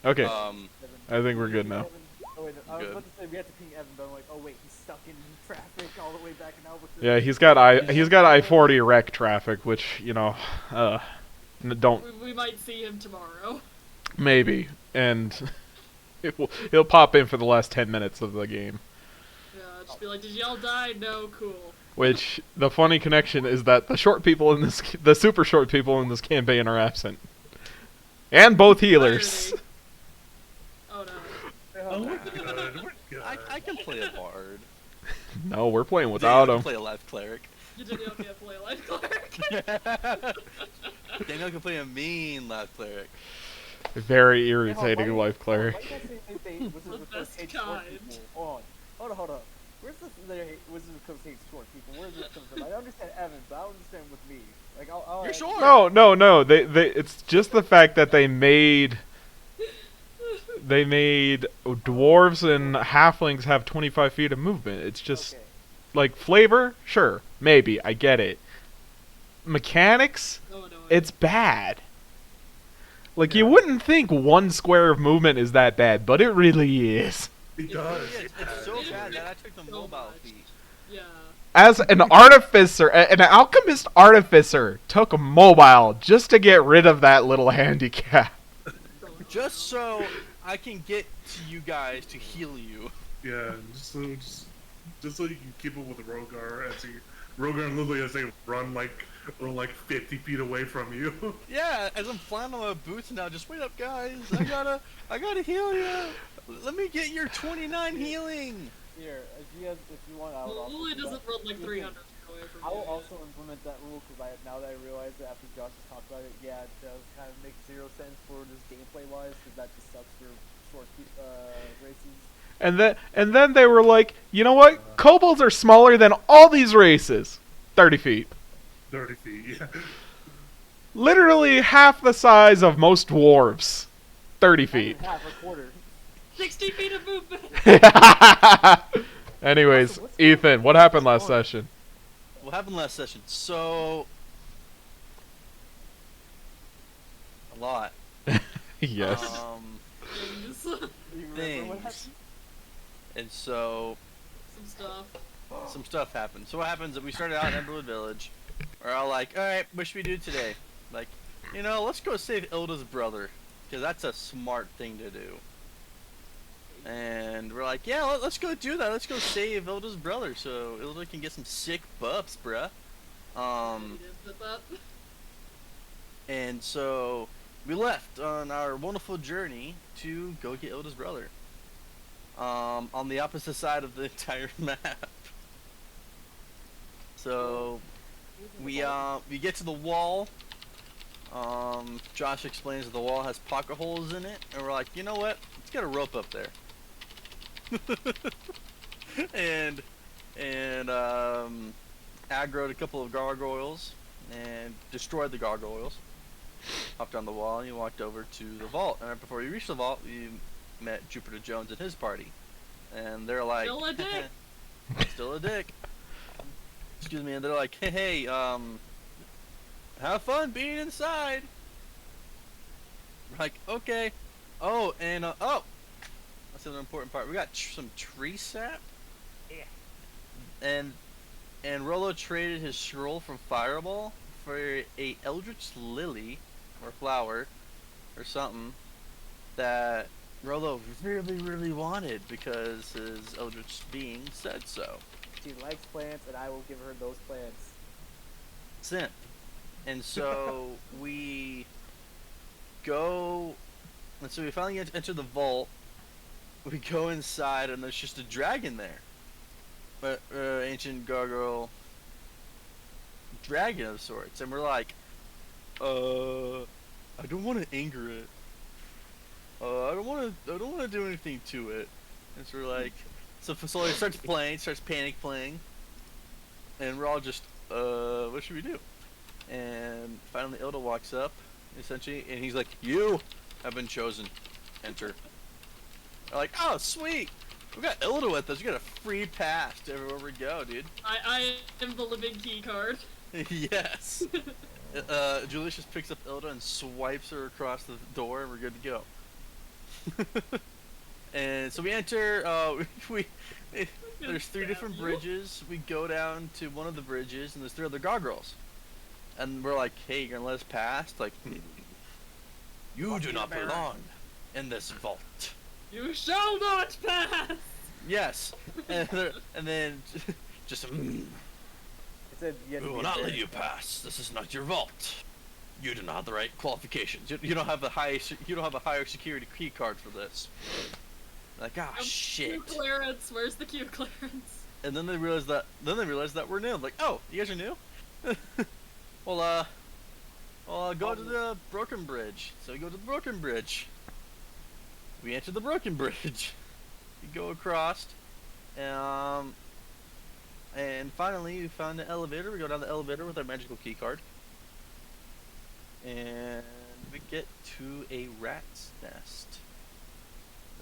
Okay, Um, I think we're good now. Evan, oh wait, no, I was good. about to say we had to ping Evan, but I'm like, oh wait, he's stuck in traffic all the way back in Albuquerque. Yeah, he's got I-40 wreck traffic, which uh, don't We might see him tomorrow. maybe, and he'll pop in for the last 10 minutes of the game. Yeah, just be like, did y'all die? No, cool. Which the funny connection is that the super short people in this campaign are absent, and both healers. Irony. Oh no. Oh, we're good. We're good. I can play a bard. No, we're playing without Daniel him. can play a life cleric. You didn't okay, play a life cleric. Daniel can play a mean life cleric. Very irritating life cleric. Why can't they The Wizards of Coast best hate short kind. people? Hold on. Where's this Wizards of Coast hates short people? Where's this coming from? I understand Evan, but I don't understand with me. Like, I'll You're short. No. They it's just the fact that they made dwarves and halflings have 25 feet of movement. It's just Okay. like flavor, sure, maybe I get it. Mechanics, No, no. it's bad. Like you wouldn't think one square of movement is that bad, but it really is. It does. It's so bad that I took the So mobile much. feat. Yeah. As an artificer, an alchemist artificer took mobile just to get rid of that little handicap. Just so I can get to you guys to heal you. Yeah, just so you can keep up with Rogar as Rogar literally as they run like 50 feet away from you. Yeah, as I'm flying on my boots now, just wait up, guys. I gotta heal you. Let me get your 29 healing. Here, if you want, I will also. Lily do doesn't that. run like You 300 can- feet away from I will you. also implement that rule because now that I realize that after Josh has talked about it, yeah, it does kind of make zero sense for this gameplay wise because that just sucks for short races. And then they were like, you know what? Kobolds are smaller than all these races. 30 feet. 30 feet, yeah. Literally half the size of most dwarves. 30 feet. Half a quarter. 60 feet of movement. Anyways, Ethan, what happened last session? What happened last session? So a lot. Yes. Things. Do you remember what Things. happened? And so Some stuff. some stuff happened. So what happens is we started out in Emberwood Village. We're all like, alright, what should we do today? Like, let's go save Ilda's brother. Because that's a smart thing to do. And we're like, yeah, let's go do that. Let's go save Ilda's brother so Ilda can get some sick buffs, bruh. You did put that. And so we left on our wonderful journey to go get Ilda's brother. On the opposite side of the entire map. So we get to the wall. Josh explains that the wall has pocket holes in it, and we're like, you know what? Let's get a rope up there. and aggroed a couple of gargoyles and destroyed the gargoyles. Hopped on the wall and he walked over to the vault. And right before you reached the vault, you met Jupiter Jones and his party. And they're like, Still a dick. still a dick. Excuse me. And they're like, hey, have fun being inside. We're like, okay. Oh, and that's an important part. We got some tree sap. Yeah. And Rolo traded his scroll from Fireball for a Eldritch Lily or flower or something that Rolo really wanted because his Eldritch being said so. She likes plants, and I will give her those plants. Simp. And so we go, and so we finally enter the vault. We go inside, and there's just a dragon there. But ancient gargoyle dragon of sorts, and we're like, I don't want to anger it. I don't want to do anything to it. And so we're like, so Facility starts panic playing, and we're all just, what should we do? And finally, Ilda walks up, essentially, and he's like, "You have been chosen. Enter." We're like, "Oh, sweet! We got Ilda with us. We got a free pass to everywhere we go, dude." I am the living key card. Yes. Julius just picks up Ilda and swipes her across the door, and we're good to go. And so we enter. There's 3 different bridges. We go down to one of the bridges, and there's 3 other gargoyles. And we're like, "Hey, you're gonna let us pass?" Like, you do not belong in this vault. You shall not pass! Yes. And then just. It said you had We to will be not there. let you pass. This is not your vault. You do not have the right qualifications. You don't have the you don't have a higher security key card for this. Like, shit. Q clearance. Where's the Q clearance? And then they realize that we're new. Like, oh, you guys are new? well, go to the broken bridge. So we go to the broken bridge. We enter the broken bridge. We go across. And finally, we found the elevator. We go down the elevator with our magical key card. And we get to a rat's nest.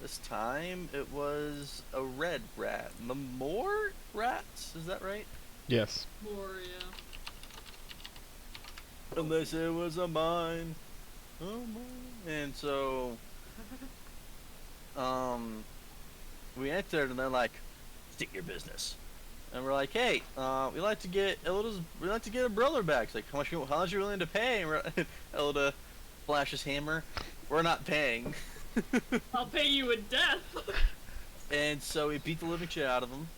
This time, it was a red rat. More rats? Is that right? Yes. More, yeah. Unless it was a mine. Oh, mine. And so, we entered, and they're like, "State your business." And we're like, "Hey, we like to get a brother back." It's like, how much are you willing to pay? And Elda flashes hammer. We're not paying. I'll pay you in death. And so we beat the living shit out of them.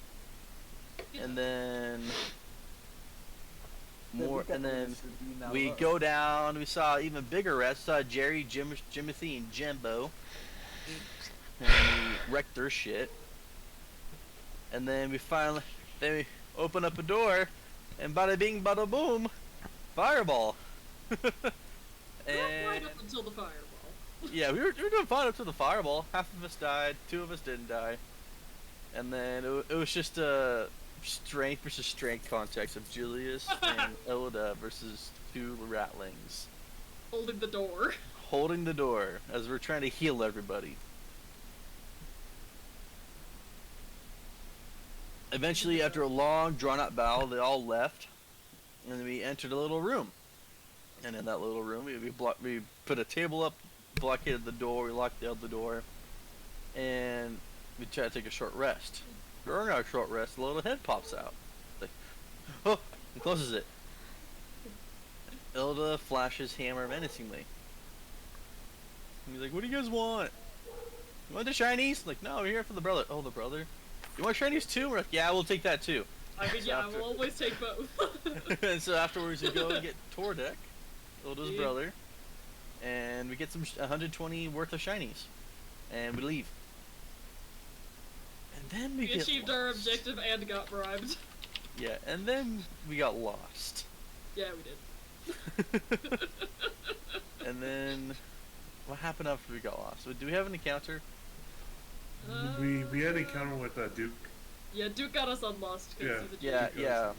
And then we go down. We saw even bigger rats. Saw Jerry, Jimothy, and Jimbo. And we wrecked their shit. And then we open up a door, and bada bing, bada boom, fireball. Right up until the fireball. Yeah, we were doing fine up to the fireball. Half of us died, 2 of us didn't die. And then it was just a strength versus strength context of Julius and Elda versus 2 ratlings. Holding the door. Holding the door as we're trying to heal everybody. Eventually, after a long, drawn-out battle, they all left, and we entered a little room. And in that little room, we put a table up, blockaded the door, we locked out the door, and we tried to take a short rest. During our short rest, a little head pops out. Like, oh, and closes it. Ilda flashes hammer menacingly. And he's like, "What do you guys want? You want the shinies?" Like, "No, we're here for the brother." "Oh, the brother? You want shinies too?" We're like, "Yeah, we'll take that too." I mean, So yeah, after- we'll always take both. And so afterwards, we go and get Tordek, Ilda's Yeah. brother, and we get some 120 worth of shinies, and we leave. And then we We get achieved our lost. objective and got bribed. Yeah, and then we got lost. Yeah, we did. And then what happened after we got lost? Do we have an encounter? We had an encounter with Duke. Yeah, Duke got us unlost. 'cause Yeah. he's a Yeah, jerk. yeah.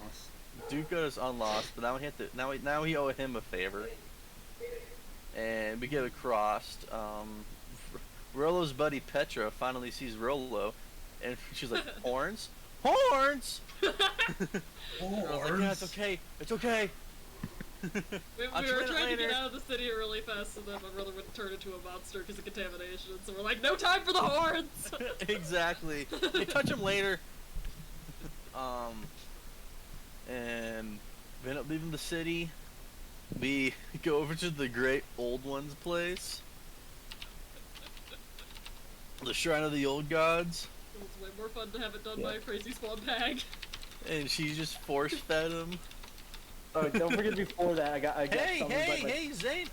Duke got us unlost, but now we owe him a favor. And we get across. Rolo's buddy Petra finally sees Rolo, and she's like, "Horns? Horns!" I was like, "Yeah, it's okay. It's okay." We I'll were explain it trying to get later. out of the city really fast so that my brother would turn into a monster because of contamination. So we're like, no time for the horns! Exactly. They touch him later. And we end up leaving the city. We go over to the Great Old One's place. The Shrine of the Old Gods. It's way more fun to have it done by a crazy spawn bag. And she just force fed him. Oh, don't forget before that, I got Hey, summoned by my- hey, Zane!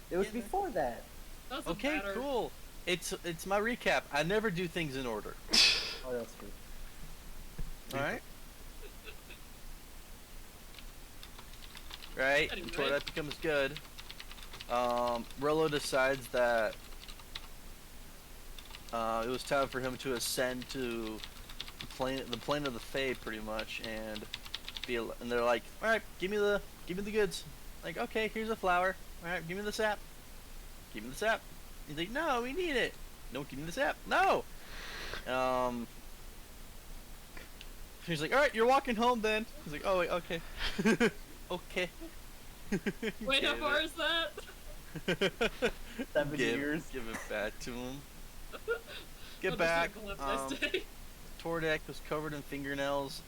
It was yeah, before that. Doesn't Okay, matter. cool. It's my recap. I never do things in order. Oh, that's true. Alright? Right? Anyway. Before that becomes good. Rolo decides that it was time for him to ascend to the plane of the Fae, pretty much, and they're like, "All right, give me the goods." Like, "Okay, here's a flower. All right, give me the sap. Give me the sap." He's like, "No, we need it. No, give me the sap. No." He's like, "All right, you're walking home then." He's like, "Oh wait, okay, okay." Wait, how Get far it. is that? 7 years. Give it back to him. I'll Get just back. have a nice day. Tordek was covered in fingernails.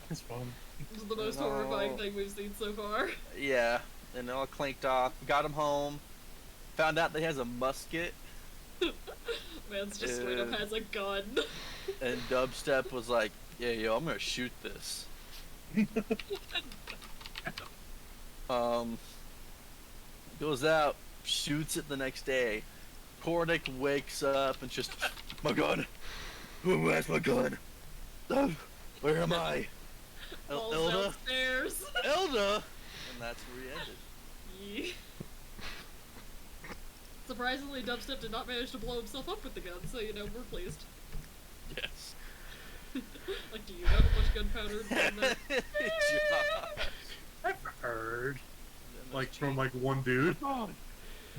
It's fun. This is the most No. horrifying thing we've seen so far. Yeah, and it all clanked off. Got him home. Found out that he has a musket. Man's just straight up has a gun. And Dubstep was like, "Yeah, yo, I'm gonna shoot this." Goes out, shoots it the next day. Tordek wakes up and just, my gun. Who has my gun? Where am I? Falls Ilda? downstairs. Ilda! And that's where he ended. Yee. Surprisingly, Dubstep did not manage to blow himself up with the gun, so you know, we're pleased. Yes. Like, do you know how much gunpowder is in there? Josh. I've heard, And like, there's from, cheese. like, one dude,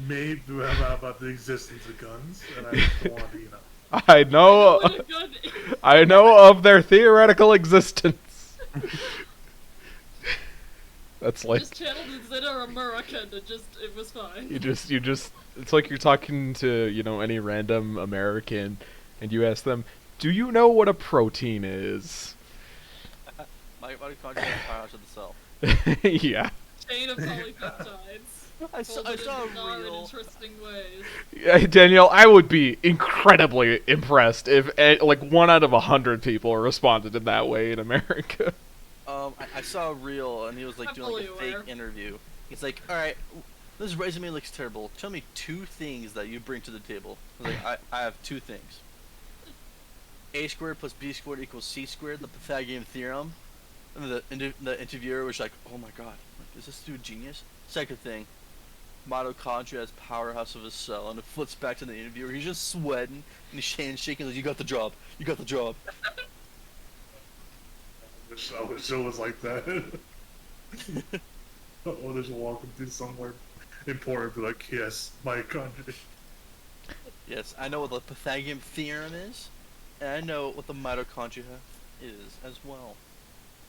made about the existence of guns, and I just want to, you know. I know. What a gun is. I know of their theoretical existence. That's like Just channeled Zeta or American and it was fine. you just. It's like you're talking to any random American, and you ask them, "Do you know what a protein is?" My mitochondria has powers of the cell. Yeah. Chain of polypeptides. I saw folded a in bizarre and reel. interesting ways. Yeah, Danielle, I would be incredibly impressed if like 1 out of 100 people responded in that way in America. I saw a reel and he was like I'm doing like a fully fake aware. interview. He's like, "All right, this resume looks terrible. Tell me 2 things that you bring to the table." I was like, I have 2 things. A squared plus B squared equals C squared, the Pythagorean theorem. And the interviewer was like, "Oh my god, is this dude genius?" Second thing, mitochondria as powerhouse of a cell, and it flips back to the interviewer. He's just sweating and he's shaking like, "You got the job. You got the job." I wish it was like that. Oh, there's walking through somewhere important, be like, yes, my country. Yes, I know what the Pythagorean theorem is, and I know what the mitochondria is as well.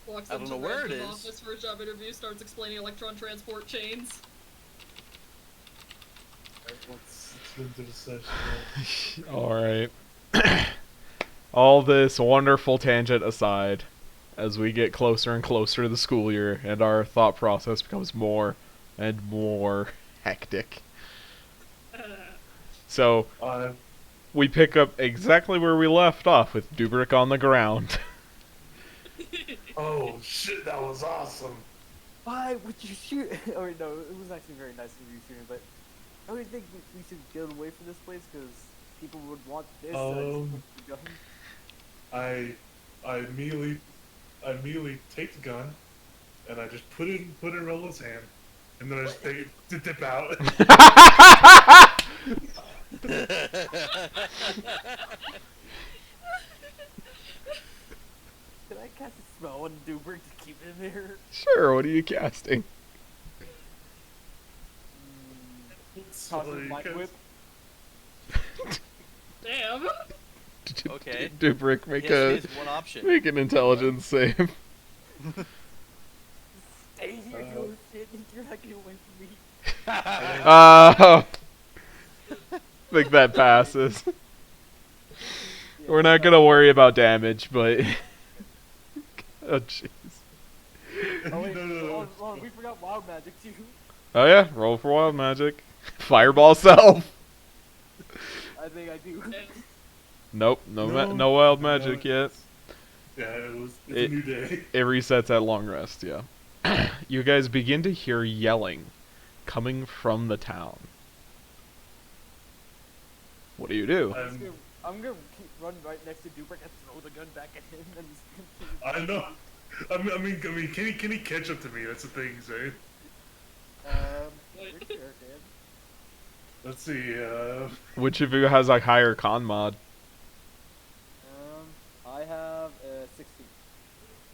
Walks I don't into know where it random is. office for a job interview, starts explaining electron transport chains. Let's get into the session. All right. All this wonderful tangent aside, as we get closer and closer to the school year, and our thought process becomes more and more hectic. So we pick up exactly where we left off with Dubrick on the ground. Oh shit, that was awesome. Why would you shoot? Or no, it was actually very nice of you shooting, but I don't think we should get away from this place because people would want this. So I immediately take the gun and I just put it in Rolo's hand, and then I just take it to dip out. Can I cast a spell on Dubrick to keep it in there? Sure, what are you casting? Toss his mic whip. Damn! Okay. Dubrick, make Here's one option. make an intelligence save. Stay here, you shit. You're not getting away from me. Think that passes. We're not gonna worry about damage, but oh jeez. Oh wait, No. hold on, we forgot wild magic too. Oh yeah, roll for wild magic. Fireball self. I think I do. Nope, no wild magic yet. Yeah, it's It- a new day. It resets at long rest. Yeah. You guys begin to hear yelling coming from the town. What do you do? I'm gonna run right next to Dubrick and throw the gun back at him and just continue. I know. I mean, can he catch up to me? That's the thing, Zane. Rick Fair can. Let's see. Which of you has a higher con mod? I have 16.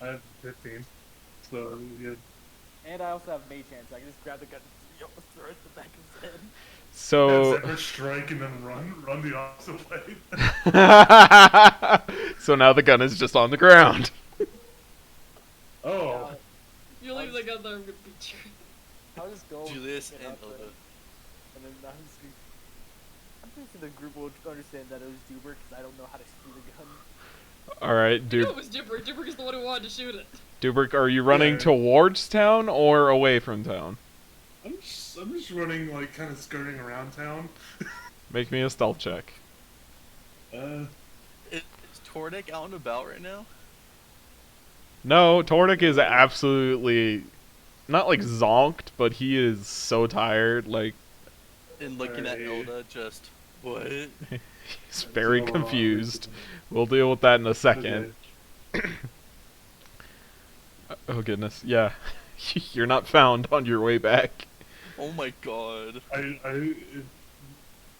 I have 15. So yeah. And I also have mage hand, so I can just grab the gun and throw it at the back of his head. So Zephyr strike and then run the opposite way. so now the gun is just on the ground. Oh. You leave the gun there, I'm gonna be go Julius get and up Oda. and then I'm pretty sure the group will understand that it was Duber because I don't know how to shoot a gun. All right, I knew it was Dibber. Dibber is the one who wanted to shoot it. Dubrick, are you running Yeah. towards town or away from town? I'm just running, like, kind of skirting around town. Make me a stealth check. Is Tordek out and about right now? No, Tordik is absolutely not like zonked, but he is so tired. Like And looking at Hey. Ilda, just what? he's very Hold on, confused. wait. We'll deal with that in a second. Okay. Oh goodness, yeah. You're not found on your way back. Oh my god.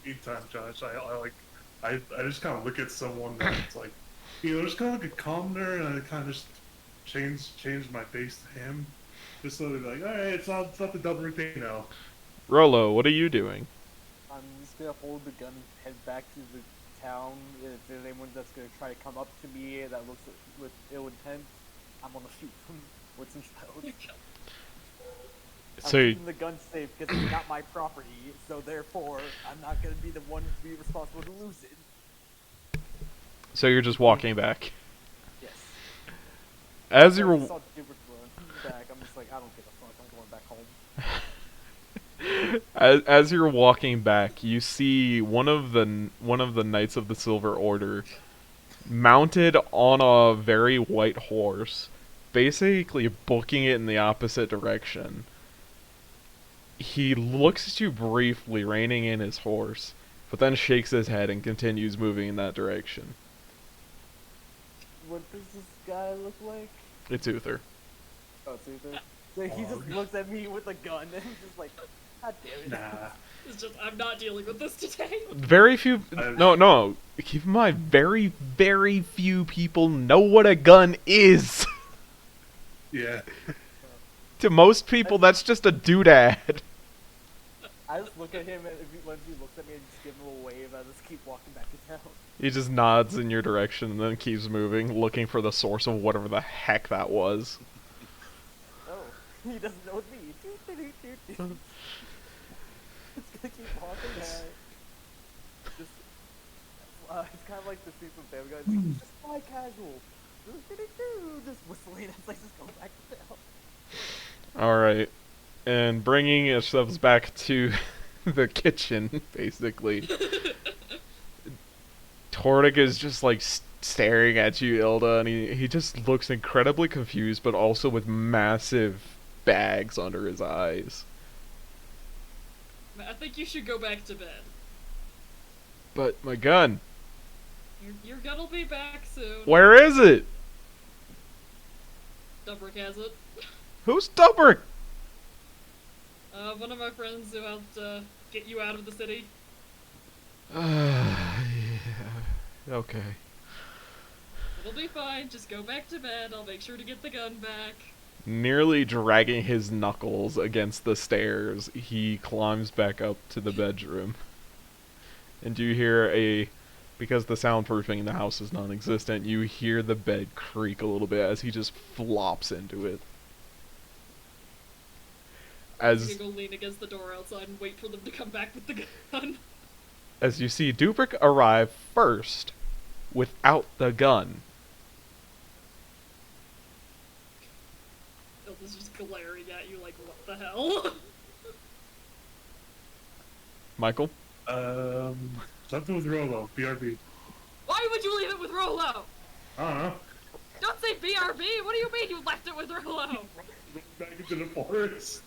Anytime, Josh, I just kind of look at someone that's like, just kind of like a calmer, and I kind of just change my face to him, just so they're like, all right, it's not the double thing now. Rolo, what are you doing? I'm just gonna hold the gun and head back to the town. If there's anyone that's gonna try to come up to me that looks with ill intent, I'm gonna shoot them with some shells. I'm So you- keeping the gun safe because it's not my property, so therefore I'm not gonna be the one to be responsible to lose it. So you're just walking back. Yes. As I you're saw Dibber run back. I'm just like, I don't give a fuck. I'm going back home. as you're walking back, you see one of the Knights of the Silver Order mounted on a very white horse, basically booking it in the opposite direction. He looks at you briefly, reining in his horse, but then shakes his head and continues moving in that direction. What does this guy look like? It's Uther. Oh, it's Uther. So he just looks at me with a gun and he's just like, God damn it. Nah. It's just, I'm not dealing with this today. Very few. No. Keep in mind, very, very few people know what a gun is. Yeah. To most people, that's just a doodad. I just look at him and when he looks at me, I just give him a wave. I just keep walking back to town. He just nods in your direction and then keeps moving, looking for the source of whatever the heck that was. Oh, he doesn't know it's me. Just gonna keep walking by. Just, it's kind of like the scene from Family Guy. It's like, just fly casual. Just whistling as I just go back to town. Alright. And bringing ourselves back to the kitchen, basically. Tordik is just like staring at you, Ilda, and he just looks incredibly confused, but also with massive bags under his eyes. I think you should go back to bed. But my gun, Your gun'll be back soon. where is it? Dubrick has it. Who's Dubrick? One of my friends who helped get you out of the city. Yeah. Okay. It'll be fine. Just go back to bed. I'll make sure to get the gun back. Nearly dragging his knuckles against the stairs, he climbs back up to the bedroom. And you hear because the soundproofing in the house is non-existent, you hear the bed creak a little bit as he just flops into it. I'm As gonna go lean against the door outside and wait for them to come back with the gun. as you see Dubrick arrive first without the gun. Ilda's just glaring at you like, what the hell? Michael? Something with Rolo, BRB. Why would you leave it with Rolo? I don't know. Don't say BRB! What do you mean you left it with Rolo? Back into the forest.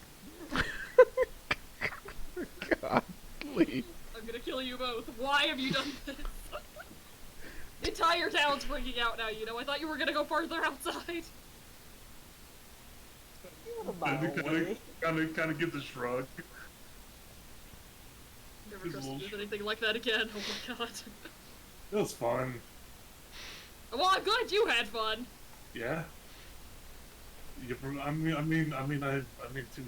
Godly. I'm gonna kill you both. Why have you done this? The entire town's freaking out now, you know? I thought you were gonna go farther outside. You're a mile away. Kind of give the shrug. Never This trust little you with anything like that again. Oh my god. It was fun. Well, I'm glad you had fun. Yeah. I mean, too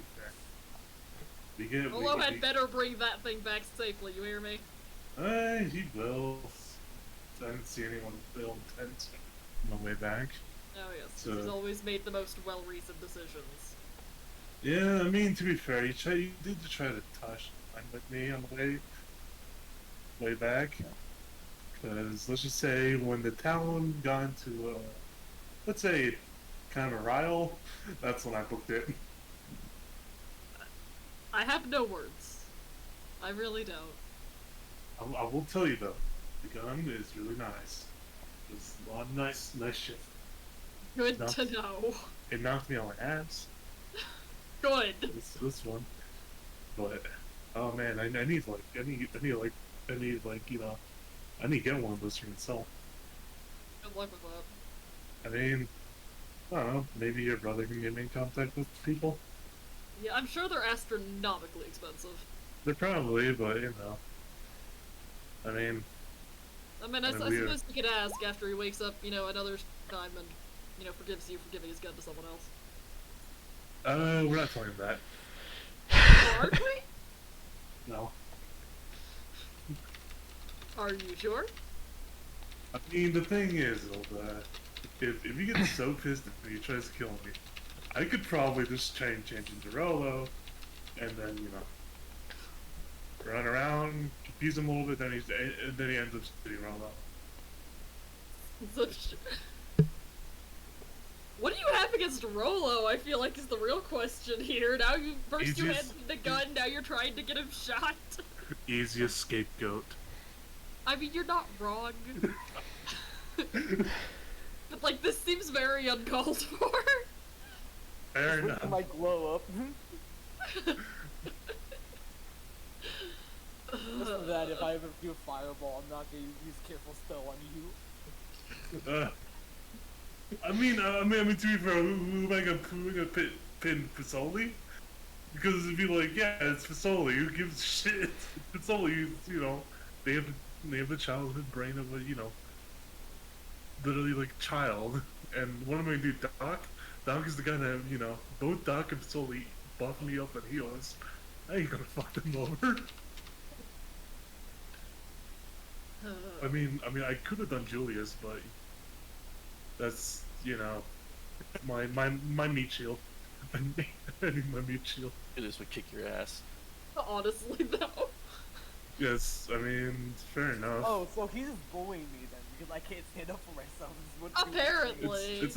fair. Rolo had better bring that thing back safely, you hear me? He will. I didn't see anyone ill intent on the way back. Oh yes, So- he's always made the most well-reasoned decisions. Yeah, I mean, to be fair, you did try to touch line with me on the way back. Because let's just say when the town got into, let's say, kind of a rile, that's when I booked it. I have no words. I really don't. I will tell you though, the gun is really nice. There's a lot of nice shit. Good No. to know. It knocked me on my ass. Good. This one, but oh man, I need like you know, I need to get one of those for myself. Good luck with that. I mean, I don't know, maybe your brother can get me in contact with people. Yeah, I'm sure they're astronomically expensive. They're probably, but you know, I mean, I mean, I we suppose you could ask after he wakes up, another time and, forgives you for giving his gun to someone else. we're not talking that. Oh, aren't we? No, Are you sure? I mean the thing is, if you get so pissed that he tries to kill me, I could probably just try and change into Rolo, and then run around, confuse him a little bit, and then he ends up shooting Rolo. So, what do you have against Rolo? I feel like is the real question here. Now first you hand him the gun, now you're trying to get him shot. Easiest scapegoat. I mean, you're not wrong. But like, this seems very uncalled for. Fair Look enough. at my glow up. Listen to that, if I ever do a fireball, I'm not gonna use careful spell on you. I mean, to be fair, who am I gonna pin Fasoli? Because it'd be like, yeah, it's Fasoli. Who gives a shit? Fasoli, they have the childhood brain of a, literally like child. And what am I gonna do, Doc? Doc is the guy that, both Doc and Fasoli buff me up and heal us. I ain't gonna fuck them over. I mean, I could have done Julius, but that's, my meat shield. I need my meat shield. This would kick your ass. Honestly, though. Yes, I mean, fair enough. Oh, so he's just bullying me then, because I can't stand up for myself. Is what Apparently. It's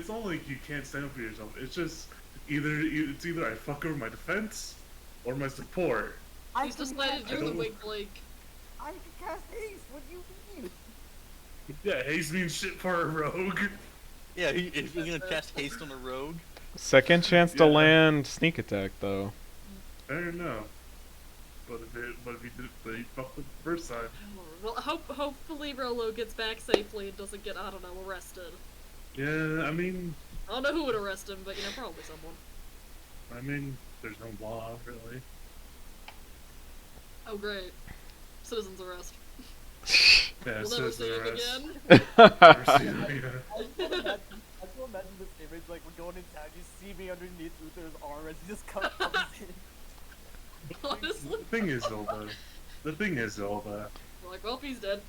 not like you can't stand up for yourself. It's just either I fuck over my defense or my support. He's decided you're the weak link. I can cast haste, what do you mean? Yeah, haste means shit for a rogue. Yeah, if you're gonna cast haste on a rogue, Second chance to Yeah. land sneak attack though. Fair enough. But if he did it, he fucked it the first time. Well, hopefully Rolo gets back safely and doesn't get, I don't know, arrested. Yeah, I mean, I don't know who would arrest him, but, probably someone. there's no law really. Oh, great. Citizen's arrest. Yeah, We'll never citizen see him arrest. again. Never seen it, yeah. I still imagine this image, like, we're going in town, you see me underneath Uther's arm as he just comes in. Honestly. The thing is though, Like, well, he's dead.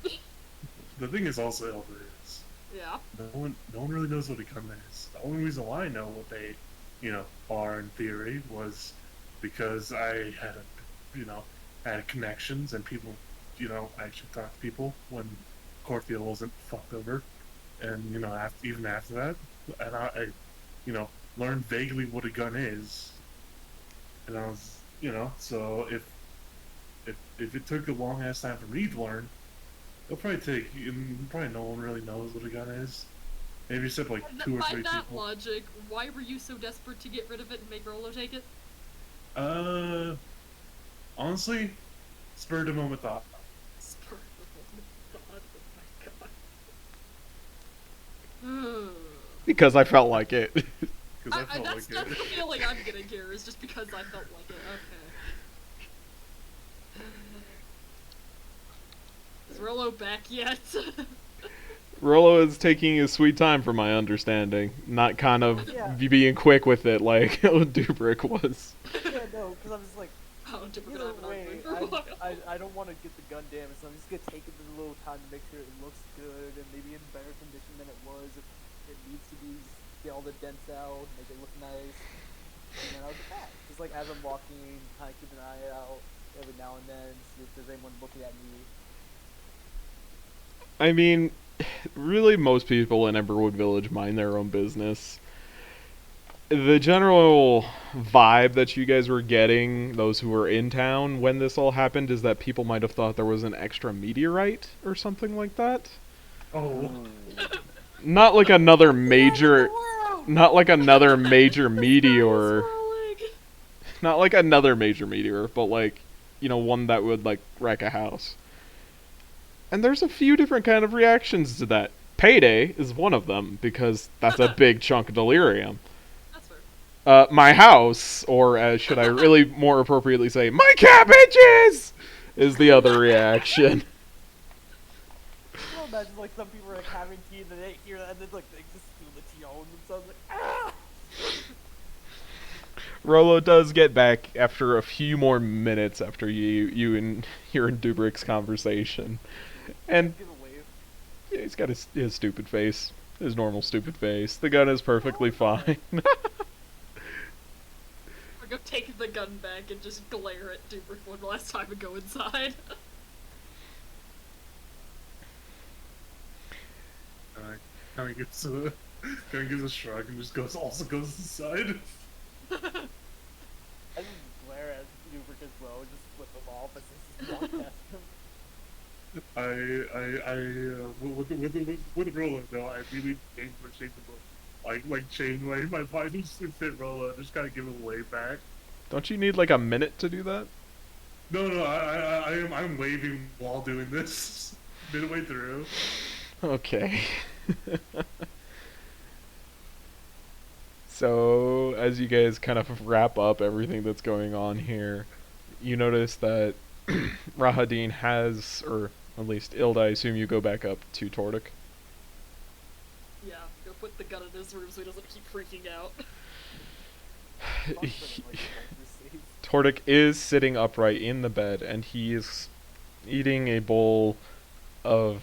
the thing is also is Yeah. no one really knows what a gun is. The only reason why I know what they, are in theory was because I had had connections and people, I actually talked to people when Corfield wasn't fucked over, and even after that, and I learned vaguely what a gun is, and I was, so if it took a long ass time for me to learn, it'll probably take, probably no one really knows what a gun is. Maybe except like two or By three that people. logic, why were you so desperate to get rid of it and make Rolo take it? Honestly, spur of the moment thought. Spur of the moment thought, oh my god. Because I felt like it. Because I felt that's like the it. feeling I'm getting here, is just because I felt like it. Okay. Is Rolo back yet? Rolo is taking his sweet time from my understanding, not kind of Yeah. being quick with it like Dubrick was. Yeah, no, because I'm just like, Oh, dude, we're either gonna have an way, argument for a while. I don't want to get the gun damaged, so I'm just gonna take it a little time to make sure it looks good and maybe in better condition than it was if it needs to be get all the dents out, make it look nice, and then I'll get back. Just like as I'm walking, kind of keep an eye out every now and then, see if there's anyone looking at me. I mean, really, most people in Emberwood Village mind their own business. The general vibe that you guys were getting, those who were in town when this all happened, is that people might have thought there was an extra meteorite or something like that. Oh, Not like another major, World! not like another major The sky is meteor, swirling. not like another major meteor, but like, one that would like wreck a house. And there's a few different kind of reactions to that. Payday is one of them because that's a big chunk of delirium. That's fair. My house, or should I really more appropriately say, my cabbages, is the other reaction. Well, imagine like some people are like having tea and they hear that and then like they just steal the tea all themselves like ah. Rolo does get back after a few more minutes after you and your and Dubrick's conversation, and Give a wave. yeah, he's got his stupid face, his normal stupid face. The gun is perfectly fine. Or go take the gun back and just glare at Dubrick one last time and go inside. kind of gives a shrug and just goes inside. I just glare at Ubrick as well, just flip him off as he's just walking past him. With Rolla though, I really changed my shape of like change my vitals to fit Rolla. Just kind of give him a wave back. Don't you need like a minute to do that? No, I'm waving while doing this midway through. Okay. So, as you guys kind of wrap up everything that's going on here, you notice that Rahadin has, or at least Ilda, I assume you go back up to Tordik. Yeah, go put the gun in his room so he doesn't keep freaking out. Tordik is sitting upright in the bed, and he is eating a bowl of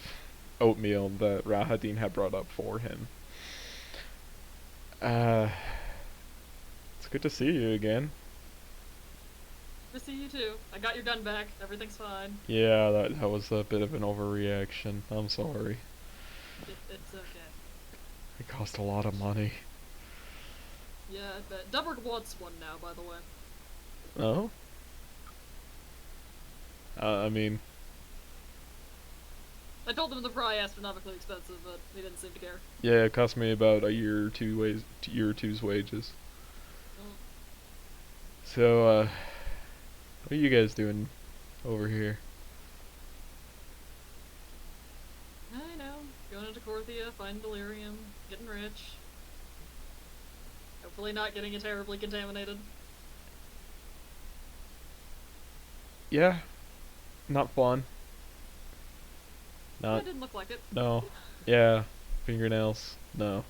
oatmeal that Rahadin had brought up for him. It's good to see you again. Good to see you too. I got your gun back. Everything's fine. Yeah, that was a bit of an overreaction. I'm sorry. It's okay. It cost a lot of money. Yeah, I bet. Dubrick wants one now, by the way. Oh? I mean, I told him they're probably astronomically expensive, but he didn't seem to care. yeah, it cost me about a year or two's wages. Mm. So, what are you guys doing over here? I know. Going into Corthia, finding delirium, getting rich. Hopefully not getting it terribly contaminated. Yeah, not fun. It Not, didn't look like it. no. Yeah, fingernails, no.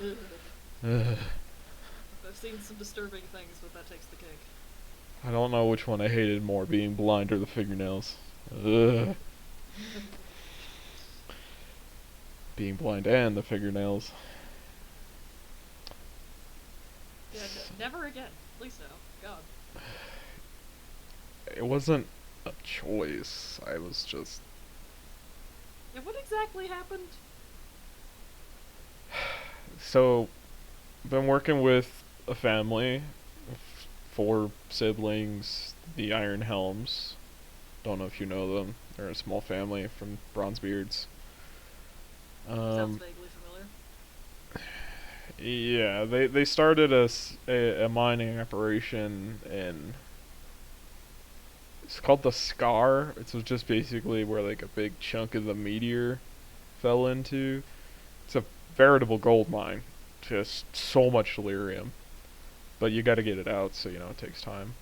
Ugh. Ugh. I've seen some disturbing things, but that takes the cake. I don't know which one I hated more, being blind or the fingernails. Ugh. Being blind and the fingernails. Yeah, never again. Please no. God. It wasn't a choice. I was just... Yeah, what exactly happened? So, been working with a family, 4 siblings, the Iron Helms. Don't know if you know them. They're a small family from Bronzebeards. Sounds vaguely familiar. Yeah, they started a mining operation in... It's called the Scar. It was just basically where like a big chunk of the meteor fell into. It's a veritable gold mine. Just so much delirium. But you gotta get it out, so it takes time.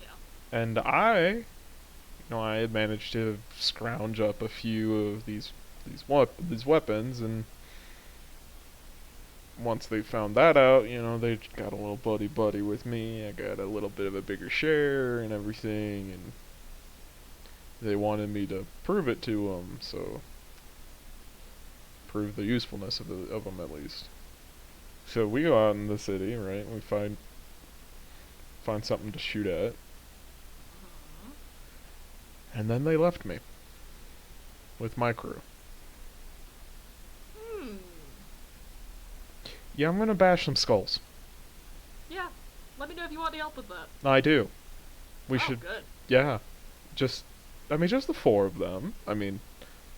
Yeah. And I had managed to scrounge up a few of these weapons, and once they found that out, they got a little buddy with me. I got a little bit of a bigger share and everything, and they wanted me to prove it to them, so prove the usefulness of them at least. So we go out in the city, right? We find something to shoot at, Mhm. and then they left me with my crew. Hmm. Yeah, I'm gonna bash some skulls. Yeah. Let me know if you want any help with that. I do. We Oh, should. good. Yeah. Just. I mean, just the four of them. I mean,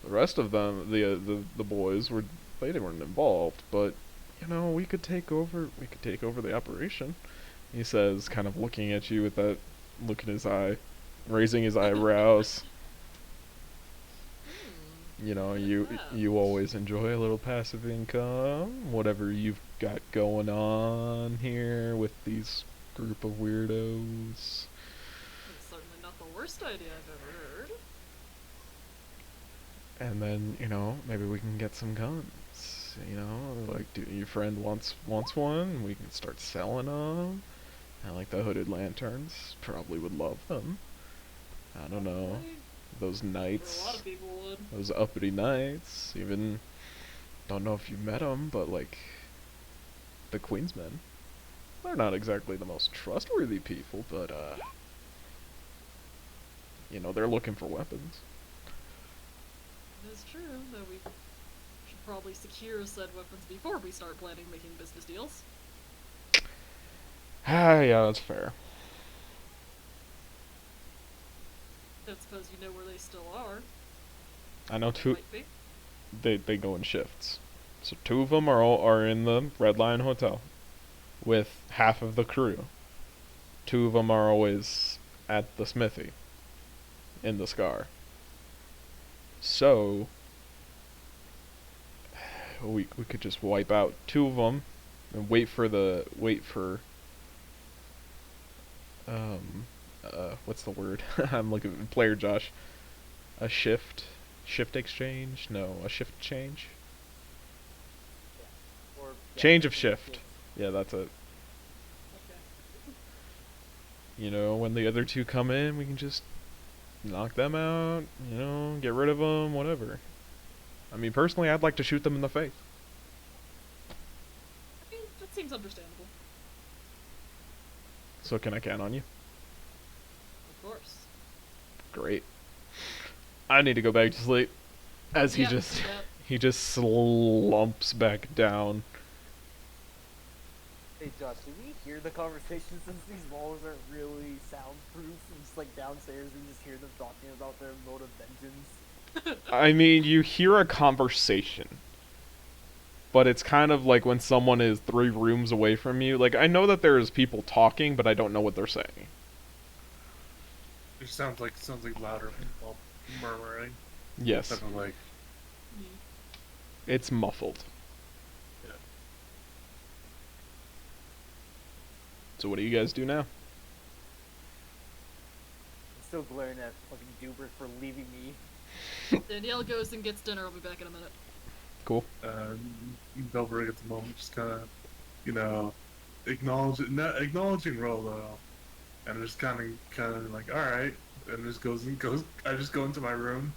the rest of them, the boys were. They weren't involved, but you know, we could take over. We could take over the operation. He says, kind of looking at you with that look in his eye, raising his eyebrows. You know, you Yeah. always enjoy a little passive income, whatever you've got going on here with these group of weirdos. It's certainly not the worst idea I've ever heard. And then, you know, maybe we can get some guns. You know, like, your friend wants one, we can start selling them. I like the hooded lanterns. Probably would love them. I don't know. Right? Those A lot knights. of people would. Those uppity knights. Even, don't know if you met them, but like, the Queensmen. They're not exactly the most trustworthy people, but, you know, they're looking for weapons. It is true, though we should probably secure said weapons before we start planning making business deals. Ah, yeah, that's fair. Don't suppose you know where they still are. I know two. Might be. They go in shifts. So two of them are in the Red Lion Hotel with half of the crew. Two of them are always at the smithy in the Scar. So we could just wipe out two of them and wait for what's the word? I'm looking at player Josh. A shift exchange? No, a shift change. Or Change of shift. Yeah, that's it. Okay. You know, when the other two come in, we can just knock them out, you know, get rid of them, whatever. I mean, personally, I'd like to shoot them in the face. I mean, that seems understandable. So can I count on you? Of course. Great. I need to go back to sleep. As Yeah, he yeah. just slumps back down. Hey Josh, did we hear the conversation since these walls aren't really soundproof? And just like downstairs, we just hear them talking about their mode of vengeance. I mean, you hear a conversation, but it's kind of like when someone is 3 rooms away from you. Like, I know that there's people talking, but I don't know what they're saying. It sounds like louder people murmuring. Yes, Type of like, Mm. it's muffled. yeah. So what do you guys do now? I'm still glaring at fucking Dubert for leaving me. Danielle goes and gets dinner. I'll be back in a minute. Cool. Delbrig at the moment just kind of, you know, acknowledging Rolo, and just kind of like, all right, and just goes. I just go into my room,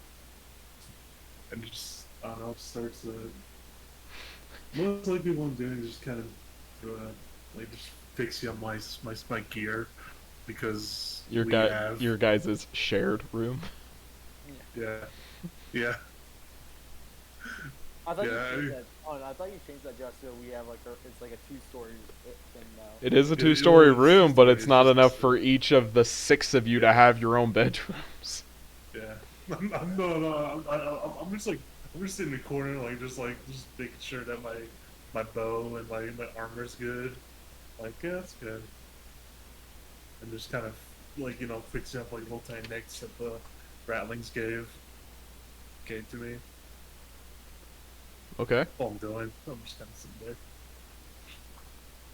and just I don't know, starts to. Most likely, what I'm doing is just kind of, like, just fixing up my gear, because Your we guy, have, your guys' shared room. yeah, yeah. I thought Yeah, you I changed mean- that. Oh, no, I thought you changed that just so we have like it's like a 2-story thing now. It is a It 2-story was room, but 2 it's not stories, enough just- for each of the 6 of you to have your own bedrooms. Yeah. I'm just like, I'm just in the corner, like just making sure that my bow and my armor's good. Like, yeah, that's good. And just kind of like, you know, fixing up like little tiny nicks that the rattlings gave to me. Okay. All I'm doing. I'm just kind of sitting there.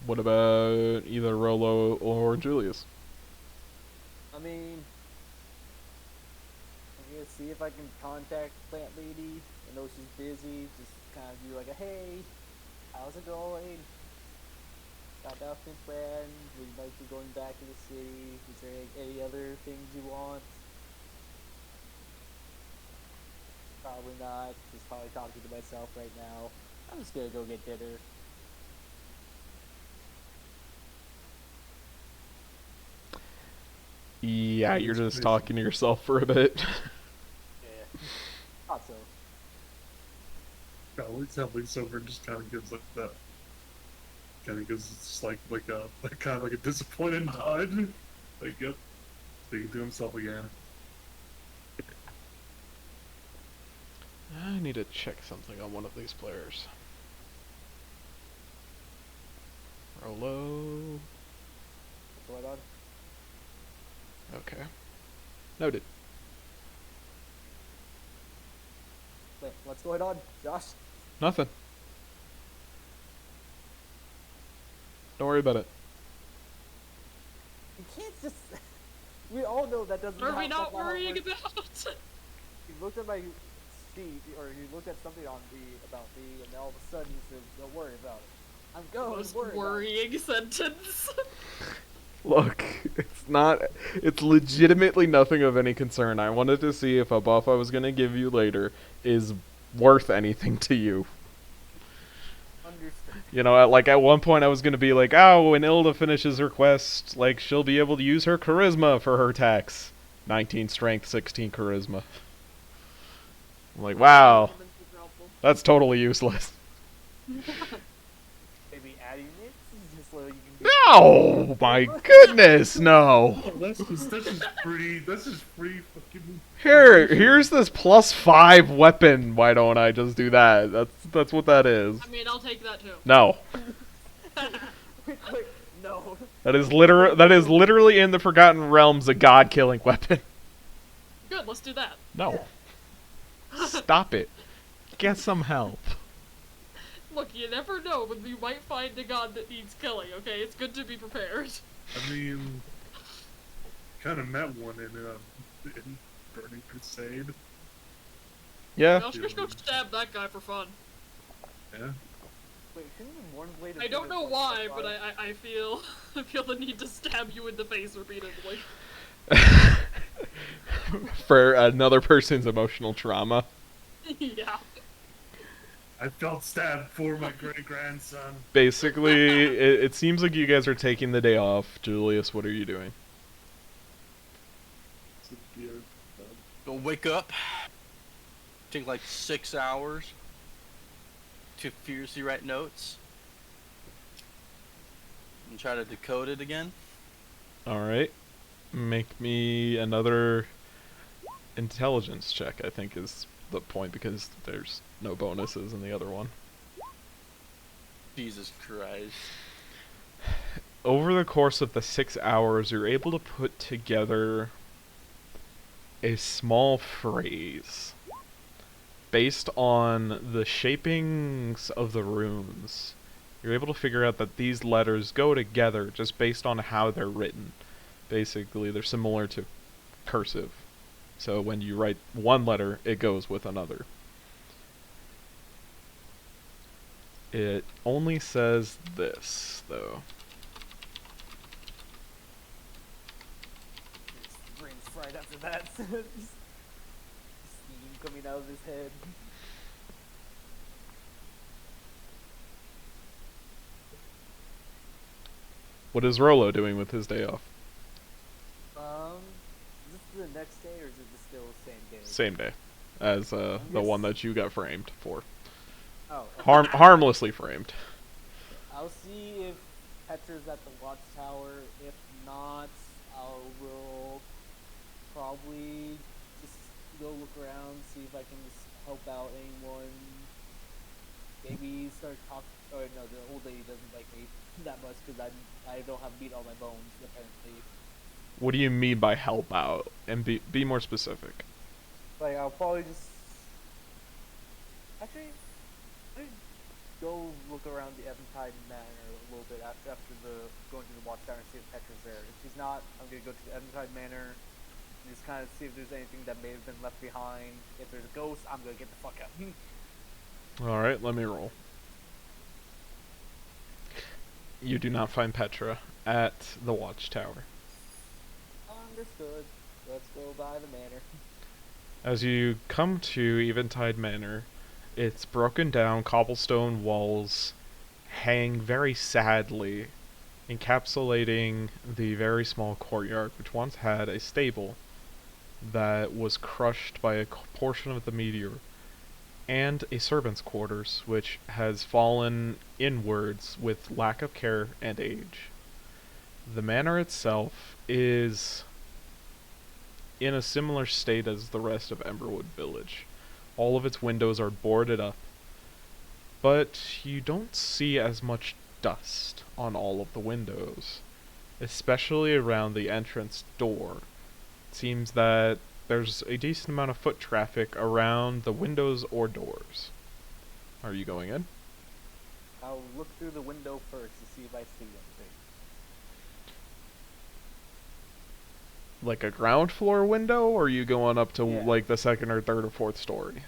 What about either Rolo or Julius? I mean, I'm gonna see if I can contact Plant Lady. I know she's busy. Just kind of do like a hey, how's it going? Got nothing planned. We might be going back to the city. Is there any other things you want? Probably not. Just probably talking to myself right now. I'm just gonna go get dinner. Yeah, you're It's just crazy. talking to yourself for a bit. Yeah. Thought so. At least that leaves over and just kind of gives like that. Kind of gives it's like a kind of like a disappointed nod. Like yep, speaking to himself again. I need to check something on one of these players. Rolo. What's going on? Okay. Noted. Wait, what's going on, Josh? Nothing. Don't worry about it. You can't just. We all know that doesn't. What are we that's not how it worrying works. about? He looked at my sheet, or he looked at something on about me, and all of a sudden he says, "Don't worry about it." I'm going. Most Worry about it. worrying sentence. Look, it's not. It's legitimately nothing of any concern. I wanted to see if a buff I was gonna give you later is worth anything to you. Understood. You know, like at one point I was gonna be like, oh, when Ilda finishes her quest, like she'll be able to use her charisma for her attacks. 19 strength, 16 charisma. I'm like, wow, that's totally useless. Maybe adding it just so you can. Be No, my goodness, no. Oh, that's just free. That's just free fucking. Here's this +5 weapon. Why don't I just do that? That's what that is. I mean, I'll take that too. No, Wait, no. that is literally in the Forgotten Realms a god-killing weapon. Good, let's do that. No, stop it. Get some help. Look, you never know when you might find a god that needs killing, okay? It's good to be prepared. I mean, kind of met one in Burning Crusade. Yeah. I'll just go stab that guy for fun. Yeah. Wait, shouldn't one blade? I don't know why, but I feel I feel the need to stab you in the face repeatedly. For another person's emotional trauma. Yeah. I felt stabbed for my great grandson. Basically, it seems like you guys are taking the day off. Julius, what are you doing? Go wake up. Take like 6 hours to furiously write notes and try to decode it again. Alright. Make me another intelligence check, I think is the point, because there's no bonuses in the other one. Jesus Christ. Over the course of the 6 hours, you're able to put together a small phrase based on the shapings of the runes. You're able to figure out that these letters go together just based on how they're written. Basically, they're similar to cursive. So when you write one letter, it goes with another. It only says this, though. His brain's fried after that. Steam coming out of his head. What is Rolo doing with his day off? Is this the next day or is it still the same day? Same day as the one that you got framed for. Oh. Okay. Harmlessly framed. I'll see if Petra's at the watchtower. If not, I will probably just go look around, see if I can just help out anyone. Maybe start talking. Oh no, the old lady doesn't like me that much because I don't have meat on my bones apparently. What do you mean by help out? And be more specific. Like I'll probably just actually go look around the Eventide Manor a little bit after the going to the watchtower and see if Petra's there. If she's not, I'm gonna go to the Eventide Manor and just kind of see if there's anything that may have been left behind. If there's a ghost, I'm gonna get the fuck out. Alright, let me roll. You do not find Petra at the watchtower. Understood. Let's go by the manor. As you come to Eventide Manor, its broken down cobblestone walls hang very sadly encapsulating the very small courtyard which once had a stable that was crushed by a portion of the meteor, and a servant's quarters which has fallen inwards with lack of care and age. The manor itself is in a similar state as the rest of Emberwood Village. All of its windows are boarded up, but you don't see as much dust on all of the windows, especially around the entrance door. It seems that there's a decent amount of foot traffic around the windows or doors. Are you going in? I'll look through the window first to see if I see anything. Like a ground floor window, or are you going up to Yeah. like the second or third or fourth story?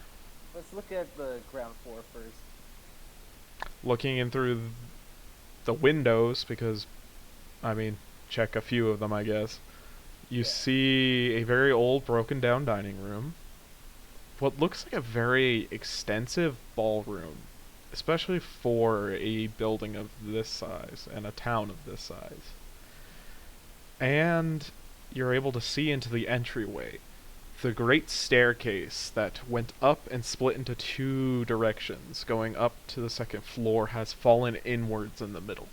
Let's look at the ground floor first. Looking in through the windows, because, I mean, check a few of them, I guess. You Yeah. see a very old, broken down dining room. What looks like a very extensive ballroom, especially for a building of this size and a town of this size. And you're able to see into the entryway. The great staircase that went up and split into two directions, going up to the second floor, has fallen inwards in the middle.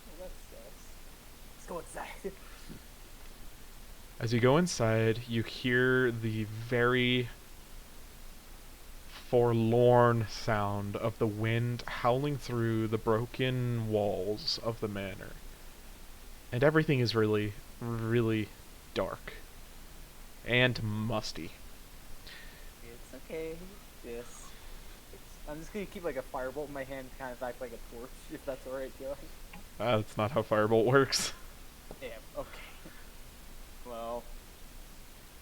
Well, that sucks. Let's go inside. As you go inside, you hear the very forlorn sound of the wind howling through the broken walls of the manor. And everything is really, really dark. And musty. It's okay. Yes. I'm just gonna keep like a firebolt in my hand, kind of act like a torch, if that's alright, Josh. That's not how Firebolt works. Damn. Okay. Well,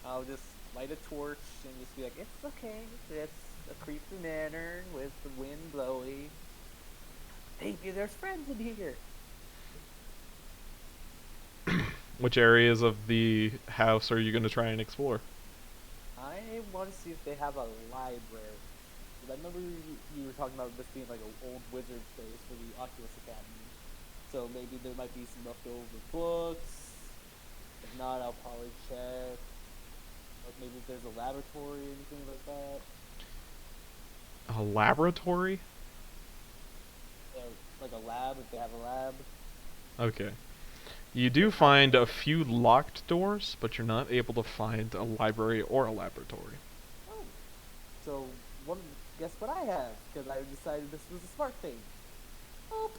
I'll just light a torch and just be like, it's okay. It's a creepy manor with the wind blowing. Maybe there's friends in here. Which areas of the house are you going to try and explore? I want to see if they have a library. 'Cause I remember you were talking about this being like an old wizard place for the Oculus Academy. So maybe there might be some leftover books. If not, I'll probably check. Like maybe if there's a laboratory or anything like that. A laboratory? Like a lab, if they have a lab. Okay. You do find a few locked doors, but you're not able to find a library or a laboratory. Oh. So, guess what I have? Because I decided this was a smart thing. Oh.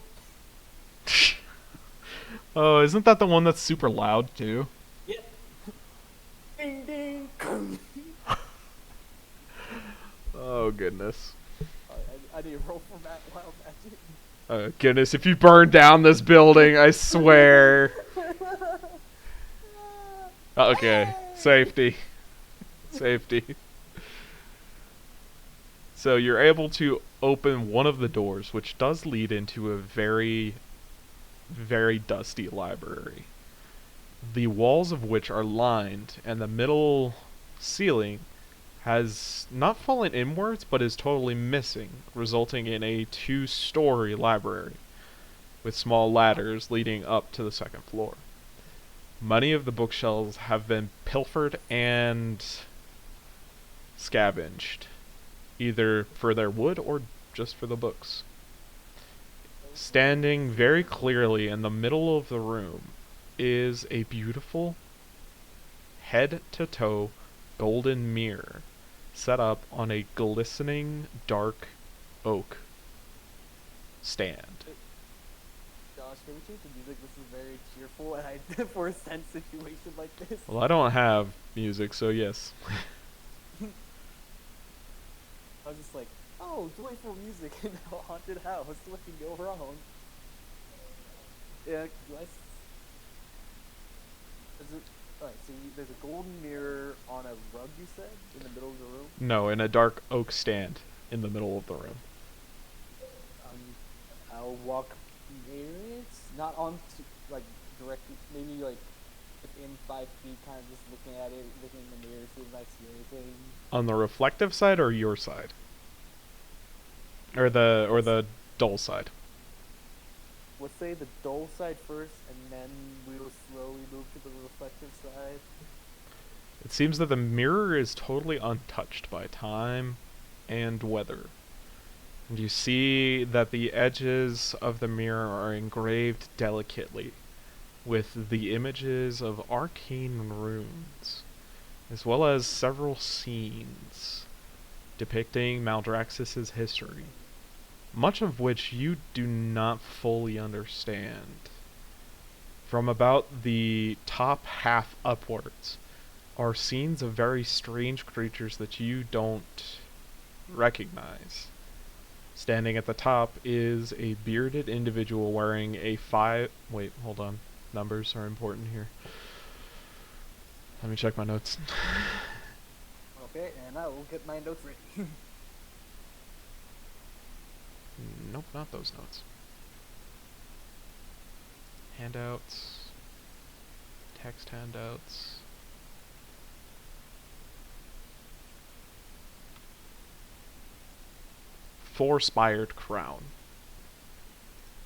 Oh, isn't that the one that's super loud too? Yeah. Ding ding. Oh goodness. I need to roll for wild magic. Oh goodness, if you burn down this building, I swear. Okay, safety. Safety. So you're able to open one of the doors, which does lead into a very, very dusty library. The walls of which are lined, and the middle ceiling has not fallen inwards, but is totally missing, resulting in a two-story library, with small ladders leading up to the second floor. Many of the bookshelves have been pilfered and scavenged, either for their wood or just for the books. Standing very clearly in the middle of the room is a beautiful, head-to-toe golden mirror set up on a glistening dark oak stand. Josh, can we change the music? This is very cheerful, and I for a tense situation like this. Well, I don't have music, so yes. I was just like, oh, joyful music in a haunted house. What can go wrong? Yeah, Alright, so there's a golden mirror on a rug, you said? In the middle of the room? No, in a dark oak stand in the middle of the room. I'll walk near it. Not on, like, directly, maybe, like, within 5 feet, kind of just looking at it, looking in the mirror, see if I see anything. On the reflective side or your side? Or the dull side? Let's say the dull side first, and then we'll slowly move to the reflective side. It seems that the mirror is totally untouched by time and weather. And you see that the edges of the mirror are engraved delicately with the images of arcane runes, as well as several scenes depicting Maldraxxus's history, much of which you do not fully understand. From about the top half upwards are scenes of very strange creatures that you don't recognize. Standing at the top is a bearded individual wearing a wait, hold on. Numbers are important here. Let me check my notes. Okay, and I will get my notes ready. Nope, not those notes. Handouts. Text handouts. Four-spired crown.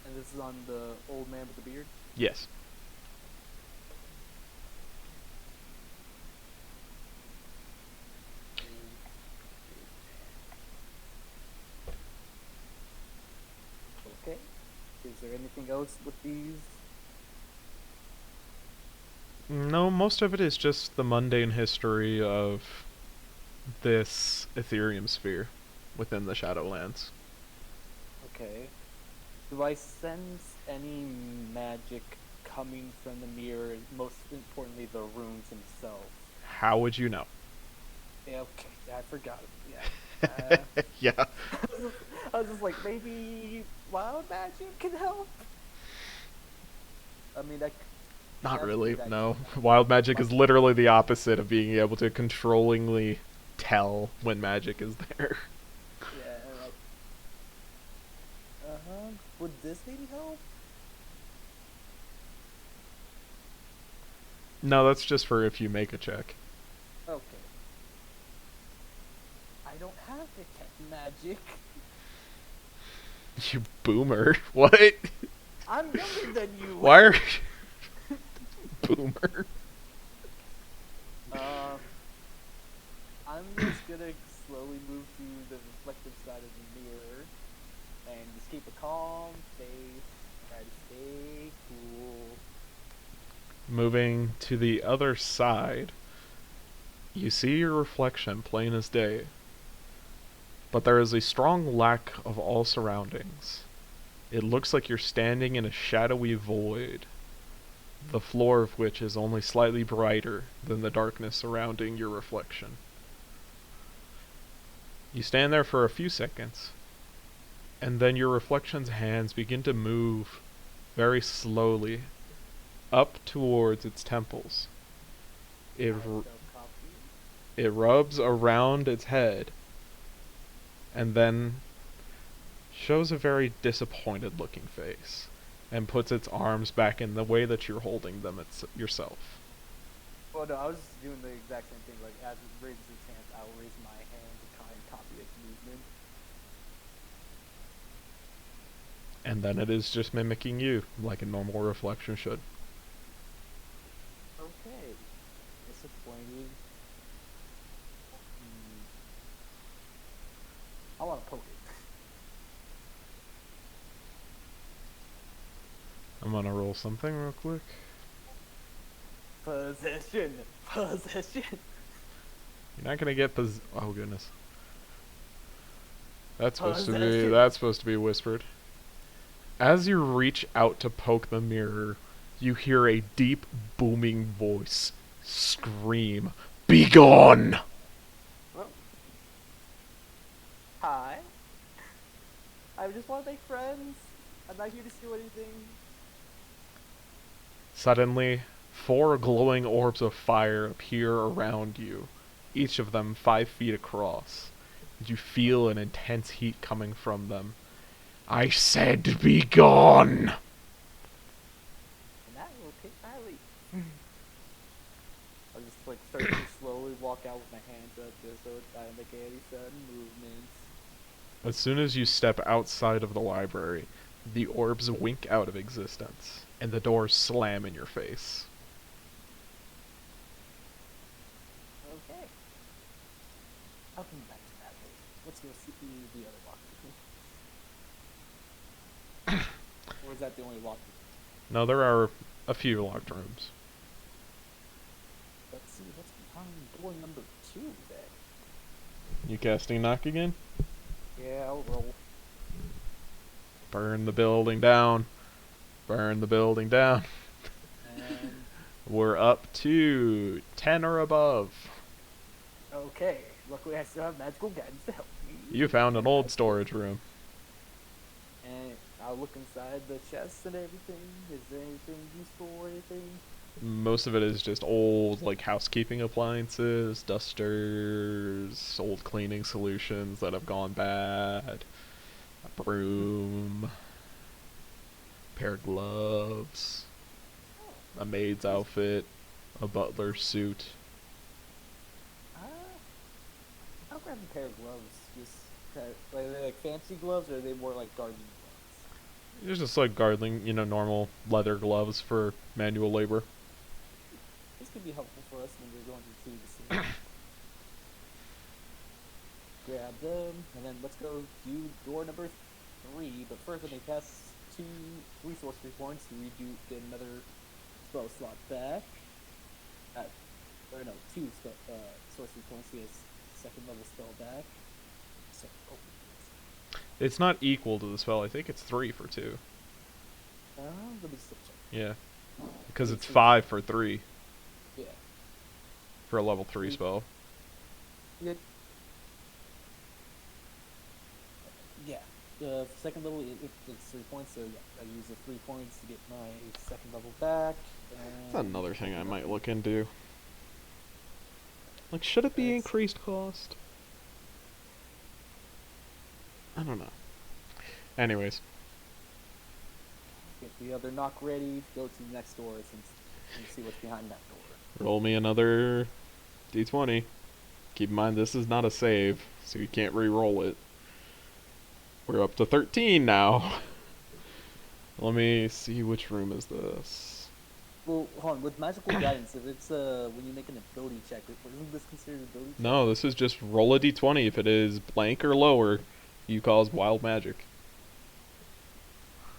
And this is on the old man with the beard. Yes. Okay. Is there anything else with these? No, most of it is just the mundane history of this Ethereum sphere within the Shadowlands. Okay. Do I sense any magic coming from the mirror? Most importantly, the runes themselves. How would you know? Yeah, okay, I forgot. Yeah. Yeah. I was just like, maybe wild magic can help. I mean, Not that's really, exactly no. what Wild magic is literally the opposite of being able to controllingly tell when magic is there. Yeah. Like, would this maybe help? No, that's just for if you make a check. Okay. I don't have detect magic. You boomer. What? I'm younger than you. Why are boomer? I'm just gonna slowly move to the reflective side of the mirror and just keep a calm face, try to stay cool. Moving to the other side, you see your reflection plain as day. But there is a strong lack of all surroundings. It looks like you're standing in a shadowy void, the floor of which is only slightly brighter than the darkness surrounding your reflection. You stand there for a few seconds, and then your reflection's hands begin to move very slowly up towards its temples. It rubs around its head, and then shows a very disappointed looking face, and puts its arms back in the way that you're holding them yourself. Well, no, I was just doing the exact same thing. Like, as it raises its hands, I will raise my hand to try and copy its movement. And then it is just mimicking you, like a normal reflection should. Okay. Disappointed. I want to poke it. I'm gonna roll something real quick. Possession. Possession. You're not gonna get oh goodness. That's supposed to be whispered. As you reach out to poke the mirror, you hear a deep booming voice scream, "Begone!" Oh. Hi. I just want to make friends. I'm not here to steal anything. Suddenly, 4 glowing orbs of fire appear around you, each of them 5 feet across. And you feel an intense heat coming from them. I said, "Begone!" And that will take my leap. I'll just like start to slowly walk out with my hands up just so I don't make any sudden movements. As soon as you step outside of the library, The orbs wink out of existence, and the doors slam in your face. Okay. I'll come back to that later. Let's go see the other locker room. Or is that the only locker room? No, there are a few locked rooms. Let's see what's behind door number 2 then. You casting knock again? Yeah, I'll roll. Burn the building down. Burn the building down. And We're up to 10 or above. okay. Luckily I still have magical guidance to help me. You found an old storage room. And I'll look inside the chests and everything. Is there anything useful or anything? Most of it is just old, like, housekeeping appliances, dusters, old cleaning solutions that have gone bad, a broom, a pair of gloves, a maid's outfit, a butler's suit. I'll grab a pair of gloves. Just are they like fancy gloves or are they more like gardening gloves? It's just like gardening, normal leather gloves for manual labor. This could be helpful for us when we're going to the city. Grab them, and then let's go do door number 3. But first, when they pass 2 resource points, we do get another spell slot back. Or no, 2 sorcery points to get a second level spell back. So, It's not equal to the spell. I think it's 3 for 2. let me just double check. Yeah. Because it's 5 for 3 Yeah. for a level 3 spell. Yeah. Yeah. The second level, it's 3 points, so yeah, I use the 3 points to get my second level back. That's another thing I might look into. Like, should it be That's- increased cost? I don't know. Anyways, Get the other knock ready, go to the next door and see what's behind that door. roll me another d20. Keep in mind this is not a save, so you can't re-roll it. We're up to 13 now. Let me see, which room is this? Well, hold on, with magical guidance, if it's when you make an ability check, isn't this considered an ability check? No, this is just roll a d20. If it is blank or lower, you cause wild magic.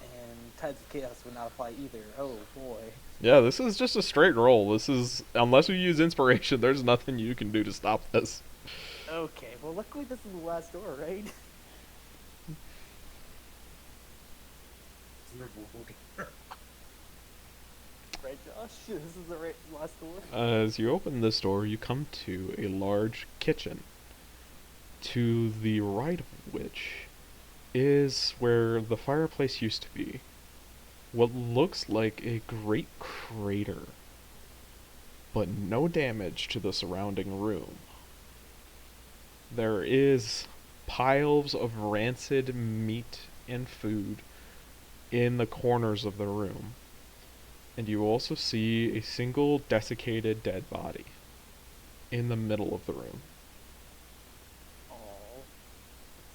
And Tides of Chaos would not apply either. Oh boy. Yeah, this is just a straight roll. This is, unless you use inspiration, there's nothing you can do to stop this. Okay, well luckily this is the last door, right? Right, Josh? This is the last door? As you open this door, you come to a large kitchen, to the right of which is where the fireplace used to be. What looks like a great crater, but no damage to the surrounding room. There is piles of rancid meat and food in the corners of the room. And you also see a single desiccated dead body in the middle of the room, Oh,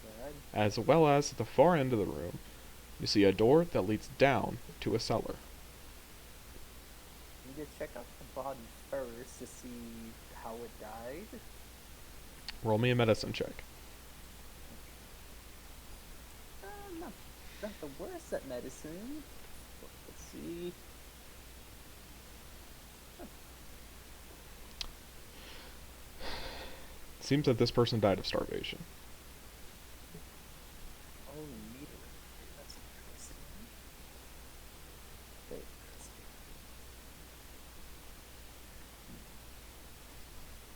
sad. as well as at the far end of the room. You see a door that leads down to a cellar. We need to check out the body first to see how it died. Roll me a medicine check. Not the worst at medicine. Let's see. Seems that this person died of starvation. Oh, meter. That's interesting. Very interesting.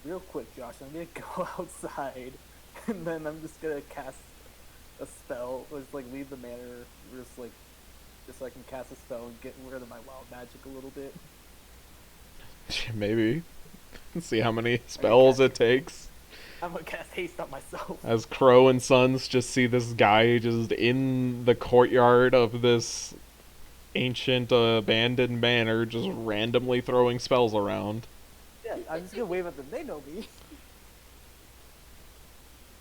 Real quick, Josh, I'm gonna go outside, and then I'm just gonna cast a spell. Just like leave the manor, just so I can cast a spell and get rid of my wild magic a little bit. Maybe. See how many spells it takes. I'm gonna cast haste on myself. As Crow and Sons just see this guy just in the courtyard of this ancient abandoned manor just randomly throwing spells around. Yeah, I'm just gonna wave at them. They know me.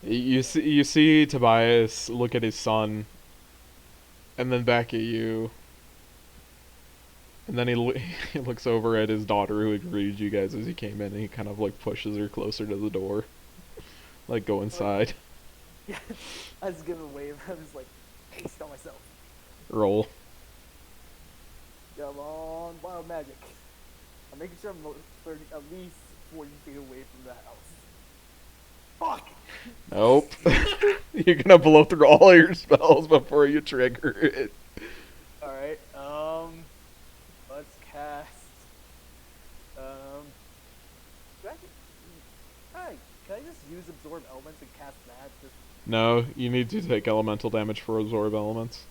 You see Tobias look at his son and then back at you. And then he looks over at his daughter who had greeted you guys as he came in, and he kind of like pushes her closer to the door. Like, go inside. Yeah, I was gonna wave. I was like, haste on myself. Roll. Come on, wild magic. I'm making sure I'm 30, at least 40 feet away from the house. Fuck! Nope. You're gonna blow through all your spells before you trigger it. Alright, let's cast, can I, hi, can I just use Absorb Elements and cast that? Just, No, you need to take elemental damage for absorb elements.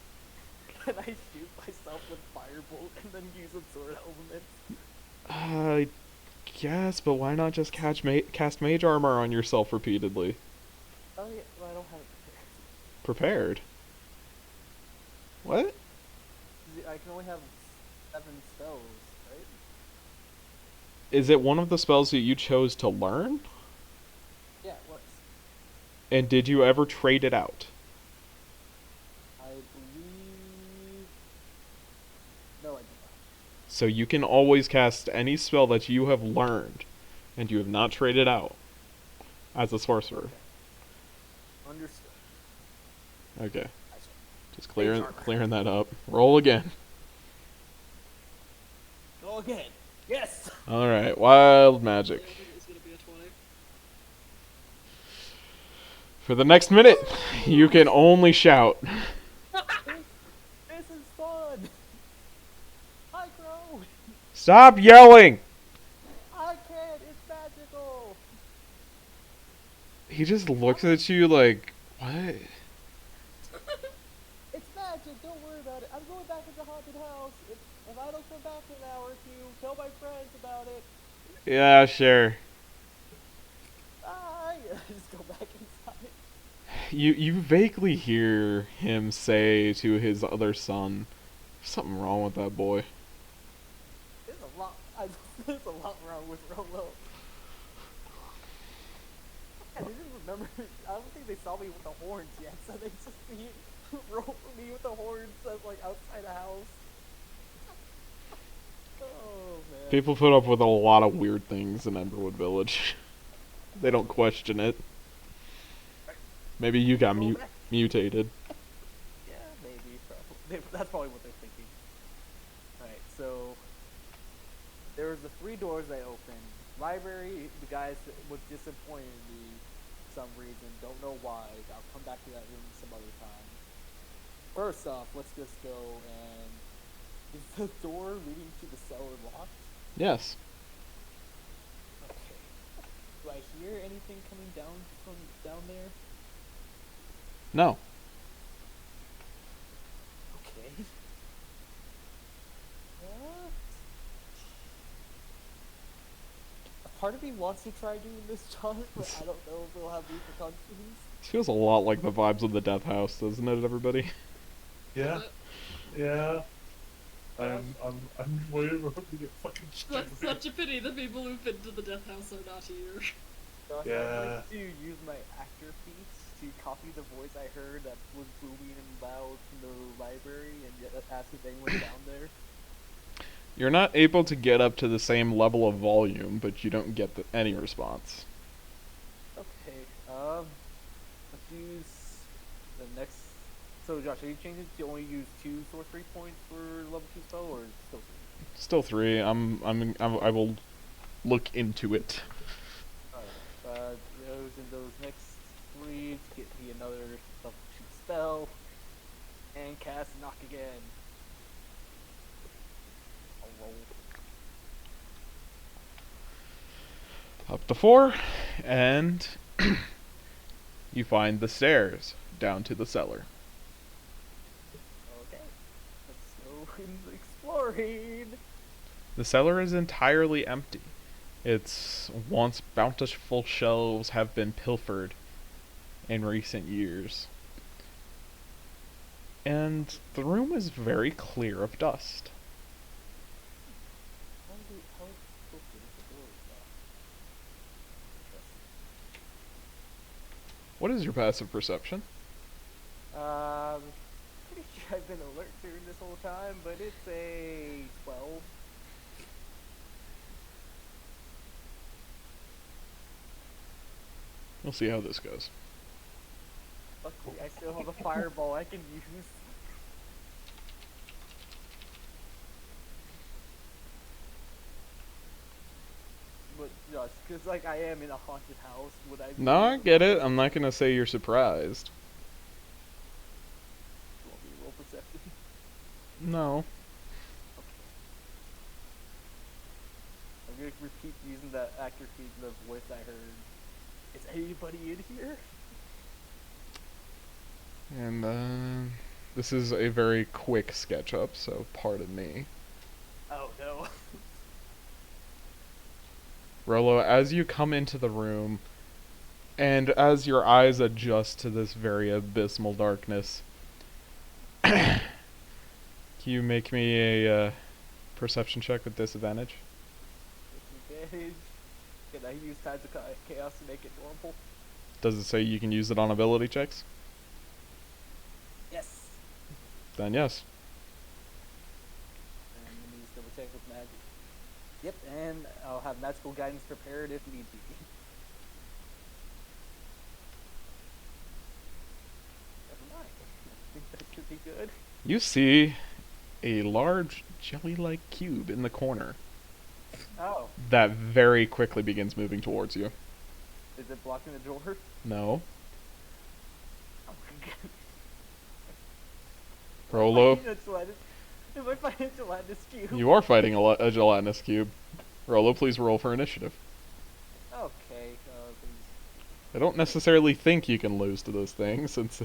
can I shoot myself with Firebolt and then use Absorb Elements? I guess, but why not just cast mage armor on yourself repeatedly? Oh yeah, well I don't have it Prepared. What? prepared. I can only have 7 spells, right? Is it one of the spells that you chose to learn? Yeah, it was. And did you ever trade it out? I believe... No, I did not. So you can always cast any spell that you have learned, and you have not traded out as a sorcerer. Okay. Understood. Okay, I see. just Mage clearing armor. that up. Roll again. Go again. Yes! All right, wild Yeah, I magic. think it was gonna be a 20. For the next minute, you can only shout. This is fun! I grow! Stop yelling! I can't! It's magical! He just looks at you like, what? It's magic! Don't worry about it. I'm going back into the haunted house. If I don't come back in an hour or two, tell my friends about it. Yeah, sure. Bye! I just go back inside. You vaguely hear him say to his other son, "There's something wrong with that boy." There's a lot. There's a lot wrong with Rolo. I didn't remember. I don't think they saw me with the horns yet, so they just see me with the horns as like outside a house. Oh man. People put up with a lot of weird things in Emberwood Village. They don't question it. Maybe you got Go back. mutated. Yeah, maybe. Probably. That's probably what they're thinking. Alright, so there was the 3 doors I opened. Library, the guys was disappointed in me for some reason. Don't know why. I'll come back to that room some other time. First off, let's just go and... Is the door leading to the cellar locked? Yes. Okay. Do I hear anything coming down from down there? No. Okay. A part of me wants to try doing this, John, but I don't know if it'll have repercussions. This feels a lot like the vibes of the Death House, doesn't it, everybody? Yeah, But yeah. I'm waiting for him to get fucking that's stupid. such a pity the people who've been to the death house are not here. Josh, I'd Yeah. like to use my actor piece to copy the voice I heard that was booming and loud from the library and ask if anyone's down there. You're not able to get up to the same level of volume, but you don't get any response. Okay, let's use the next. So, Josh, are you changing to only use 2 sorcery points for level 2 spell, or still 3? Still 3. I will look into it. Alright, those next 3 to get me another level 2 spell, and cast knock again. I'll roll. Up to 4, and you find the stairs down to the cellar. Okay, let's go into exploring. The cellar is entirely empty. Its once bountiful shelves have been pilfered in recent years. And the room is very clear of dust. How is it supposed to get the door locked? What is your passive perception? Interesting. Pretty sure I've been alert time, but it's a 12. We'll see how this goes. Luckily, I still have a fireball I can use. But just because like I am in a haunted house, would I? No, I get it. I'm not gonna say you're surprised. Want me to roll perception? No. Okay. I'm gonna repeat using that actor feed the voice I heard. Is anybody in here? And this is a very quick sketch up, so pardon me. Oh no. Rolo, as you come into the room, and as your eyes adjust to this very abysmal darkness, can you make me a perception check with disadvantage? Disadvantage. Can I use Tides of Chaos to make it normal? Does it say you can use it on ability checks? Yes. Then yes. And let me just double check with magic. Yep, and I'll have magical guidance prepared if need be. Never mind. I think that should be good. You see a large jelly-like cube in the corner Oh, that very quickly begins moving towards you. is it blocking the door? No. Oh my god. Rolo, Am I fighting a gelatinous cube? you are fighting a gelatinous cube. Rolo, please roll for initiative. Okay, I don't necessarily think you can lose to those things, since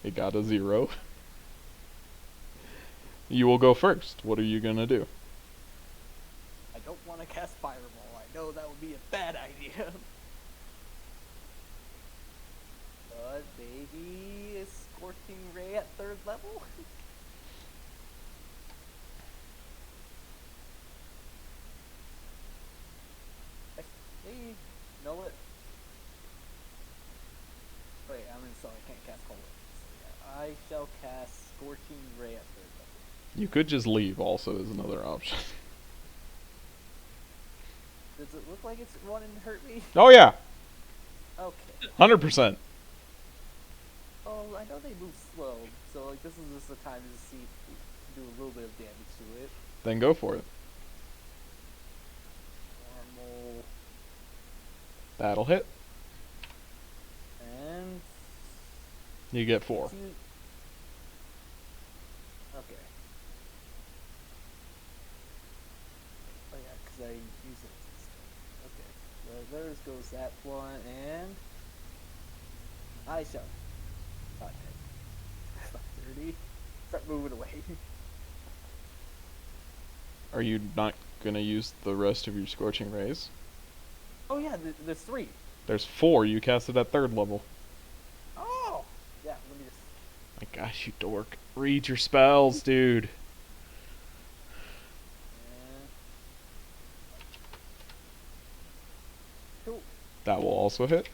it got a 0. You will go first. What are you gonna do? I don't want to cast Fireball. I know that would be a bad idea. But maybe a Scorching Ray at 3rd level? Actually, you know what? Wait, I'm in, so I can't cast Cold Ray. So yeah, I shall cast Scorching Ray at 3rd level. You could just leave, also, is another option. Does it look like it's wanting to hurt me? Oh yeah! Okay. 100%. Oh, I know they move slow, so like this is just the time to see do a little bit of damage to it. Then go for it. Normal That'll hit. and You get 4. okay. Oh yeah, because I use it. Okay, well there goes that one, and I shall. 5, 10, 30. Start moving away. Are you not gonna use the rest of your Scorching Rays? Oh yeah, there's 3. There's 4. You cast it at 3rd level. Oh! Yeah, let me just... My gosh, you dork. Read your spells, dude. Cool. That will also hit.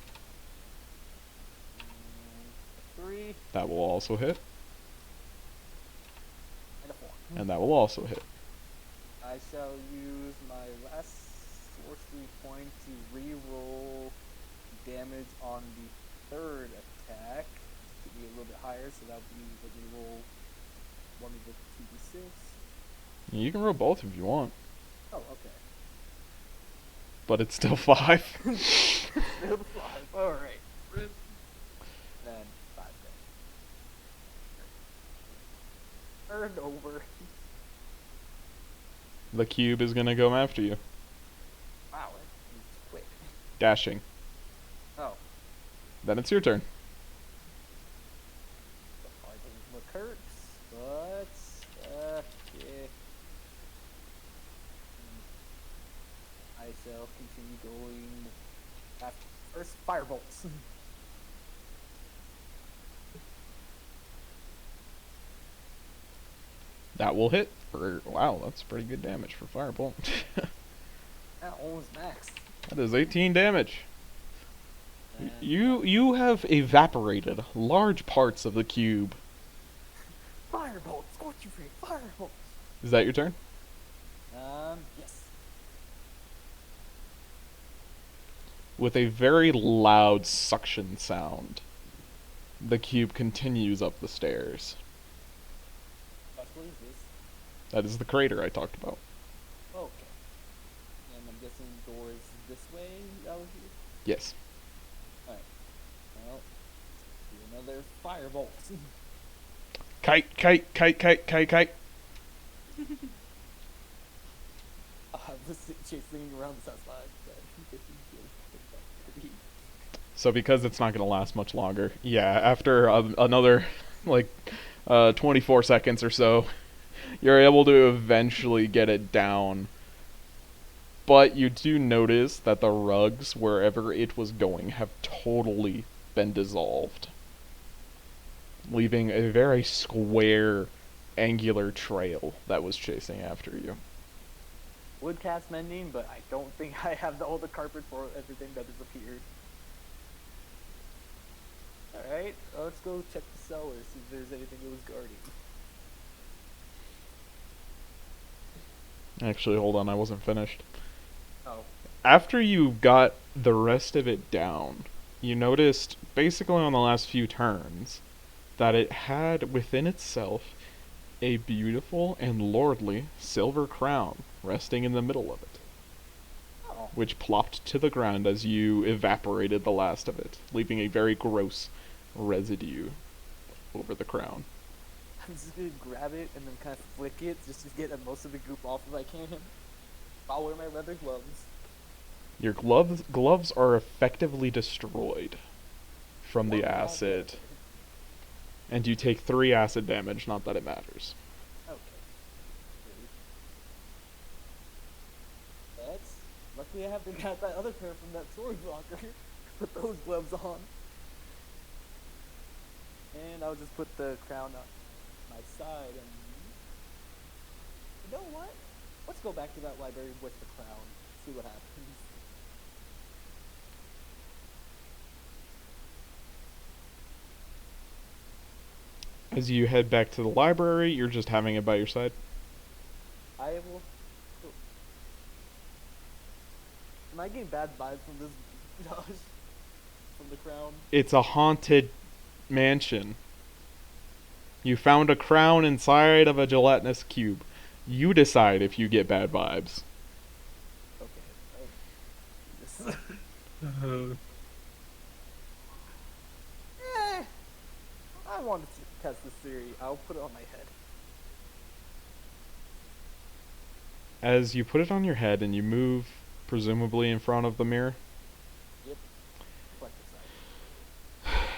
3 That will also hit. and a 4. And that will also hit. I shall use my last sorcery point to re-roll damage on the 3rd attack to be a little bit higher, so that would be the re-roll 1 of the 2d6. You can roll both if you want, Oh, okay. but it's still 5. Still 5. Alright. Rip. Then 5 then. Turn over. The cube is gonna go after you. Wow, it's quick. Dashing. Oh. Then it's your turn. Probably doesn't look hurt, but yeah. I shall continue going after first firebolts. That will hit. Wow, that's pretty good damage for Firebolt. That one was max. That is 18 damage. And You have evaporated large parts of the cube. fire Firebolt! Scorch you free! Firebolt! Is that your turn? Yes. With a very loud suction sound, the cube continues up the stairs. Gosh, what is this? That is the crater I talked about. Okay. And I'm guessing doors this way out here? Yes. Alright. Well, do another firebolt. Kite, kite, kite, kite, kite, kite. This chasing around the south side. So because it's not going to last much longer, yeah, after another, like, 24 seconds or so, you're able to eventually get it down. But you do notice that the rugs, wherever it was going, have totally been dissolved, leaving a very square, angular trail that was chasing after you. Would cast mending, but I don't think I have all the carpet for everything that disappeared. Alright, let's go check the cellar, see if there's anything it was guarding. Actually, hold on, I wasn't finished. Oh. After you got the rest of it down, you noticed, basically on the last few turns, that it had within itself a beautiful and lordly silver crown resting in the middle of it, Oh. which plopped to the ground as you evaporated the last of it, leaving a very gross residue over the crown. I'm just gonna grab it and then kind of flick it just to get most of the goop off if I can. I'll wear my leather gloves. Your gloves are effectively destroyed from the One bad acid, leather. and you take 3 acid damage, not that it matters. Okay. That's luckily I have got that other pair from that storage locker. Put those gloves on. And I'll just put the crown on my side and you know what? Let's go back to that library with the crown. See what happens. As you head back to the library, you're just having it by your side. I will. Am I getting bad vibes from this, Josh? From the crown? It's a haunted mansion. You found a crown inside of a gelatinous cube. You decide if you get bad vibes. Okay. Uh, I wanted to test this theory. I'll put it on my head. As you put it on your head and you move, presumably in front of the mirror, Yep. Reflect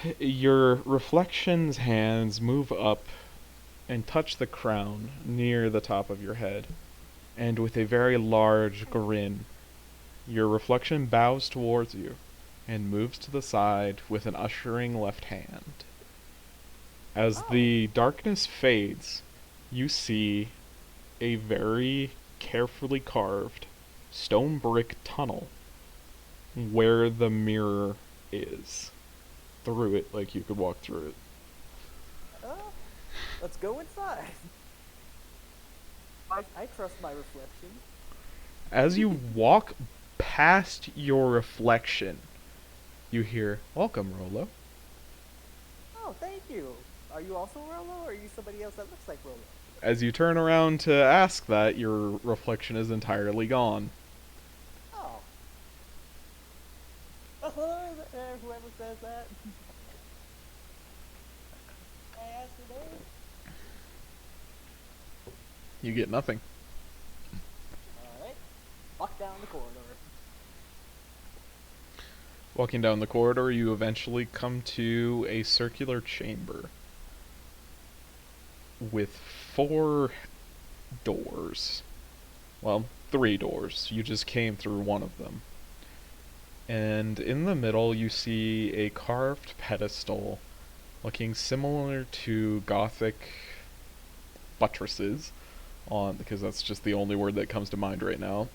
this side. your reflection's hands move up and touch the crown near the top of your head. And with a very large grin, your reflection bows towards you and moves to the side with an ushering left hand. As the darkness fades, you see a very carefully carved stone brick tunnel where the mirror is. Through it, like you could walk through it. Let's go inside. I trust my reflection. As you walk past your reflection, you hear, "Welcome, Rolo." Oh, thank you. Are you also Rolo, or are you somebody else that looks like Rolo? As you turn around to ask that, your reflection is entirely gone. Oh. Whoever says that. I asked her there. You get nothing. Alright. Walk down the corridor. Walking down the corridor, you eventually come to a circular chamber with 4 doors. Well, 3 doors. You just came through one of them. And in the middle, you see a carved pedestal looking similar to Gothic buttresses, because that's just the only word that comes to mind right now,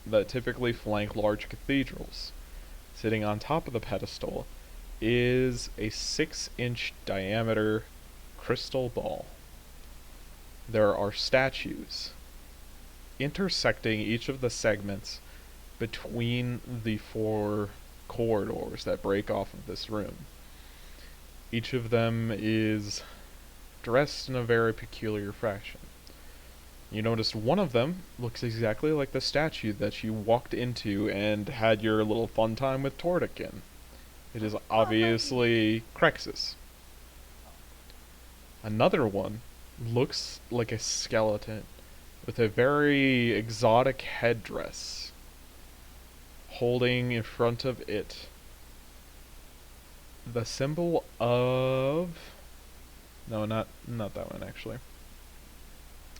that typically flank large cathedrals. Sitting on top of the pedestal is a 6-inch diameter crystal ball. there are statues intersecting each of the segments between the four corridors that break off of this room. Each of them is dressed in a very peculiar fashion. You noticed one of them looks exactly like the statue that you walked into and had your little fun time with Tordik in. It is obviously Crexus. Another one looks like a skeleton with a very exotic headdress, holding in front of it the symbol of... No, not that one actually.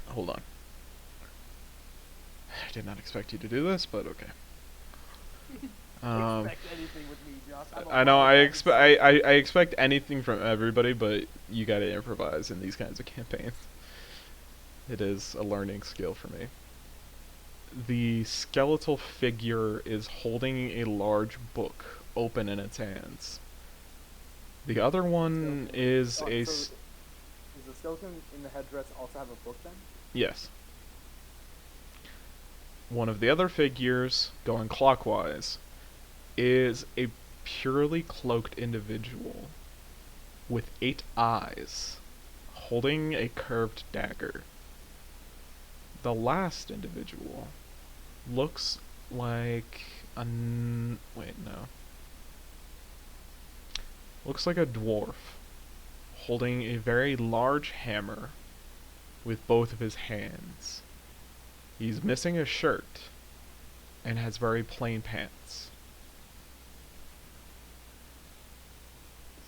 Hold on. I did not expect you to do this, but okay. Expect anything with me, Josh. I'm a I know I wild expect I expect anything from everybody, but you gotta improvise in these kinds of campaigns. It is a learning skill for me. The skeletal figure is holding a large book open in its hands. The other one is Oh, a... so does the skeleton in the headdress also have a book then? Yes. One of the other figures, going clockwise, is a purely cloaked individual with 8 eyes, holding a curved dagger. The last individual looks like a... wait, no. Looks like a dwarf, holding a very large hammer with both of his hands. He's missing a shirt and has very plain pants.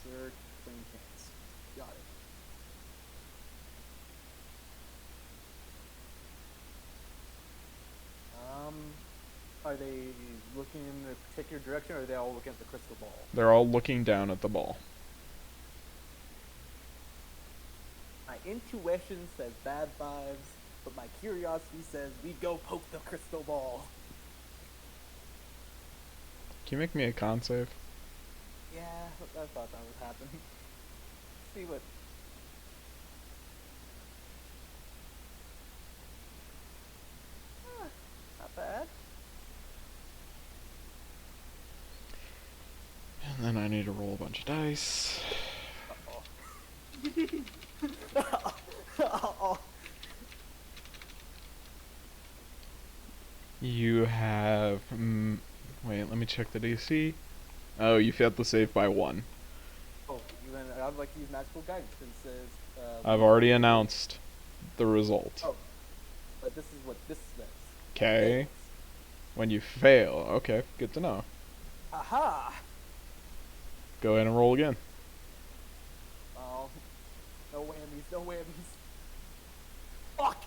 Shirt, plain pants. Got it. Are they looking in a particular direction, or are they all looking at the crystal ball? They're all looking down at the ball. My intuition says bad vibes, but my curiosity says we go poke the crystal ball. Can you make me a con save? Yeah, I thought that would happen. See what... Not bad. And then I need to roll a bunch of dice. Uh-oh. You have... wait, let me check the DC. Oh, you failed the save by 1. Oh, I'd like to use magical guidance since it says... I've already announced the result. Oh, but this is what this says. Okay. When you fail. Okay, good to know. Aha! Go ahead and roll again. Oh, no whammies, no whammies. Fuck!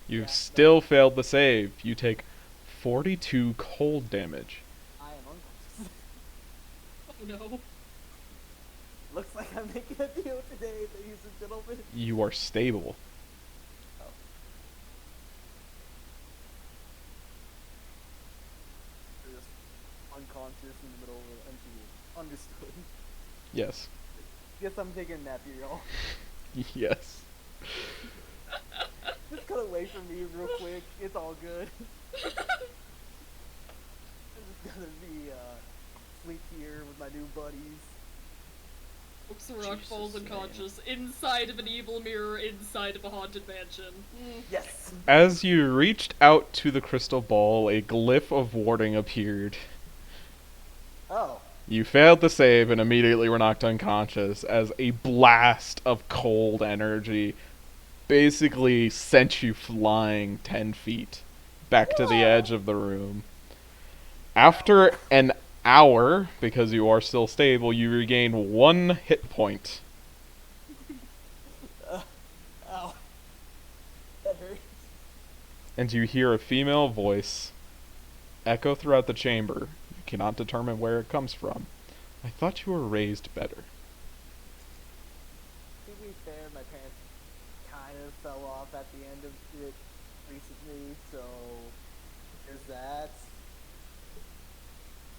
You've Yeah, still failed the save. You take 42 cold damage. I am unconscious. Oh no. Looks like I'm making a deal today, ladies and gentlemen. You are stable. Oh. You're just unconscious in the middle of an empty room. Understood. Yes. Guess I'm taking a nap here, y'all. Yes. Just cut away from me real quick. It's all good. I'm just gonna be sleep here with my new buddies. Rock falls unconscious inside of an evil mirror inside of a haunted mansion. Yes. As you reached out to the crystal ball, a glyph of warding appeared. Oh. You failed the save and immediately were knocked unconscious as a blast of cold energy basically sent you flying 10 feet back to the edge of the room. After an hour, because you are still stable, you regain 1 hit point. Ow. That hurts. And you hear a female voice echo throughout the chamber. You cannot determine where it comes from. I thought you were raised better. To be fair, my parents kind of fell off at the end of it recently, so there's that.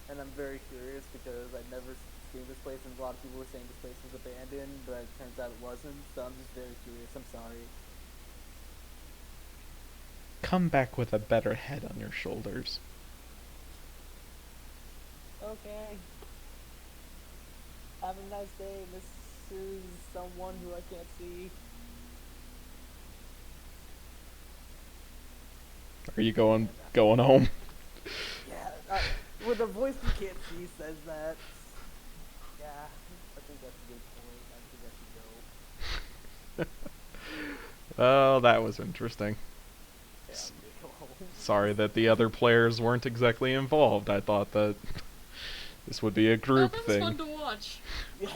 And I'm very curious because I've never seen this place, and a lot of people were saying this place was abandoned, but it turns out it wasn't, so I'm just very curious. I'm sorry. come back with a better head on your shoulders. Okay. Have a nice day, Mrs. Someone who I can't see. Are you going home? Yeah, with a voice you can't see says that. Yeah, I think that's a good point. I think I should go. Oh, that was interesting. Yeah, I'm gonna go home. Sorry that the other players weren't exactly involved. I thought that this would be a No, group that was thing. fun to watch. Yeah.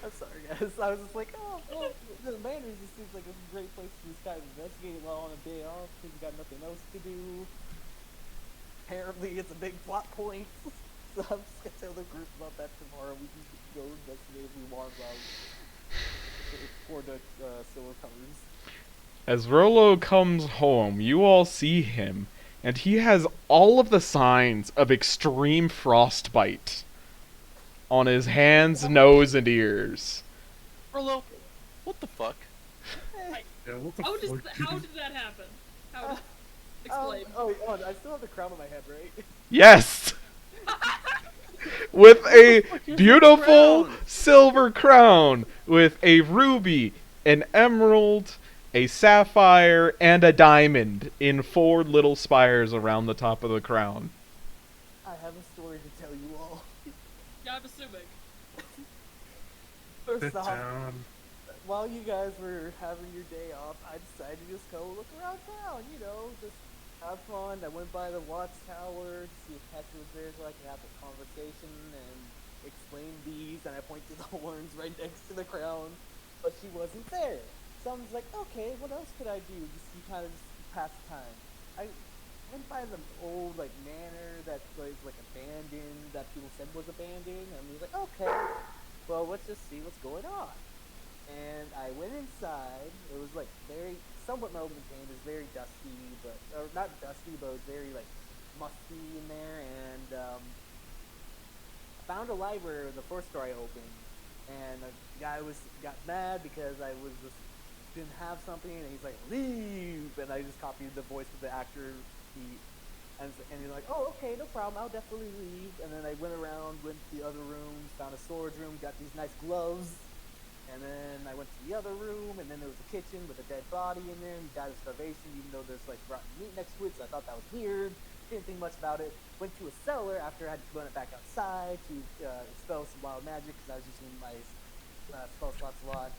I'm sorry, guys. I was just like, oh, well, the Manor just seems like a great place to just kind of investigate while on a day off because you got nothing else to do. Apparently, it's a big plot point. So I'm just gonna tell the group about that tomorrow. We can go investigate if we want for the silver colors. As Rolo comes home, you all see him, and he has all of the signs of extreme frostbite on his hands, nose, and ears. Rolo, what the fuck? Yeah, what the How fuck? did that happen? How did, explain. I still have the crown on my head, right? Yes! With a Here's beautiful the crown. silver crown with a ruby, an emerald, a sapphire, and a diamond in 4 little spires around the top of the crown. I have a story to tell you all. Yeah, I'm assuming. Sit First off, down. while you guys were having your day off, I decided to just go look around town, just have fun. I went by the watchtower to see if Petra was there so I could have a conversation and explain these, and I pointed to the horns right next to the crown, but she wasn't there. So I was like, okay, what else could I do just to kind of just pass time? I went by the old, manor that was, abandoned, that people said was abandoned, and we was like, okay, well, let's just see what's going on. And I went inside. It was somewhat melded paint. It was very dusty, or not dusty, but it was very musty in there. And I found a library the first store I opened, and a guy got mad because I was just didn't have something, and he's like, leave, and I just copied the voice of the actor. And he's like, oh, okay, no problem, I'll definitely leave. And then I went to the other rooms, found a storage room, got these nice gloves. And then I went to the other room, and then there was a kitchen with a dead body in there. He died of starvation, even though there's rotten meat next to it, so I thought that was weird. Didn't think much about it. Went to a cellar after I had to run it back outside to spell some wild magic because I was using my spell slots a lot.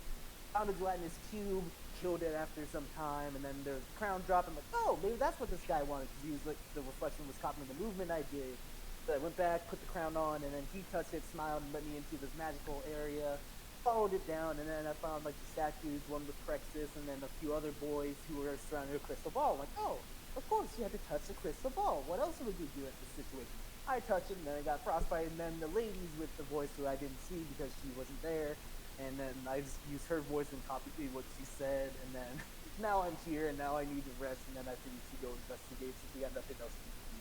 Found a gelatinous cube, killed it after some time, and then the crown dropped. I'm like, oh, maybe that's what this guy wanted to use. The reflection was copying the movement I did. So I went back, put the crown on, and then he touched it, smiled, and let me into this magical area. Followed it down, and then I found the statues, one with Crexus, and then a few other boys who were surrounding a crystal ball. I'm like, oh, of course you had to touch the crystal ball. What else would you do at this situation? I touched it, and then I got frostbite, and then the ladies with the voice who I didn't see because she wasn't there, and then I just used her voice and copied what she said, and then now I'm here, and now I need to rest, and then I think we should go investigate since we got nothing else to do.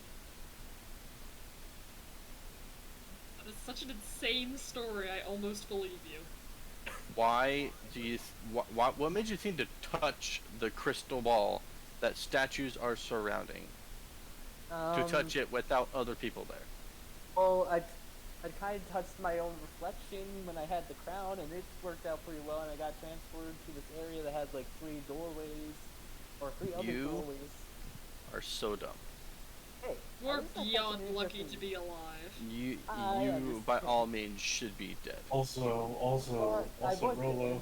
That is such an insane story, I almost believe you. Why do you? What made you think to touch the crystal ball that statues are surrounding? To touch it without other people there. Well, I kind of touched my own reflection when I had the crown, and it worked out pretty well, and I got transferred to this area that has 3 doorways, or 3 other You doorways. are so dumb. Hey, You're at least I touched beyond an lucky to interesting- be alive. You I by understand. all means should be dead. Also, I was Rolo.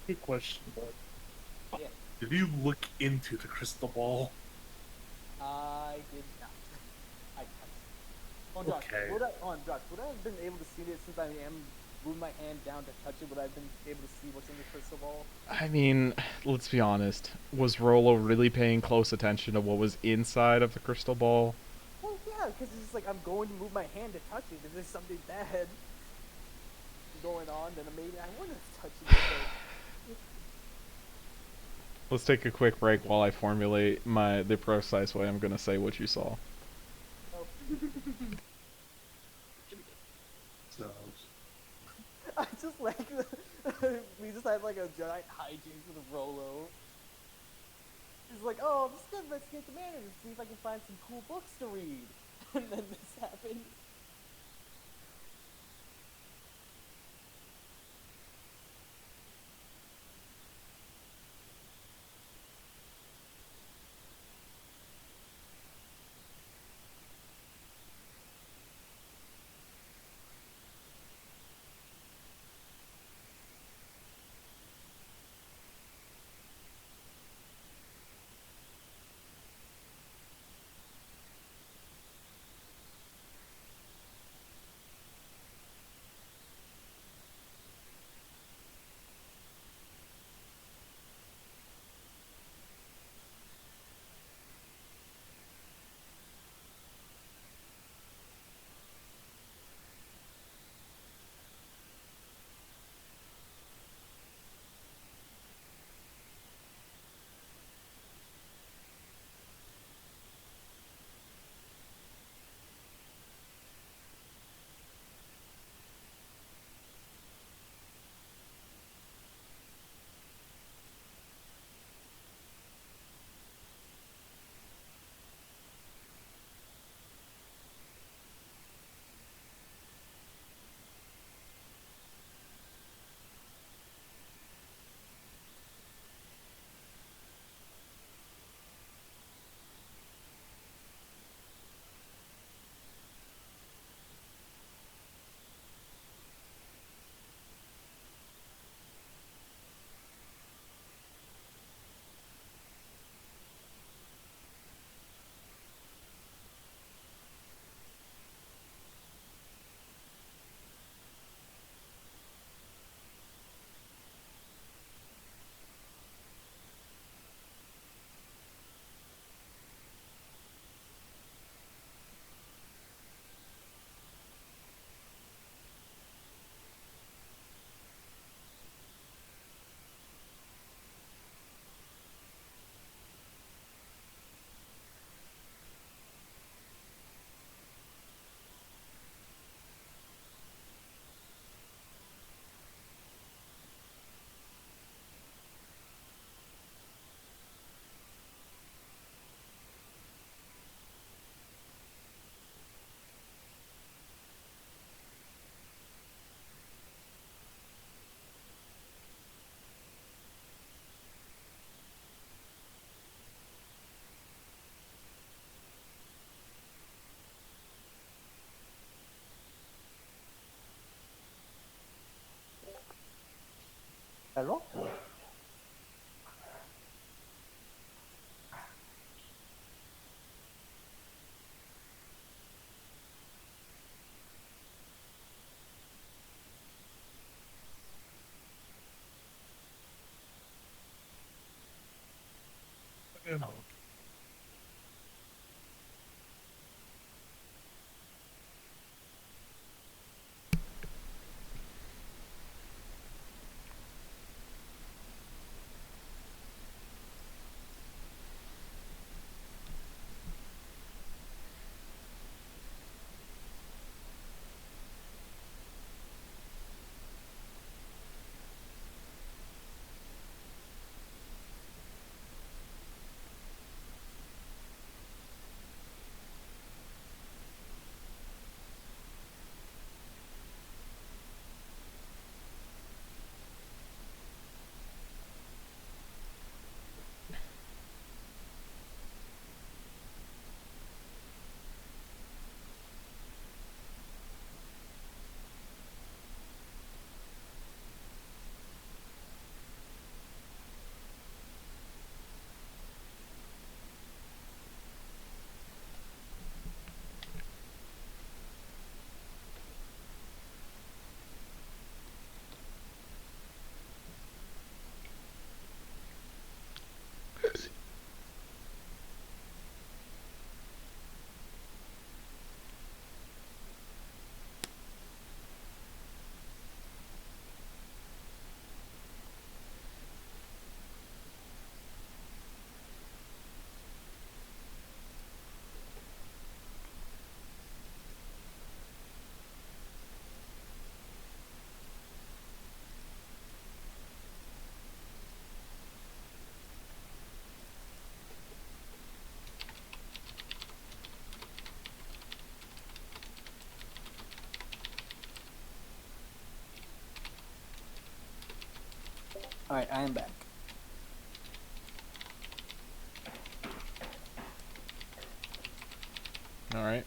Good question, but Yeah. did you look into the crystal ball? I did not. I touched it. Oh, Josh, Okay. Josh, would I have been able to see it since I am moving my hand down to touch it? Would I have been able to see what's in the crystal ball? I mean, let's be honest. Was Rolo really paying close attention to what was inside of the crystal ball? Well, yeah, because it's just I'm going to move my hand to touch it. If there's something bad going on, then maybe I wouldn't have touched it. Let's take a quick break while I formulate the precise way I'm gonna say what you saw. Oh. So, I just we just had a giant hijinks with Rolo. She's like, oh, I'm just gonna investigate the manor and see if I can find some cool books to read. And then this happened. Alright, I am back. All right.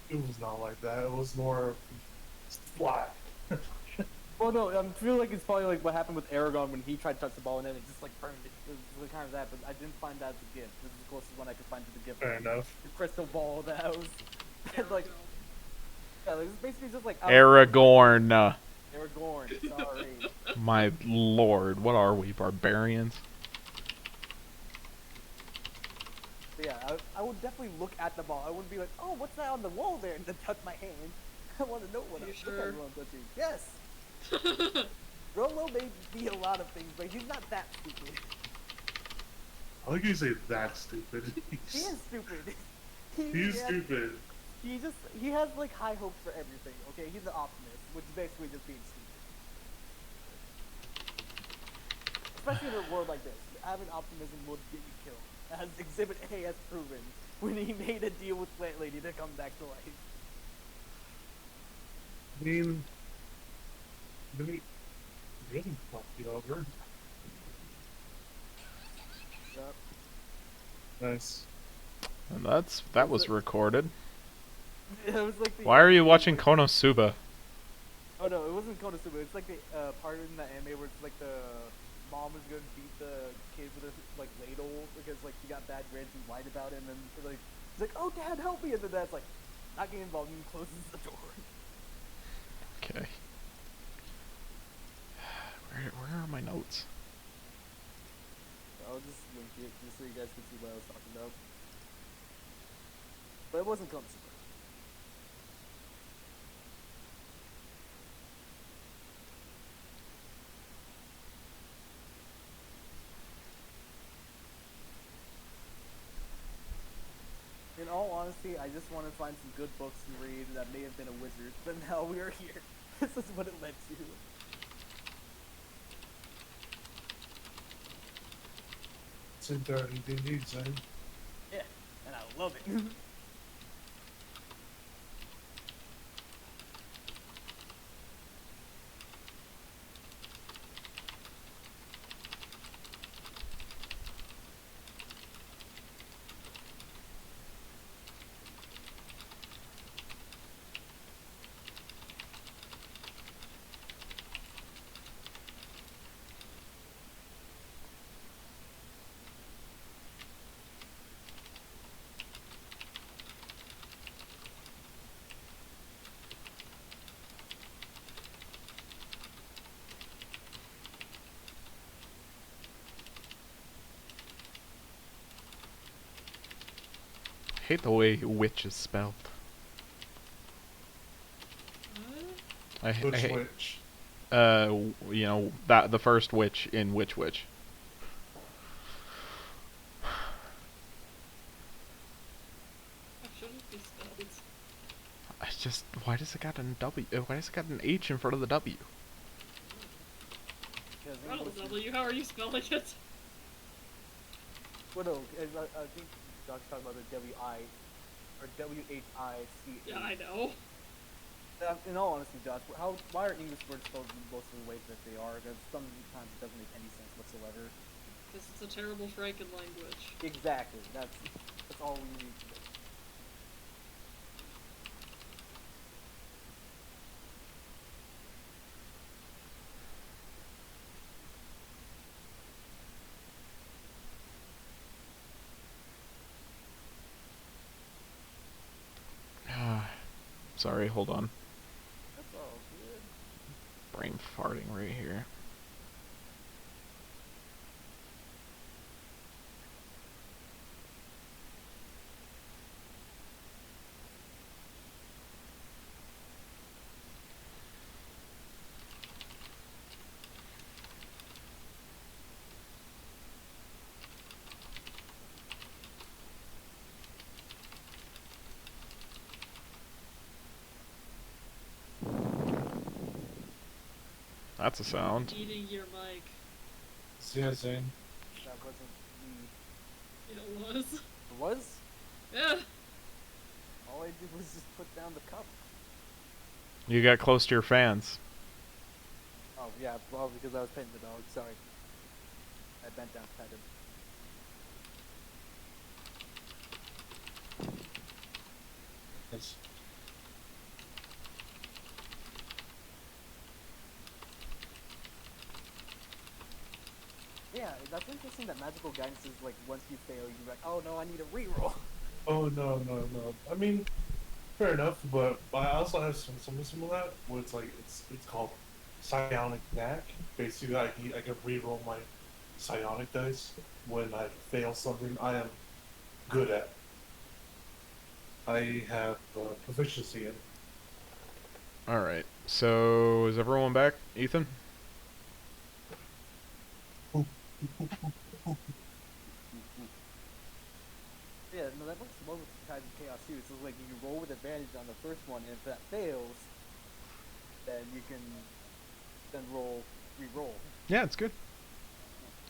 It was not like that. It was more flat. Well, no, I feel like it's probably like what happened with Aragon when he tried to touch the ball and then it just like burned it. It was kind of that, but I didn't find that as a gift. This is the closest one I could find to the gift. Fair enough. The crystal ball that I was like, yeah, like, it's basically just like Aragorn. Aragorn, sorry. My lord, what are we, barbarians? But yeah, I would definitely look at the ball. I wouldn't be like, oh, what's that on the wall there? And then touch my hand. I want to know what You I'm sure? touching. Yes. Rolo may be a lot of things, but he's not that stupid. I like you say that stupid. He is stupid. He's stupid. He has like high hopes for everything. Okay, he's an optimist, which is basically just being stupid. Especially in a world like this, having optimism will get you killed, as Exhibit A has proven when he made a deal with Plant Lady to come back to life. I mean, really, really fucked you over. Yup. Nice. And that was recorded. It was like the, Why are you watching Konosuba? Oh no, it wasn't Konosuba. It's like the part in the anime where it's like the mom is gonna beat the kid with a like ladle because like she got bad grades and lied about it, and then like she's like, "Oh, Dad, help me!" And then Dad's like, "Not getting involved," and closes the door. Okay. Where are my notes? I'll just link it just so you guys can see what I was talking about. But it wasn't Konosuba. In all honesty, I just want to find some good books and read that may have been a wizard, but now we are here. This is what it led to. It's entirely D&D, son. Yeah, and I love it. I hate the way witch is spelled. I Which hate, witch? you know, that the first witch in Witch Witch. That shouldn't be spelled. I just, why does it got an W? Why does it got an H in front of the W? Because I don't English is- W. How are you spelling it? Well, no, I think Josh talking about the W-I, or W-H-I-C-H. Yeah, I know. In all honesty, Josh, why are English words spelled in most of the ways that they are? Because sometimes it doesn't make any sense whatsoever. Because it's a terrible Franken language. Exactly, that's all we need to do. Sorry, hold on. That's all good. Brain farting right here. That's a sound. Eating your mic. Yeah, Zane. That wasn't me. It was. It was? Yeah. All I did was just put down the cup. You got close to your fans. Oh, yeah, well, because I was petting the dog. Sorry. I bent down to pet him. Yes. Yeah, that's interesting that magical guidance is like once you fail, you're like, oh no, I need a reroll. Oh no, no, no. I mean, fair enough, but I also have some of that where it's called psionic knack. Basically, I can reroll my psionic dice when I fail something I am good at. I have proficiency in. All right. So is everyone back, Ethan? Yeah, no, that works well with Tides of Chaos too. It's just like you roll with advantage on the first one, and if that fails, then you can then re-roll. Yeah, it's good.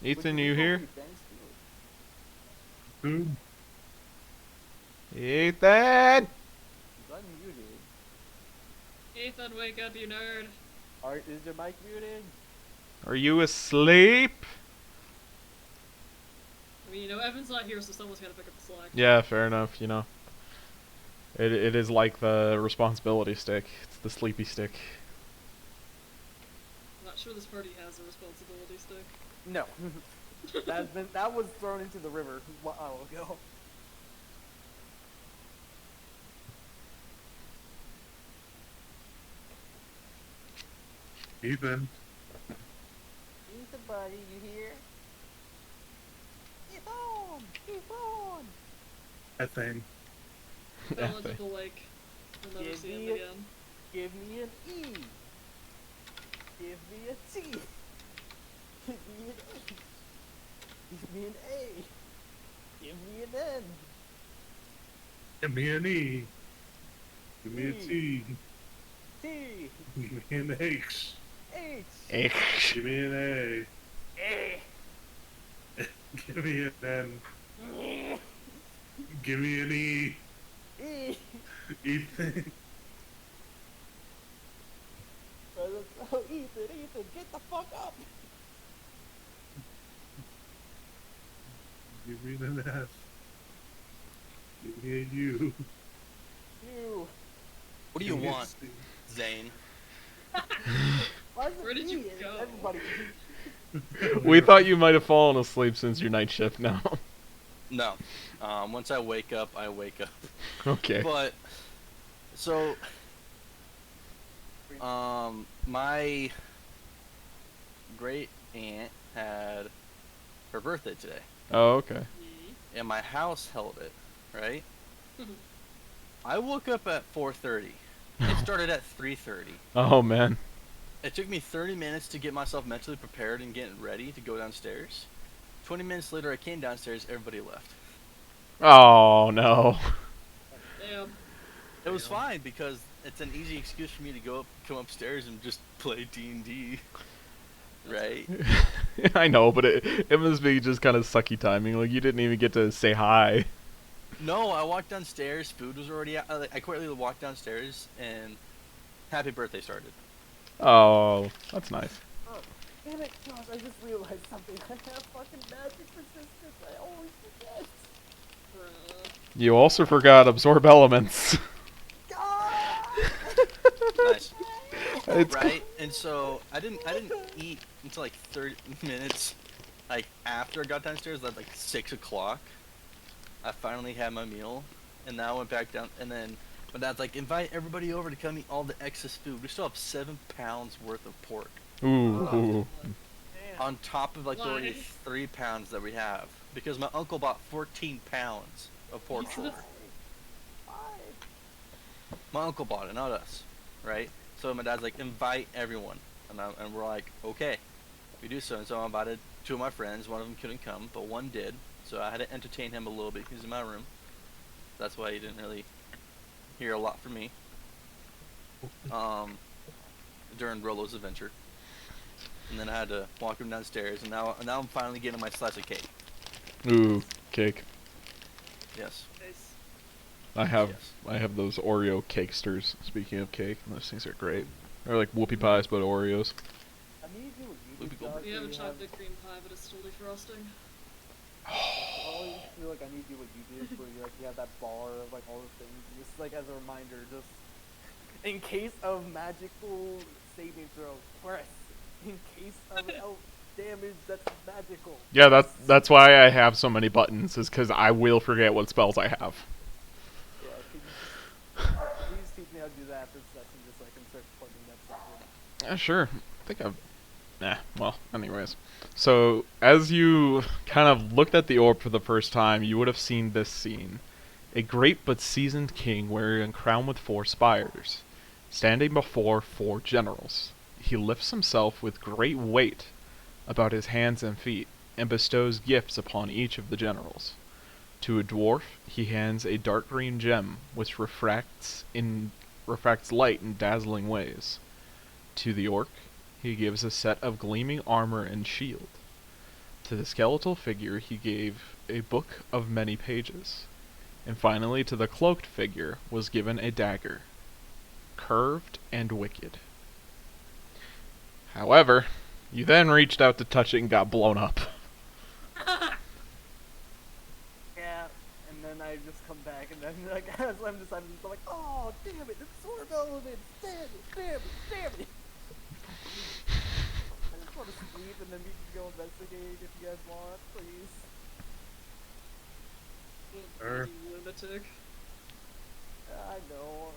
With Ethan, the you reroll here? with advantage too. Dude, Ethan! He's unmuted. Ethan, wake up, you nerd. Is your mic muted? Are you asleep? I mean, Evan's not here, so someone's gotta pick up the slack. Yeah, fair enough, you know. It is like the responsibility stick. It's the sleepy stick. I'm not sure this party has a responsibility stick. No. that was thrown into the river a while ago. Ethan. Ethan, buddy, you here? Ethan! Ethan! That thing. Fell into the lake. We'll never Give see him me a- again. Give me an E. Give me a T. Give me an H. Give me an A. Give me an N. Give me an E. Give me a T. T. Give me an H. H. Ick. Give me an A. A. Give me an N. Give me an E. E. Ethan. Oh, Ethan, get the fuck up. Give me an F. Give me a U. You. What do you Give me a want, C. Zane? Why is it Where did you E? go? Everybody. We thought you might have fallen asleep since your night shift now. No. Once I wake up, I wake up. Okay. But so, my great aunt had her birthday today, Oh, okay. Yee. and my house held it. Right. I woke up at 4:30. It started at 3:30. Oh, man. It took me 30 minutes to get myself mentally prepared and getting ready to go downstairs. 20 minutes later, I came downstairs. Everybody left. Oh, no. Damn. It was fine because it's an easy excuse for me to come upstairs and just play D&D. Right? I know, but it must be just kind of sucky timing. Like, you didn't even get to say hi. No, I walked downstairs. Food was already out. I quickly walked downstairs and happy birthday started. Oh, that's nice. Oh, damn it, Josh, I just realized something. I have fucking magic resistance. I always forget. Bruh. You also forgot absorb elements. Ah! Nice. It's Right? And so I didn't eat until like 30 minutes like after I got downstairs at like 6 o'clock. I finally had my meal, and now I went back down, and then my dad's like, invite everybody over to come eat all the excess food. We still have 7 pounds worth of pork Ooh. Damn. on top of like the already Why? 3 pounds that we have, because my uncle bought 14 pounds of pork shoulder. Why? My uncle bought it, not us, right? So my dad's like, invite everyone, and we're like, okay, we do so. And so I invited 2 of my friends. One of them couldn't come, but one did. So I had to entertain him a little bit. He's in my room. That's why he didn't really hear a lot from me. During Rolo's adventure. and then I had to walk him downstairs, and now I'm finally getting my slice of cake. Ooh, cake. Yes. Nice. Yes. I have those Oreo cakesters. Speaking of cake, those things are great. They're like whoopie pies but Oreos. I need to do what you Loopy did, Goldberg. Josh, We where have a you chocolate cream pie, but it's totally frosting. I always feel like I need to do what you did, where you have that bar of like all the things, just like as a reminder, just in case of magical saving throw, press. In case of elf damage that's magical. Yeah, press. that's why I have so many buttons, is because I will forget what spells I have. Yeah, could you just please teach me how to do that after the session, just so I can start plugging that stuff in. Yeah, sure. I think I've... well, anyways. So, as you kind of looked at the orb for the first time, you would have seen this scene. A great but seasoned king wearing a crown with 4 spires, standing before 4 generals. He lifts himself with great weight about his hands and feet, and bestows gifts upon each of the generals. To a dwarf, he hands a dark green gem, which refracts light in dazzling ways. To the orc, he gives a set of gleaming armor and shield. To the skeletal figure, he gave a book of many pages. And finally, to the cloaked figure was given a dagger, curved and wicked. However, you then reached out to touch it and got blown up. Yeah, and then I just come back, and then like as I'm deciding, I'm like, oh damn it, the sword element, damn it. I just want to sleep, and then we can go investigate if you guys want, please. Sure. You lunatic. I know.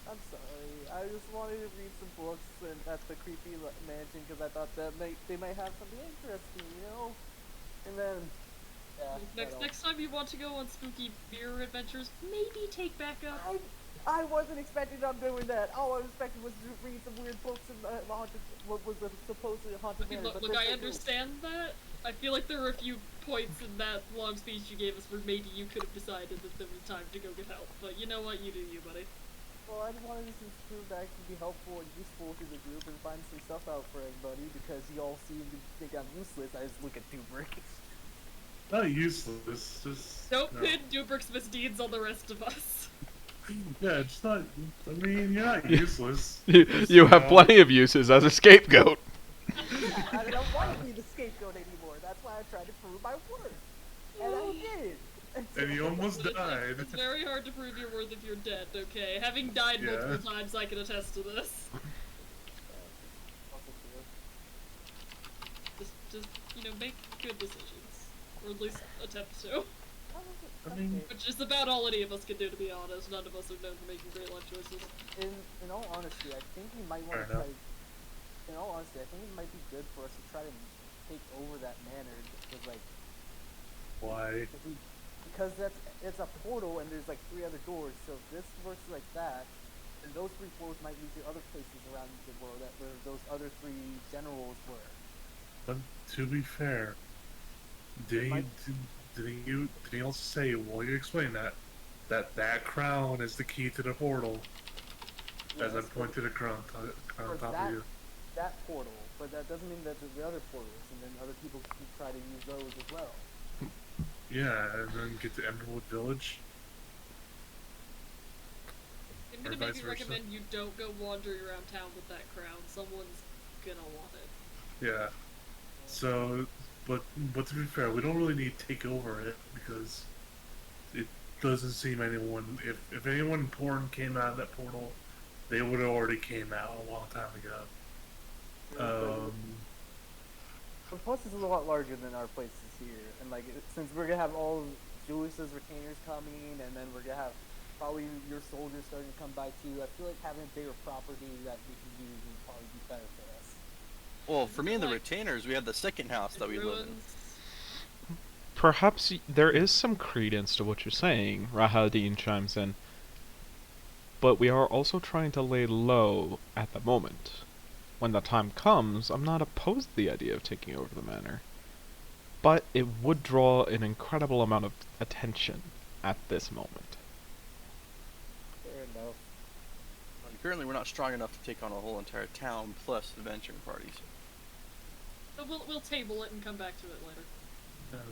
I'm sorry. I just wanted to read some books and at the creepy mansion because I thought that they might have something interesting, you know. And then, yeah. Next time you want to go on spooky mirror adventures, maybe take back up. I wasn't expecting on doing that. All I was expecting was to read some weird books and haunted. What was the supposedly haunted Okay, manor? look, I understand that. I feel like there were a few points in that long speech you gave us where maybe you could have decided that there was time to go get help. But you know what? You do you, buddy. Well, I just wanted to prove that I can be helpful and useful to the group and find some stuff out for everybody because you all seem to think I'm useless. I just look at Dubrick. Not useless, just... Don't no. pin Dubrick's misdeeds on the rest of us. Yeah, it's not... I mean, you're not useless. You Just, have know, plenty of uses as a scapegoat. Yeah, I don't want to be the scapegoat anymore. That's why I tried to prove my worth. And I did. And you almost But died. it's very hard to prove your worth if you're dead, okay? Having died Yeah. multiple times, I can attest to this. Also true. Just, you know, make good decisions. Or at least attempt to. I mean- Which is about all any of us can do, to be honest. None of us are known for making great life choices. In all honesty, I think we might want Fair to try. enough. In all honesty, I think it might be good for us to try to take over that manor because, like, Why? if we, because it's a portal and there's like 3 other doors. So if this works like that, then those 3 portals might lead to other places around the world that where those other 3 generals were. But to be fair, didn't you also say while you explain that crown is the key to the portal? As I Yes, point to the crown for on top that, of you. that portal, but that doesn't mean that there's the other portals, and then other people can try to use those as well. Yeah, and then get to Emerald Village. I'm gonna Or vice maybe versa. recommend you don't go wandering around town with that crown. Someone's gonna want it. Yeah. So, but to be fair, we don't really need to take over it because it doesn't seem anyone. If anyone important came out of that portal, they would have already came out a long time ago. But plus, it's a lot larger than our places here, and like since we're gonna have all Julius's retainers coming, and then we're gonna have probably your soldiers starting to come by too. I feel like having a bigger property that we can use would probably be better for us. Well, for me and the retainers, we have the second house that we live in. Ruins. Perhaps there is some credence to what you're saying, Rahadin chimes in. But we are also trying to lay low at the moment. When the time comes, I'm not opposed to the idea of taking over the manor. But it would draw an incredible amount of attention at this moment. Fair enough. Apparently, we're not strong enough to take on a whole entire town plus adventuring parties. But we'll table it and come back to it later.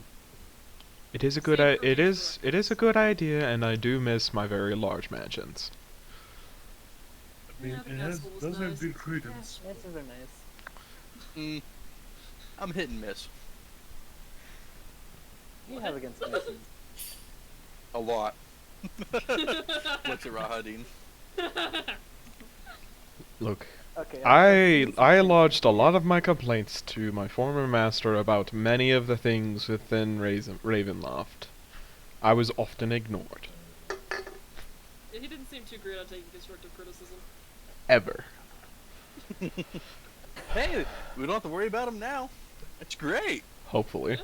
It is a good Save for it future is it is a good idea, and I do miss my very large mansions. I mean, Yeah, the it has, castle was does have nice. good credence. Mansions are nice. I'm hit and miss. What do you have against mansions? A lot. What's it, Rahadin? Look, Okay. I lodged a lot of my complaints to my former master about many of the things within Ravenloft. I was often ignored. He didn't seem too great on taking constructive criticism. Ever. Hey, we don't have to worry about him now. That's great. Hopefully.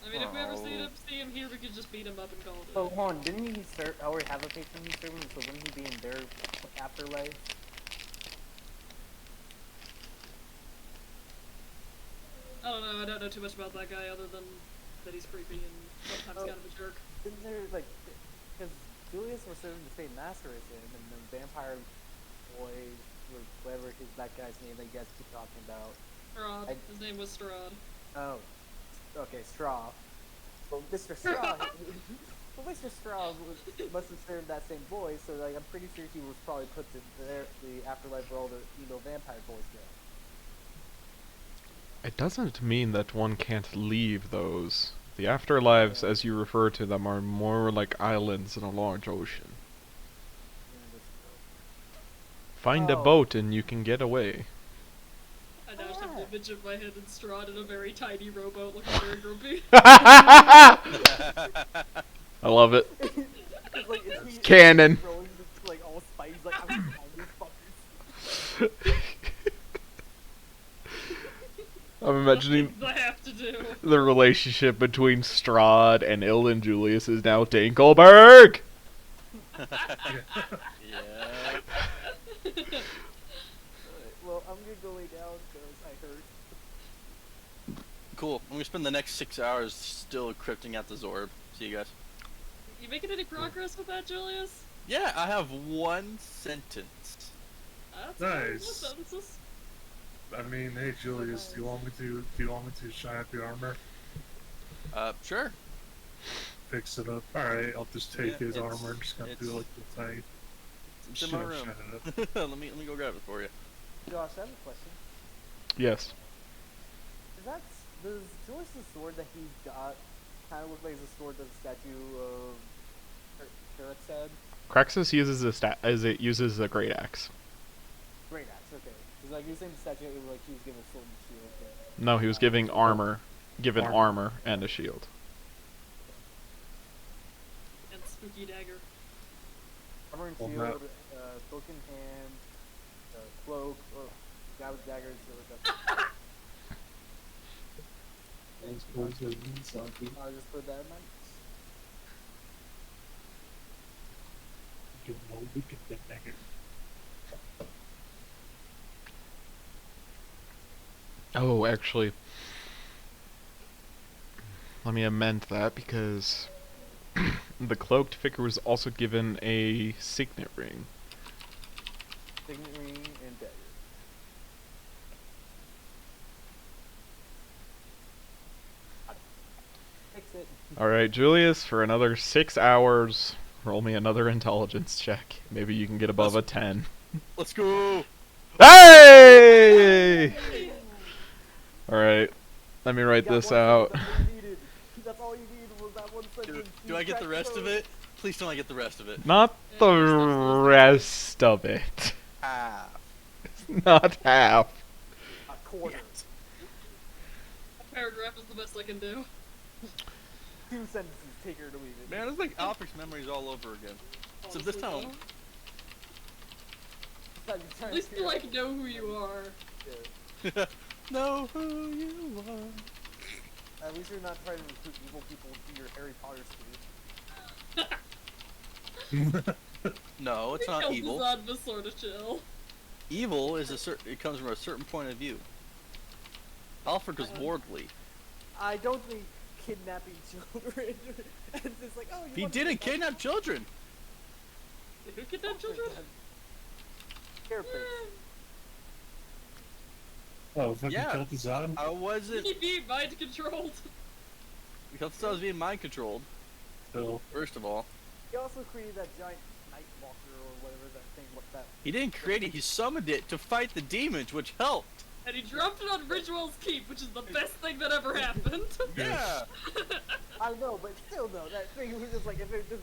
I mean, if we ever Oh. see him here, we could just beat him up and call it. Oh, hold on, didn't he already have a patron he served him, so wouldn't he be in their afterlife? I don't know. I don't know too much about that guy other than that he's creepy and sometimes Oh. kind of a jerk. Isn't there, like, because Julius was serving the same master as him, and the vampire boy, or whatever that guy's name that you guys keep talking about. Strahd. His name was Strahd. Oh, okay, Straw. Well, Mr. Straw, well, Mr. Straw must have served that same boy, so like I'm pretty sure he was probably put to the afterlife where all the vampire boys go. It doesn't mean that one can't leave those. The afterlives, Yeah. as you refer to them, are more like islands in a large ocean. Yeah, that's Find a Oh. boat and you can get away. I now just have an Alright. image of my head and Strahd in a very tiny rowboat looking very grumpy. I love it. It's like, is he Canon. throwing this, like all spies like I'm gonna find these fuckers. I'm imagining Things I have to do. the relationship between Strahd and Ilden Julius is now Dinkelberg! Yeah. Alright, well, I'm gonna go lay down because I hurt. Cool. I'm gonna spend the next 6 hours still crypting out the Zorb. See you guys. You making any progress with that, Julius? Yeah, I have one sentence. That's Nice. What sentences? I mean, hey Julius, do you want me to shine up your armor? Sure. Fix it up. Alright, I'll just take Yeah, his it's- armor and just kind of do it's- like the tight. It's in my Shit, room. shut it let me go grab it for you. Josh, I have a question. Yes. Does Julius' sword that he got kind of look like the sword that the statue of Turret's had? Craxus uses a great axe. Great axe, okay. Because like you were saying the statue, it was like he was given a sword and shield. But No, he was giving armor. Given Armor. armor and a shield. And spooky dagger. armor and Well, shield, book in hand, cloak, guy with daggers, I'll just put that in my Oh, actually, let me amend that because the cloaked figure was also given a signet ring. signet ring and dagger. Fix it. Alright, Julius, for another 6 hours, roll me another intelligence check. Maybe you can get above a 10. Let's go. Hey! Alright, let me write You got this one out. sentence, that's all you needed. That's all you needed was that one sentence. Do You I get the cracked rest of code. it? Please don't I get the rest of it. Not the rest of it. Ah. Not half. A quarter. A paragraph is the best I can do. 2 sentences, take her to leave it. Man, it's like Alfred's memories all over again. So this Honestly, time, At At least you like know who you are. know who you are. At least you're not trying to recruit evil people to your Harry Potter school. No, it's not Kelp evil. is on the sort of chill. Evil is it comes from a certain point of view. Alfred was lordly. I don't think kidnapping children. And it's like, oh, you He want to didn't be- kidnap children. Who kidnapped children? Scareface. Oh, fucking Yeah. Kel'Thuzad? I wasn't. He being mind controlled. Because I was being mind controlled. So, First of all, He also created that giant night walker or whatever that thing. What that? he didn't create it. He summoned it to fight the demons, which helped. And he dropped it on Ridgewell's Keep, which is the best thing that ever happened. Yeah. I know, but still though, that thing was just like if it just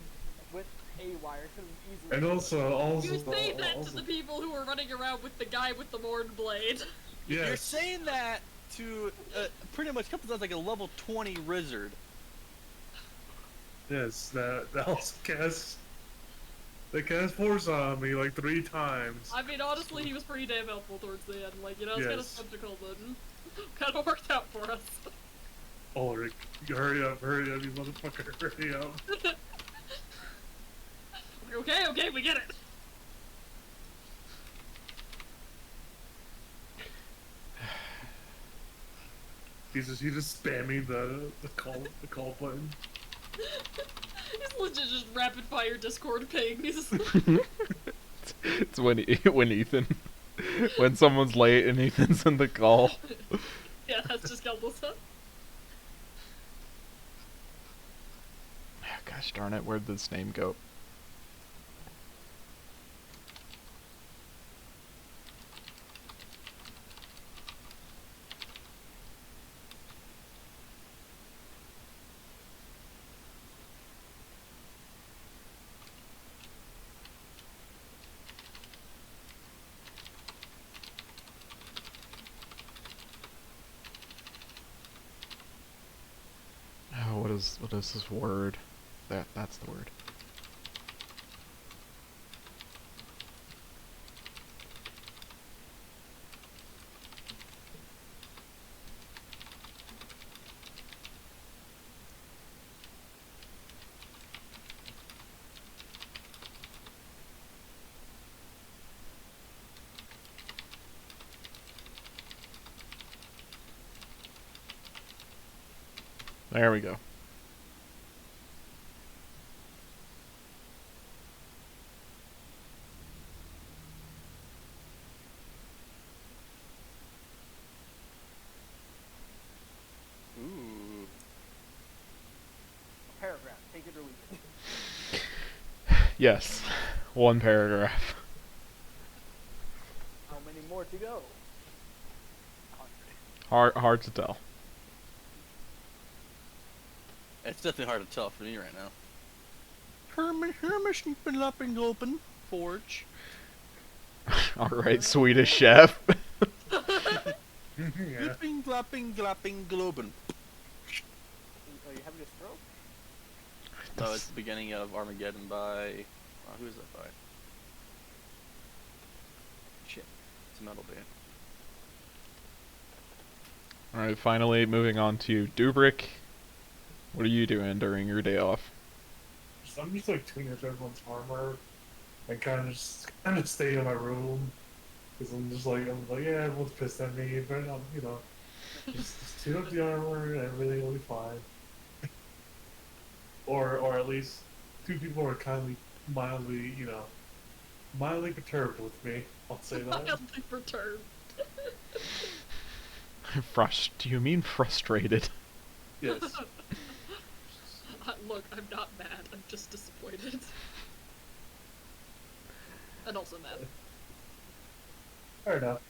went haywire, it could have easily. and also, You say that to the people who were running around with the guy with the Morn blade. You're yes, saying that to pretty much Kel'Thuzad's like a level 20 wizard. yes, that also casts. They cast force on me like 3 times. I mean, honestly, he was pretty damn helpful towards the end. Like, you know, it's kind of Yes. skeptical, but kind of worked out for us. Ulrich, hurry up, you motherfucker, hurry up. Okay, we get it. He's just spamming the call button. He's legit just rapid fire Discord pings. It's when when someone's late and Ethan's in the call. Yeah, that's just Kel'Thuzad. Gosh darn it, where'd this name go? Oh, what is this word? That's the word. There we go. Ooh. Paragraph, take it or leave it. Yes, one paragraph. How many more to go? 100. Hard to tell. It's definitely hard to tell for me right now. Hermish open open forge. All right, Swedish chef. Yeah. Glooping, glopping, glopping, globen. Are you having a stroke? Oh, it's the beginning of Armageddon by. Who is that by? Shit. It's a metal band. All right, finally moving on to Dubrick. What are you doing during your day off? I'm just like tuning up everyone's armor and kind of stay in my room because I'm like, yeah, everyone's pissed at me, but just tune up the armor and everything will be fine. Or at least 2 people are mildly perturbed with me. I'll say that. Mildly perturbed. Do you mean frustrated? Yes. Look, I'm not mad. I'm just disappointed. And also mad. Fair enough.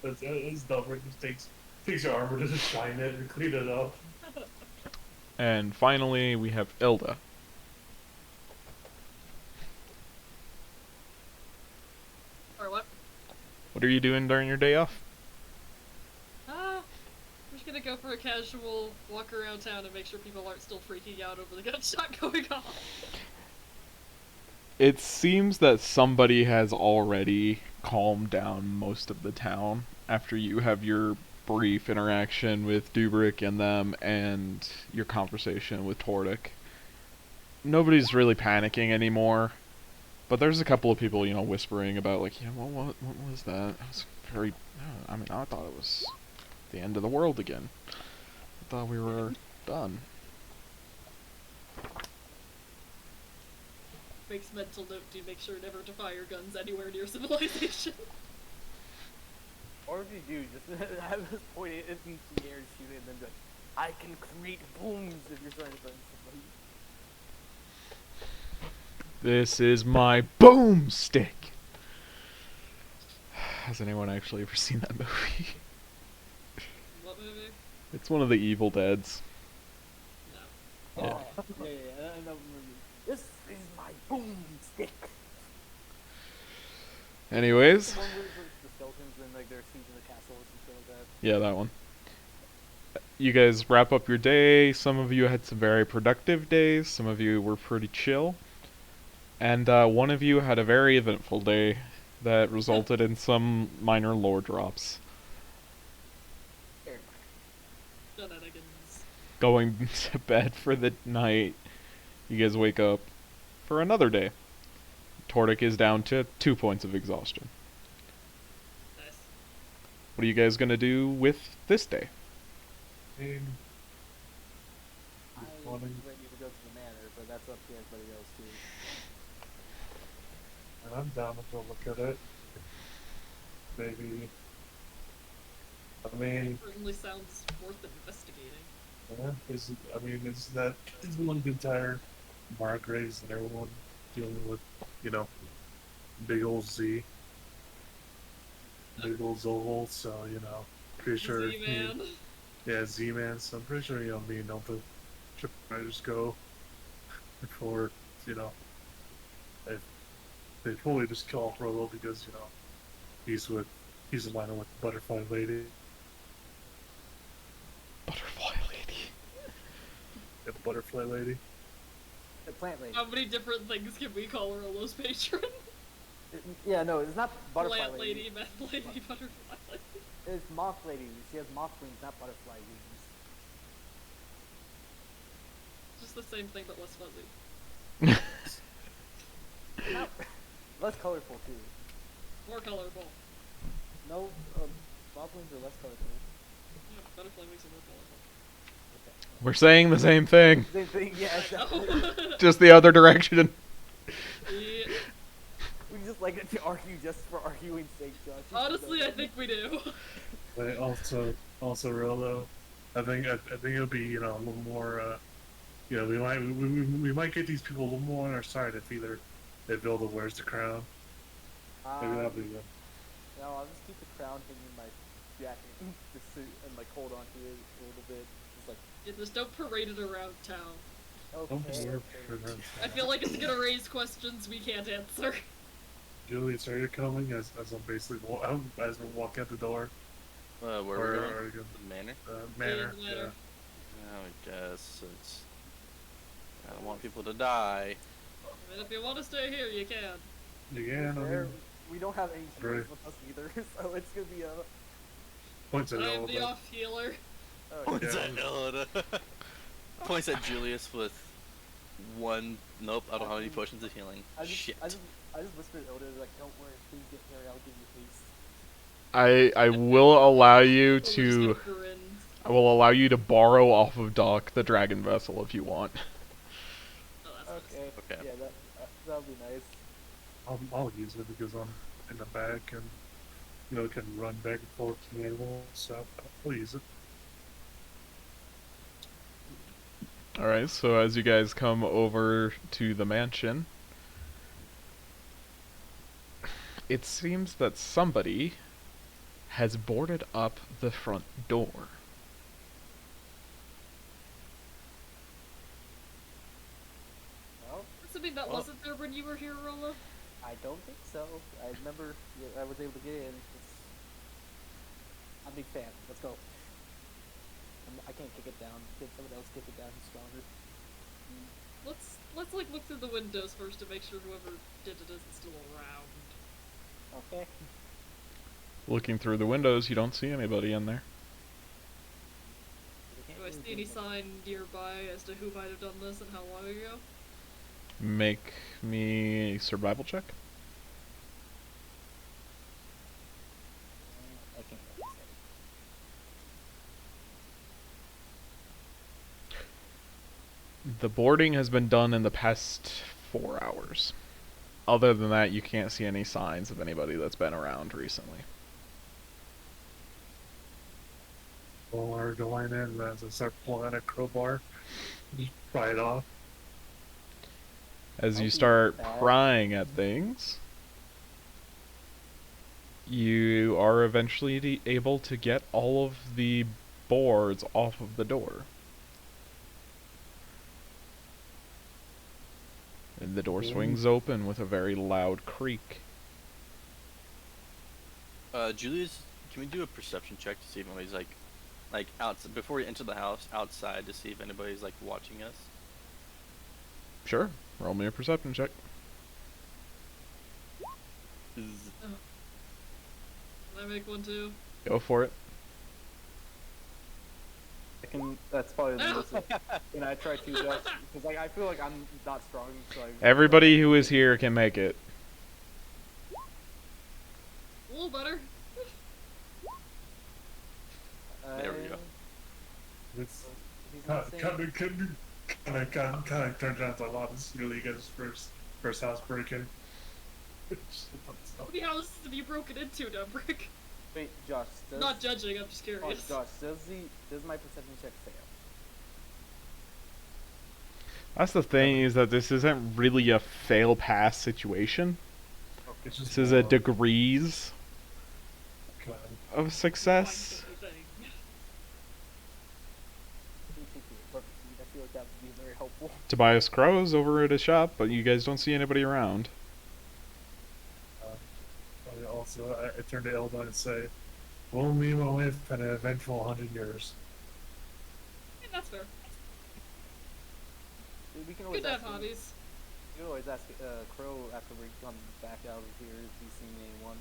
It's dumb. It just takes your armor to just shine it and clean it up. And finally, we have Ilda. Or what? What are you doing during your day off? I'm just gonna go for a casual walk around town and make sure people aren't still freaking out over the gunshot going off. It seems that somebody has already calmed down most of the town after you have your brief interaction with Dubrick and them and your conversation with Tordik. Nobody's really panicking anymore, but there's a couple of people, whispering about what was that? That was very. I mean, I thought it was the end of the world again. I thought we were done. Makes mental note to make sure never to fire guns anywhere near civilization. Or if you do, just have us point it into the air and shoot it, and then be like, I can create booms if you're trying to threaten somebody. This is my boomstick. Has anyone actually ever seen that movie? What movie? It's one of the Evil Deads. No. Yeah. Oh, yeah, I know. This is my boomstick. Anyways, The one where the skeletons and like they're sieging the castle or some shit like that. yeah, that one. You guys wrap up your day. Some of you had some very productive days. Some of you were pretty chill. And one of you had a very eventful day that resulted in some minor lore drops. Shenanigans. Going to bed for the night, you guys wake up for another day. Tordik is down to 2 points of exhaustion. Nice. What are you guys gonna do with this day? And I Morning. ready to go to the manor, but that's up to everybody else too. and I'm down to go look at it. Maybe. I mean, Certainly sounds worth investigating. is that is one the entire Margraves and everyone dealing with, big old Z, big old Zoval, so pretty sure. Z-Man. Yeah, Z-Man. So I'm pretty sure me and Nova should probably just go before they fully just kill off Rolo because he's in line with the Butterfly Lady. Butterfly lady. The Butterfly Lady. The plant lady. How many different things can we call Rolo's patron? Yeah, no, it's not butterfly Plant lady. lady, man lady, butterfly lady. It's moth lady. She has moth wings, not butterfly wings. Just the same thing, but less fuzzy. Not less colorful too. More colorful. No, moth wings are less colorful. Yeah, butterfly wings are more colorful. We're saying the same thing, Same thing, yeah. Oh. just the other direction. Yeah. We just like to argue just for arguing's sake, Josh. You should Honestly, know I that. think we do. But also Rolo. I think it'll be a little more. We might get these people a little more on our side if either Vilda wears the crown. Maybe that'll be good. No, I'll just keep the crown hanging in my jacket, just and like hold on to it a little bit. Just like, Yeah, just don't parade it around town. Don't okay. wear okay. I feel like it's gonna raise questions we can't answer. Julius, are you coming? As I'm basically as we're walking out the door. Where we're Or going? are you The manor? Manor? Yeah, Manor. I guess it's. I don't want people to die. I mean, if you want to stay here, you can. Yeah, no, There, we don't have any Right. shields with us either, so it's gonna be a. points at I am all, the but off healer. Points Yeah. at Nilda. Points at Julius with one. Nope, I don't have any potions of healing. Shit. I just whispered Oda like, don't worry, please get Harry, I'll give you haste. I will allow you We're just to gonna grin. I will allow you to borrow off of Doc the dragon vessel if you want. Oh, that's nice. Okay. Okay. Yeah, that'll be nice. I'll use it because I'm in the back and can run back and forth to the animal, so I'll use it. Alright, so as you guys come over to the mansion, it seems that somebody has boarded up the front door. Well, Assuming that wasn't there when you were here, Rolla. I don't think so. I remember I was able to get in. I'm a big fan. Let's go. I can't kick it down. Get someone else kick it down who's stronger. Let's like look through the windows first to make sure whoever did it isn't still around. Okay. Looking through the windows, you don't see anybody in there. Do I see any sign nearby as to who might have done this and how long ago? Make me a survival check. I can't get this The boarding has been done in the past 4 hours. Other than that, you can't see any signs of anybody that's been around recently. Or going in as I start pulling out a crowbar, just pry it off. As I'll you be start back. prying at things, you are eventually able to get all of the boards off of the door. And the door swings open with a very loud creak. Julius, can we do a perception check to see if anybody's like outside before we enter the house, outside to see if anybody's like watching us? Sure, roll me a perception check. Is- Can I make one too? Go for it. That's probably the most. Can I try to just because like I feel like I'm not strong, so Everybody who is here can make it. A little better. There we go. It's He's kind not saying. of turns out like, wow, this is really his first house break-in. How many houses have you broken into, Dubrick? Wait, Josh. Does, Not judging, I'm just oh, curious. Josh, does my perception check fail? That's the thing, is that this isn't really a fail-pass situation. It's just This is a more degrees kind of success. Fine, thing. I feel like that would be very helpful. Tobias Crow's over at his shop, but you guys don't see anybody around. but also, I turn to Elda and say, "Well, me and my wife had an eventful 100 years." Yeah, that's fair. We can always Good to have ask. hobbies. You can always ask Crow after we come back out of here if he's seen anyone.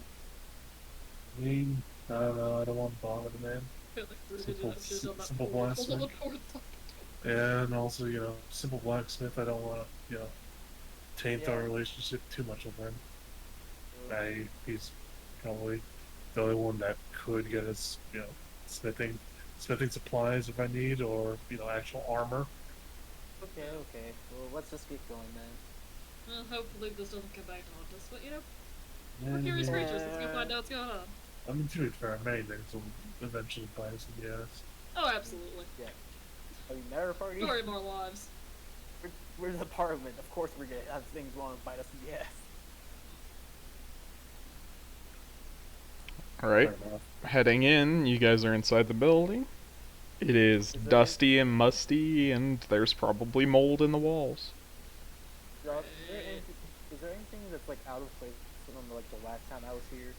I mean, I don't know. I don't want to bother the man. I feel like we're Simple- I'm sure done that simple before. blaster. Hold on, hold on. And also, simple blacksmith. I don't want to, taint our Yeah. relationship too much with him. He's probably the only one that could get us, smithing supplies if I need, or actual armor. Okay. Well, let's just get going then. Well, hopefully this doesn't come back to haunt us, but you know, we're And, curious creatures. Let's go find out what's going on. I mean, to be fair, many things will eventually bite us in the ass. Oh, absolutely. I mean, Manor party. Story of our lives. We're the parliament. Of course, we're gonna have things want to bite us in the ass. Alright, Fair enough. heading in, you guys are inside the building. It is Is there- dusty and musty, and there's probably mold in the walls. Josh, is there anything that's like out of place from like the last time I was here?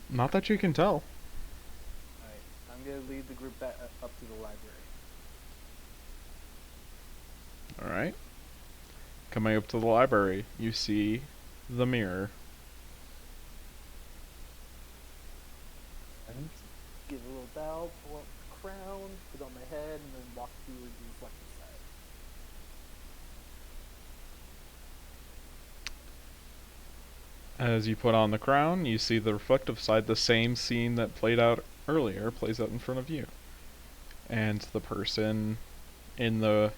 Not that you can tell. Alright, I'm gonna lead the group back up to the library. Alright. Coming up to the library, you see the mirror. And Give a little bow, pull up the crown, put it on my head, and then walk through the reflective side. As you put on the crown, you see the reflective side, the same scene that played out earlier plays out in front of you. And the person in the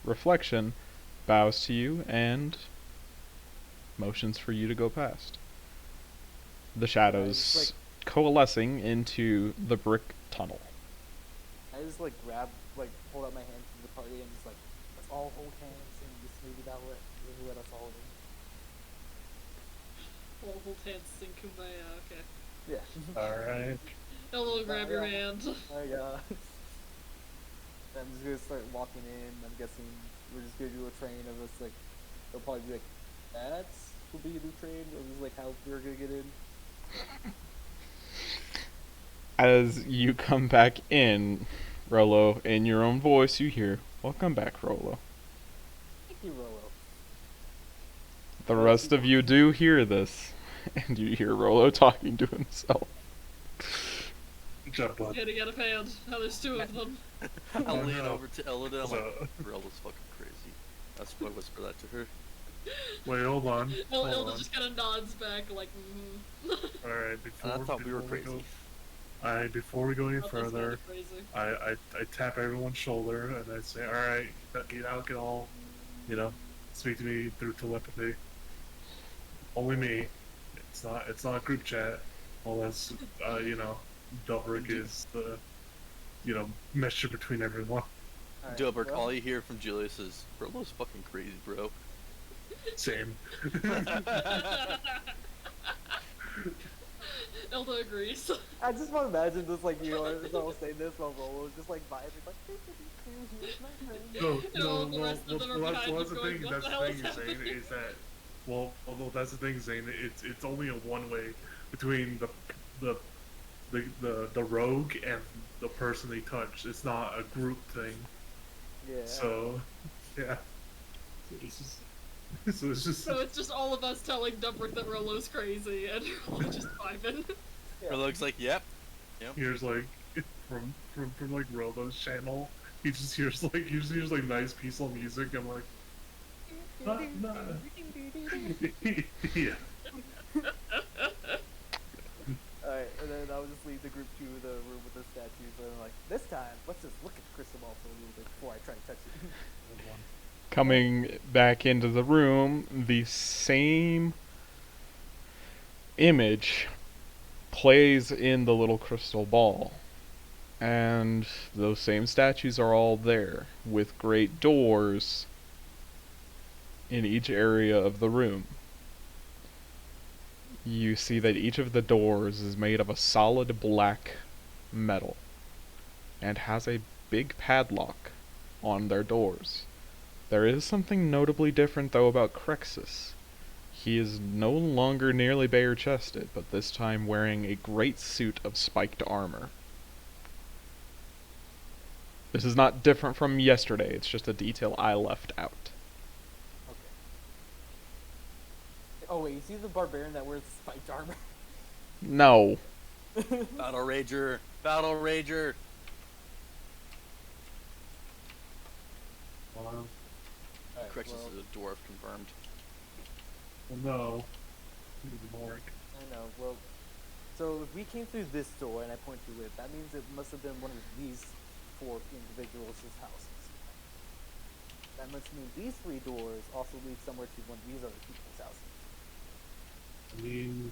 reflection bows to you and motions for you to go past. The shadows coalescing into the brick tunnel. I just like grab, like hold out my hand to the party and just like, let's all hold hands and just maybe that'll let us all in. All hold hands, sing kumbaya. Okay. Yeah. alright. Hello, grab your hand. I'm just gonna start walking in. I'm guessing we're just gonna do a train of us like. They'll probably be like, "That's will be a new train." Or just like how we're gonna get in. As you come back in, Rolo, in your own voice, you hear, "Welcome back, Rolo." Thank you, Rolo. The rest of you do hear this, and you hear Rolo talking to himself. Good job, bud. Getting out of hand. Now there's two of them. I Oh, lean no. over to Elida. I'm So- like, Rella's fucking crazy. That's why I whisper that to her. Wait, hold on. Hold Elda on. just kind of nods back, like, Alright, I thought we were before crazy. before we go any Oh, that's kinda further, crazy. I tap everyone's shoulder and I say, "Alright, you now can all, speak to me through telepathy. Only me. It's not group chat. Unless Dubrick is the, mesher between everyone. Alright, Dobrik, well, all you hear from Julius is, Rolo's fucking crazy, bro. Same. Elda agrees. I just want to imagine this, like, it's all saying this while Rolo's just, like, vibing, like, here's my friend. No, And no, all the well, rest of them are well, that's, behind well, him that's the going, thing. "What That's the the hell thing, is Zane, happening?" is that, well, although that's the thing, Zane. It's only a one way between the rogue and the person they touch. It's not a group thing. Yeah. So, yeah. So it's just. So it's just all of us telling Dubrick that Rolo's crazy, and Rolo just vibing. Yeah. Rolo's like, yep. Here's like from like Robo's channel. He just hears like nice peaceful music. I'm like, not. Yeah. Alright, and then I'll just lead the group to the room with the statues, and I'm like, this time, let's just look at the crystal ball for a little bit before I try to touch it. Coming back into the room, the same image plays in the little crystal ball. And those same statues are all there, with great doors in each area of the room. You see that each of the doors is made of a solid black metal and has a big padlock on their doors. There is something notably different though about Crexus. He is no longer nearly bare-chested, but this time wearing a great suit of spiked armor. This is not different from yesterday, it's just a detail I left out. Okay. Oh wait, you see the barbarian that wears the spiked armor? No. Battle Rager! Battle Rager! Well, Alright, Crexus well, is a dwarf, confirmed. no. More. I know, well, so if we came through this door and I point to it, that means it must have been one of these 4 individuals' houses. That must mean these 3 doors also lead somewhere to one of these other people's houses. I mean,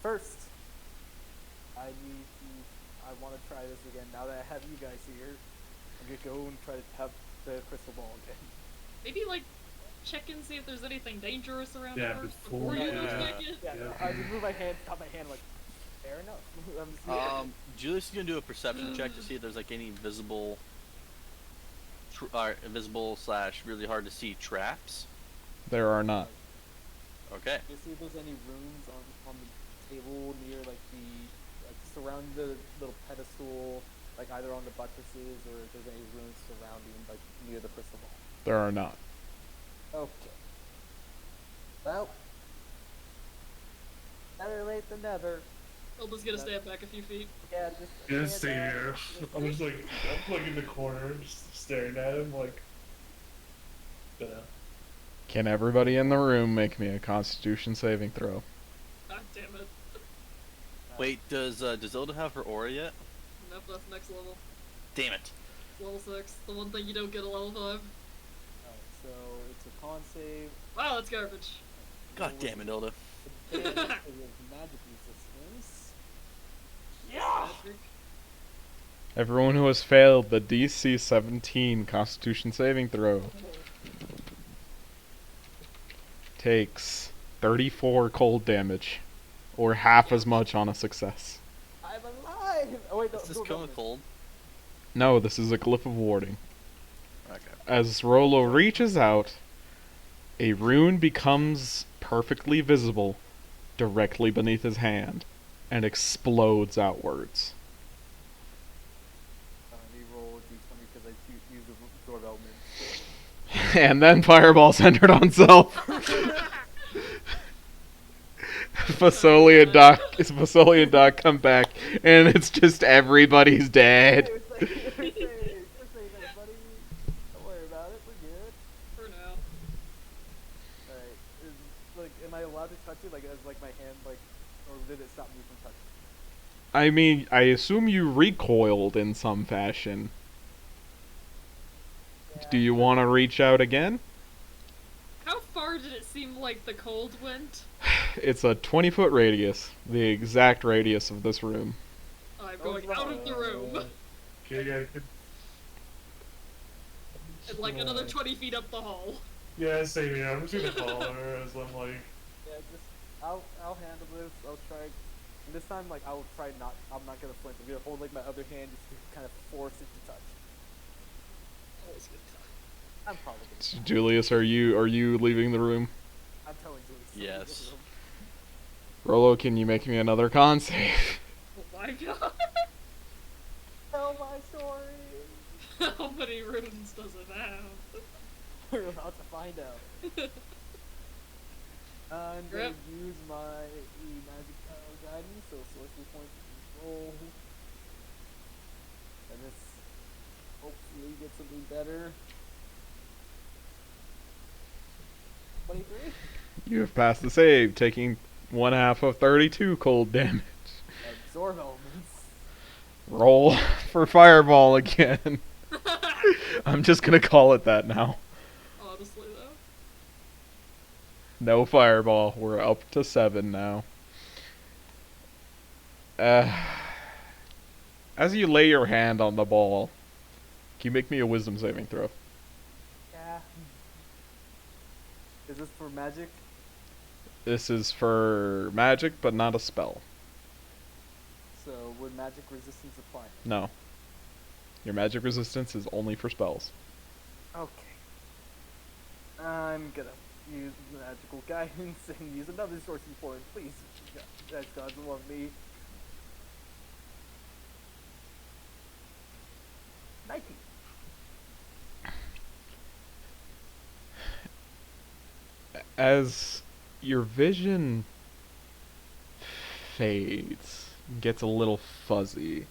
First, I want to try this again. Now that I have you guys here, I'm gonna go and try to have the crystal ball again. Maybe, like, check and see if there's anything dangerous around Yeah, first before- you yeah. attack it. Yeah, Yeah. I just move my hand, stop my hand, like, fair enough. I'm just Julius is gonna do a perception check to see if there's like any visible, / really hard to see traps. There are not. Okay. You see if there's any runes on the table near like surrounding the little pedestal, like either on the buttresses or if there's any runes surrounding like near the crystal ball. There are not. Okay. Well, better late than never. Elda's gonna stand back a few feet. Yeah, just yeah, stand stay back. here. I'm just like, in the corner, just staring at him, like, Can everybody in the room make me a Constitution saving throw? God damn it. Wait, does Ilda have her aura yet? Nope, that's next level. Damn it. Level 6. The one thing you don't get at level 5. Alright, so it's a con save. Wow, that's garbage. God damn it, Ilda. Advantage against magic resistance. Magic. Everyone who has failed the DC 17 Constitution saving throw takes 34 cold damage, or half as much on a success. I'm alive! Oh wait, no, Does this no, come no, with cold? No, this is a glyph of warding. Okay. As Rolo reaches out, a rune becomes perfectly visible directly beneath his hand and explodes outwards. Reroll a d20 because I use the sword element. And then Fireball centered on self. Fasoli and Doc come back, and it's just everybody's dead. We're safe, everybody. Don't worry about it, we're good. For now. Alright, am I allowed to touch it? Like, is like my hand, like, or did it stop me from touching I mean, I assume you recoiled in some fashion. it? Do you want to reach out again? How far did it seem like the cold went? It's a 20-foot radius, the exact radius of this room. I'm Oh, going out of the room. Okay, yeah, And like another 20 feet up the hall. yeah, same here. I'm just gonna follow her as I'm like, Yeah, just I'll handle this. I'll try. And this time, like I'll try not. I'm not gonna flinch. I'm gonna hold like my other hand just to kind of force it to touch. Always good time. I'm probably gonna. Julius, are you leaving the room? I'm telling Julie. Yes. Rolo, can you make me another con save? Oh my god. Tell my story. How many runes does it have? We're about to find out. I'm gonna Yep. use my magic guidance, so sorcery points of control. And this hopefully gets something better. 23? You have passed the save, taking 1/2 of 32 cold damage. Absorb elements. Roll for fireball again. I'm just gonna call it that now. Honestly, though. No fireball. We're up to 7 now. As you lay your hand on the ball, can you make me a wisdom saving throw? Yeah. Is this for magic? This is for magic, but not a spell. So would magic resistance apply? No. Your magic resistance is only for spells. Okay. I'm gonna use magical guidance and use another sorcery point, please. That's God's love me. 19. As your vision fades, gets a little fuzzy,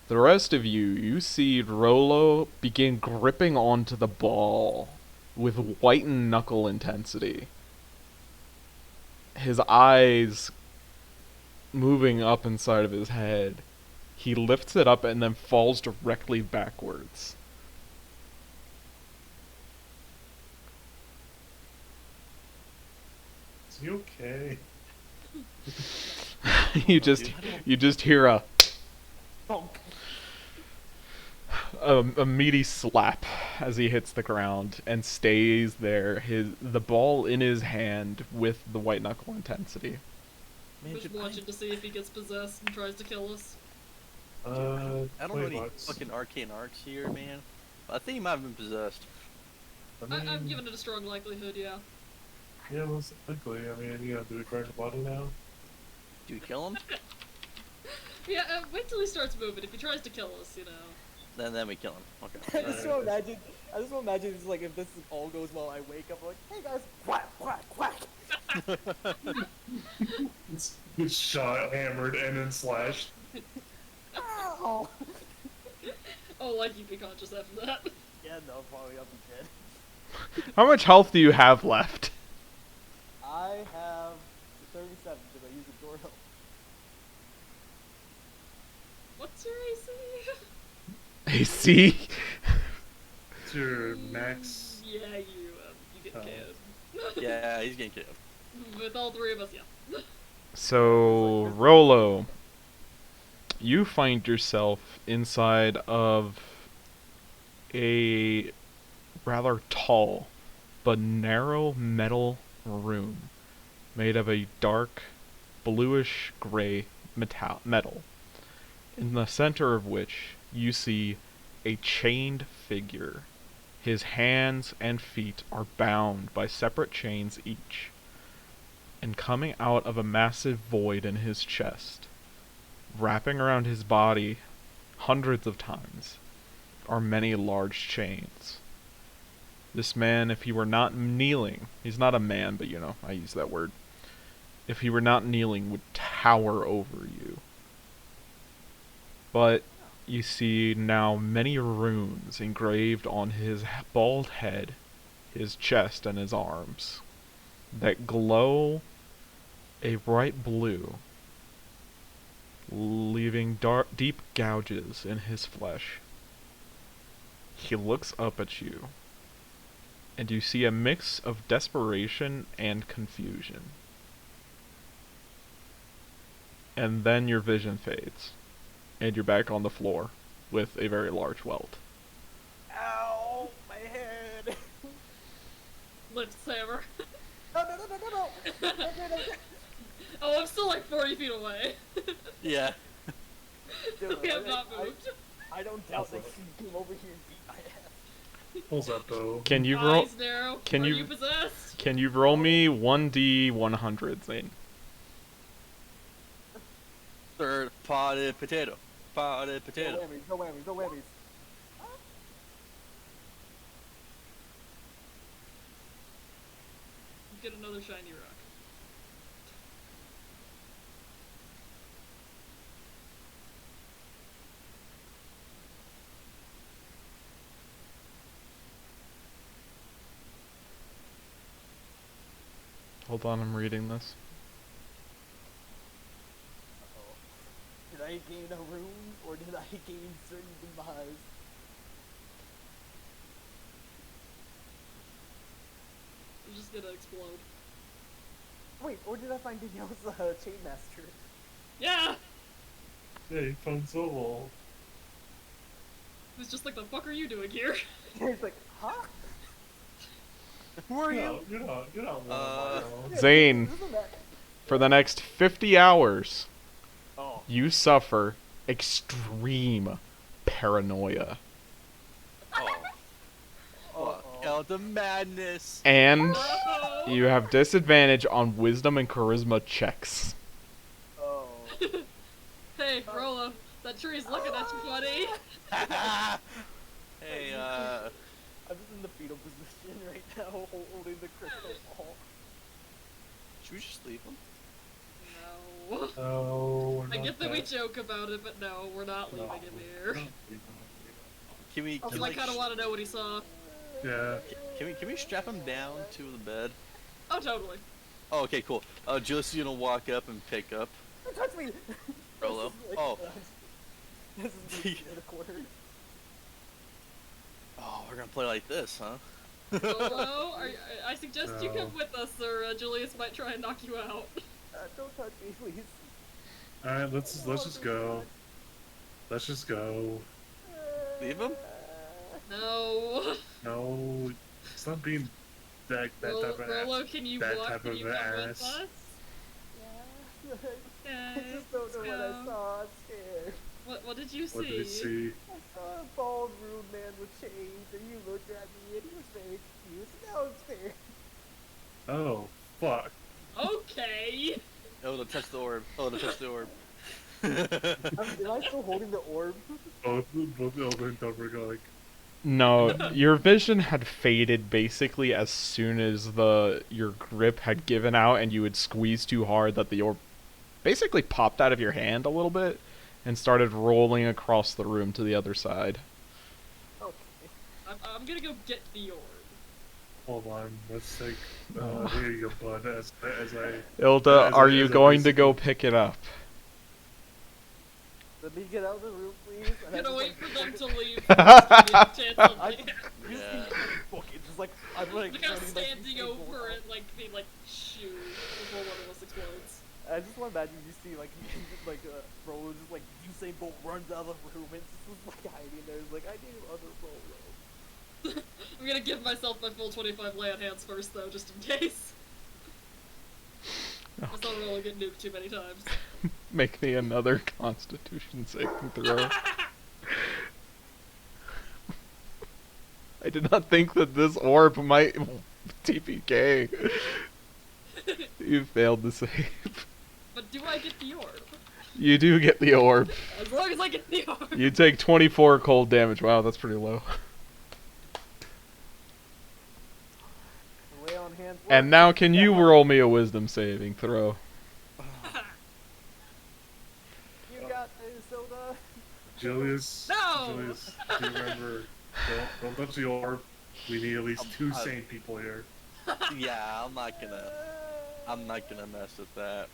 the rest of you see Rolo begin gripping onto the ball with whitened knuckle intensity. His eyes moving up inside of his head. He lifts it up and then falls directly backwards. is he okay? you just hear Bonk. a meaty slap as he hits the ground and stays there, the ball in his hand with the white knuckle intensity. Man, Just watching to see if he gets possessed and tries to kill us. I don't know 20 any bucks. fucking arcane arts here, man. But I think he might have been possessed. I'm giving it a strong likelihood, yeah. Yeah, most likely. I mean, you know, do we crack the body now? Do we kill him? Yeah, wait till he starts moving. If he tries to kill us, you know. Then we kill him. I Okay. just want to imagine. I just want to imagine it's like if this all goes well, I wake up like, hey guys, quack, quack, quack. It's shot, hammered, and then slashed. Ow! Oh, like you'd be conscious after that. Yeah, no, probably I'll be dead. How much health do you have left? I have 37 because I used a door help. What's your AC? AC? It's your max. Yeah, you get Oh. KO'd. Yeah, he's getting killed. With all 3 of us, yeah. So, Rolo, you find yourself inside of a rather tall but narrow metal room made of a dark bluish gray metal, in the center of which you see a chained figure. His hands and feet are bound by separate chains each, and coming out of a massive void in his chest, wrapping around his body hundreds of times, are many large chains. This man, if he were not kneeling, he's not a man, but you know, I use that word. If he were not kneeling, would tower over you. But you see now many runes engraved on his bald head, his chest, and his arms that glow a bright blue, leaving deep gouges in his flesh. He looks up at you, and you see a mix of desperation and confusion. And then your vision fades. and you're back on the floor with a very large welt. Ow, my head. Lift hammer. No, no, no, no, no, no. No, no, no, no. Oh, I'm still like 40 feet away. Yeah. Dude, We have not moved. I don't doubt that you came over here and beat my ass. Pulls that bow. Can you roll? Eyes narrow. Can Are you- you possessed? Can you roll me 1d100, Zane? Third potted potato. Potted No potato. whammies, no whammies, no whammies. Get another shiny rock. Hold on, I'm reading this. Uh-oh. Did I gain a rune, or did I gain certain demise? It's just gonna explode. Wait, or did I find Danielle's Chainmaster? Yeah! Yeah, you found Soul. It's just like, the fuck are you doing here? It's like, huh? Who are you? No, you're not one Uh, of my Yeah, Zane. isn't that- For the next 50 hours, Oh. you suffer extreme paranoia. Oh. Fuck out the madness. And Oh! you have disadvantage on wisdom and charisma checks. Oh. Hey, Rolo, that tree's looking at you, buddy. Hey, I'm just in the fetal position right now, holding the crystal ball. should we just leave him? No. No, we're I not get that we that. joke about it, but no, we're not leaving him here. Can we? Also, Can, I like, kind of want to know what he saw. Yeah. Can we strap him down to the bed? Oh, totally. Oh, okay, cool. Julie's gonna walk up and pick up Don't touch me! Rolo. This is like, Oh, this is me in the corner. oh, we're gonna play like this, huh? Rolo, I suggest you No. come with us, or Julius might try and knock you out. Don't touch me, please. All right, let's just go. Let's just go. Leave him? No. No, it's not being that type of Rolo, ass. can you that walk? type Can of you come with ass. us? Yeah. I Okay, just don't know what I let's go. saw. I'm scared. What did you What did you see? I saw a bald rude man with chains, and he looked at me, and he was very confused. Now I'm scared. Oh, fuck. Okay. Oh, to touch the orb. Oh, to touch the orb. Am I still holding the orb? Both Ilda and Dover go like, No, your vision had faded basically as soon as your grip had given out and you had squeezed too hard that the orb basically popped out of your hand a little bit and started rolling across the room to the other side. Okay. I'm gonna go get the orb. hold on, let's take, here you go, bud, as I, Ilda, As are a- you as a going to basic- go pick it up? Let me get out of the room, please. I'm gonna wait for them to leave. I Like, Yeah. book it, just like I'm like, I'm running, standing Usain Bolt. over it, like being like, shoo, before one of us explodes. I just want to imagine you see like Rolo just like Usain Bolt runs out of the room and just like hiding there. It's like I need other Rolo. I'm gonna give myself my full 25 lay on hands first, though, just in case. I saw Rolo get nuked too many times. Make me another Constitution saving throw. I did not think that this orb might TPK. You failed to save. But do I get the orb? You do get the orb. As long as I get the orb. You take 24 cold damage. Wow, that's pretty low. Lay on hands. And now can you roll me a wisdom saving throw? You got this, Zelda. Julius, No! Julius, do you remember, don't touch the orb, we need at least two sane people here, Yeah, I'm not gonna mess with that.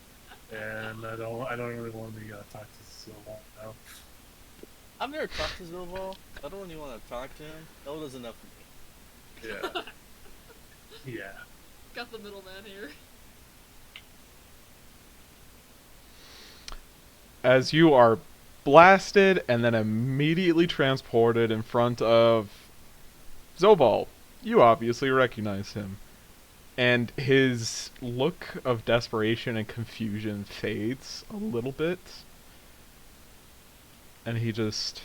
and I don't really want to talk to Silva now. I've never talked to Zilval. I don't really want to talk to him. Elda's enough for me. Yeah. Yeah. Got the middleman here. As you are blasted and then immediately transported in front of Zobal. You obviously recognize him. And his look of desperation and confusion fades a little bit. And he just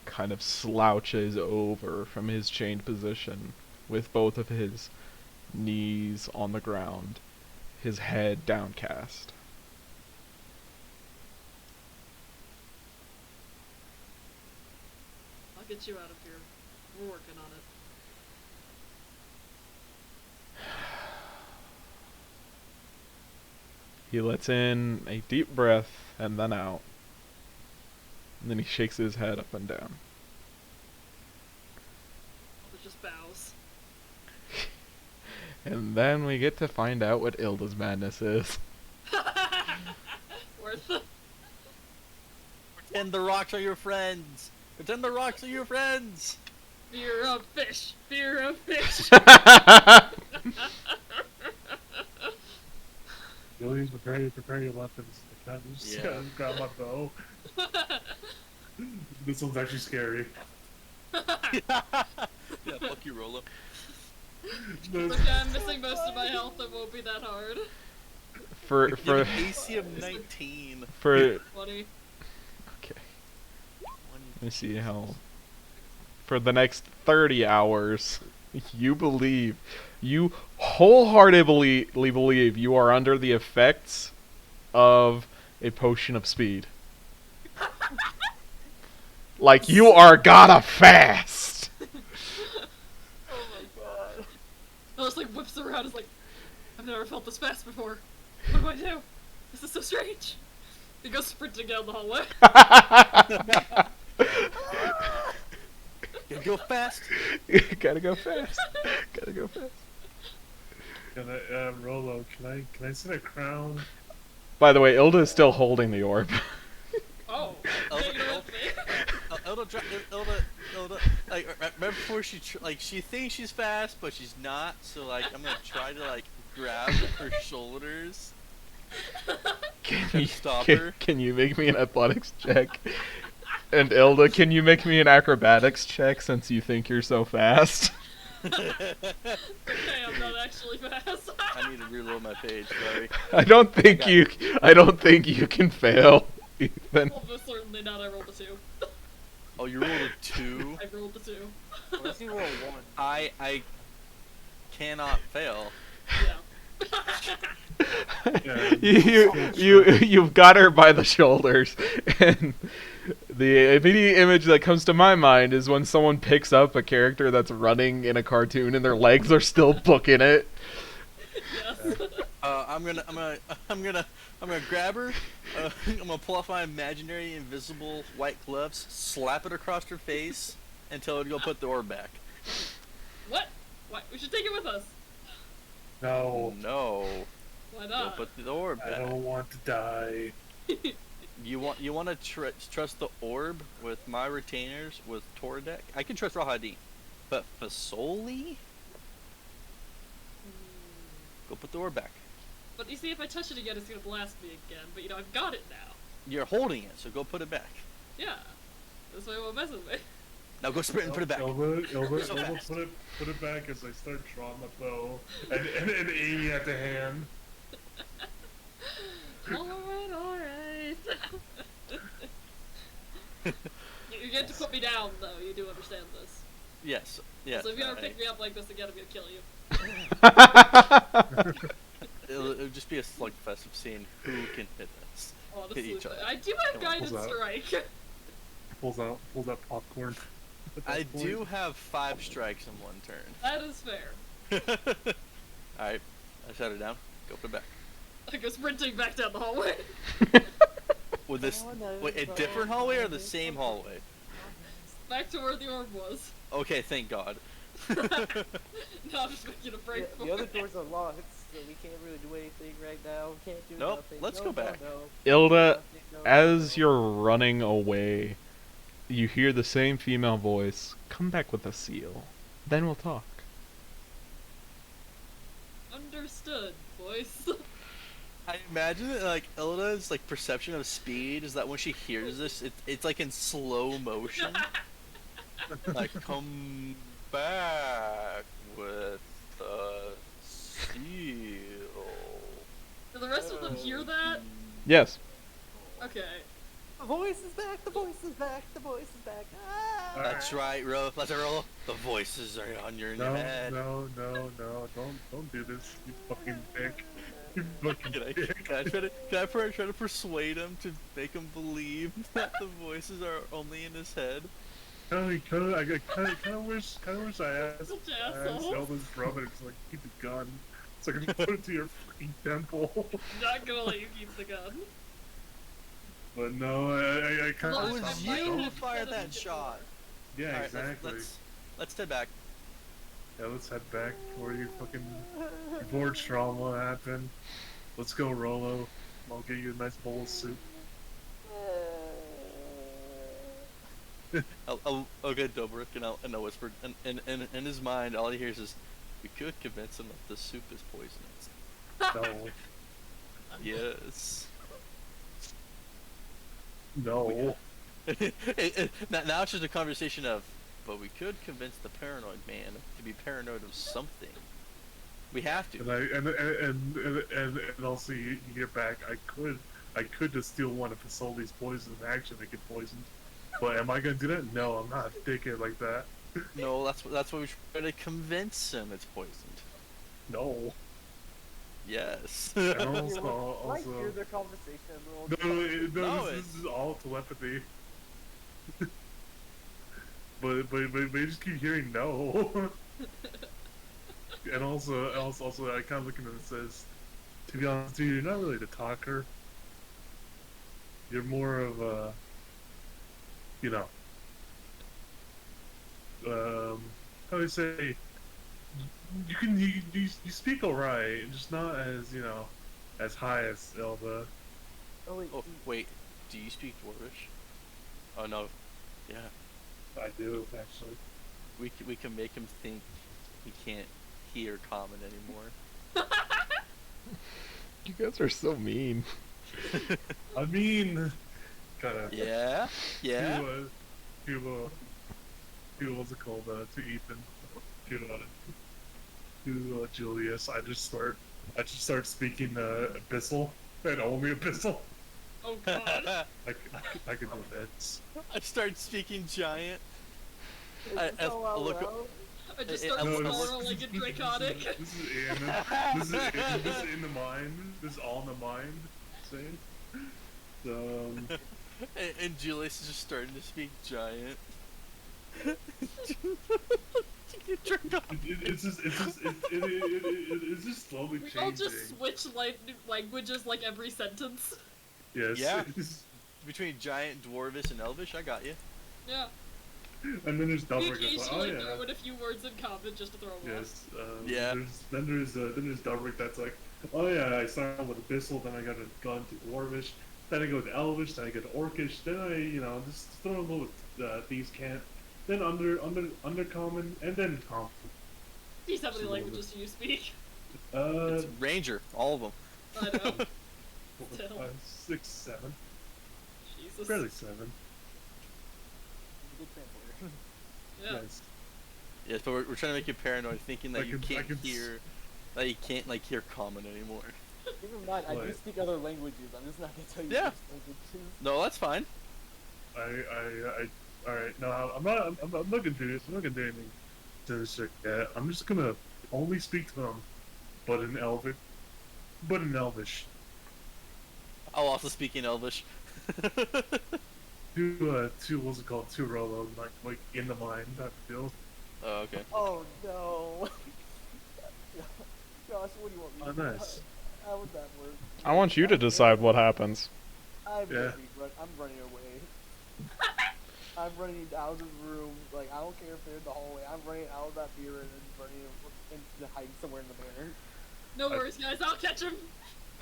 kind of slouches over from his chained position with both of his knees on the ground, his head downcast. I'll get you out of here. We're working on it. He lets in a deep breath and then out. And then he shakes his head up and down. It just bows. And then we get to find out what Ilda's madness is. Worth it. Pretend the rocks are your friends. Pretend the rocks are your friends. Fear of fish. Fear of fish. Billy's prepare your weapons. I just Yeah. grab my bow. This one's actually scary. Yeah, fuck you, Rolo. It's okay, I'm missing most of my health. It won't be that hard. For You have for an AC of 19. for 20. okay. Let me see how. For the next 30 hours, you wholeheartedly believe you are under the effects of a potion of speed. Like you are gotta fast. Oh my god. Alice like whips around. Is like, I've never felt this fast before. What do I do? This is so strange. He goes sprinting down the hallway. You go fast. Gotta go fast. Gotta go fast. Can I, Rolo, can I set a crown? By the way, Ilda is still holding the orb. Oh, Elda, take it with me. Elda, like, remember before she thinks she's fast, but she's not, so, like, I'm gonna try to, like, grab her shoulders. Can Stop her. Can you make me an athletics check? And Ilda, can you make me an acrobatics check since you think you're so fast? Okay, I'm not actually fast. I need to reload my page, sorry. I don't think you can fail, Ethan. Almost certainly not. I rolled a 2. Oh, you rolled a 2? I rolled a 2. What does he roll 1? I cannot fail. Yeah. You've got her by the shoulders, and the immediate image that comes to my mind is when someone picks up a character that's running in a cartoon and their legs are still booking it. Yes. I'm gonna grab her. I'm gonna pull off my imaginary invisible white gloves, slap it across her face, and tell her to go put the orb back. What? Why? We should take it with us. No, No. Why Go not? put the orb I back. don't want to die. You want to trust the orb with my retainers with Toradek? I can trust Rahadi, but Fasoli? Go put the orb back. But you see, if I touch it again, it's gonna blast me again. But you know, I've got it now. You're holding it, so go put it back. Yeah. This way it won't mess with me. Now go sprint and put it back. Elba, So fast. put it back as I start drawing my bow and aiming at the hand. Alright. You get to put me down, though. You do understand this. Yes. Yes. So if you ever alright. pick me up like this again, I'm gonna kill you. It'll just be a slugfest of seeing who can hit us. Honestly, each other. I do have Come on, guidance pulls out. strike. Pulls out popcorn. I do have 5 strikes in 1 turn. That is fair. Alright, I shut her down. Go put it back. I go sprinting back down the hallway. With this, wait, a different hallway or the same hallway? Back to where the orb was. Okay, thank God. No, I'm just making a break for The other it. doors are locked, so we can't really do anything right now. Can't do Nope, nothing. let's No, go no, back. no. Ilda, No, as no. you're running away, you hear the same female voice. Come back with a seal. Then we'll talk. Understood, voice. I Imagine that, like Ilda's like perception of speed is that when she hears this, it's like in slow motion. Like come back with the seal. Do the rest of them hear that? Yes. Okay. The voice is back. The voice is back. The voice is back. Ah! That's right, Ro. Let's roll. The voices are on your No, head. no, don't do this, you fucking dick. You fucking dick. Can I try to persuade him to make him believe that the voices are only in his head? I kinda wish I asked Such asshole. Zelda's brother to like keep the gun so I can put it to your fucking temple. Not gonna let you keep the gun. But no, I kinda Well, It was I'm you like- who fired that shot. Yeah, Alright, exactly. let's head back. Yeah, let's head back before you fucking before trauma happened. Let's go, Rolo. I'll get you a nice bowl of soup. I'll get Dobrik and I'll whisper, and in his mind, all he hears is, "We could convince him that the soup is poisonous." No, Yes. no. Now it's just a conversation of, but we could convince the paranoid man to be paranoid of something. We have to. And also you get back. I could just steal one of Facility's poison and actually make it poisoned. But am I gonna do that? No, I'm not a dickhead like that. No, that's why we try to convince him it's poisoned. No. Yes. And I also, hear their conversation. No, this is all telepathy. but you just keep hearing no. And also, I kind of look at him and says, to be honest with you, you're not really the talker. You're more of a, you know, how do I say? You speak alright, just not as as high as Elba. Oh wait. Oh wait, do you speak Dwarvish? Oh no, yeah. I do actually. We can make him think he can't hear common anymore. You guys are so mean. I mean, kind of. Yeah, yeah. To what's it called? To Ethan. To Julius. I just start speaking Abyssal and only Abyssal. Oh god. I can do that. I start speaking giant. I look. I just start No, snarling and draconic. This is in the mind. This is all in the mind. Saying. So, And Julius is just starting to speak giant. it's just slowly We changing. all just switch languages like every sentence. Yes. Yeah. Between giant, dwarvish, and elvish, I got you. Yeah. And then there's We Dubrick. That's like, oh occasionally yeah. throw in a few words in common just to throw them off. Yes. Yeah. Then there's Dubrick that's like, oh yeah, I started with Abyssal, then I got a gun to Dwarvish, then I go to Elvish, then I get to Orcish, then I just throw a little Thieves' Cant, then Undercommon, and then Common. These how many languages do you speak? It's Ranger, all of them. I know. 4, Still. 5, 6, 7. Jesus. Barely 7. Good translator. Yeah. Yes. Yes, but we're trying to make you paranoid, thinking that I you can- I can't can hear, that you can't hear common anymore. Keep in mind, I do What? speak other languages. I'm just not gonna tell you Yeah. which languages. No, that's fine. Alright, no, I'm not gonna do this. I'm not gonna do anything to this shit yet. I'm just gonna only speak to them, but in Elvish. I'll also speak in Elvish. Two, what's it called? Two Rolo, like in the mind type of deal. Oh, okay. Oh no. Josh, what do you want me Oh, to do? nice. How would that work? I want you to decide what happens. I'm Yeah. running away. I'm running out of the room. Like, I don't care if they're in the hallway. I'm running out of that beer and running into hiding somewhere in the manor. No worries, guys. I'll catch him.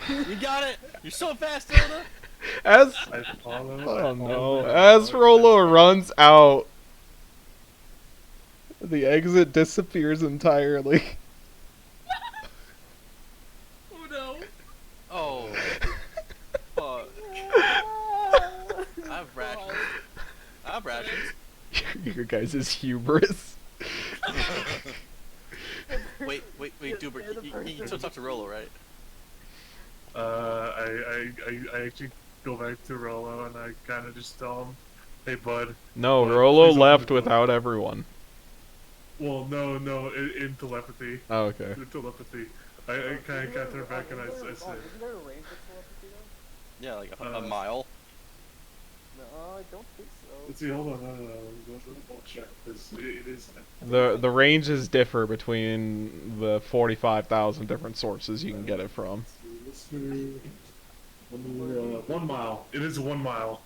You got it! You're so fast, Hilda! As I follow. oh no, as Rolo runs out, the exit disappears entirely. Oh no. Oh. imagines. Your guys' hubris. Wait, Duber, you still talk to Rolo, right? I actually go back to Rolo and I kind of just tell him, "Hey, bud." No, bud, Rolo please open left the door." without everyone. Well, no, in telepathy. Oh, okay. In telepathy. I kind of turn back and I say, Isn't there a range of telepathy though? Yeah, like a mile. No, I don't think so. let's see, hold on, no. Let me double check this. It is. The ranges differ between the 45,000 different sources you can get it from. Let's do 1 mile. It is 1 mile.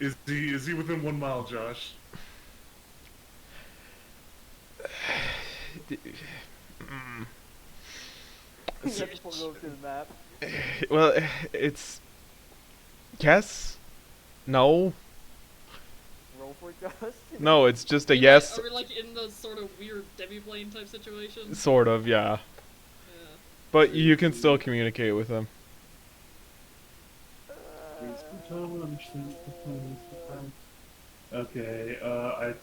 Is he within 1 mile, Josh? Mm. You have to pull it over to the map. Well, it's yes, no, Roll for it, Josh. no. It's just a Are we, yes, Are we like in the sort of weird demi-plane type situation? sort of, yeah. Yeah. But you can still communicate with him. Okay, I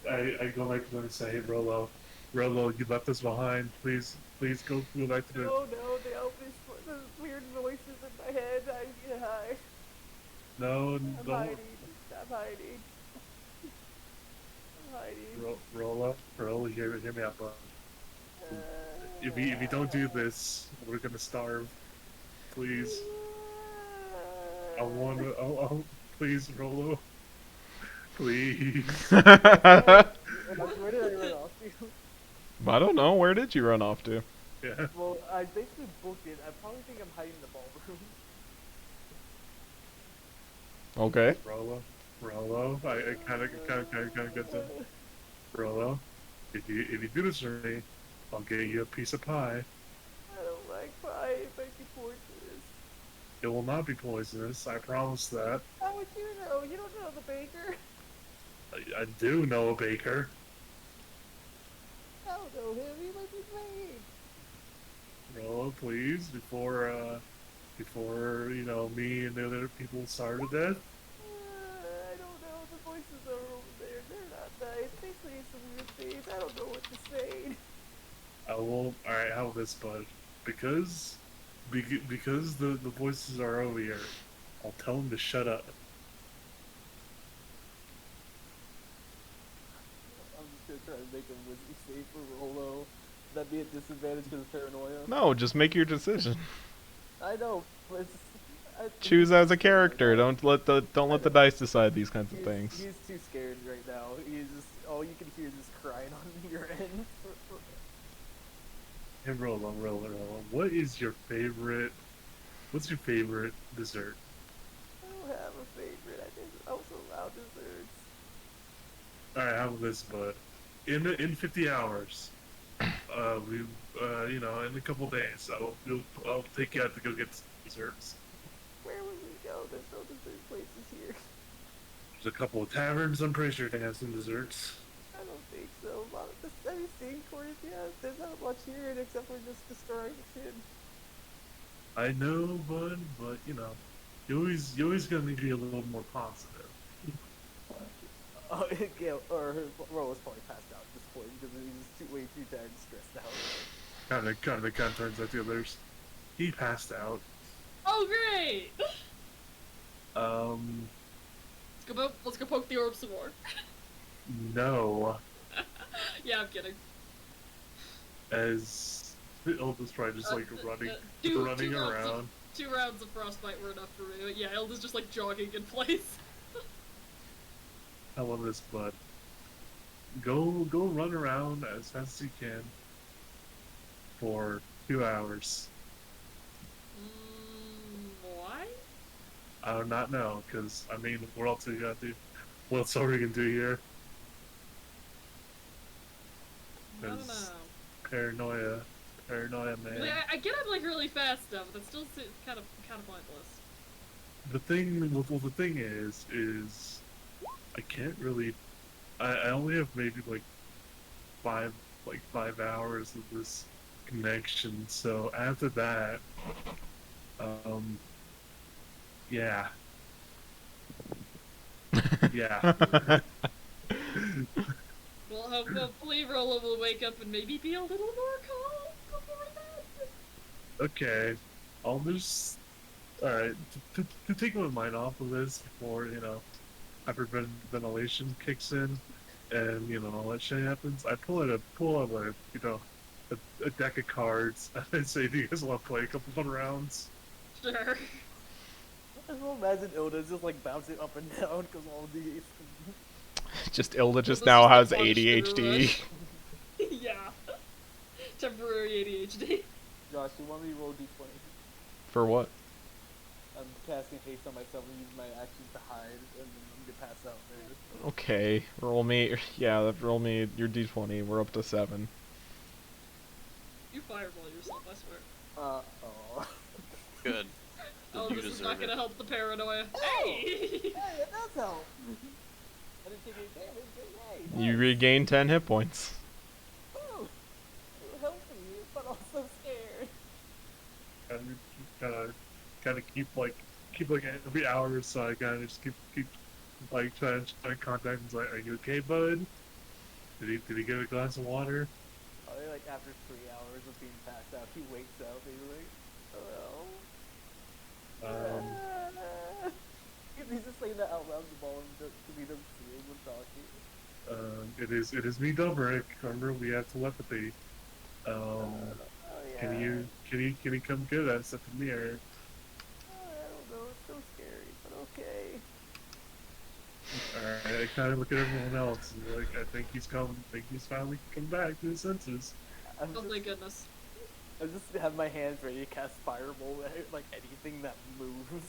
go back to them and say, "Hey, Rolo, you left us behind. Please go back to the." No, they always put those weird voices in my head. I get high. No, I'm don't. hiding. I'm hiding. I'm hiding. Rolo, hear me out, bud. If you don't do this, we're gonna starve. Please, please, Rolo. Please. I Where did I run off to? don't know. Where did you run off to? Yeah. Well, I basically booked it. I probably think I'm hiding in the ballroom. Okay. Rolo, I kind of get to Rolo. If you do this for me, I'll get you a piece of pie. I don't like pie. It might be poisonous. It will not be poisonous. I promise that. How would you know? You don't know the baker. I do know a baker. I don't know him. He might be lame. Rolo, please, before me and the other people starve to death. I don't know. The voices are over there. They're not nice. They say some weird things. I don't know what to say. I will. All right, how about this, bud? Because the voices are over here. I'll tell them to shut up. I'm just gonna try to make a wisdom save for Rolo. That'd be a disadvantage because of paranoia. No, just make your decision. I know, but it's, Choose as a character. Don't let the dice decide these kinds of things. He's too scared right now. He's just all you can hear is just crying on your end. Hey, Rolo. What's your favorite dessert? I don't have a favorite. I just also allow desserts. All right, how about this, bud? In 50 hours, in a couple days, I'll take you out to go get desserts. Where would we go? There's no dessert places here. There's a couple of taverns. I'm pretty sure they have some desserts. I don't think so. A lot of this, have you seen Corinthians? There's not much here except for just destroying the kid. I know, bud, but you always gotta need to be a little more positive. Oh, yeah, or Rolo's probably passed out at this point because he's way too tired and stressed out. Kind of turns out the others. He passed out. Oh great! Um, Let's go poke the orb some more. no. Yeah, I'm kidding. As Ilda's probably just like running around. 2 rounds of frostbite were enough for me. But yeah, Ilda's just like jogging in place. I love this, bud. Go run around as fast as you can for 2 hours. Why? I do not know, because I mean, what else are you gonna do? What else are we gonna do here? I don't know. There's paranoia, man. Like, I get up like really fast now, but that's still kind of pointless. The thing is I can't really. I only have maybe like 5 hours of this connection. So after that, yeah. Well, hopefully Rolo will wake up and maybe be a little more calm before that. Okay, I'll just. Alright, to take my mind off of this before, hyperventilation kicks in and, all that shit happens, I pull out a deck of cards and say, do you guys want to play a couple fun rounds? Sure. I just imagine Ilda's just like bouncing up and down because all these. Just Ilda just This now is has the Forest Sugar ADHD. Rush. Yeah. Temporary ADHD. Josh, you want me to roll d20? For what? I'm casting haste on myself and use my actions to hide, and then I'm gonna pass out later. Okay, roll me. Yeah, roll me your d20. We're up to 7. You fireball yourself, I swear. Oh. Good. Oh, You this is deserve not it. gonna help the paranoia. Oh! Hey! Hey, it does help! I didn't take any damage, but yay! You nice. regain 10 hit points. Ooh, you help me, but also scared. And kind of keep like every hour or so, I kind of just keep like trying to contact him. Like, are you okay, bud? Did he get a glass of water? Probably like after 3 hours of being passed out, he wakes up and he's like, hello? He's just saying that out loud to Ball and to be them seeing when talking. It is me, Dobrik. Remember, we have telepathy. Oh yeah. Can you come get us at the mirror? I don't know, it's so scary, but okay. Alright, I kind of look at everyone else and like, I think he's finally come back to his senses. I'm Oh just, my goodness. I just have my hands ready to cast Fireball at like anything that moves.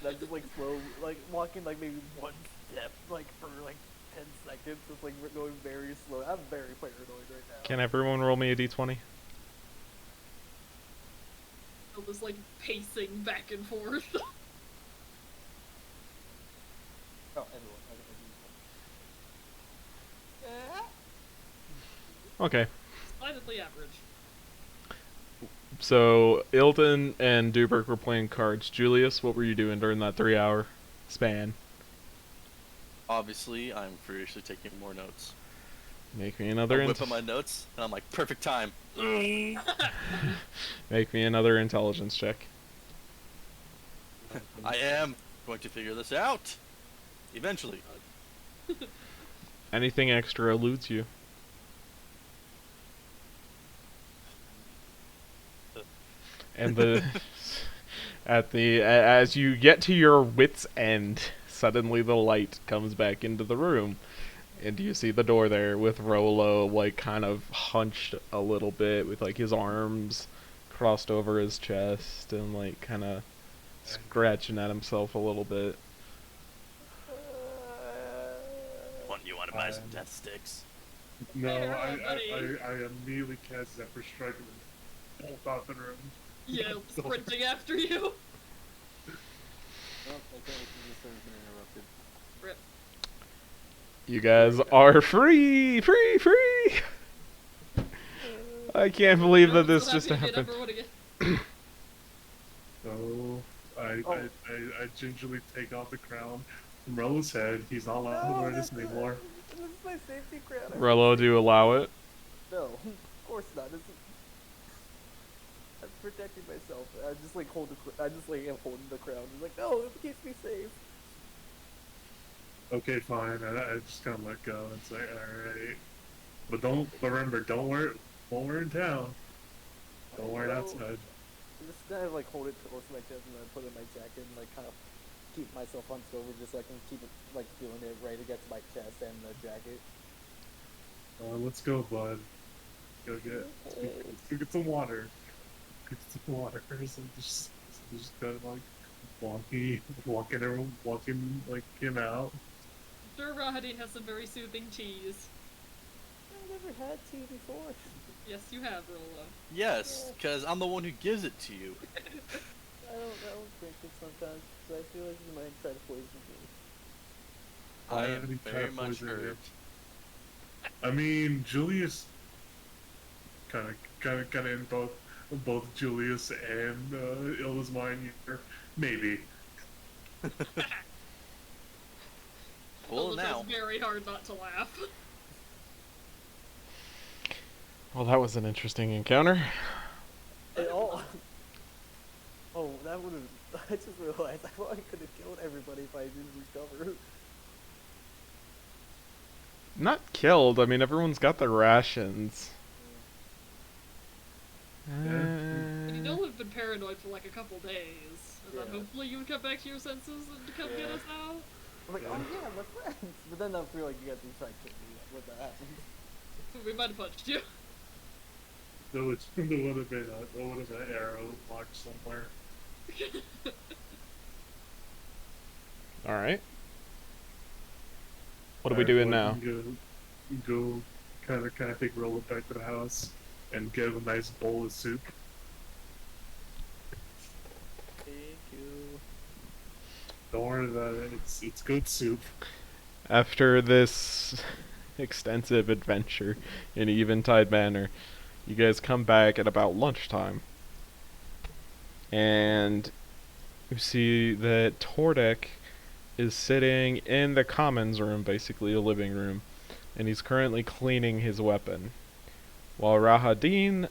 And I'm just like slow, like walking like maybe one step, like for like 10 seconds, just like going very slow. I'm very paranoid right now. Can everyone roll me a d20? I was like pacing back and forth. Oh, everyone. Okay. Slightly average. So, Ilton and Duberk were playing cards. Julius, what were you doing during that 3-hour span? Obviously, I'm furiously taking more notes. Make me I another whip up my notes, and I'm like, perfect time. Make me another intelligence check. I am going to figure this out. Eventually. Anything extra eludes you. And as you get to your wit's end, suddenly the light comes back into the room, and you see the door there with Rolo like kind of hunched a little bit with like his arms crossed over his chest and like kind of scratching at himself a little bit. You want to buy some death sticks? No, Hey, I buddy. immediately cast Zephyr Strike and bolt out the room. Yeah, sprinting after you. Well, I can't wait till this has been interrupted. Rip. You guys are free! I can't believe that this So just happy I happened. never would again. So I Oh. I gingerly take off the crown from Rolo's head. He's not allowed to wear this anymore. This is my safety crown. Rolo, do you allow it? No, of course not. I'm protecting myself. I just like I just like am holding the crown. I'm like, no, it keeps me safe. Okay, fine. I just kind of let go and say, all right. But remember, don't wear it in town. Don't wear it No. outside. I just kind of like hold it close to my chest and then put it in my jacket and like kind of keep myself hunched over just so I can keep it like feeling it right against my chest and the jacket. Let's go, bud. Go get some water. Get some water. So just kind of like walking like him out. Sure, Rahadin has some very soothing cheese. I've never had tea before. Yes, you have, Rolo. Yes, because I'm the one who gives it to you. I don't drink it sometimes because I feel like you might try to poison me. I Why am would he try very to much poison you? hurt. I mean, Julius kind of in both Julius and Ilda's mind here. Maybe. Well, Although now. it's very hard not to laugh. Well, that was an interesting encounter. It all. Oh, that would have. I just realized I probably could have killed everybody if I didn't recover. Not killed. I mean, everyone's got their rations. You know we've been paranoid for like a couple days, and then Yeah. hopefully you would come back to your senses and come get Yeah. us out. I'm like, oh yeah, my friends. But then I feel like you guys will try to kill me when that happens. We might have punched you. There would have been an arrow locked somewhere. All right. What are we doing now? Go, kind of take roll it back to the house and get a nice bowl of soup. Thank you. Don't worry about it. It's good soup. After this extensive adventure in Eventide Manor, you guys come back at about lunchtime. And you see that Tordek is sitting in the commons room, basically a living room, and he's currently cleaning his weapon. While Rahadin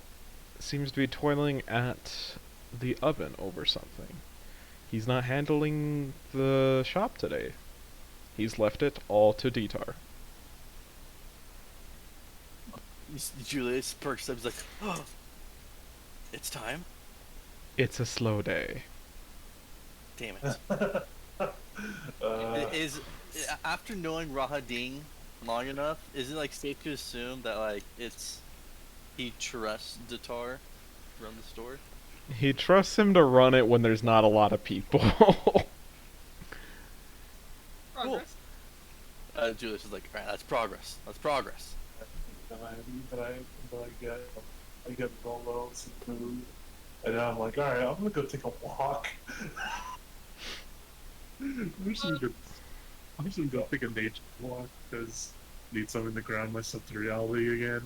seems to be toiling at the oven over something. He's not handling the shop today. He's left it all to Ditar. Julius perks up. He's like, oh, it's time. It's a slow day. Damn it. Is after knowing Rahadin long enough, is it like safe to assume that like he trusts Datar to run the store? He trusts him to run it when there's not a lot of people. Progress. Julius is like, alright, that's progress. That's progress. I get Rolo some food, and then I'm like, all right, I'm gonna go take a walk. I'm just gonna go take a nature walk because need something to ground myself to reality again.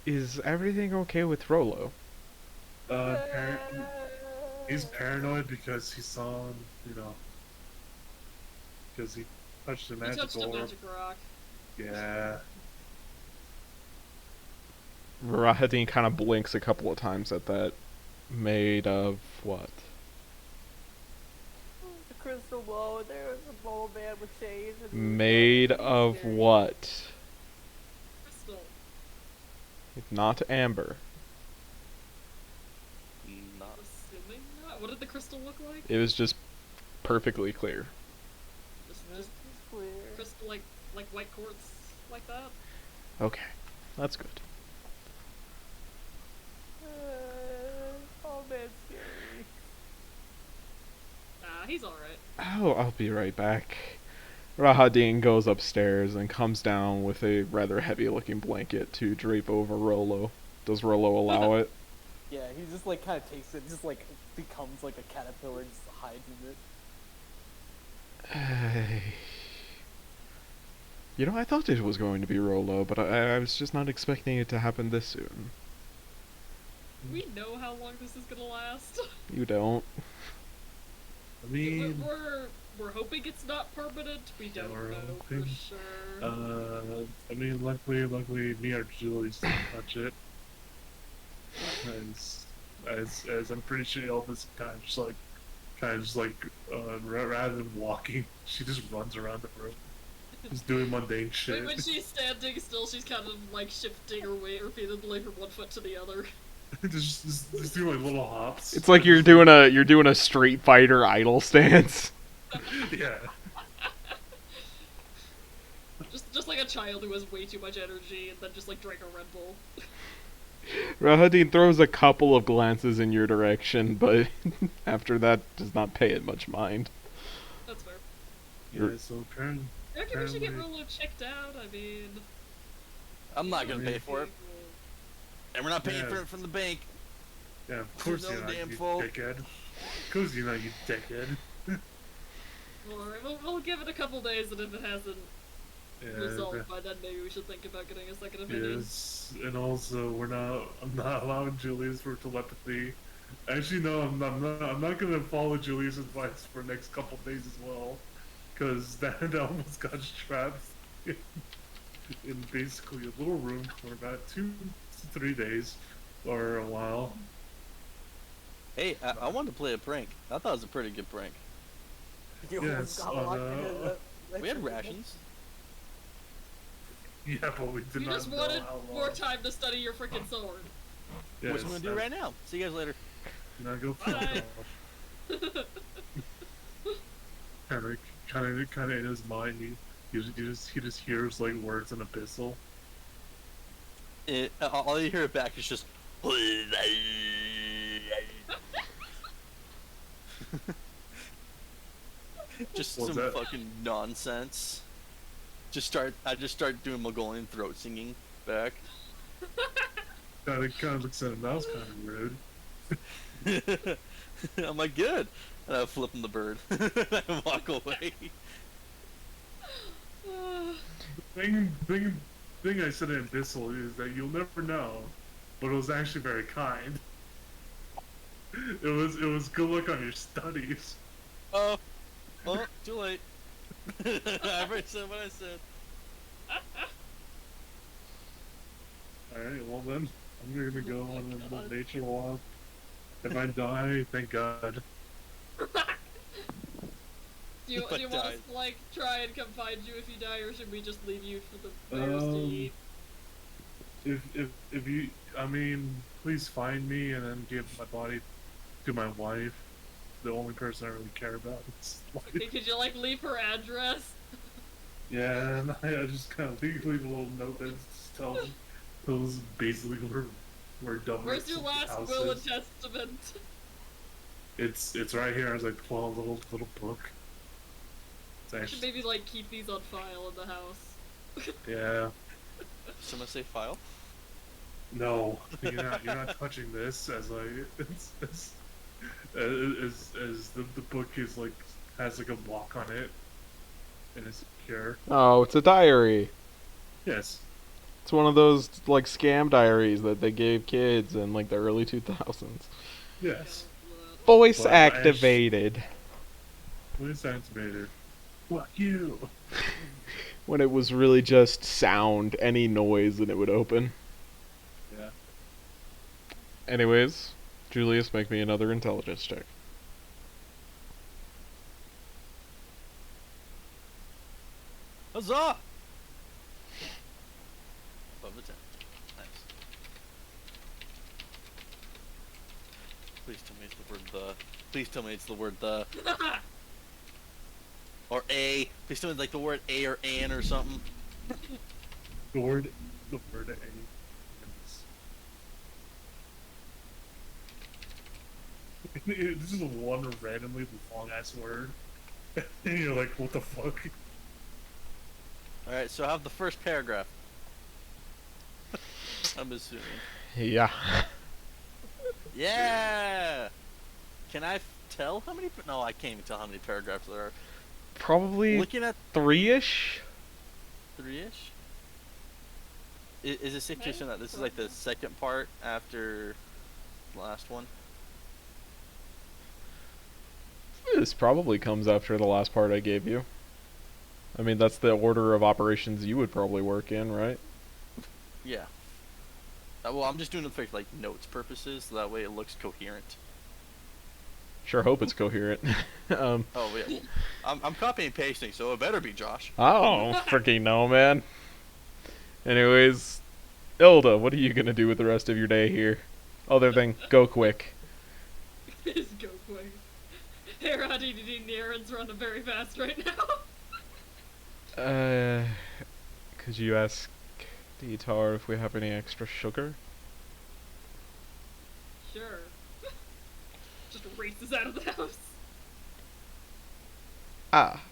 Is everything okay with Rolo? He's paranoid because he saw, because he touched a You magic touched a orb. magic rock. Yeah. Rahadin kind of blinks a couple of times at that. Made of what? The crystal ball, there's a ball man with shades. And Made of what? Crystal. Not amber. Not. Assuming not. What did the crystal look like? It was just perfectly clear. Just Clear. crystal like white quartz like that. Okay, that's good. Oh man, scary. Nah, he's alright. Oh, I'll be right back. Rahadin goes upstairs and comes down with a rather heavy-looking blanket to drape over Rolo. Does Rolo allow it? Yeah, he just like kind of takes it, just like becomes like a caterpillar and just hides in it. You know, I thought it was going to be Rolo, but I was just not expecting it to happen this soon. We know how long this is gonna last. You don't. I mean, We're hoping it's not permanent. We don't we're know hoping. for sure. I mean, luckily, me or Julie's didn't touch it. As I'm pretty sure Elvis kind of just like, rather than walking, she just runs around the room, just doing mundane shit. When she's standing still, she's kind of like shifting her weight repeatedly from one foot to the other. just do like little hops. It's like you're doing a Street Fighter idle stance. Yeah. Just like a child who has way too much energy and then just like drank a Red Bull. Rahadin throws a couple of glances in your direction, but after that does not pay it much mind. That's fair. Yeah, so apparently, I reckon we should get Apparently- Rolo checked out. I mean, I'm not gonna pay for it, and we're not paying Yeah. for it from the bank. yeah, of course No you're not, damn you fault. dickhead. Of course you're not, you dickhead. We'll give it a couple days, and if it hasn't Yeah, resolved by then, maybe we should think about getting a second opinion. yes, and also I'm not allowing Julius for telepathy. Actually, no, I'm not gonna follow Julius' advice for the next couple days as well, because that almost got trapped in basically a little room for about 2 to 3 days, or a while. Hey, I wanted to play a prank. I thought it was a pretty good prank. You almost Yes, got on, locked in We had rations. yeah, but we did You not just know wanted how long. more time to study your freaking sword. Yes, Which I'm gonna do right now. See you guys later. Now go fuck Bye. off. Kind of in his mind, he just hears like words in abyssal. All you hear back is just. Just What's some that? fucking nonsense. I just start doing Mongolian throat singing back. Kind of looks at him. That was kind of rude. I'm like, good. And I flip him the bird. and walk away. Thing I said in abyssal is that you'll never know, but it was actually very kind. It was good luck on your studies. Oh, too late. I already said what I said. Alright, well then, I'm gonna go on a little nature walk. If I die, thank God. Do you If I want us died. to like try and come find you if you die, or should we just leave you for the bears to eat? If you, I mean, please find me and then give my body to my wife. The only person I really care about. Okay, could you like leave her address? Yeah, and I just kind of leave a little note that just tells them those basically were done. Where's your last will and testament? It's right here as I pull a little book. It's I should actually, maybe like keep these on file in the house. yeah. Someone say file? No, you're not touching this as the book is like has like a block on it and it's secure. Oh, it's a diary. Yes. It's one of those like scam diaries that they gave kids in like the early 2000s. Yes. Voice Well, activated. Voice activated. Fuck you. When it was really just sound, any noise, and it would open. Yeah. Anyways, Julius, make me another intelligence check. Huzzah! Above a 10. Nice. Please tell me it's the word the. Please tell me it's the word the. Or a. Please tell me like the word a or an or something. The word A. This is one randomly long ass word. And you're like, what the fuck? Alright, so I have the first paragraph. I'm assuming. Yeah. Yeah! Can I tell how many? No, I can't even tell how many paragraphs there are. Probably Looking at 3-ish? 3-ish? Is it safe to assume that this is like the second part after the last one? This probably comes after the last part I gave you. I mean, that's the order of operations you would probably work in, right? Yeah. Well, I'm just doing it for like notes purposes, so that way it looks coherent. Sure hope it's coherent. Oh yeah, well, I'm copying and pasting, so it better be Josh. I don't freaking know, man. Anyways, Ilda, what are you gonna do with the rest of your day here? Other than go quick. Just go quick. Hey, Roddy, the errands running very fast right now. Could you ask Dietar if we have any extra sugar? Sure. Just races out of the house. Ah.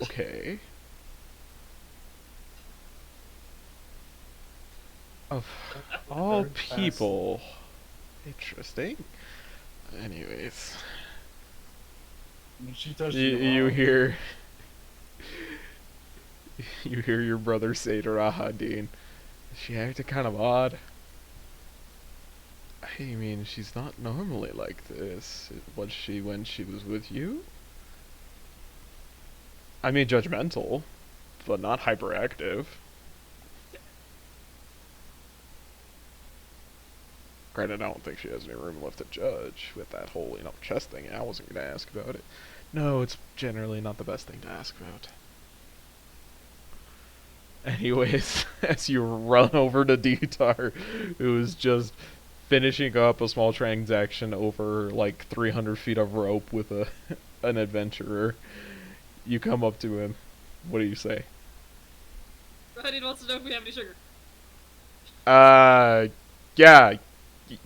Okay. Of all Very fast. people. Interesting. Anyways. She touched You hear... You hear your brother say to Rahadin, she acted kind of odd. I mean, she's not normally like this. Was she when she was with you? I mean, judgmental, but not hyperactive. Granted, I don't think she has any room left to judge with that whole, chess thing. I wasn't going to ask about it. No, it's generally not the best thing to ask about. Anyways, as you run over to Detar, who's just finishing up a small transaction over like 300 feet of rope with an adventurer, you come up to him. What do you say? Rahadin wants to know if we have any sugar. Uh, yeah,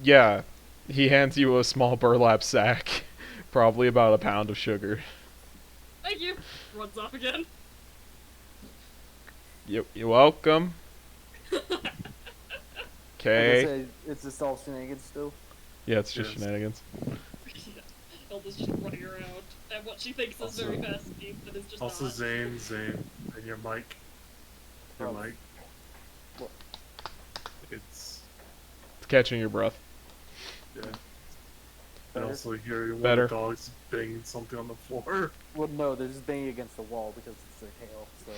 yeah. He hands you a small burlap sack, probably about a pound of sugar. Thank you. Runs off again. You're welcome. Like I Okay. said, it's just all shenanigans still. Yeah, it's just Yes. shenanigans. Yeah. Elda's just running around at what she thinks is very fast speed, but is just Also, not. Zane, and your mic. Your Oh. mic. What? It's It's catching your breath. yeah. I Better? also hear one Better. of the dogs banging something on the floor. Well, no, they're just banging against the wall because it's their tail. So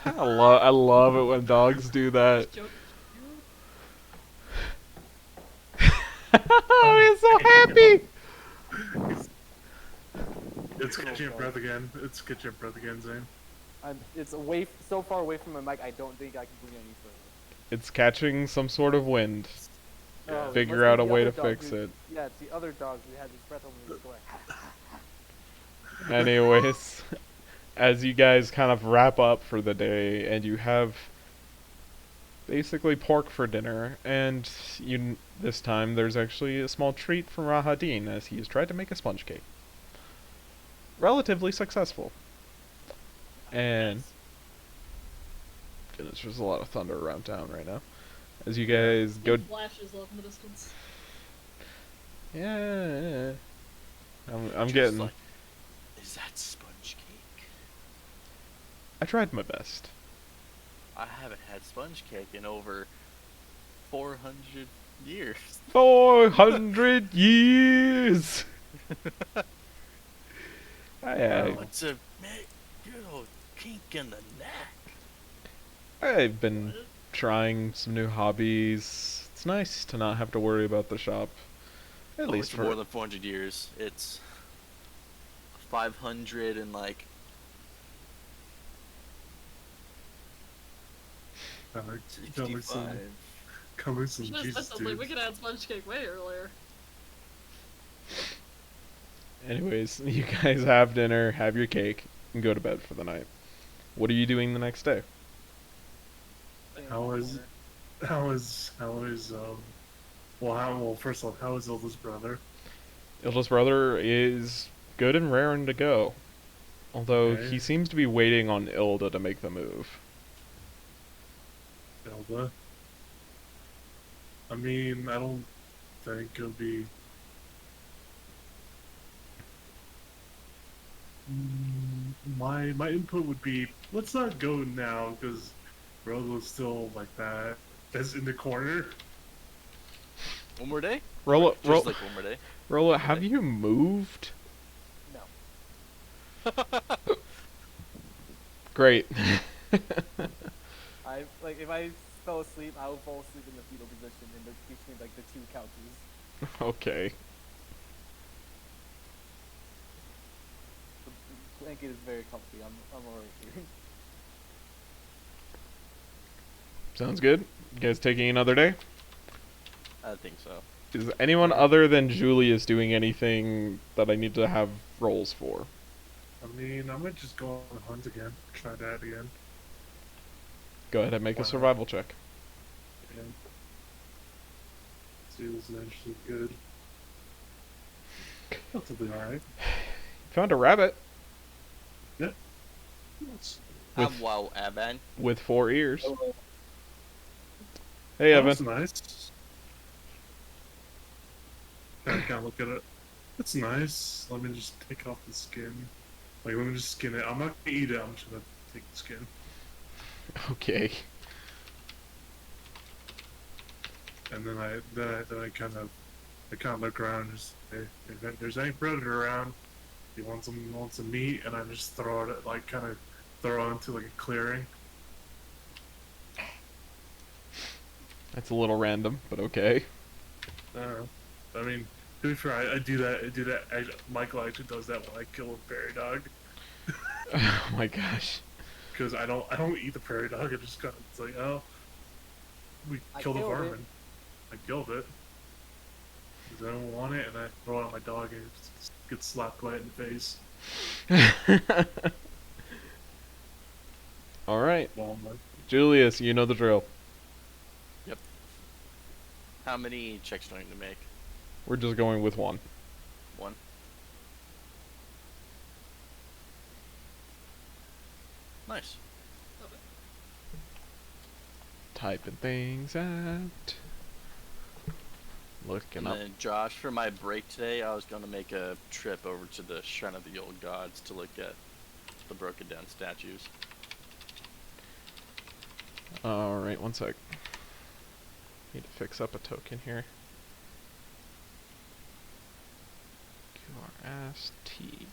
I love it when dogs do that. Joke. Oh, he's so happy. It's catching your breath again. It's catching your breath again, Zane. it's so far away from my mic. I don't think I can bring it any further. It's catching some sort of wind. Yeah. Oh, Figure must be out a the way other to dog fix who- it. Yeah, it's the other dog who had his breath on me. Going. Anyways, as you guys kind of wrap up for the day, and you have basically pork for dinner, and this time there's actually a small treat from Rahadin as he has tried to make a sponge cake. Relatively successful. And goodness, there's a lot of thunder around town right now. As you guys go, Flashes off in the distance. yeah, I'm Just getting. like, is that sponge cake? I tried my best. I haven't had sponge cake in over 400 years. 400 years. I I, want to make good old kink in the neck. I've been trying some new hobbies. It's nice to not have to worry about the shop. At Oh, least it's for more than 400 years. It's 500 and like Coming 65. some, coming some Just Jesus said something. We dudes. could add sponge cake way earlier. Anyways, you guys have dinner, have your cake, and go to bed for the night. What are you doing the next day? How is well, first off, how is Ilda's brother? Ilda's brother is good and raring to go. Although Okay. he seems to be waiting on Ilda to make the move. Ilda? I mean, I don't think it'll be. My input would be let's not go now because Rolo's still like that. That's in the corner. One more day? Rolla, Just like one more day. Rolla, have you moved? No, Great. I like if I fell asleep, I would fall asleep in the fetal position in between like the two couches. Okay. The blanket is very comfy. I'm alright here. Sounds good. You guys taking another day? I think so. Is anyone other than Julius doing anything that I need to have rolls for? I mean, I might just go on the hunt again. Try that again. Go ahead and make Why a not? survival check. And see what's actually good. Relatively alright. Found a rabbit Yep. With- Wow, Aban. with 4 ears. Hey, Evan. That's nice. I can't look at it. It's nice. Let me just take off the skin. Like, let me just skin it. I'm not gonna eat it. I'm just gonna take the skin. Okay. And then I kind of look around and just, hey, if there's any predator around, you want some meat, and I just throw it like kind of throw it into like a clearing. That's a little random, but okay. I mean, to be fair, I do that. I do that. Michael actually does that when I kill a prairie dog Oh my gosh. because I don't eat the prairie dog. I just kind of it's like, oh, we I killed a killed it. varmint. I killed it because I don't want it, and I throw it on my dog and it just gets slapped right in the face. Alright. Well, I'm like, Julius, you know the drill. Yep. How many checks do I need to make? We're just going with one. One. Nice. Love it. Typing things out. Looking And up. then Josh, for my break today, I was going to make a trip over to the Shrine of the Old Gods to look at the broken down statues. Alright, one sec. Need to fix up a token here. QRST.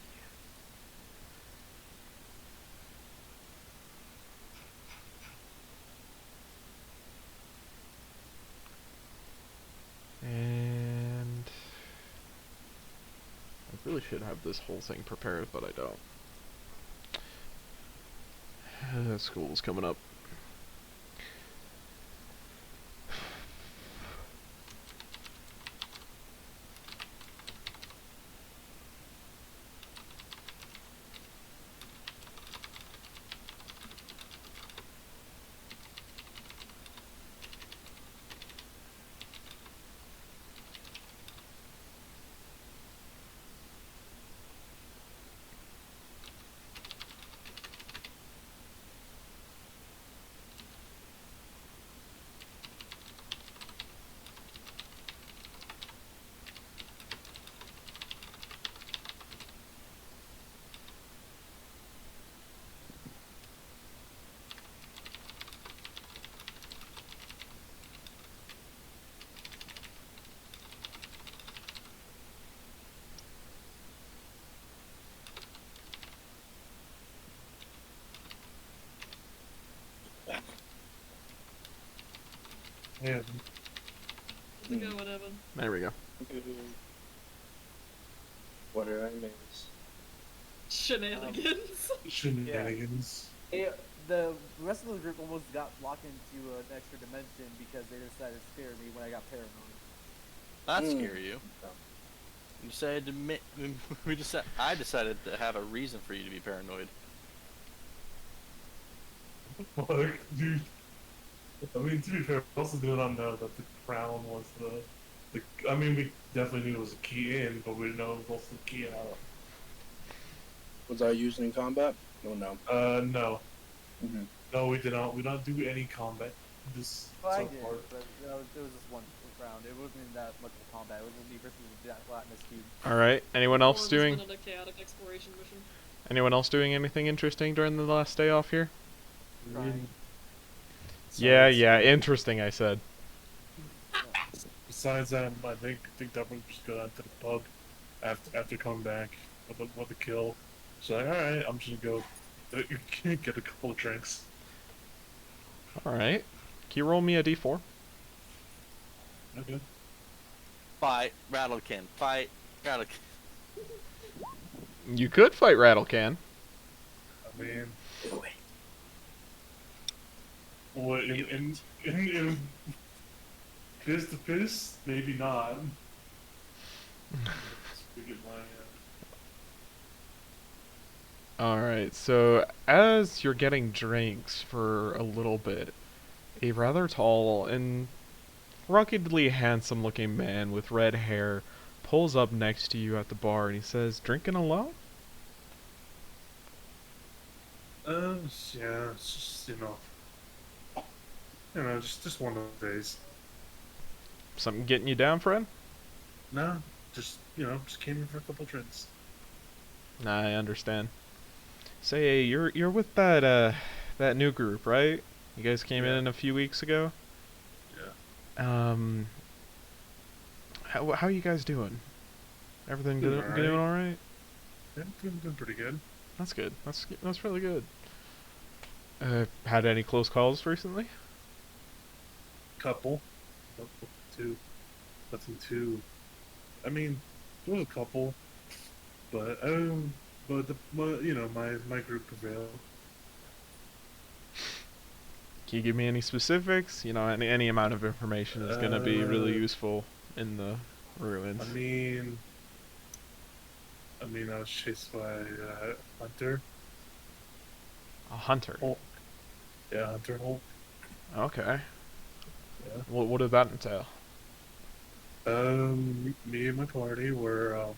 And I really should have this whole thing prepared, but I don't. School's coming up. yeah, How's it going, Evan? There we go. What did I miss? Shenanigans. shenanigans. The rest of the group almost got locked into an extra dimension because they decided to scare me when I got paranoid. That Mm. scare you? You decided to I decided to have a reason for you to be paranoid. Fuck, dude. I mean, to be fair, we also did not know that the crown was the. I mean, we definitely knew it was a key in, but we didn't know it was also the key out. Was I used in combat? Oh no. No. Mm-hmm. No, we did not. We don't do any combat. This Well, I so did, far. but it was just one round. It wasn't that much of a combat. It was just me versus that Latinus dude. Alright, anyone else Or doing was it a chaotic exploration mission? anything interesting during the last day off here? Trying. Yeah, interesting I said. Besides that, I think that we'll just go down to the pub after coming back with the kill. So like, all right, I'm just gonna go get a couple of drinks. Alright. Can you roll me a d4? Okay. Fight, Rattlekin. Fight, Rattlekin. You could fight Rattlecan. I mean, what in fist to fist? Maybe not. Speaking my, Alright, so as you're getting drinks for a little bit, a rather tall and ruggedly handsome looking man with red hair pulls up next to you at the bar and he says, "Drinking alone?" Yeah, it's just just one of those days. Something getting you down, friend? No, just just came in for a couple of drinks. Nah, I understand. Say, you're with that new group, right? You guys came Yeah. in a few weeks ago. Yeah. How you guys doing? Everything Doing doing all right? Yeah, doing pretty good. That's good. That's really good. Had any close calls recently? Couple, nothing too, nothing too. I mean, there was a couple, but my group prevailed. Can you give me any specifics? You know, any amount of information is gonna be really Uh, useful in the ruins. I mean, I was chased by Hunter A hunter. Hulk. Yeah, Hunter Hulk. Okay. Yeah. What did that entail? Me and my party were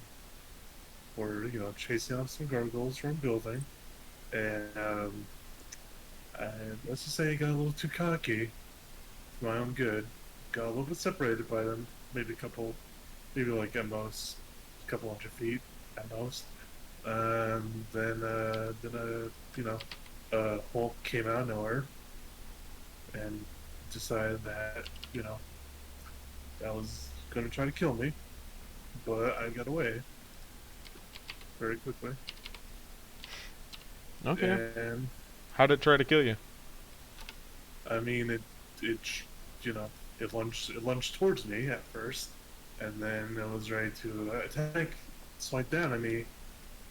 chasing off some gargoyles from a building, and I, let's just say I got a little too cocky for my own good. Got a little bit separated by them, maybe a couple, maybe like at most a couple hundred feet at most. Then Hulk came out of nowhere and decided that that was gonna try to kill me, but I got away very quickly. Okay. And How'd it try to kill you? I mean, it sh- you know it lunged towards me at first, and then it was ready to attack, swipe down at me.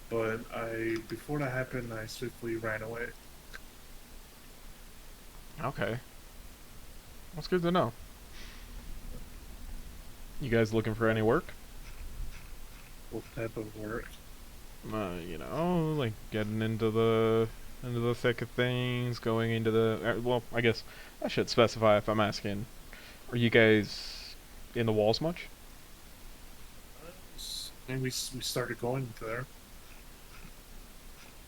But before that happened, I swiftly ran away. Okay. That's good to know. You guys looking for any work? What type of work? You know, like getting into the thick of things, going into the well, I guess I should specify if I'm asking. Are you guys in the walls much? And we started going there.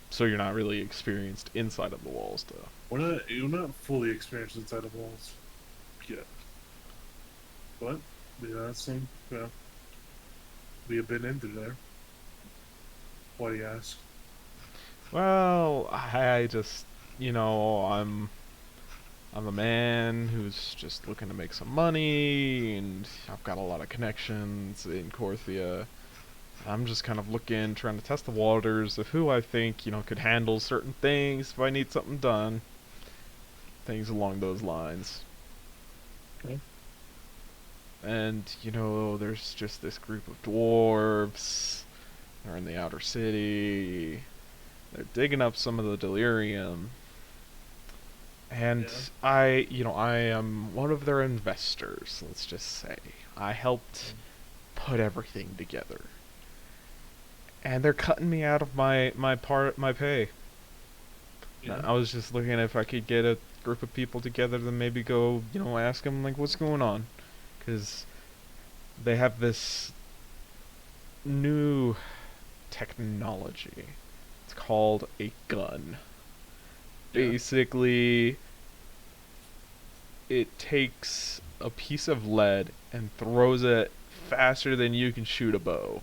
So you're not really experienced inside of the walls, though. We're not fully experienced inside the walls yet, but some we have been into there. Why do you ask? Well, I just, you know, I'm a man who's just looking to make some money, and I've got a lot of connections in Corthia. I'm just kind of looking, trying to test the waters of who I think, you know, could handle certain things if I need something done. Things along those lines. Okay. And, you know, there's just this group of dwarves. They're in the outer city. They're digging up some of the delirium. And Yeah. I am one of their investors, let's just say. I helped put everything together. And they're cutting me out of my pay. Yeah. I was just looking if I could get a group of people together to maybe go, you know, ask them like what's going on, because they have this new technology. It's called a gun. Yeah. Basically, it takes a piece of lead and throws it faster than you can shoot a bow,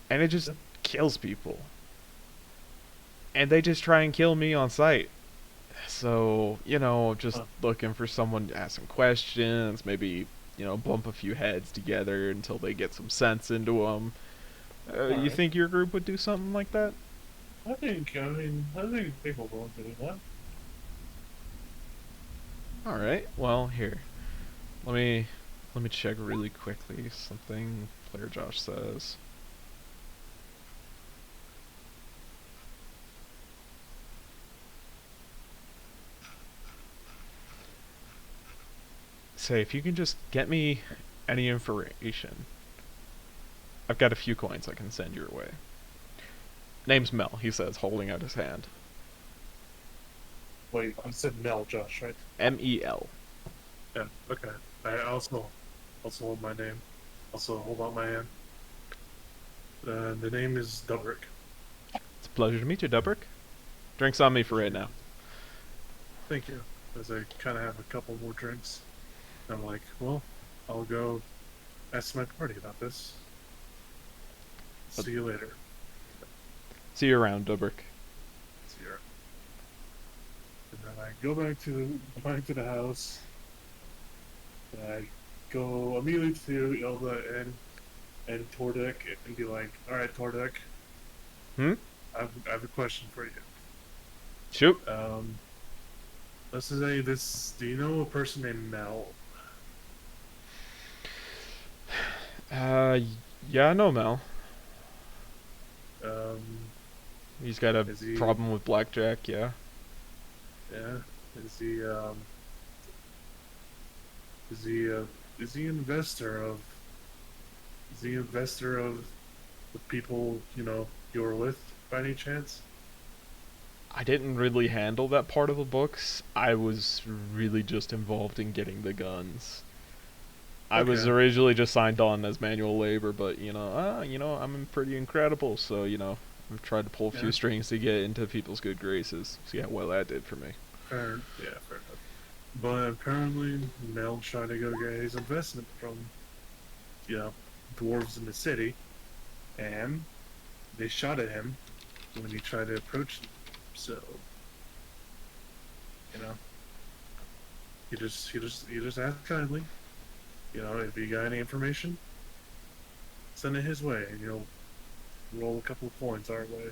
and it just Yeah. kills people. And they just try and kill me on sight. So, you know, just Huh. looking for someone to ask some questions, maybe, you know, bump a few heads together until they get some sense into them. You Alright. think your group would do something like that? I think people will do that. All right. Well, here. Let me check really quickly something player Josh says. Say if you can just get me any information. I've got a few coins I can send your way. Name's Mel, he says, holding out his hand. Wait, I said Mel, Josh, right? Mel. Yeah. Okay. I also hold my name. Also hold out my hand. The name is Dubrick. It's a pleasure to meet you, Dubrick. Drinks on me for right now. Thank you. As I kind of have a couple more drinks, I'm like, well, I'll go ask my party about this. But- See you later. See you around, Dubrick. See you. And then I go back to the house. And I go immediately to Ilda and Tordek and be like, all right, Tordek, Hmm? I have a question for you. Shoot. Let's say this. Do you know a person named Mel? Uh, yeah, I know Mel. Um, He's got a is he? problem with blackjack, yeah. Yeah. Is he? Is he? Is he investor of? Is he investor of the people you're with by any chance? I didn't really handle that part of the books. I was really just involved in getting the guns. I was Okay. originally just signed on as manual labor, but I'm pretty incredible, so I've tried to pull a few Yeah. strings to get into people's good graces. See how well that did for me. Fair. Yeah. Fair enough. But apparently, Mel tried to go get his investment from dwarves in the city, and they shot at him when he tried to approach them. So, you know, he just asked kindly, if you got any information, send it his way, and you'll roll a couple of points our way.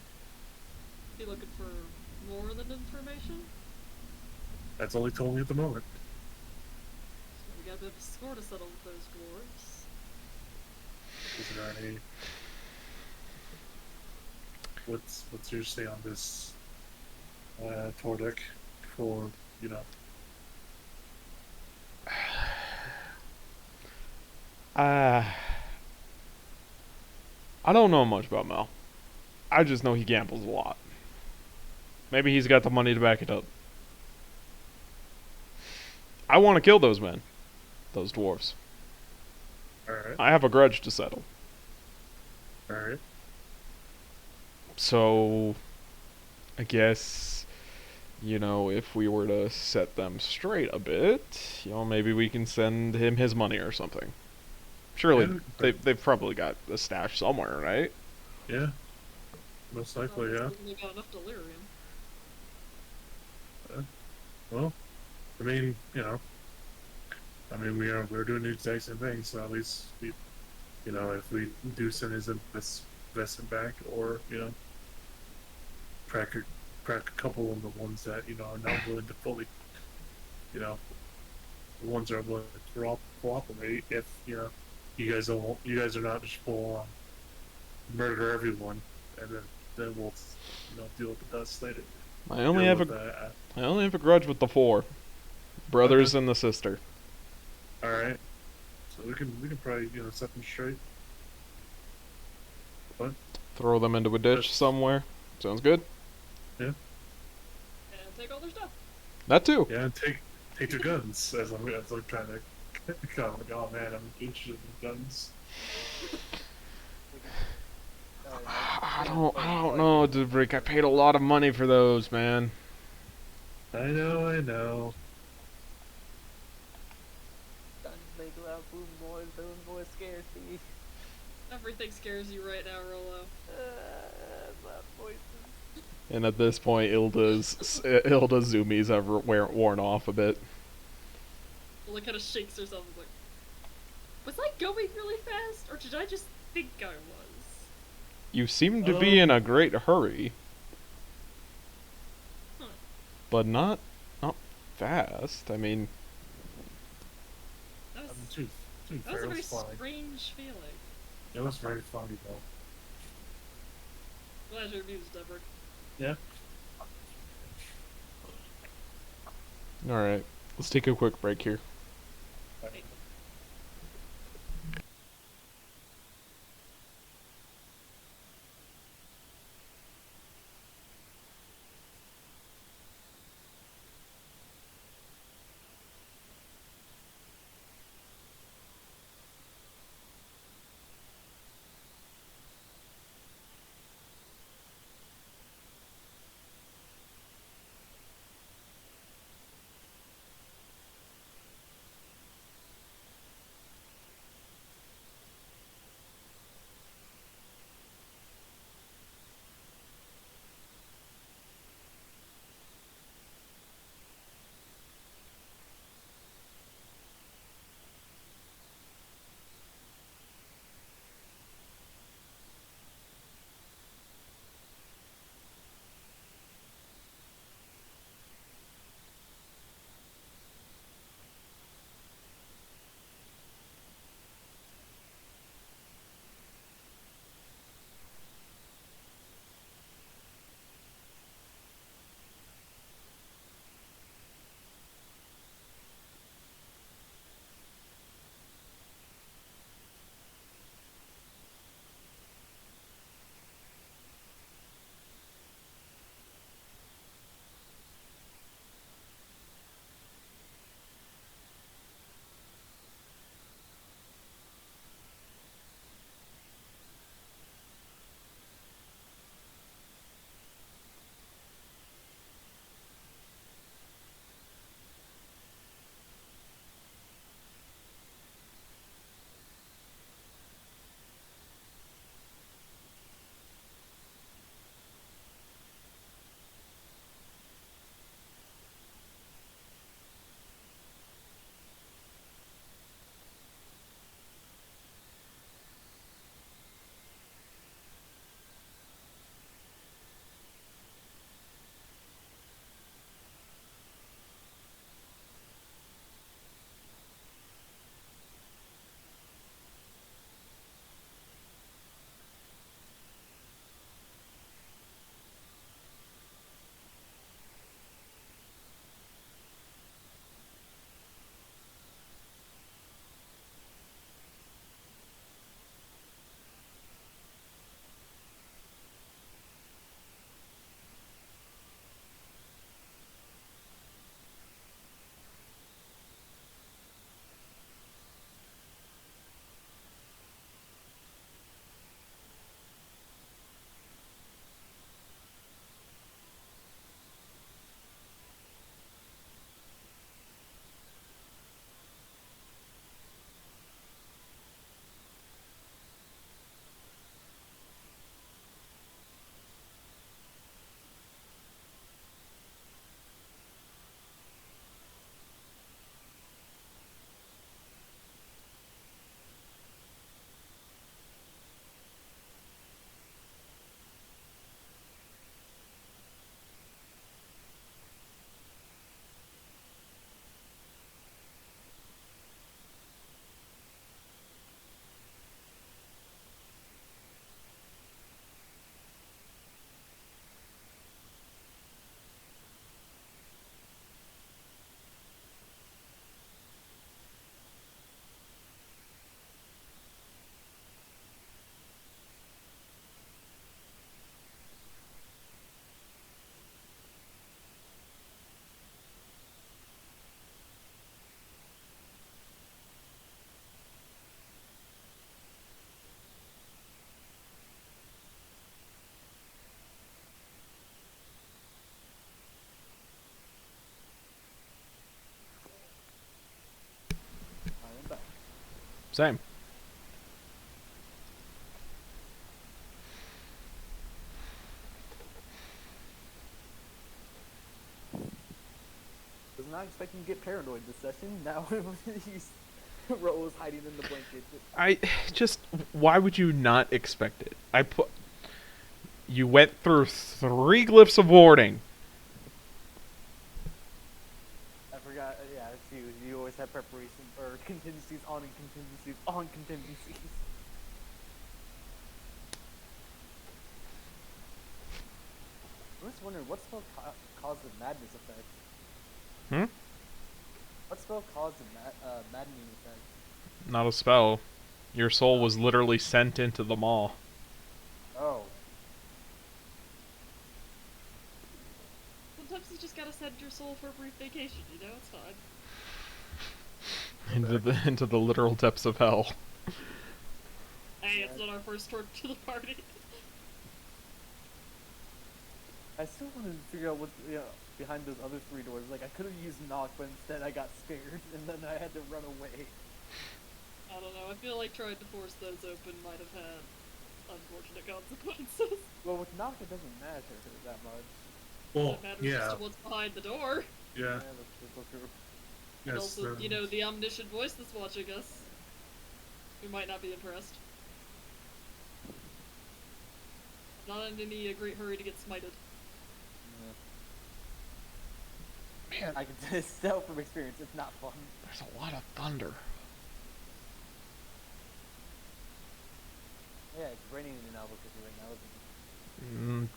Be looking for more than information? That's all he told me at the moment. So we got a bit of a score to settle with those dwarves. Is there any? What's your say on this, Tordek? For you know, Uh, I don't know much about Mel. I just know he gambles a lot. Maybe he's got the money to back it up. I want to kill those men, those dwarves. all right, I have a grudge to settle. all right. So, I guess, if we were to set them straight a bit, maybe we can send him his money or something. Surely, Yeah, they've probably got a stash somewhere, right? yeah, most likely, yeah. They got enough delirium. Well, I mean, we're doing the exact same thing. So at least if we do send his investment back, or crack a, crack a couple of the ones that are not willing to fully, the ones that are willing to cooperate. If you guys are not just full on murder everyone, and then we'll deal with the dust later. I only Deal have with a that. I only have a grudge with the four brothers and the sister. All right. So we can probably set them straight. What? Throw them into a ditch somewhere. Sounds good. Yeah. And take all their stuff. That too. Yeah. And take their guns as I'm trying to. Oh man, I'm interested in guns. I don't know, Dubrick. I paid a lot of money for those, man. I know. Guns make loud boom boys scares me. Everything scares you right now, Rolo. Loud voices. And at this point, Ilda's zoomies have worn off a bit. Well, it kind of shakes herself and is like, was I going really fast, or did I just think I was? You seem to be in a great hurry, Huh. but not fast. I mean, That was, Two that was a very ferals flying. strange feeling. It was very funny though. Glad you're amused, Deborah. Yeah. all right. Let's take a quick break here. Same. Was not expecting to get paranoid this session. Now he's Rose hiding in the blanket. I just, why would you not expect it? You went through 3 glyphs of warding. I forgot. Yeah, it's you. You always have preparation or contingencies on and contingencies on contingencies. I'm just wondering what spell caused the madness effect. Hmm? What spell caused the maddening effect? Not a spell. Your soul was literally sent into the maw. Oh. Sometimes you just gotta send your soul for a brief vacation, you know? It's fine. Into the literal depths of hell. Hey, it's not our first torch to the party. I still wanted to figure out what's behind those other 3 doors. Like, I could have used knock, but instead I got scared, and then I had to run away. I don't know, I feel like trying to force those open might have had unfortunate consequences. Well, with knock, it doesn't matter that much. Well, It matters yeah, just to what's behind the door. yeah, That's so true. And yes. also, you know, the omniscient voice that's watching us. We might not be impressed. Not in any great hurry to get smited. Man, I can just tell from experience, it's not fun. there's a lot of thunder. Yeah, it's raining in Albuquerque right now, isn't it?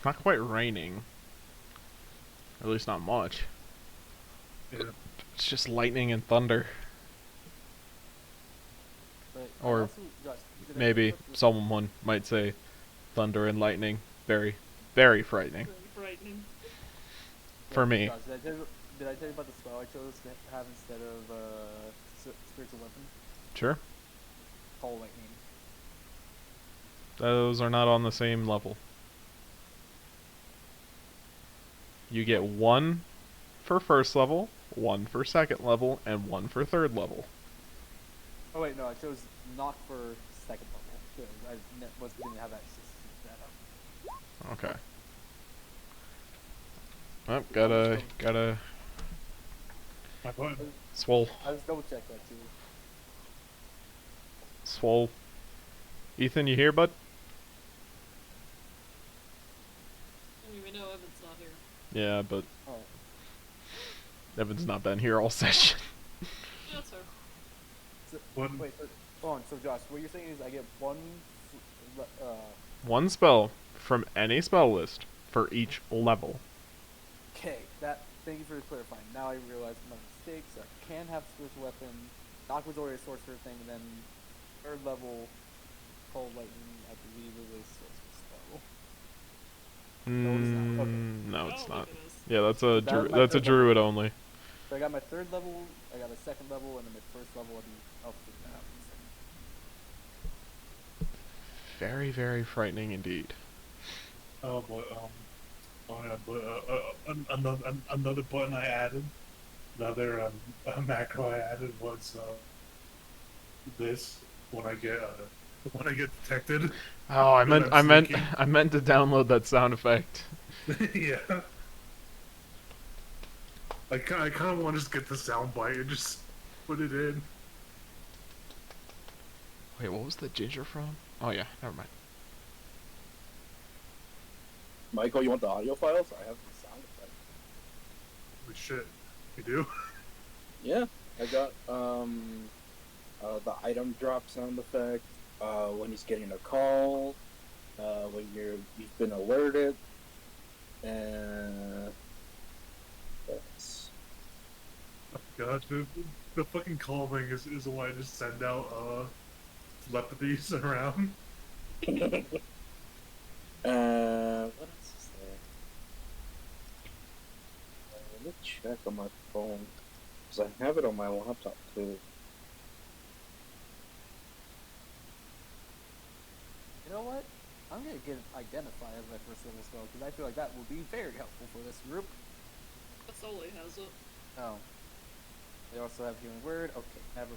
Not quite raining. At least not much. Yeah. It's just lightning and thunder. But Or also, Josh, did I Maybe tell you about someone might say thunder and lightning. Very, very frightening. Very frightening. For me. Josh, did I tell you about the spell I chose to have instead of spiritual weapon? Sure. Call lightning. Those are not on the same level. You get 1 for first level, 1 for second level, and 1 for third level. Oh wait, no, I chose knock for second level. 'Cause I didn't have access to that. Okay. Oh, gotta My button. swole. I just double checked that too. Swole. Ethan, you here, bud? I mean, we know Evan's not here. Yeah, but Oh, Evan's not been here all session. Yeah, that's fair. so, One. wait, hold on. So Josh, what you're saying is I get 1 1 spell from any spell list for each level. Okay, thank you for clarifying. Now I realize my mistakes. I can have spiritual weapon. Knock was already a sorcerer thing, and then third level cold lightning, I believe it was sorcerer spell. No, it's not. Okay. No, it's Oh, not. look at this. Yeah, that's a That was my that's a third level. druid only. So I got my third level, I got my second level, and then my first level. I'll figure that out in a second. Very, very frightening indeed. Oh, but oh yeah, but another button I added, another macro I added was this when I get detected. Oh, I When meant I'm sneaking. I meant to download that sound effect. Yeah. I kind of want to just get the sound bite and just put it in. Wait, what was the ginger from? Oh yeah, never mind. Michael, you want the audio files? I have the sound effect. Holy shit, you do? Yeah, I got the item drop sound effect, when he's getting a call, when you've been alerted, and that's Oh god, the fucking call thing is why I just send out telepathies around. what else is there? Let me check on my phone, because I have it on my laptop too. You know what? I'm gonna get identify as my first level spell because I feel like that will be very helpful for this group. Solely has it. Oh. They also have healing word. Okay, never.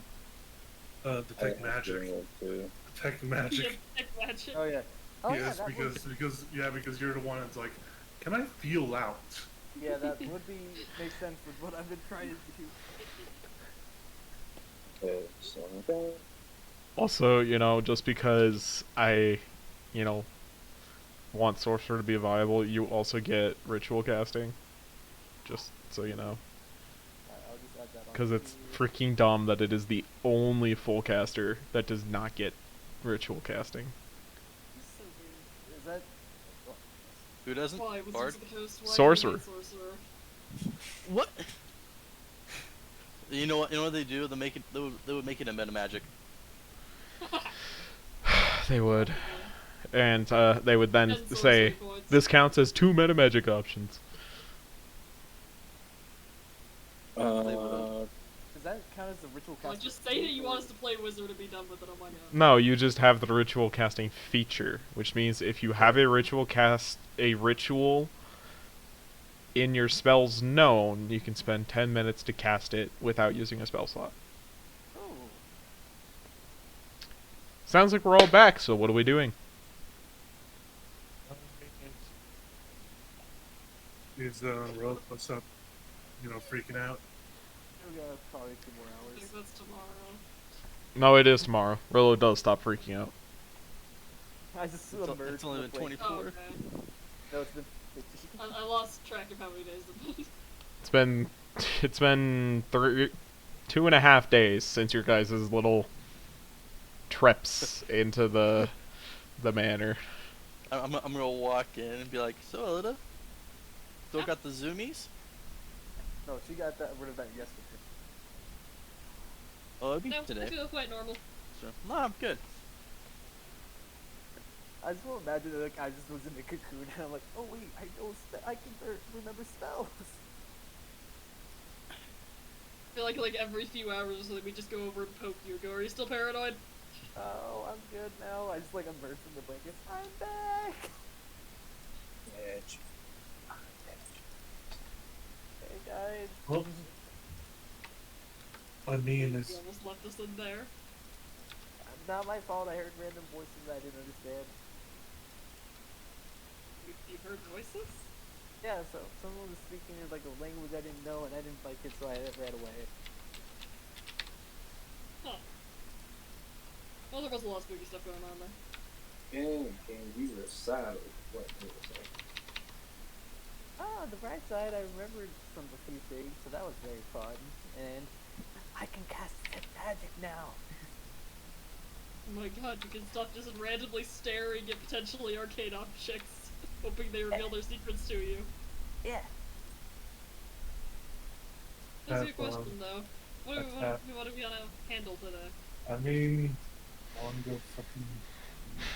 Detect magic. Too. Detect Yeah, magic. tech magic. Oh yeah. Oh yeah, Yes, that would because you're the one that's like, can I feel out? yeah, that would be make sense with what I've been trying to do. Okay, so that. Also, just because I, you know, want sorcerer to be viable, you also get ritual casting. Just so you know. I'll just add that on. Because it's to- freaking dumb that it is the only full caster that does not get ritual casting. It's so weird. Is that? Oh, Who doesn't? Why was Bard? of the Coast? Why Sorcerer. do you hate sorcerer? What? You know what? You know what they do? They make it. They would make it a meta magic. They would. And they would then And sorcery say, points. this counts as 2 meta magic options. does that count as the ritual Like, cast? just say that you want us to play wizard and be done with it. Oh my god. No, you just have the ritual casting feature, which means if you have a ritual in your spells known, you can spend 10 minutes to cast it without using a spell slot. Oh, Sounds like we're all back, so what are we doing? Is Rogue, what's up? Freaking out. we got probably 2 more I hours. think that's tomorrow. No, it is tomorrow. Rillo does stop freaking out. I just It's submerged it's only in been the flame. 24. Oh, okay. No, it's been 50. I lost track of how many days it been. It's been 2.5 days since your guys' little trips into the manor. I'm gonna walk in and be like, so Elida, still got the zoomies? No, she got rid of that yesterday. Oh, it'd be No, I today. feel quite normal. So, no, I'm good. I just want to imagine that like, I just was in a cocoon and I'm like, oh wait, I know I can remember spells. I feel like every few hours we just go over and poke you. Go, are you still paranoid? Oh, I'm good now. I just like immersed in the blankets. I'm back. Edge. Hey guys. Well, I mean, You it's almost left us in there. Not my fault. I heard random voices I didn't understand. You heard voices? Yeah, so someone was speaking in like a language I didn't know and I didn't like it, so I ran away. Huh. Well, there was a lot of spooky stuff going on there. Can you recite what it was like? Ah, on the bright side, I remembered some a few things, so that was very fun. And I can cast detect magic now. Oh my god, you can stop just randomly staring at potentially arcane objects, hoping they reveal their secrets to you. Yeah. That's a Have good question, though. What Let's do we wanna handle today? I mean, I want to go fucking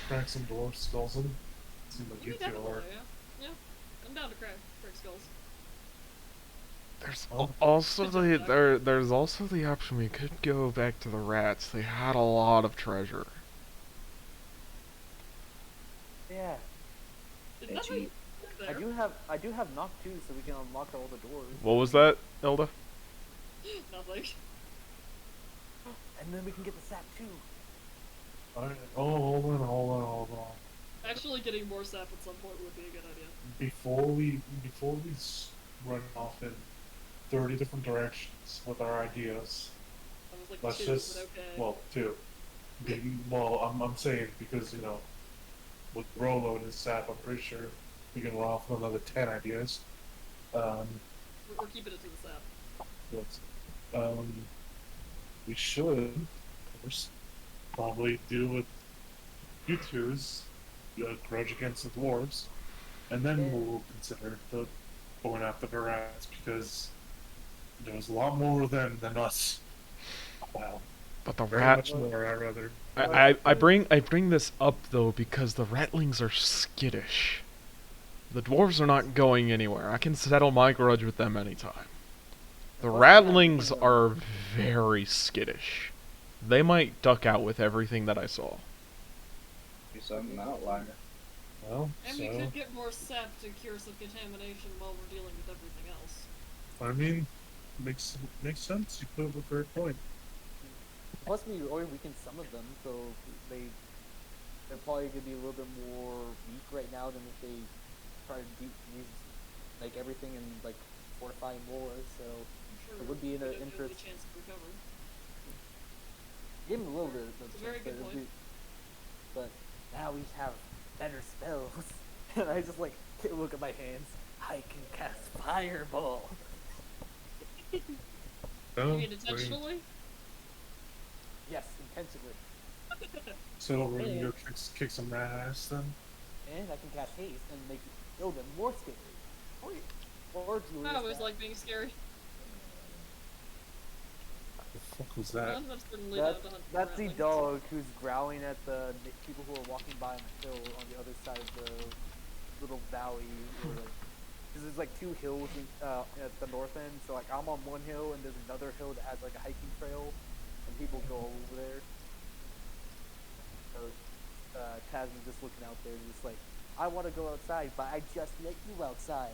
crack some dwarf skulls in. Seems like you two Definitely, are. yeah. I'm down to crack skulls. There's Oh. also there's also the option we could go back to the rats. They had a lot of treasure. Yeah. Did And nothing I there? do have knock too, so we can unlock all the doors. What was that, Elda? Nothing. And then we can get the sap too. Alright. Oh, hold on. Actually, getting more sap at some point would be a good idea. Before we run off in 30 different directions with our ideas, I was like, let's 2, just but okay. well, two. I'm saying because with Rolo and his sap, I'm pretty sure we can run off with another 10 ideas. We're keeping it to the sap. But, we should first probably do with you two's grudge against the dwarves, and then we'll consider going after the rats because there's a lot more of them than us. Wow, But the very rat. much more. I rather. I bring this up though because the ratlings are skittish. The dwarves are not going anywhere. I can settle my grudge with them anytime. The ratlings are very skittish. They might duck out with everything that I saw. Do something outlier. Well, And we could get more sap to cure some contamination while we're dealing with everything else. I mean, makes sense. You put up a fair point. Plus, we already weakened some of them, so they're probably gonna be a little bit more weak right now than if they try to use like everything and like fortify more. So I'm sure it would be in we an don't know the interest. chance to recover. Give him a little bit of It's a chance, very but good it'll point. but now we have better spells, and I just like look at my hands. I can cast fireball. Oh, You mean wait. intentionally? Yes, intentionally. So we're gonna go kick some rat ass then? And I can cast haste and make you kill them more scary. Or I Julius always that. like being scary. The fuck was that? I'm certainly down That's to hunt that's the ratlings. dog who's growling at the people who are walking by on the hill on the other side of the little valley. Because there's like two hills at the north end. So like I'm on one hill and there's another hill that has like a hiking trail, and people go over there. So Taz is just looking out there, just like, I want to go outside, but I just let you outside,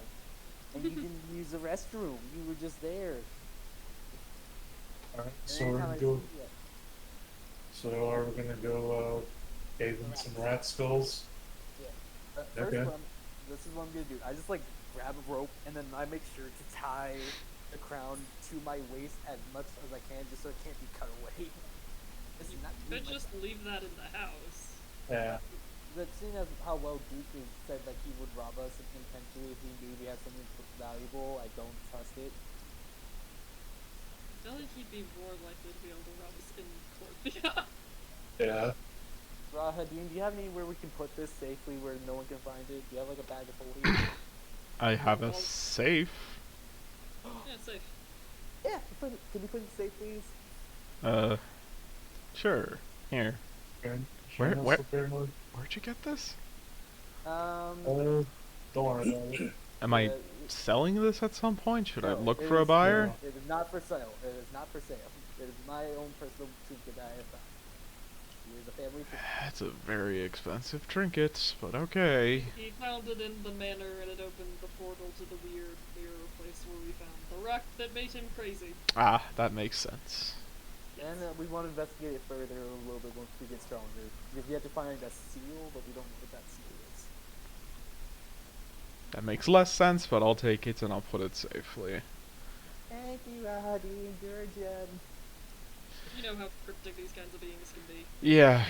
and you didn't use the restroom. You were just there. Alright, And so we're anytime gonna I go. see it, So are we gonna go cave in some rat skulls? yeah. First Okay. one, this is what I'm gonna do. I just like grab a rope and then I make sure to tie the crown to my waist as much as I can, just so it can't be cut away. This is not Could just leave that in the house. Yeah. But seeing as how well Duke has said that he would rob us intentionally if he knew we had something valuable, I don't trust it. I feel like he'd be more likely to be able to rob us in Corthia. Yeah. Rahadin, do you have anywhere we can put this safely where no one can find it? Do you have like a bag of holding? I have a safe. Yeah, safe. Yeah, can we put it safe, please? Sure. Here. Okay. Where- Anything else where- for paranoid? Where'd you get this? Don't worry about it. Am I uh, selling this at some point? Should I no, look it for a is- buyer? It is not for sale. It is not for sale. It is my own personal trinket that I have found. It is a family trinket. It's a very expensive trinket, but okay. He found it in the manor and it opened the portal to the weird mirror place where we found the rock that made him crazy. Ah, that makes sense. And we want to investigate it further a little bit once we get stronger. Because we have to find a seal, but we don't know what that seal is. That makes less sense, but I'll take it and I'll put it safely. Thank you, Rahadin. You're a gem. You know how cryptic these kinds of beings can be. Yeah.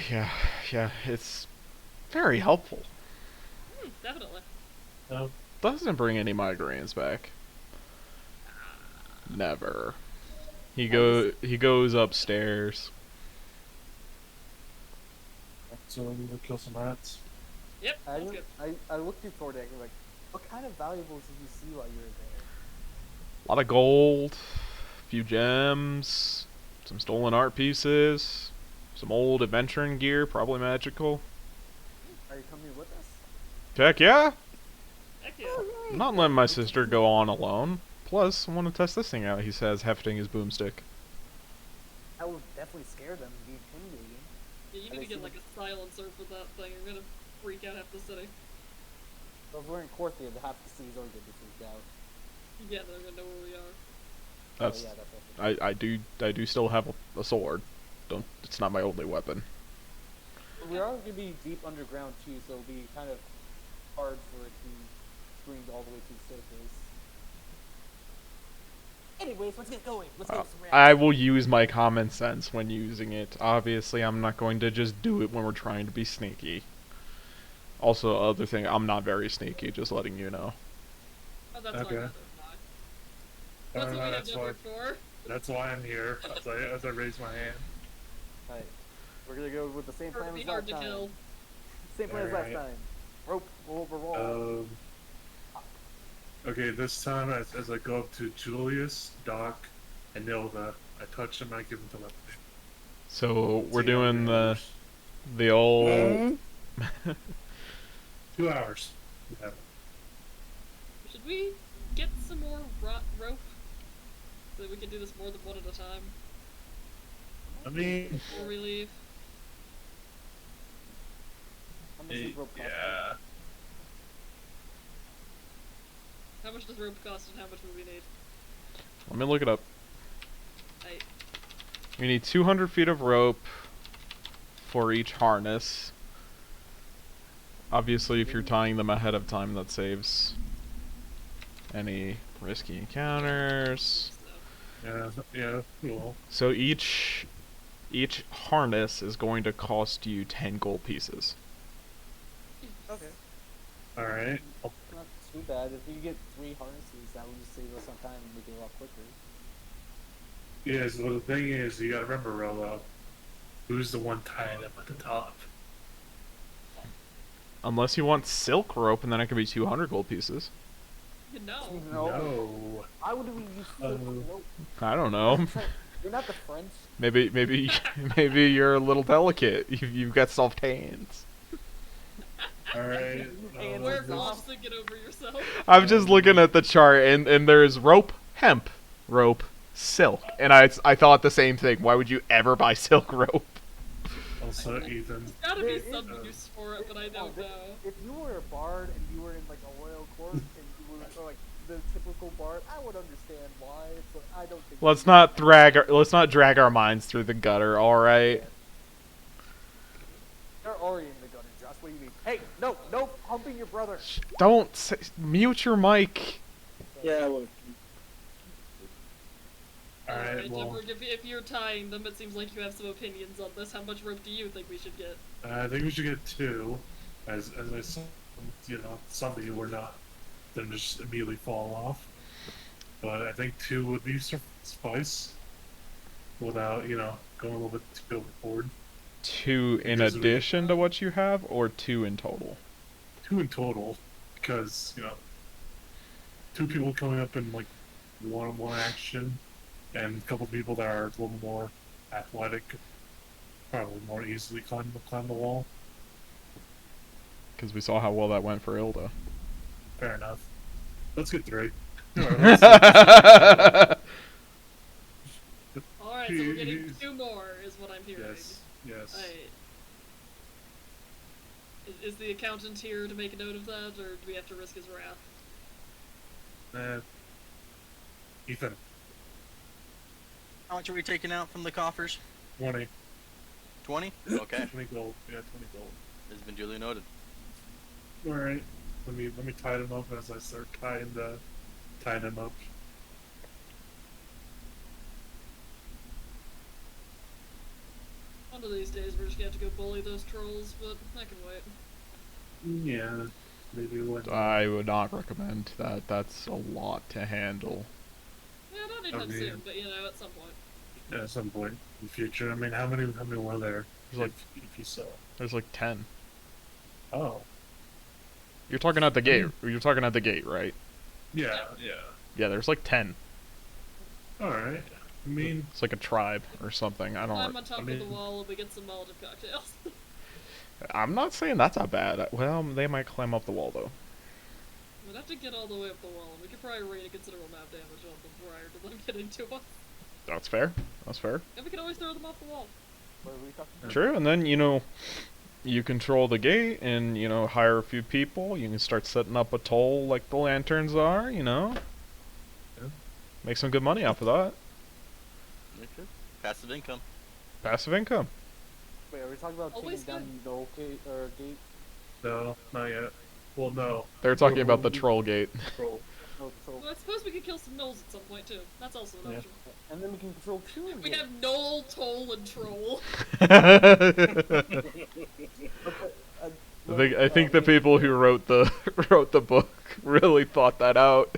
It's very helpful. Definitely. No. Doesn't bring any migraines back. Never. He goes upstairs. So we need to kill some rats. Yep, that's good. I looked through Thordak and like, what kind of valuables did you see while you were there? A lot of gold, a few gems, some stolen art pieces, some old adventuring gear, probably magical. Are you coming with us? Heck yeah! Heck yeah. I'm not letting my sister go on alone. Plus, I want to test this thing out, he says, hefting his boomstick. That would definitely scare them and be intimidating. Yeah, you Are need they to get like a silencer for that thing. You're gonna freak out half the city. So if we're in Corthia, the half the city's already gonna be freaked out. Yeah, they're gonna know where we are. That's Oh, yeah, that's definitely. I do still have a sword. It's not my only weapon. We are gonna be deep underground too, so it'll be kind of hard for it to spring all the way to the surface. Anyways, let's get going. Let's get some rats. I will use my common sense when using it. Obviously, I'm not going to just do it when we're trying to be sneaky. Also, other thing, I'm not very sneaky, just letting you know. Oh, that's Okay. why not. That's what we have that's why. Network for. That's why I'm here. As I raise my hand. Alright, we're gonna go with the same plan It'd be as hard last to time. kill. Same plan as last Alright. time. Rope over wall. Okay, this time as I go up to Julius, Doc, and Nilda, I touch them, I give them telepathy. So we're See how doing it the goes. old. 2 hours. Yeah. Should we get some more rope so that we can do this more than one at a time I mean, before we leave? How much does rope cost? yeah. How much does rope cost and how much would we need? Let me look it up. We need 200 feet of rope for each harness. Obviously, if you're tying them ahead of time, that saves any risky encounters. Yeah, cool. So each harness is going to cost you 10 gold pieces. Okay. Alright. Not too bad. If we get 3 harnesses, that would just save us some time and make it a lot quicker. Yeah, so the thing is, you gotta remember, Rolo, who's the one tying them at the top? Unless you want silk rope, and then it could be 200 gold pieces. No. No. Why would we use silk rope? I don't know. You're not the French. Maybe you're a little delicate. You've got soft hands. Alright. And Wear this- gloves to get over yourself. I'm just looking at the chart, and there's rope, hemp, rope, silk, and I thought the same thing. Why would you ever buy silk rope? Also, Ethan. There's gotta be There is- some use for it, but I don't know. If you were a bard and you were in like a royal court and you were or, like the typical bard, I would understand why. But I don't think. Let's not drag our minds through the gutter. All right. They're already in the gutter, Josh. What do you mean? Hey, no, humping your brother. Don't mute your mic. Yeah, well, Alright, well, Jumper, if you're tying them, it seems like you have some opinions on this. How much rope do you think we should get? I think we should get 2, as I saw, some of you were not, then just immediately fall off. But I think 2 would be suffice, without, going a little bit too overboard. 2 in Because we- addition to what you have, or 2 in total? 2 in total, because, 2 people coming up in, like, one-on-one action, and a couple people that are a little more athletic, probably more easily climb the wall. Because we saw how well that went for Ilda. Fair enough. Let's get 3. Alright, so we're getting Jeez. 2 more, is what I'm hearing. Yes. Alright. Is the accountant here to make a note of that, or do we have to risk his wrath? Ethan, How much are we taking out from the coffers? 20. 20? Okay. 20 gold. Yeah, 20 gold. It's been duly noted. Alright. Let me tie them up as I start tying them up. One of these days we're just gonna have to go bully those trolls, but I can wait. Yeah. Maybe when I would not recommend that. That's a lot to handle. Yeah, not anytime Okay. soon, but at some point. at some point in the future. I mean, how many were there? There's If you saw. There's like 10. Oh. You're talking at the gate. You're talking at the gate, right? Yeah. Yeah, there's like 10. All right. I mean, It's like a tribe or something. I Climb don't. on top of mean- the wall and we get some Molotov cocktails. I'm not saying that's not bad. Well, they might climb up the wall though. We'd have to get all the way up the wall, and we could probably rain a considerable amount of damage on them prior to them getting to us. That's fair. That's fair. And we can always throw them off the wall. What are we talking about? True. And then you control the gate and hire a few people. You can start setting up a toll like the lanterns are. Yeah. Make some good money off of that. Okay. Passive income. Passive income. Wait, are we talking about Always taking down the old gate or gate? no, not yet. Well, no. They're talking about the troll gate. Troll. No, control. Well, I suppose we could kill some gnolls at some point too. That's also an Yeah. option. And then we can control two of We them. have Knoll, Toll, and Troll. I think the people who wrote the book really thought that out.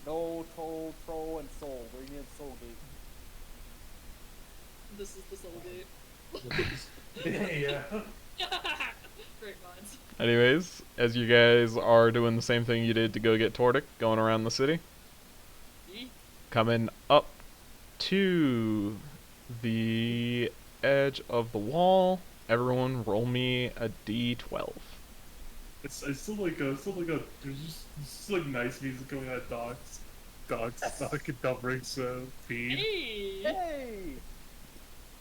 No, toll, troll, and soul. We're gonna soul gate. This is the Soul Gate. Yeah. Great minds. Anyways, as you guys are doing the same thing you did to go get Tordic, going around the city, Yee. coming up to the edge of the wall, everyone roll me a d12. It's still like a there's just like nice music coming out of dogs and Dubrig's feed. Hey! Hey!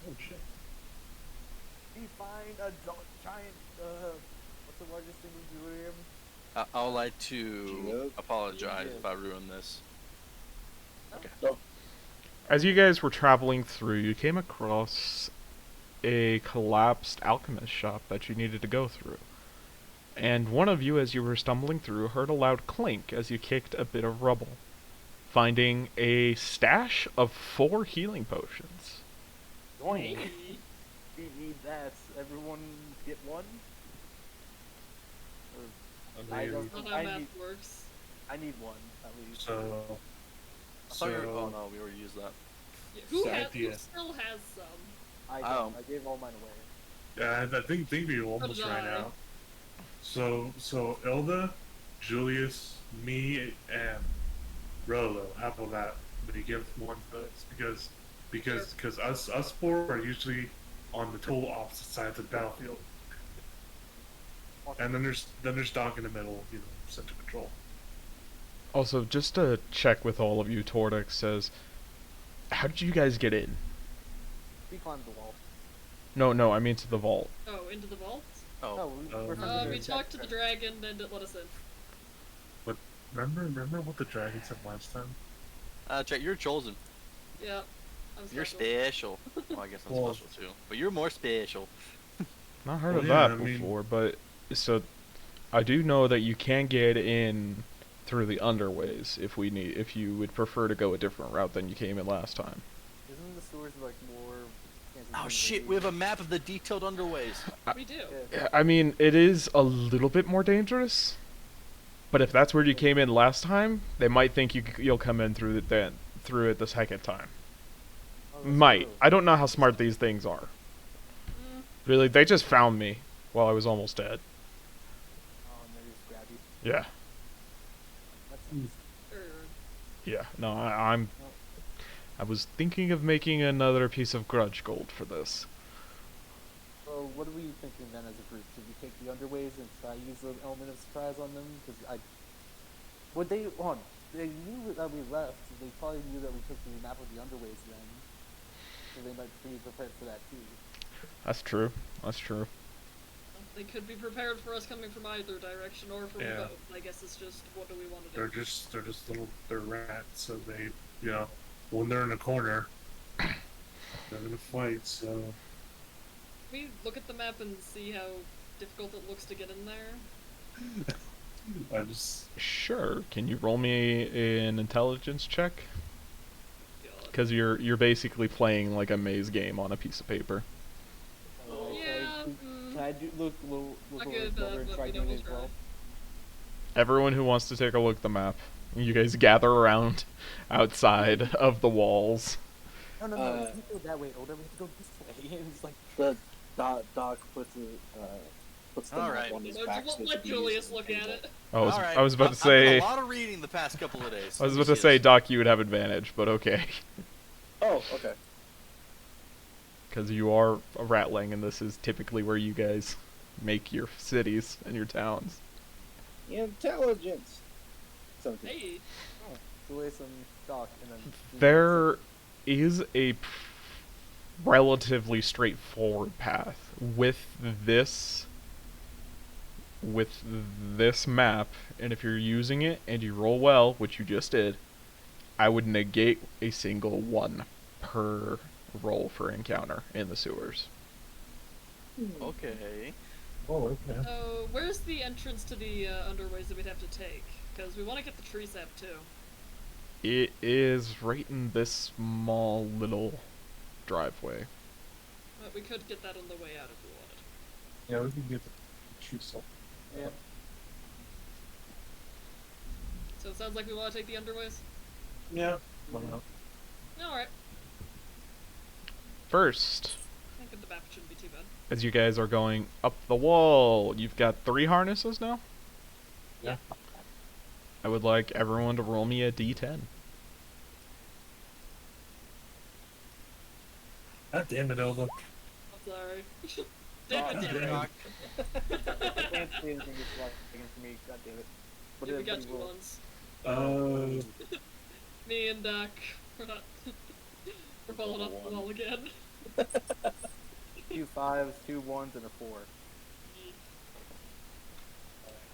Oh shit. We find a giant, what's the largest thing we do to him? I would like to Yep. apologize Yes. if I ruined this. Oh, As you guys were traveling through, you came across a collapsed alchemist shop that you needed to go through. And one of you, as you were stumbling through, heard a loud clink as you kicked a bit of rubble, finding a stash of 4 healing potions. Join. Hey. We need that. Everyone get one. Or, I don't. That's not how I math need. works. I need one at least. So, I thought you were. Oh no, we already used that. Yeah, So who idea. still has some? I Oh. don't. I gave all mine away. yeah, I think we almost did ran I. out. So Ilda, Julius, me, and Rolo have all that, but he gives one to us because us 4 are usually on the total opposite sides of the battlefield, and then there's Doc in the middle, center control. Also, just to check with all of you, Tordex says, how did you guys get in? We climbed the wall. No, I mean to the vault. Oh, into the vault? Oh, No, we're from the We very talked to the back. dragon and it let us in. Remember what the dragon said last time? Jack, you're chosen. Yeah. I'm You're special. special. Well, I guess I'm Well- special too, but you're more special. Not heard Well, of yeah, that I mean- before, but so I do know that you can get in through the underways if you would prefer to go a different route than you came in last time. Isn't the sewers like more? chances of Oh being shit, we have a map of the detailed underways. We do. Yeah. I mean, it is a little bit more dangerous, but if that's where you came in last time, they might think you'll come in through it the second time. Oh, that's Might. true. I don't know how smart these things are. Mm, Really, they just found me while I was almost dead. Oh, and they just grab you. Yeah. That's er, Yeah. No, I was thinking of making another piece of grudge gold for this. So what are we thinking then as a group? Should we take the underways and try to use the element of surprise on them? Because would they on? They knew that we left. They probably knew that we took the map of the underways then. So they might be prepared for that too. That's true. That's true. they could be prepared for us coming from either direction or from Yeah. both. I guess it's just what do we want to They're do? just they're rats, so they, when they're in a corner, they're gonna fight. So Can we look at the map and see how difficult it looks to get in there? I just Sure. Can you roll me an intelligence check? God. Because you're basically playing like a maze game on a piece of paper. Yeah, Can I do look Not over good, his shoulder and but try we doing know it as we'll well? Everyone who wants to take a look at the map, you guys gather around outside of the walls. No, we can't go that way, Oda. We have to go this way. It's like The Doc puts the map Alright. on his So back. so let he can use Julius the look at table. it. Alright. I was about to I've say done a lot of reading the past couple of days. I was Let me about to see say this. Doc, you would have advantage, but okay, Oh, okay. because you are a ratling, and this is typically where you guys make your cities and your towns. Intelligence. 17. Hey, Julius and Doc, and then There is a relatively straightforward path with this map, and if you're using it and you roll well, which you just did, I would negate a single one per roll for encounter in the sewers. Okay. okay. so where's the entrance to the underways that we'd have to take? Because we want to get the tree sap too. It is right in this small little driveway. But we could get that on the way out if we wanted. Yeah, we can get the true self. yeah. So it sounds like we want to take the underways? Yeah. Why not? Alright. First, I think the map shouldn't be too bad. as you guys are going up the wall, you've got 3 harnesses now? Yeah. I would like everyone to roll me a d10. God damn it, Elva. I'm sorry. God damn it, Doc. I can't see anything that's like for me. God damn it. What Yeah, we did got everybody 2 roll? ones. Me and Doc, we're not. We're falling off the wall again. 2 5s, 2 1s, and a 4.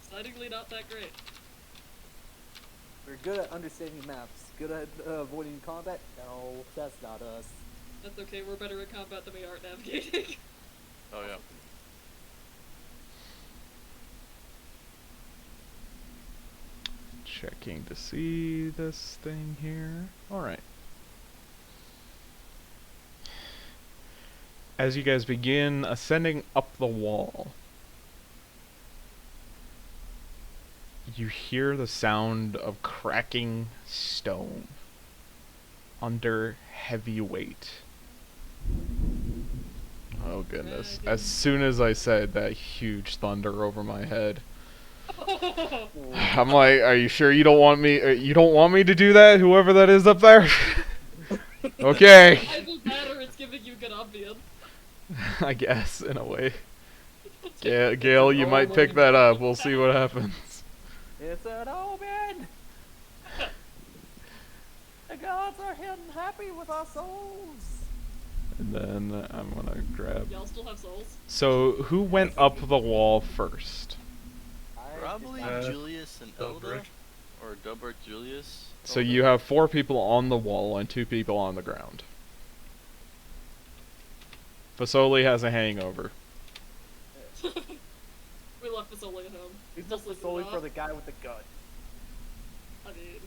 Decidedly not that great. We're good at understanding maps. Good at avoiding combat? No, that's not us. That's okay, we're better at combat than we are at navigating. Oh yeah. Checking to see this thing here. Alright. As you guys begin ascending up the wall, you hear the sound of cracking stone under heavy weight. Oh goodness. As soon as I said that, huge thunder over my head. I'm like, are you sure you don't want me to do that, whoever that is up there? Okay. Either that or it's giving you good ambience. I guess, in a way. Gail, you might pick that up. We'll see what happens. It's an omen! The gods are happy with our souls! And then I'm gonna grab... Y'all still have souls? So, who went up the wall first? Probably Julius and Elda, Dubrick. or Dubrick Julius. So you have 4 people on the wall and 2 people on the ground. Fasoli has a hangover. We left Fasoli at home. He's Still just sleeping solely it for off. the guy with the gun. I mean,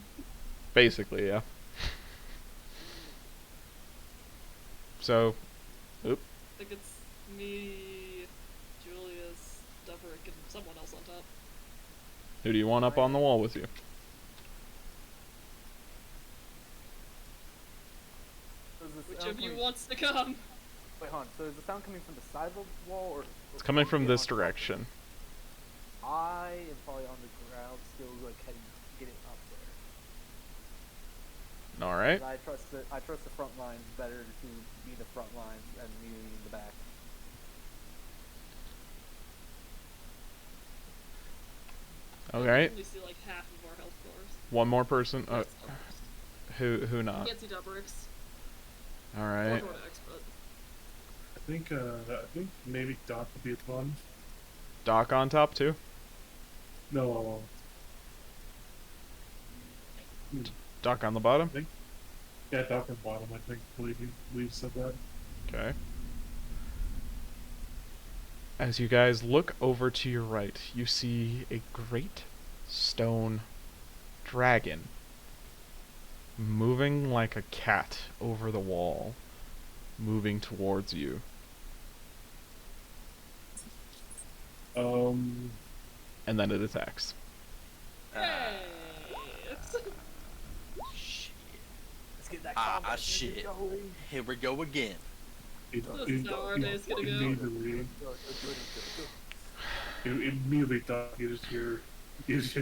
Basically, yeah. So, I think it's me, Julius, Dubrick, and someone else on top. who do you want up on the wall with you? Which of you wants to come? Wait, hon. So is the sound coming from the side of the wall, or? It's coming from this on top? direction. I am probably on the ground, still like getting up there. Alright. And I trust the front lines better to be the front lines and me in the back. Alright. You see like half of our health bars. One more person. Yes, Dubrick's. Who You not? can't see Dubrick's. Alright. Or Codex, but I think maybe Doc would be at one. Doc on top too? No, Doc on the bottom? yeah, Doc at bottom. I think. Believe said that. Okay. As you guys look over to your right, you see a great stone dragon moving like a cat over the wall, moving towards you. And then it attacks. hey! Shit. Let's get that Ah, combat shit. music going. Here we go again. It, This is how our day's gonna go. Immediately, Doc, you just hear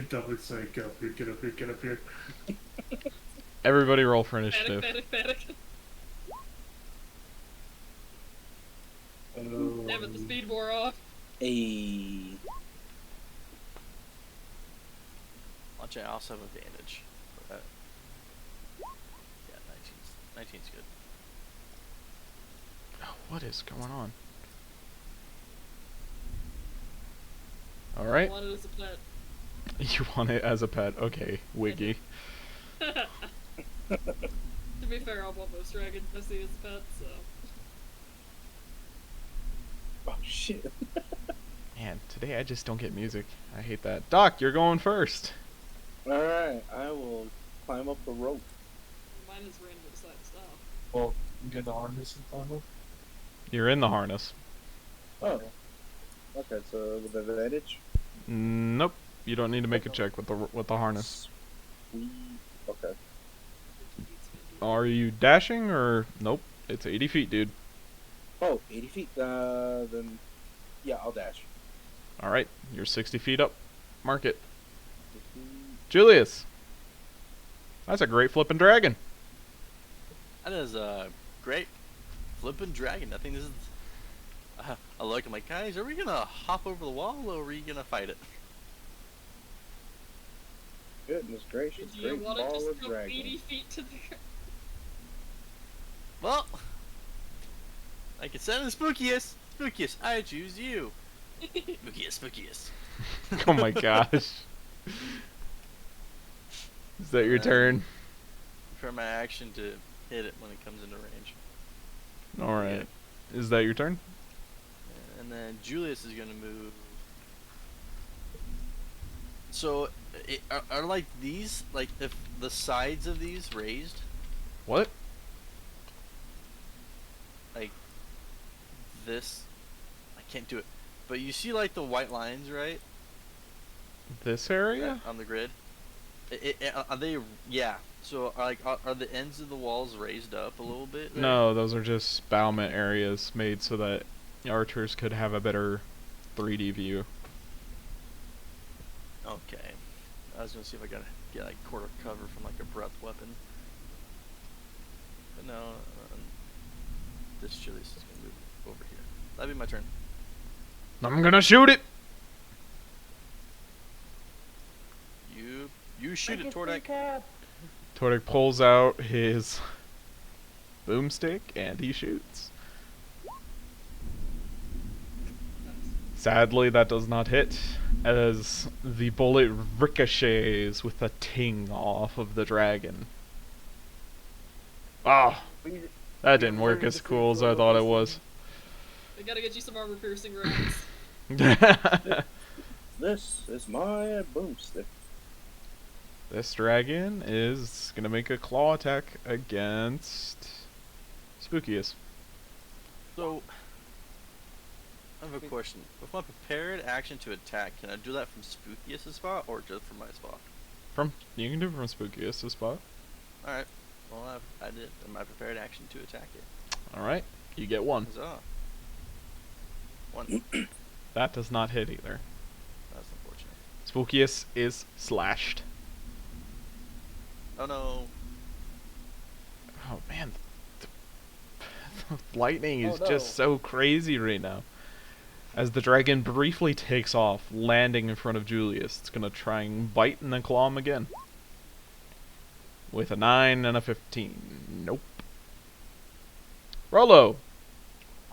Doc say, "Get up here, get up here, get up here." Everybody roll for Panic, initiative. panic, panic. Damn it, the speed wore off. A Watch out, I also have advantage for that. Yeah, 19's good. Oh, what is going on? Alright. I wanted as a pet. You want it as a pet. Okay, Wiggy. To be fair, I want most dragons I see as a pet, so. oh shit! Man, today I just don't get music. I hate that. Doc, you're going first. All right, I will climb up the rope. Mine is random decide to stop. Well, you get the harness and climb up. You're in the harness. Oh, okay. So with advantage. Nope. You don't need to make a check with the harness. Sweet. Okay. Are you dashing or nope? It's 80 feet, dude. Oh, 80 feet. Then yeah, I'll dash. All right, you're 60 feet up. Mark it. Julius. That's a great flippin' dragon. That is a great flippin' dragon. I think this is. I look, I'm like, guys, are we gonna hop over the wall or are we gonna fight it? Goodness gracious, Do you great want to ball just of go dragon. 80 feet to the Well, like it said in spookiest, I choose you. Spookiest. Oh my gosh. Is that your turn? For my action to hit it when it comes into range. Alright. Is that your turn? And then Julius is gonna move. So, are like these, like if the sides of these raised, What? like this, I can't do it. But you see like the white lines, right? This area? On the grid. Are they? Yeah. So are the ends of the walls raised up a little bit? There? No, those are just battlement areas made so that archers could have a better 3D view. Okay. I was gonna see if I gotta get like quarter cover from like a breath weapon. But no, this Julius is gonna move over here. That'd be my turn. I'm gonna shoot it! You shoot it, Tordek. Tordek pulls out his boomstick and he shoots. Sadly, that does not hit, as the bullet ricochets with a ting off of the dragon. Ah, that didn't work as cool as I thought it was. I gotta get you some armor piercing rounds. This is my boomstick. This dragon is gonna make a claw attack against Spookiest. So, I have a question. With my prepared action to attack, can I do that from Spookiest' spot or just from my spot? You can do it from Spookiest spot. Alright. Well, I did my prepared action to attack it. Alright, you get one. Huzzah. One. That does not hit either. That's unfortunate. Spookiest is slashed. Oh no. Oh man, the lightning is Oh, no. just so crazy right now. As the dragon briefly takes off, landing in front of Julius, it's gonna try and bite and then claw him again. With a 9 and a 15. Nope. Rollo!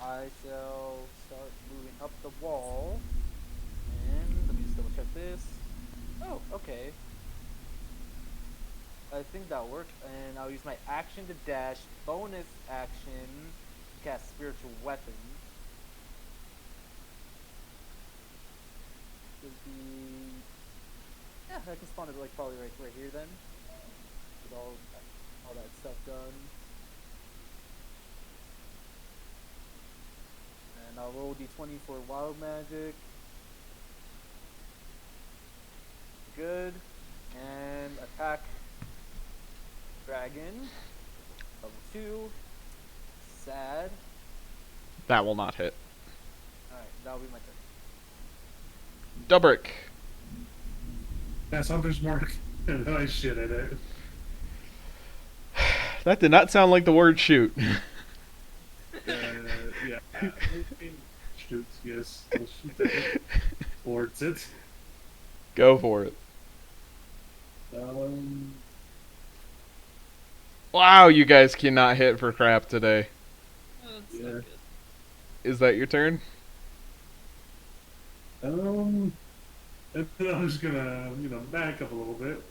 I shall start moving up the wall. And let me just double check this. Oh, okay. I think that'll work. And I'll use my action to dash, bonus action to cast spiritual weapon. Would be, yeah, I can spawn it like probably right here then. With all that stuff done. And I'll roll d20 for wild magic. Good. And attack dragon. Level 2. Sad. That will not hit. Alright, that'll be my turn. Dubrick. That's Hunter's Mark. And I shit at it. That did not sound like the word shoot. Yeah. Shoots, yes. I'll shoot that. Boards it. Go for it. Wow, you guys cannot hit for crap today. Oh, that's Yeah. not good. Is that your turn? And then I'm just gonna, back up a little bit.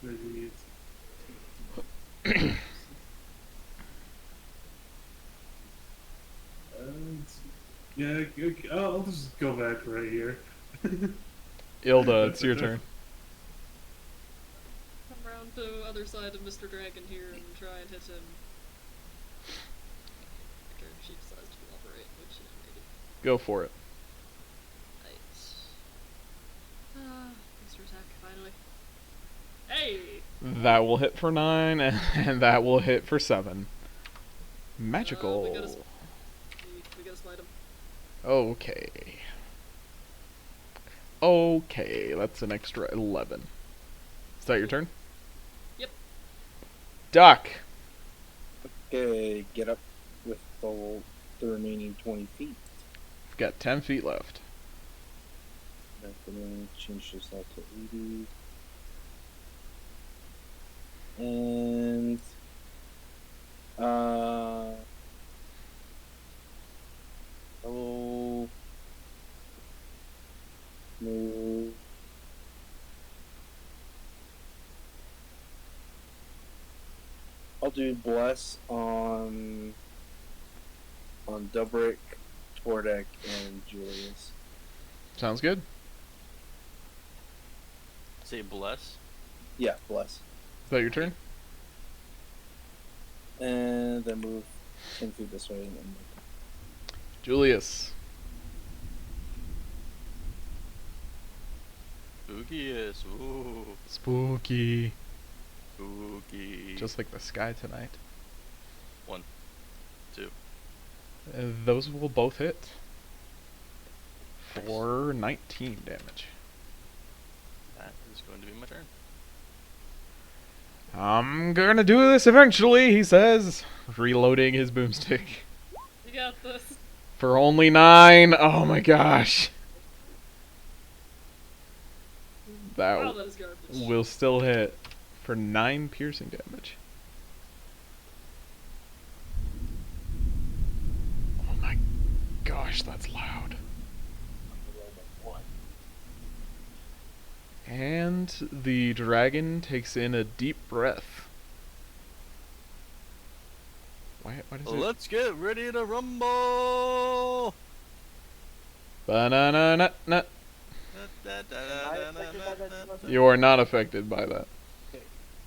Maybe yeah, okay, I'll just go back right here. Ilda, it's your turn. Come around to the other side of Mr. Dragon here and try and hit him. After she decides to cooperate, which maybe. Go for it. Right. Extra attack, finally. Hey! That will hit for 9, and that will hit for 7. Magical. We gotta slide him. Okay. Okay, that's an extra 11. Is that your turn? Yep. Duck. Okay, get up with the remaining 20 feet. We've got 10 feet left. I'm gonna change this out to 80. And I will move do bless on Dubrick, Tordek, and Julius. Sounds good. Say bless. Yeah, bless. Is that your turn? And then move 10 feet this way. And then Julius. Spookiest. Ooh. Spooky. Spooky. Just like the sky tonight. 1, 2. Those will both hit. For 19 damage. That is going to be my turn. I'm gonna do this eventually, he says, reloading his boomstick. You got this. For only 9. Oh my gosh. That Wow, that is garbage. will still hit for 9 piercing damage. Oh my gosh, that's loud. And the dragon takes in a deep breath. Why does it? Let's get ready to rumble. Ba-na-na-na-na. You are not affected by that. Okay.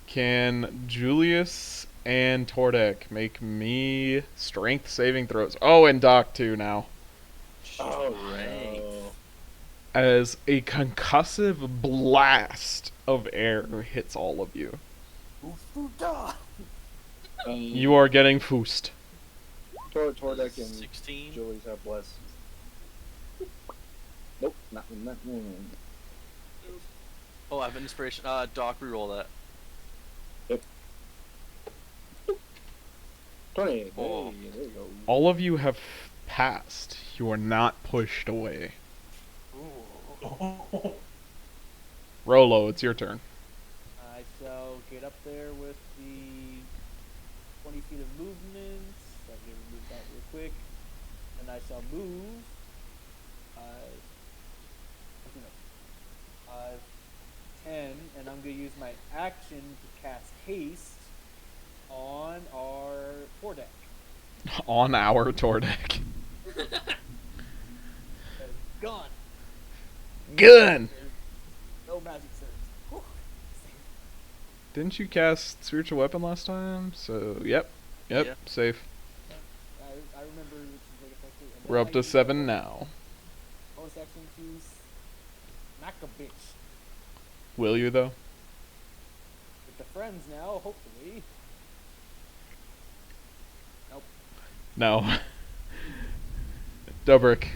Can Julius and Tordek make me strength saving throws? Oh, and Doc too now. oh, Strength. no. As a concussive blast of air hits all of you. You are getting foosed. Tordek and 16. Julius have bless. Nope, not. Oh, I have an inspiration. Doc, reroll that. 20. Oh. Hey, there you go. All of you have passed. You are not pushed away. Rolo, it's your turn. I shall get up there with the 20 feet of movement. So I'm going to move that real quick. And I shall move. 10, and I'm going to use my action to cast haste on our foredeck. On our Tordek. Gun. Gun! No magic sense. Whew. Didn't you cast spiritual weapon last time? So, yep. Yep, Yeah. safe. I remember which is like effective. And We're then up I to use 7 now. bonus action to smack a bitch. Will you, though? With the friends now, hopefully. Nope. No. Dubrick.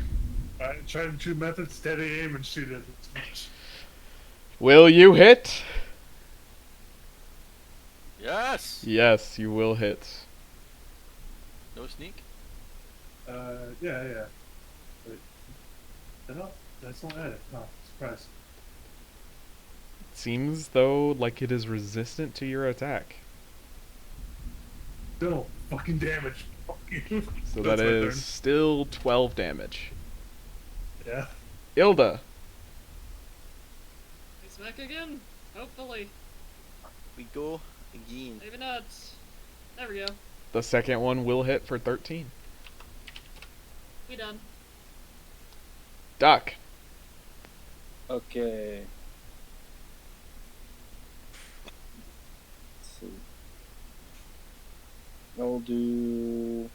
Alright, try the two methods: steady aim and shoot it. Will you hit? Yes. Yes, you will hit. No sneak. Yeah. Wait. No, that's not added. No, surprise. Seems, though, like it is resistant to your attack. Still, fucking damage. Fuck you. So That's that my is still 12 damage. turn. Yeah. Ilda. We smack again. Hopefully. We go again. Maybe not. There we go. The second one will hit for 13. We done. Doc. Okay. Let's see. I'll do.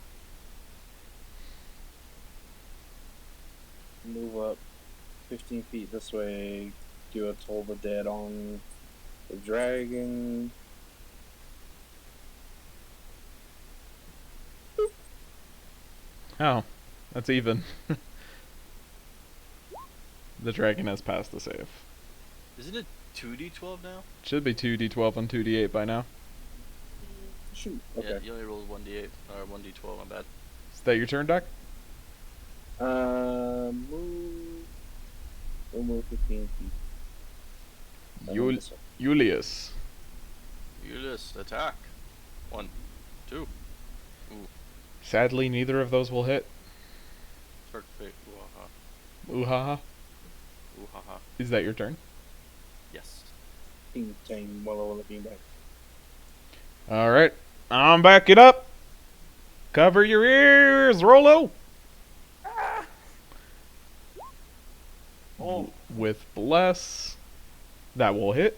Move up 15 feet this way. Do a Toll the Dead on the dragon. Oh, that's even. The dragon has passed the save. Isn't it 2d12 now? Should be 2d12 and 2d8 by now. Shoot. Yeah, Okay. you only rolled 1d8 or 1d12. My bad. Is that your turn, Doc? Move. We'll move 15 feet. This way. Julius. Ulysses, attack. 1, 2. Sadly, neither of those will hit. Start to fake. Ooh-ha-ha. Ooh-ha-ha. Ooh-ha-ha. Is that your turn? Yes. Ping tang, walla walla, being back. Alright. I'm backing up. Cover your ears, Rolo. Oh, With bless, that will hit,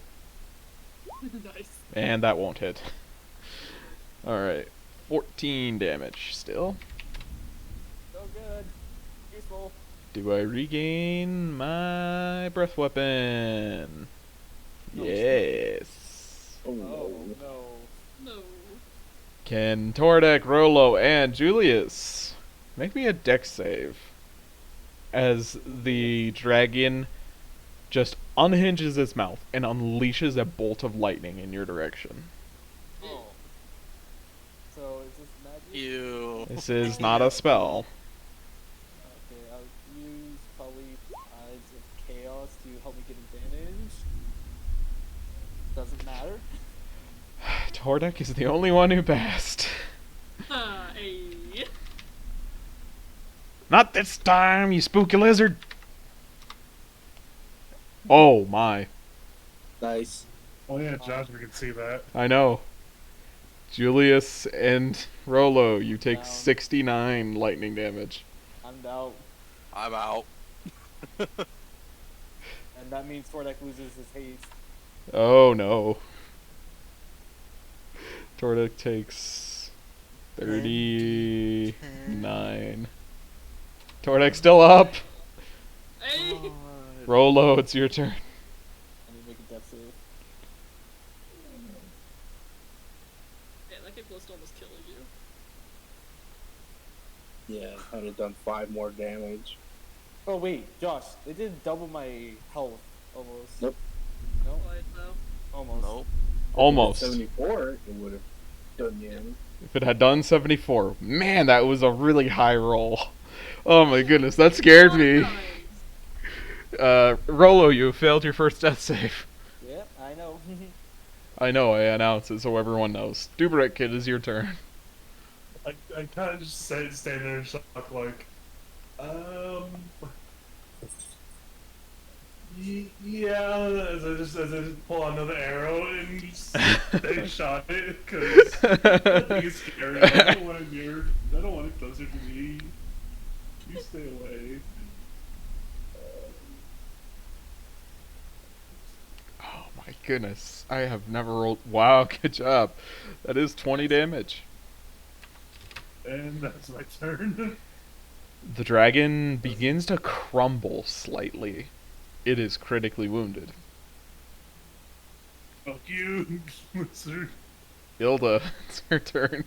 Nice. and that won't hit. All right, 14 damage still. so good. Peaceful. Do I regain my breath weapon? No. Yes. Oh Oh no. no. No. Can Tordek, Rolo, and Julius make me a dex save as the dragon just unhinges its mouth and unleashes a bolt of lightning in your direction. Oh. So is this magic? Ew. This is not a spell. Okay, I'll use probably Eyes of Chaos to help me get advantage. Doesn't matter. Tordek is the only one who passed. Hey. Not this time, you spooky lizard! Oh my. Nice. Oh yeah, Josh, we can see that. I know. Julius and Rolo, you take Down. 69 lightning damage. I'm out. I'm out. And that means Tordek loses his haste. Oh no. Tordek takes 39. Tordek's still up. Hey. Rolo, it's your turn. I need to make a death save. Yeah, that get close to almost killing you. Yeah, I'd have done 5 more damage. Oh wait, Josh, they did double my health almost. Nope. Nope. What though? Almost. Nope. Almost. 74, it would have done you. If it had done 74, man, that was a really high roll. Oh my goodness, that scared me. Rolo, you failed your first death save. Yep, I know. I know, I announced it so everyone knows. Dubrick, Kid, is your turn. I kind of just stand there in shock, like, yeah. As I just pull out another arrow and just they shot it because I think it's scary. I don't want it near. I don't want it closer to me. You stay away. Oh my goodness, I have never rolled. Wow, good job. That is 20 damage. And that's my turn. The dragon begins to crumble slightly. It is critically wounded. Fuck you, lizard. Hilda, it's her turn.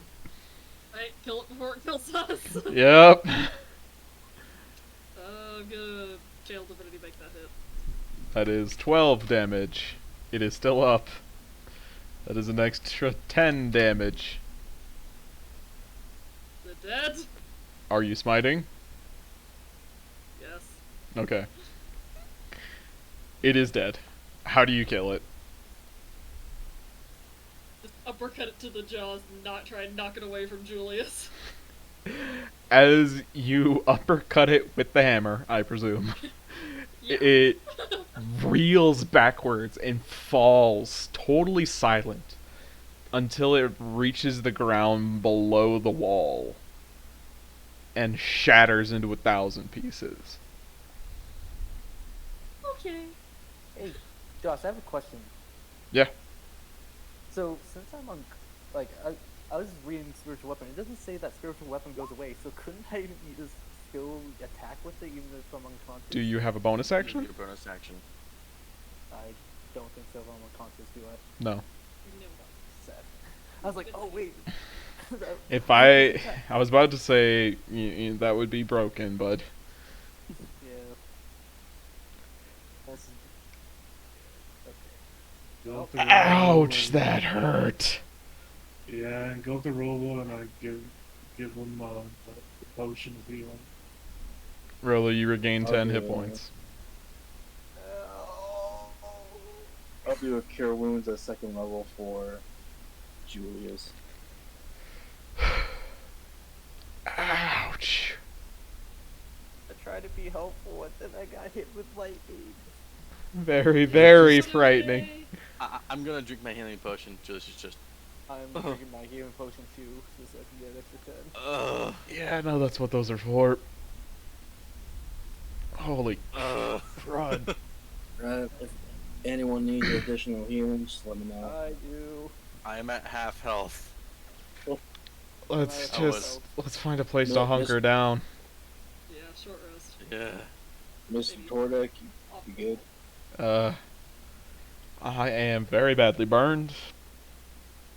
Right, kill it before it kills us. Yep. Oh, good. Jail divinity make that hit. That is 12 damage. It is still up. That is an extra 10 damage. Is it dead? Are you smiting? Yes. Okay. It is dead. How do you kill it? Just uppercut it to the jaws and not try and knock it away from Julius. As you uppercut it with the hammer, I presume, Yeah. it reels backwards and falls totally silent until it reaches the ground below the wall and shatters into 1,000 pieces. Okay. Hey, Josh, I have a question. Yeah. So since I'm on, like, I was reading spiritual weapon. It doesn't say that spiritual weapon goes away. So couldn't I just still attack with it even if I'm unconscious? Do you have a bonus action? Your bonus action. I don't think so. If I'm unconscious, do I? No. No. Sad. I was like, oh wait. If I was about to say that would be broken, but Yeah. Also, okay. Go up the Rolo ouch, and- that hurt. Yeah, and go up to Rolo and I give him the potion of healing. Rolo, you regain 10 hit Okay. points. I'll do a cure wounds at 2nd level for Julius. Ouch. I tried to be helpful, and then I got hit with lightning. Very, very It's frightening. okay. I'm gonna drink my healing potion. Julius is just I'm drinking my healing potion too, just so I can get an extra 10. Yeah, I know that's what those are for. Holy crud. If anyone needs additional healing, just let me know. I do. I am at half health. Let's I would- let's find a place to No, hunker down. Yeah, short rest. Yeah. Mr. Tordek, you good? I am very badly burned,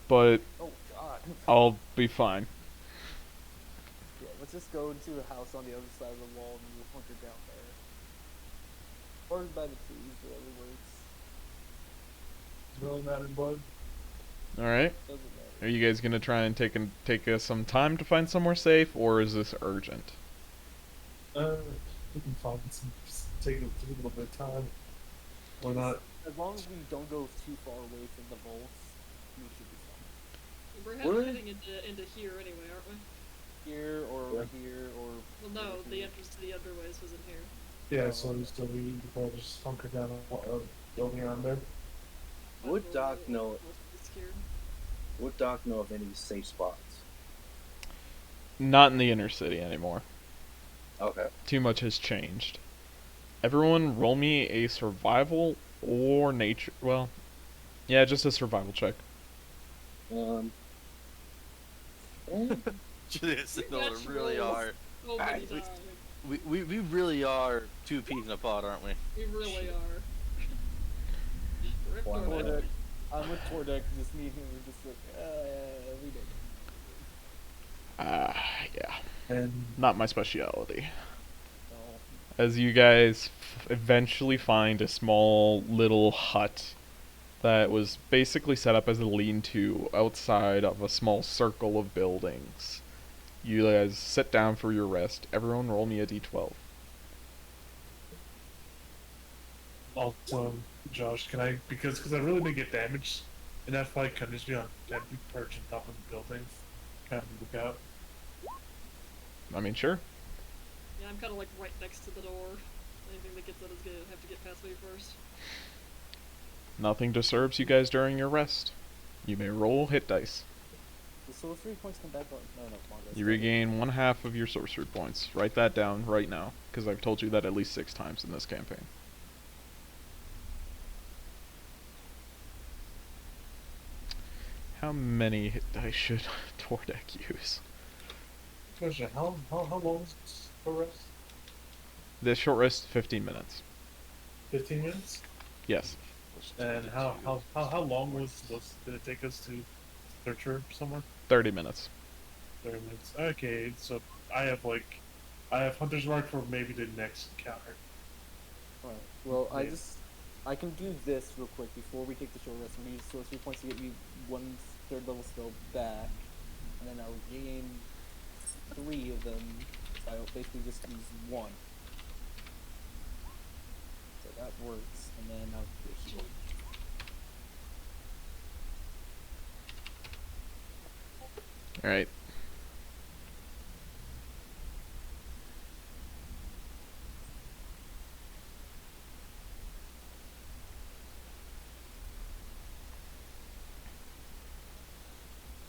but Oh god. I'll be fine. Yeah, let's just go to the house on the other side of the wall and we'll hunker down there. Or by the trees, whatever works. It's really not in blood. All right. Doesn't Are matter. you guys gonna try and take some time to find somewhere safe, or is this urgent? We can find some. Take a little bit of time. Why not? As long as we don't go too far away from the vaults, we should be fine. We're What? heading into here anyway, aren't we? Here or Yeah. here or. Well, no, over the here. entrance to the underways was in here. Yeah, so we need to probably just hunker down a building around there. Would But Doc we're- know- we're scared. Would Doc know of any safe spots? Not in the inner city anymore. Okay. Too much has changed. Everyone, roll me a survival or nature. Well, yeah, just a survival check. Eh, Just know we Natural. really are. Oh, many we- times. We really are two peas in a pod, aren't we? We really are. Rip Wow. Jordan. Tordek. I'm with Tordek, just me and him are just like, we don't. Yeah. And Not my specialty. No. As you guys eventually find a small little hut that was basically set up as a lean-to outside of a small circle of buildings. You guys sit down for your rest. Everyone roll me a d12. also, Josh, can I because I really didn't get damaged in that fight? Can I just be on that big perch on top of the building, kind of look out? I mean, sure. Yeah, I'm kind of like right next to the door. Anything that gets at us is gonna have to get past me first. Nothing disturbs you guys during your rest. You may roll hit dice. The sorcery points come back on. No, come on, guys. You regain 1/2 of your sorcery points. Write that down right now, because I've told you that at least 6 times in this campaign. How many hit dice should Tordek use? Question: how long is this for rest? This short rest, 15 minutes. 15 minutes. Yes. And how long did it take us to search her somewhere? 30 minutes. 30 minutes. Okay, so I have Hunter's Mark for maybe the next encounter. Alright, well, Yeah. I can do this real quick before we take the short rest. I'm gonna use sorcery points to get me 1 third level spell back, and then I'll gain 3 of them. So I'll basically just use 1. So that works, and then I'll do a heal. Alright.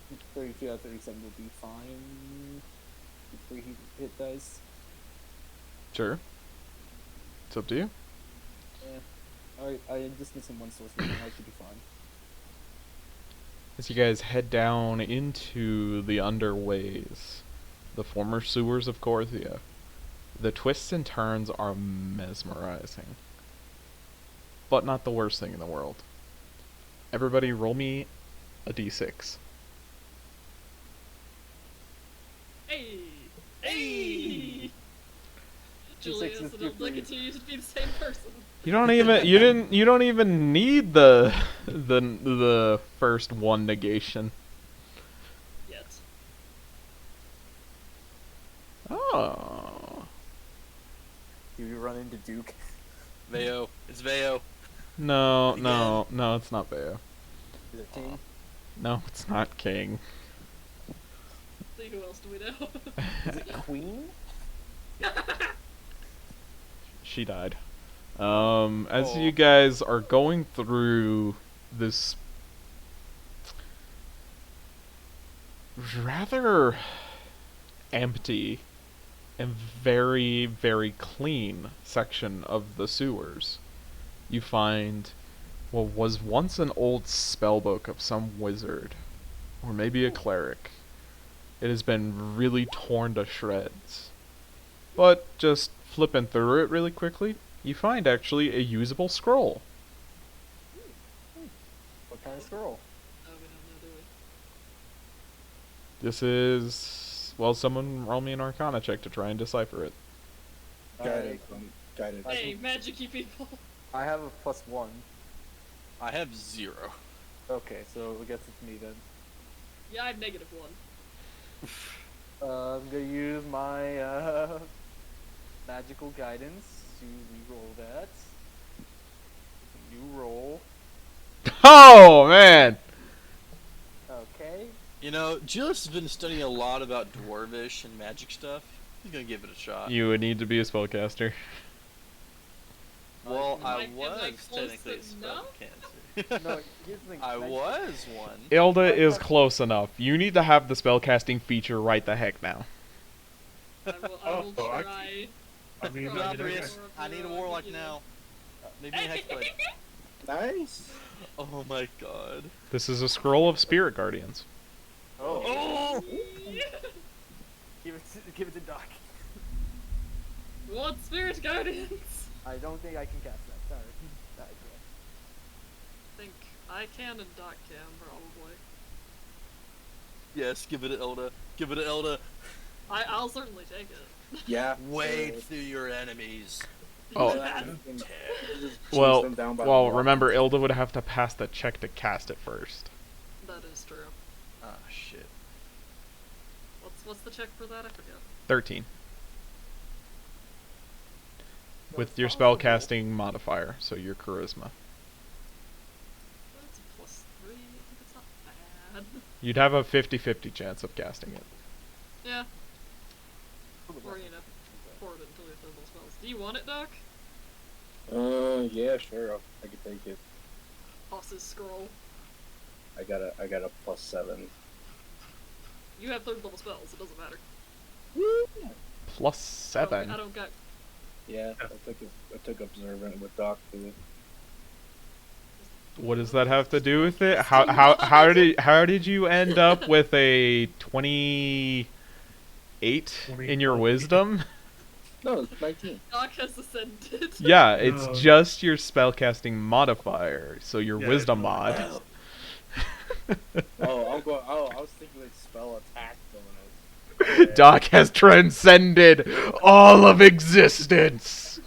I think 32 out of 37 will be fine. With 3 hit dice. Sure. It's up to you. Yeah. Alright, I'm just missing 1 sorcery, and I should be fine. As you guys head down into the underways, the former sewers of Corthia, the twists and turns are mesmerizing. But not the worst thing in the world. Everybody roll me a d6. Hey! Hey! Julius, is I don't like different. it to you to be the same person. You don't even need the first one negation. Yet. Oh. Do you run into Duke? Veo. It's Veo. No, Again. no, it's not Veo. Is it King? No, it's not King. See, who else do we know? Is it Queen? She died. As Oh. you guys are going through this rather empty and very, very clean section of the sewers. You find what was once an old spellbook of some wizard, or maybe a cleric. It has been really torn to shreds. But just flipping through it really quickly, you find actually a usable scroll. What kind of scroll? Oh, we don't know, do we? This is, well, someone roll me an Arcana check to try and decipher it. Guided. Guided. Hey, magic-y people. I have a +1. I have 0. Okay, so I guess it's me then. Yeah, I have -1. I'm gonna use my magical guidance to re-roll that. New roll. Oh, man! Okay. You know, Julius has been studying a lot about dwarvish and magic stuff. He's gonna give it a shot. You would need to be a spellcaster. Well, I Might get was that close technically a enough? spellcaster. No, here's the thing. I magic- was one. Ilda is close enough. You need to have the spellcasting feature right the heck now. I will Oh, I- try. I mean, Probably I mean, Gabrius, I need a warlock now. Maybe a hexblade. Nice. Oh my god. This is a scroll of spirit guardians. Oh. Oh! Give it to Doc. What spirit guardians? I don't think I can cast that. Sorry. Not yet. I think I can and Doc can, probably. Yes, give it to Elda. Give it to Elda. I'll certainly take it. Yeah. Wade through your enemies. Oh. Well, remember, Ilda would have to pass the check to cast it first. That is true. Ah, shit. What's the check for that? I forget. 13. With That's your possible. spellcasting modifier, so your charisma. That's a +3. I think it's not bad. You'd have a 50-50 chance of casting it. Yeah. Or, you know, pour it into your thermal spells. Do you want it, Doc? Yeah, sure. I can take it. Boss's scroll. I got a +7. You have 3rd level spells, it doesn't matter. Plus 7. I don't got. Yeah, I took observant with Doc too. What does that have to do with it? How did you end up with a 28 in your wisdom? No, it's 19. Doc has ascended. Yeah, it's No. just your spellcasting modifier, so your Yeah, wisdom it's mod. not- Oh, I was thinking like spell attack bonus. Doc has transcended all of existence.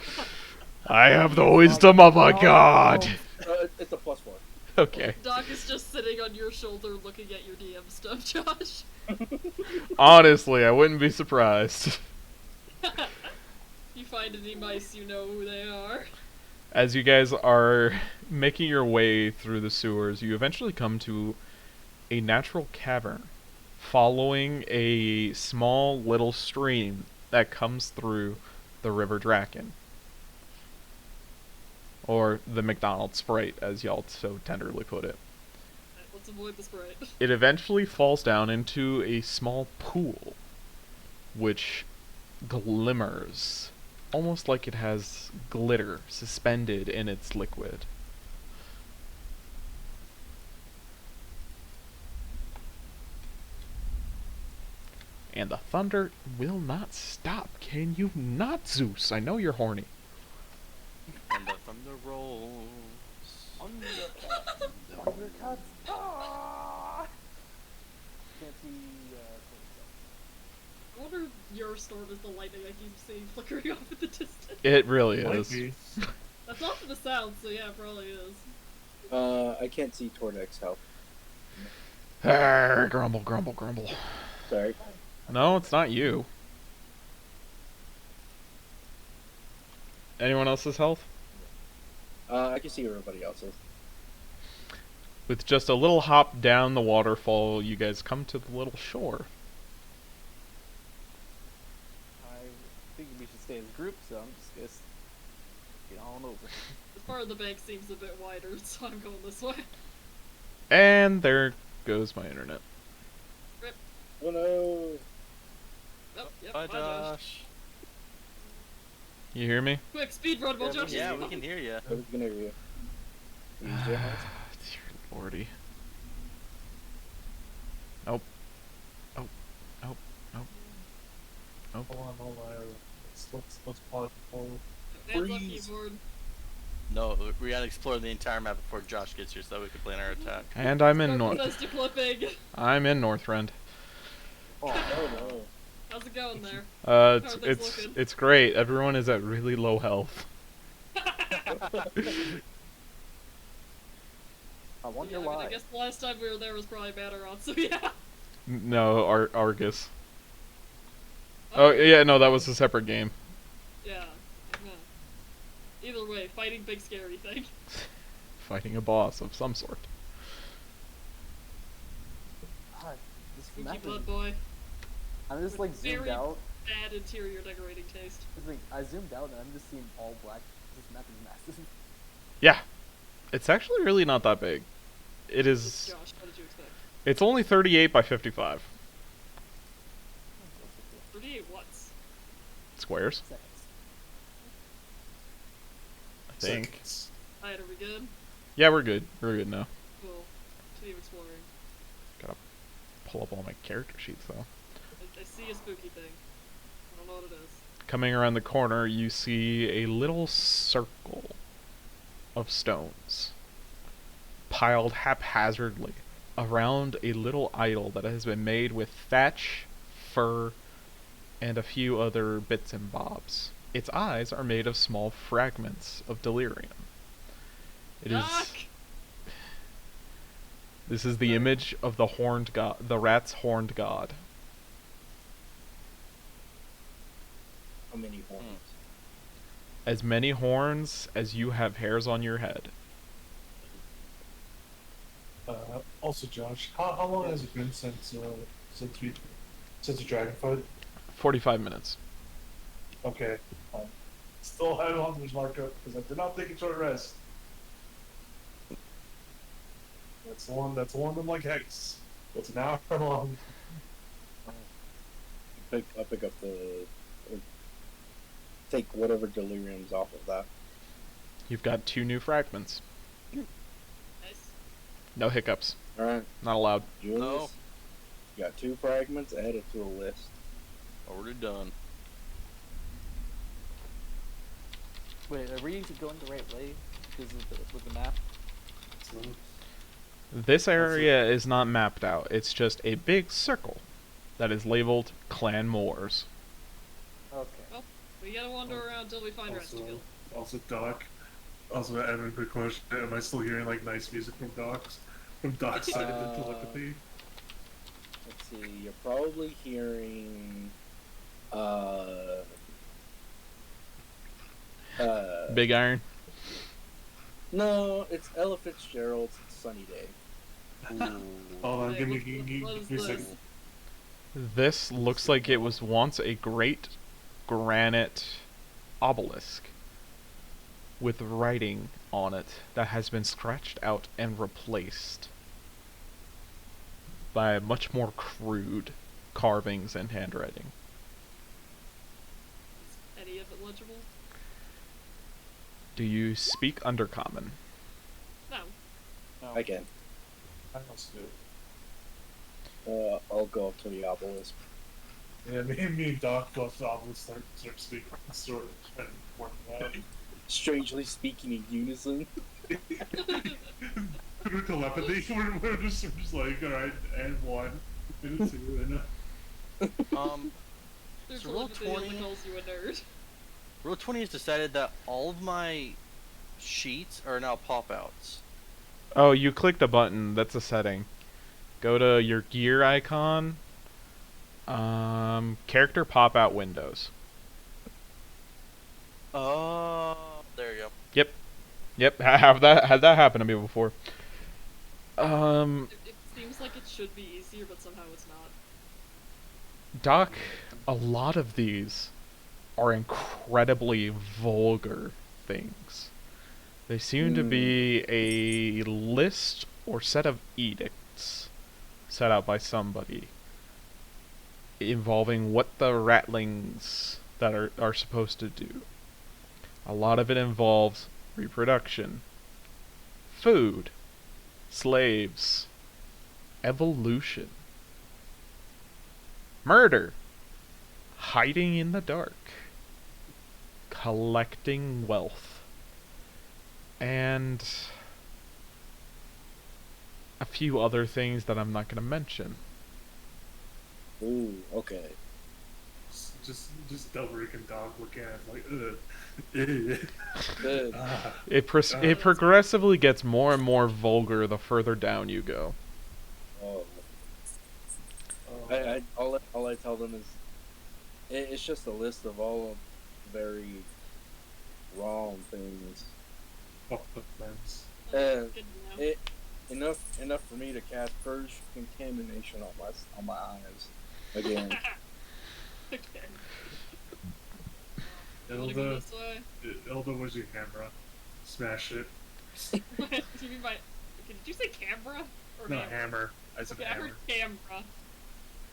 I have the wisdom of a god. It's a +4. Okay. Doc is just sitting on your shoulder looking at your DM stuff, Josh. Honestly, I wouldn't be surprised. You find any mice, you know who they are. As you guys are making your way through the sewers, you eventually come to a natural cavern following a small little stream that comes through the River Draken. Or the McDonald's Sprite, as y'all so tenderly put it. Alright, let's avoid the sprite. It eventually falls down into a small pool, which glimmers, almost like it has glitter suspended in its liquid. And the thunder will not stop. Can you not, Zeus? I know you're horny. And the thunder rolls. Undercuts. Ah! Can't see. I wonder if your storm is the lightning I keep seeing flickering off in the distance. It really Might is. be. That's often the sound, so yeah, it probably is. I can't see Tordex help. Arr, grumble, grumble, grumble. Sorry. No, it's not you. Anyone else's health? I can see everybody else's. With just a little hop down the waterfall, you guys come to the little shore. I think we should stay as a group, so I'm just gonna get on over. This part of the bank seems a bit wider, so I'm going this way. And there goes my internet. Oh no! Oh, yep, Bye, bye, Josh. Josh. You hear me? Quick, speed run while Yeah, Josh is Yeah, we gone. can hear you. I was gonna hear you. Use your house. Dear lordy. Nope. Nope. Nope. Nope. Nope. Hold on. Let's pause. Hands up, Freeze. keyboard. No, we gotta explore the entire map before Josh gets here so we can plan our attack. And I'm in Start North. Bethesda clipping. I'm in Northrend. Oh no! How's it going there? It's How are things it's looking? it's great. Everyone is at really low health. I wonder Yeah, I mean, why. I guess the last time we were there was probably Manor on, so yeah. No, Argus. Oh yeah, no, that was a separate game. Yeah. Yeah. Either way, fighting big scary thing. Fighting a boss of some sort. God, this Spooky map blood is, boy. I'm just like zoomed Very out. bad interior decorating taste. It's like, I zoomed out and I'm just seeing all black. This map is massive. Yeah, it's actually really not that big. It Josh, is. what did you expect? It's only 38 by 55 38 watts. squares. Seconds. I think. Seconds. Alright, are we good? Yeah, we're good. We're good now. Cool. Continue exploring. Gotta pull up all my character sheets though. I see a spooky thing. I don't know what it is. Coming around the corner, you see a little circle of stones piled haphazardly around a little idol that has been made with thatch, fur, and a few other bits and bobs. Its eyes are made of small fragments of delirium. It is. Doc! This is the image of the horned god, the rat's horned god. How many horns? As many horns as you have hairs on your head. Also, Josh, how long has it been since we since the dragon fight? 45 minutes. Okay. Still have Hunter's markup because I did not take a short rest. That's the one. That's the one I'm like hex. It's an hour long. I'll pick up the. Or take whatever delirium's off of that. You've got 2 new fragments. Nice. No hiccups. Alright, Not allowed. Julius. No. You got 2 fragments, add it to the list. Already done. Wait, are we going the right way? Because with the map? So, This area is not mapped out. It's just a big circle that is labeled Clan Moors. Okay. We gotta wander around until we find rest to kill. also Doc. Also, Evan, quick question: am I still hearing like nice music from Doc's side of the telepathy? Let's see, you're probably hearing. Big Iron. No, it's Ella Fitzgerald's Sunny Day. Hold on, Hey, give me, what- give what me is a this? second. This looks like it was once a great granite obelisk with writing on it that has been scratched out and replaced by much more crude carvings and handwriting. Is any of it legible? Do you speak Undercommon? No. No. I can. I must do. I'll go up to the obelisk. Yeah, me and Doc go off the obelisk, start speaking, sort of trying to work it out. Strangely speaking in unison. Through telepathy, we're just like, alright, and 1, and 2, and There's So roll telepathy only 20. calls you a nerd. Roll 20 has decided that all of my sheets are now pop-outs. Oh, you clicked a button. That's a setting. Go to your gear icon. Character pop-out windows. Oh, there you go. Yep, had that happened to me before. It seems like it should be easier, but somehow it's not. Doc, a lot of these are incredibly vulgar things. They seem to be a list or set of edicts set out by somebody involving what the ratlings that are supposed to do. A lot of it involves reproduction, food, slaves, evolution, murder, hiding in the dark, collecting wealth, and a few other things that I'm not going to mention. Ooh, okay. Just Delric and Dog looking at it like, ugh. Good. It progressively gets more and more vulgar the further down you go. Oh, Oh, all I tell them is it's just a list of all of very wrong things. fuck the fence. Uh, Good to know. enough for me to cast purge contamination on my eyes again. Okay. Wanna go Ilda, this way? Ilda, where's your camera? Smash it. What do you mean by? Okay, did you say camera or No, hammer? hammer. I said Okay, I heard hammer. camera. I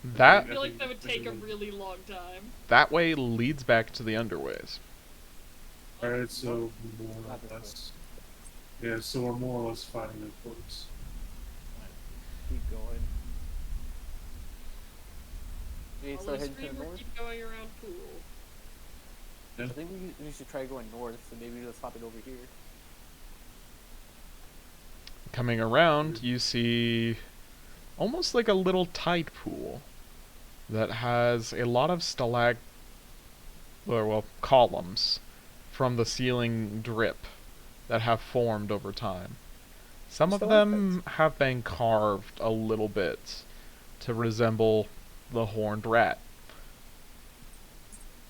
That feel like that would take a really long time. that way leads back to the underways. Alright, so more Not or this less. Yeah, so we're more or less finding the corpse. Keep going. We Follow start heading to the streamer, north. keep going around pool. I think we should try going north, so maybe let's hop it over here. Coming around, you see almost like a little tide pool that has a lot of columns from the ceiling drip that have formed over time. Some of them have been carved a little bit to resemble the horned rat.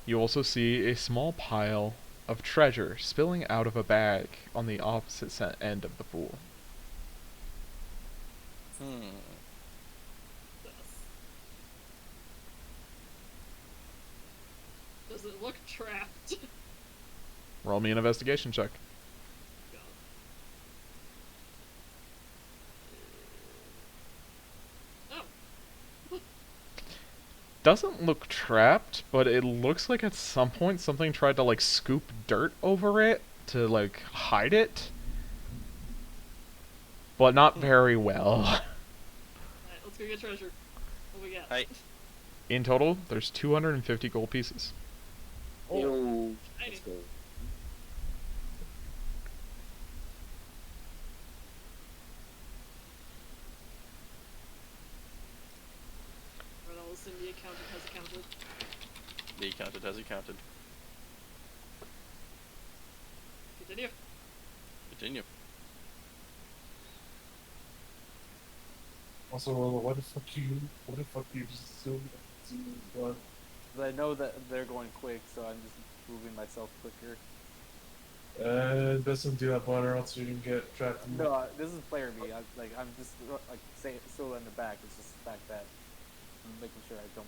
You also see a small pile of treasure spilling out of a bag on the opposite end of the pool. Does it look trapped? Roll me an investigation check. Oh. Doesn't look trapped, but it looks like at some point something tried to like scoop dirt over it to like hide it. But not very well. Alright, let's go get treasure. What we got? Hi. In total, there's 250 gold pieces. Yo, Shiny. let's go. Right, I'll assume the accountant has accounted. The accountant has accounted. Continue. Continue. Also, Rolla, what the fuck you just zoom blood? But I know that they're going quick, so I'm just moving myself quicker. It doesn't do that blood or else you can get trapped in No, this is player me. I'm just still in the back. It's just the fact that I'm making sure I can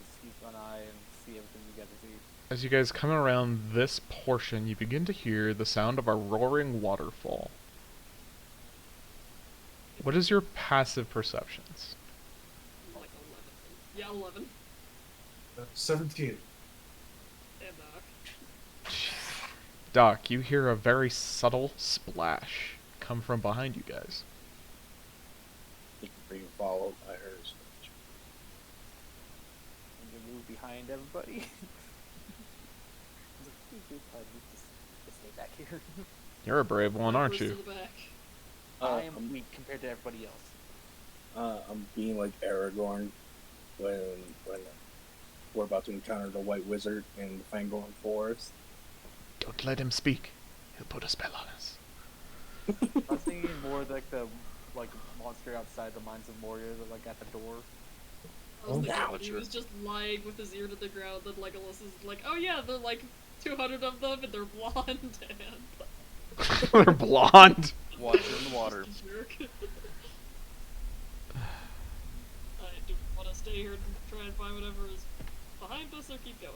just keep an eye and see everything you guys see. As you guys come around this portion, you begin to hear the sound of a roaring waterfall. What is your passive perceptions? Like 11. Yeah, 11. 17. And Doc, you hear a very subtle splash come from behind you guys. You can be followed by hers. I'm gonna move behind everybody. Just stay back here. You're a brave one, aren't First to you? the back. I am weak compared to everybody else. I'm being like Aragorn when we're about to encounter the White Wizard in the Fangorn Forest. Don't let him speak. He'll put a spell on us. I was thinking more like the monster outside the Mines of Moria, like at the door. I was thinking now when he it's was just lying with his ear to the ground, that Legolas is like, oh yeah, there are like 200 of them and they're blonde and... They're blonde. Water in the water. Just a jerk. Do we want to stay here and try and find whatever is behind us or keep going?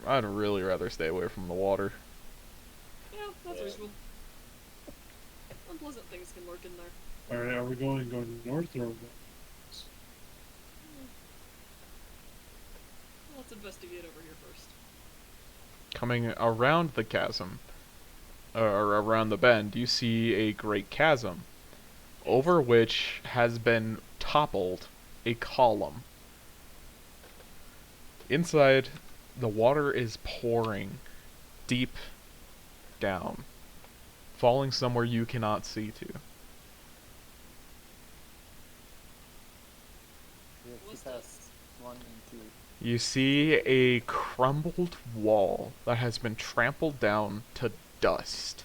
I'd really rather stay away from the water. Yeah, that's Yeah. reasonable. Unpleasant things can lurk in there. Alright, are we going north or let's investigate over here first. Coming around the chasm, or around the bend, you see a great chasm, over which has been toppled a column. Inside, the water is pouring deep down, falling somewhere you cannot see to. We have What's to pass this? 1 and 2. You see a crumbled wall that has been trampled down to dust,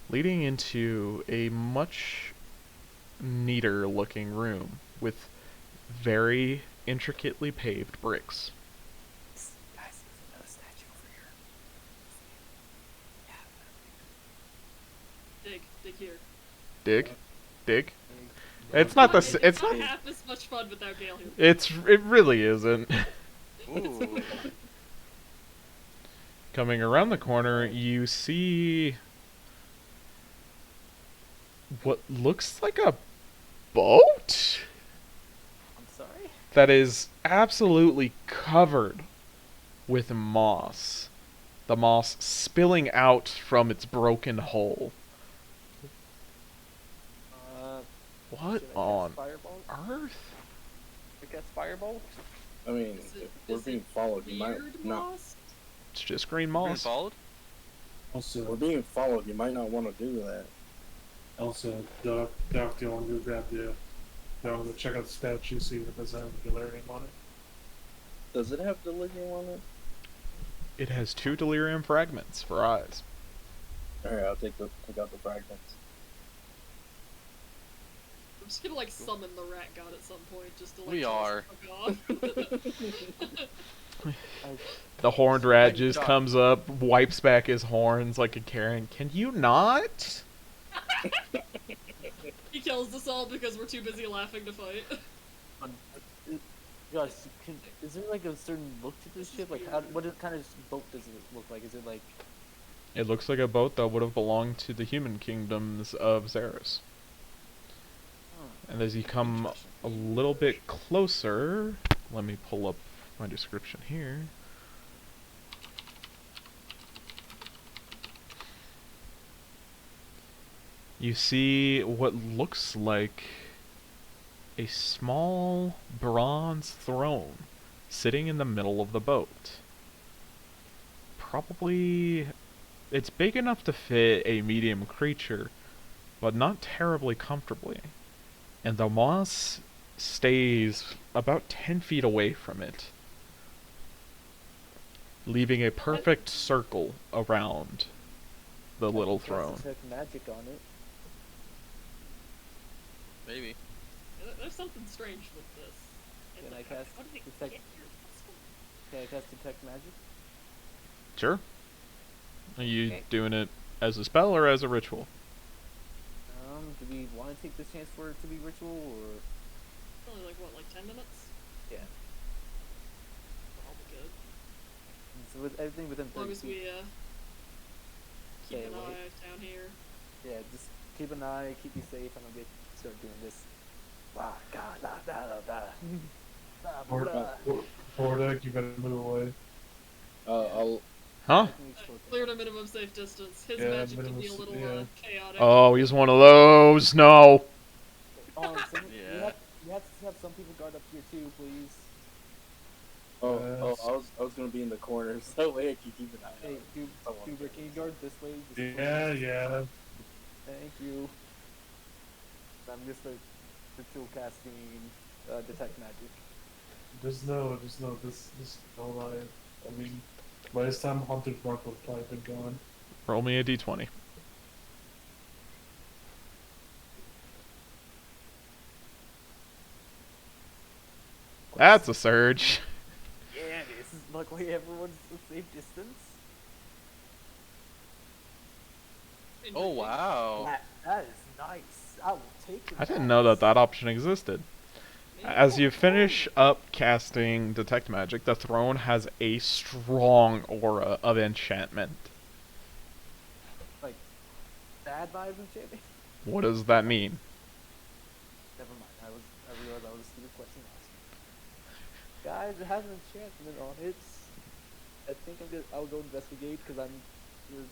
leading into a much neater looking room with very intricately paved bricks. Guys, there's another statue over here. Dig here. Dig, dig. Yeah. It's not the. It's It's not half as much fun without Gale here. It really isn't. Ooh. Coming around the corner, you see what looks like a boat I'm sorry? that is absolutely covered with moss. The moss spilling out from its broken hull. What Should I cast on Firebolt? earth? I guess Firebolt? I mean, Is it- if we're is being it followed, you might Weird not. moss? It's just green Being moss. followed? If we're Also, being followed, you might not want to do that. Doc, do you want to go grab the? Do you want to check out the statue, see if it doesn't have a delirium on it? Does it have delirium on it? It has 2 delirium fragments for eyes. Alright, I'll take out the fragments. I'm just gonna like summon the rat god at some point just to like We tell us are. to fuck off. The horned rat Thank just God. comes up, wipes back his horns like a Karen. Can you not? He kills us all because we're too busy laughing to fight. Gosh, is there like a certain look to this ship? Like, what kind of boat does it look like? Is it like... It looks like a boat that would have belonged to the human kingdoms of Xeris. And as you come a little bit closer, let me pull up my description here. You see what looks like a small bronze throne sitting in the middle of the boat. Probably, it's big enough to fit a medium creature, but not terribly comfortably. And the moss stays about 10 feet away from it, leaving a perfect circle around the little throne. Detect magic on it. Maybe. Yeah, there's something strange with this. And Can I like, cast how did it detect- get here? What's going- Can I cast detect magic? Sure. Are you Okay. doing it as a spell or as a ritual? Do we want to take this chance for it to be ritual, or... It's only like what, like 10 minutes? Yeah. Probably good. So with everything within As long 30 as feet... we keep Stay an away. eye down here. Yeah, just keep an eye, keep you safe, and I'll start doing this. Ah, God, da, da, da, da. Bordak, you gotta move away. I'll. Huh? Cleared a minimum safe distance. His Yeah, magic can be a minimum little yeah. chaotic. Oh, he's one of those. No. Oh, Yeah. you have to have some people guard up here too, please. I was gonna be in the corner, so that way I can keep an eye Hey, out. Duber, can you guard this way? Just Yeah. Thank you. I'm just like ritual casting detect magic. Just know this don't lie. I mean, by this time, Hunter's Mark will probably been gone. Roll me a d20. That's a surge. Yeah, this is luckily everyone's a safe distance. Oh wow. That is nice. I will take it. I didn't know that that option existed. As you finish up casting Detect Magic, the throne has a strong aura of enchantment. Like, bad vibes enchanting? What does that mean? Never mind. I realized that was a stupid question to Guys, it has an enchantment on it. I think I'll go investigate because I'm your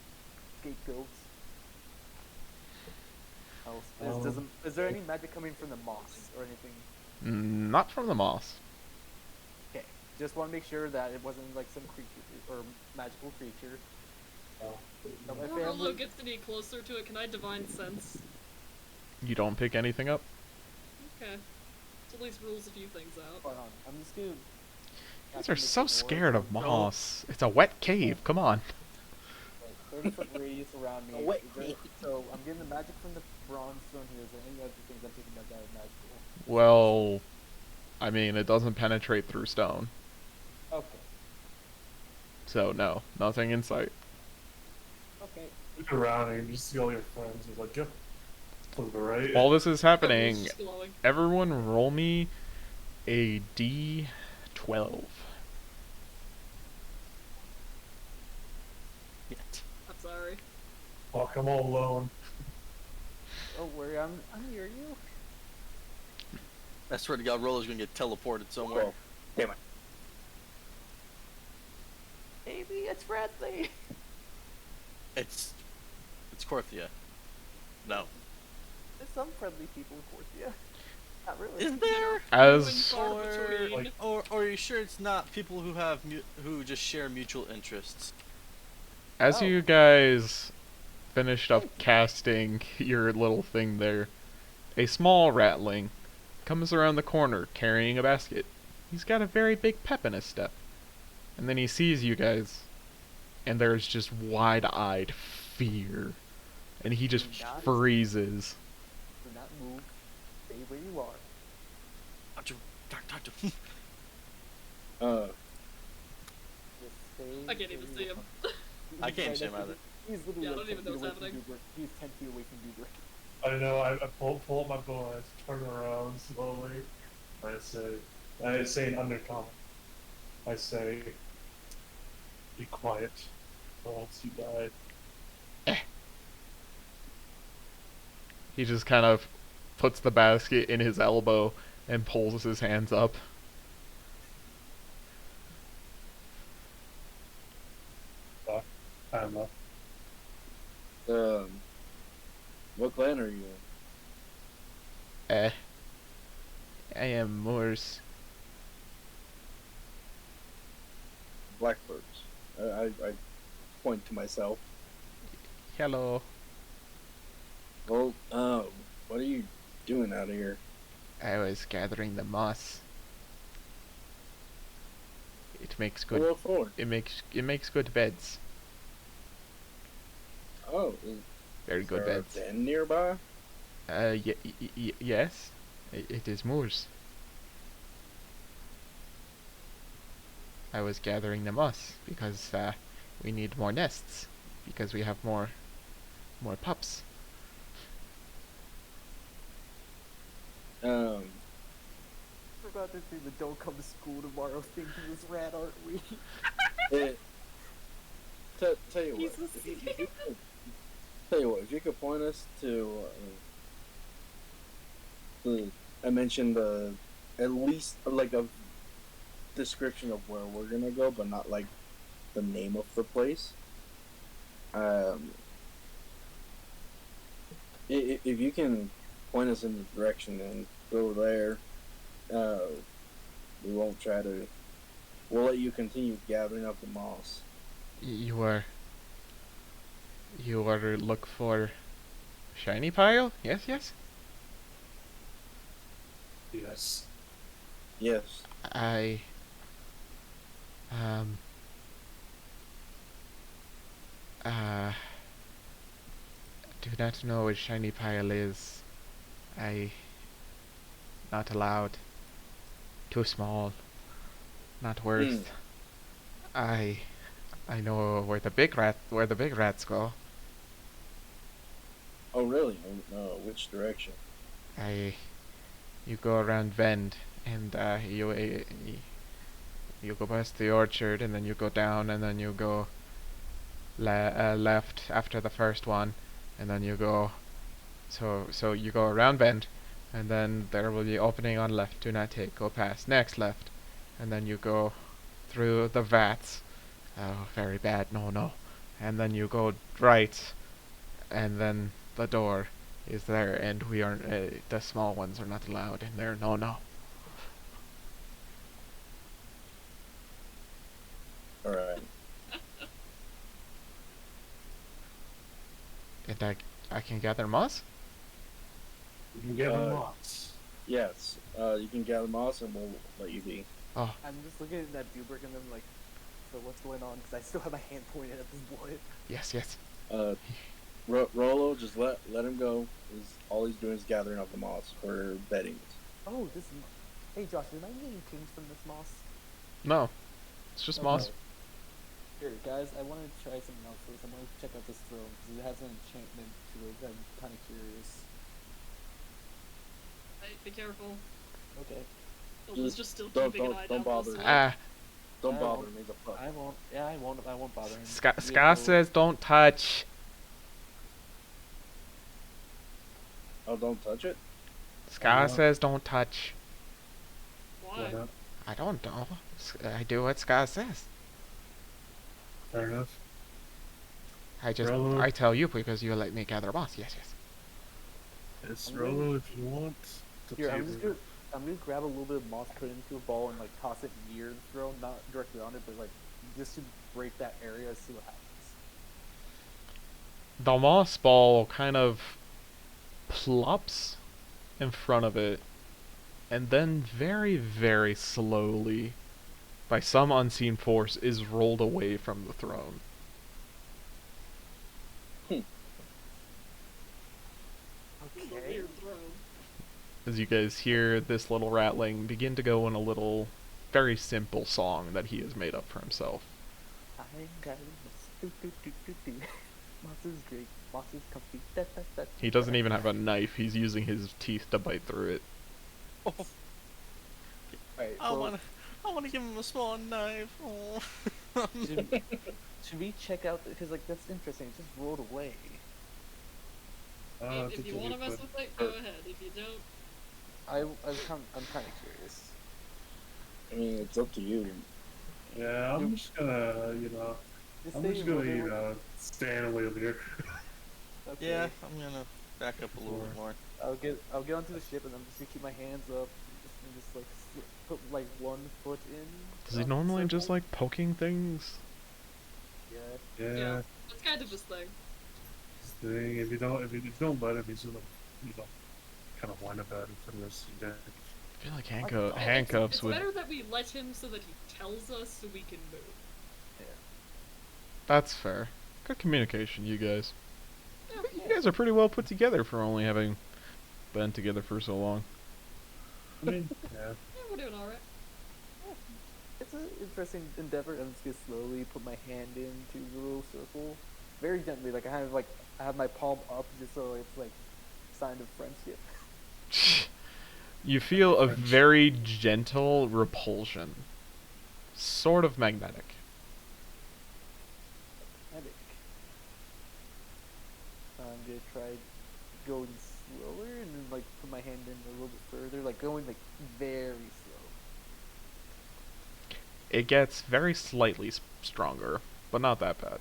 scapegoat. Is there any magic coming from the moss or anything? Not from the moss. Okay, just want to make sure that it wasn't like some creature or magical creature. That my Before Rolo family. gets any closer to it, can I divine sense? You don't pick anything up? Okay. So at least rules a few things out. Hold on, I'm just gonna. You guys have are to make so it more scared of so- moss. It's a wet cave, come on. 30-foot radius around me. Oh, wait. So I'm getting the magic from the bronze stone here. Is there any other things I'm picking up that are magical? Well, I mean, it doesn't penetrate through stone. Okay. So, no, nothing in sight. Okay. Look around and you just see all your friends. It's like, yep. To the right. While this is happening, Just glowing. everyone roll me a d12. I'm sorry. Fuck, I'm all alone. Don't worry, I'm near you. I swear to God, Roller's gonna get teleported somewhere. Oh, damn it. Maybe it's friendly. It's Corthia. No. There's some friendly people in Portia. Not really. Is there? As Far between. like- Or are you sure it's not people who have who just share mutual interests? As Oh. you guys finished up casting your little thing there, a small ratling comes around the corner carrying a basket. He's got a very big pep in his step. And then he sees you guys, and there's just wide-eyed fear. And he just Do not- freezes. Do not move. Stay where you are. Doctor. Just stay. I can't even where see you him. are. I He's can't right see him next to either. He's literally Yeah, I like don't 10 even know feet what's away from happening. Dubert. He's 10 feet away from Dubert. I know, I pull up my bow and I turn around slowly. I say in undertone. I say, be quiet, or else you die. He just kind of puts the basket in his elbow and pulls his hands up. I don't know. What clan are you in? I am Moors. Blackbirds. I point to myself. Hello. Well, what are you doing out here? I was gathering the moss. It makes What good. for? It makes good beds. Oh, Very good there a beds. den nearby? Yes. It is Moors. I was gathering the moss because we need more nests because we have more pups. Forgot to do the don't come to school tomorrow thing to this rat, aren't we? It, tell you what, Jesus. if you could, tell you what, if you could point us to, I mentioned at least like a description of where we're gonna go, but not like the name of the place. If you can point us in the direction and go there, we won't try to. We'll let you continue gathering up the moss. You are look for shiny pile? Yes. Yes. Yes. I do not know what shiny pile is. I not allowed. Too small. Not worth. I know where the big rats go. Oh, really? Which direction? You go around Vend and you go past the orchard and then you go down and then you go left after the first one and then you go so you go around Vend and then there will be opening on left, do not take, go past, next left and then you go through the vats. Oh, very bad. No, no. And then you go right, and then the door is there, and we are the small ones are not allowed in there. No, no. All right. And I can gather moss. You can get them Uh, lots. Yes. You can gather moss, and we'll let you be. Oh, I'm just looking at that Dubrick and I'm like, so what's going on? Because I still have my hand pointed at this boy. yes, yes. Rolo, just let him go. All he's doing is gathering up the moss for bedding. Oh, this is. Hey Josh, am I getting pings from this moss? No, it's just moss. Okay. Here, guys, I want to try something else first. I want to check out this throne because it has an enchantment to it. I'm kind of curious. Right, be careful. Okay. Ilda's just still don't- keeping an eye don't down bother. this way. Ah, Don't I bother won't- him. He's a fuck. I won't. Yeah, I won't. I won't bother him. Ska says don't touch. Oh, don't touch it. Ska says don't touch. Why? Why not? I don't know. I do what Ska says. Fair enough. Rolo. I tell you because you let me gather moss. Yes, yes. It's I'm Rolo if you want. It's up Here, to I'm you. just gonna. I'm gonna grab a little bit of moss, put it into a ball, and like toss it near the throne, not directly on it, but like just to break that area, see what happens. The moss ball kind of plops in front of it, and then very, very slowly, by some unseen force, is rolled away from the throne. This is a Okay. weird throw. As you guys hear this little rattling begin to go in a little, very simple song that he has made up for himself. I got this. Do. Moss is great. Moss is comfy. Da. He doesn't even have a knife, he's using his teeth to bite through it. Oh, Alright, I so wanna give him a small knife. Oh. should we check out because like that's interesting. It just rolled away. It's If up you to want to mess but- with it, go ahead. If you don't, I'm kind of curious. I mean, it's up to you. Yeah, I'm just gonna, Just I'm stay just gonna, whatever- stand away over here. Okay. Yeah, I'm gonna back up a little bit more. I'll get onto the ship and I'm just gonna keep my hands up and just like put like one foot in. Does he the normally just circle. like poking things? Yeah. Yeah, yeah, that's kind of his thing. this thing. If you don't let him, he's gonna, kind of whine about it for the rest of the day. I feel like It's- handcuffs It's would. better that we let him so that he tells us so we can move. That's fair. Good communication, you guys. Yeah, You guys are pretty well put together for only having been together for so long. I mean, yeah. yeah, we're doing alright. It's an interesting endeavor. I'm just gonna slowly put my hand into the little circle, very gently. Like I have my palm up just so it's like sign of friendship. You feel a very gentle repulsion. Sort of magnetic. Medic. I'm gonna try going slower and then like put my hand in a little bit further, like going like very slow. It gets very slightly stronger, but not that bad.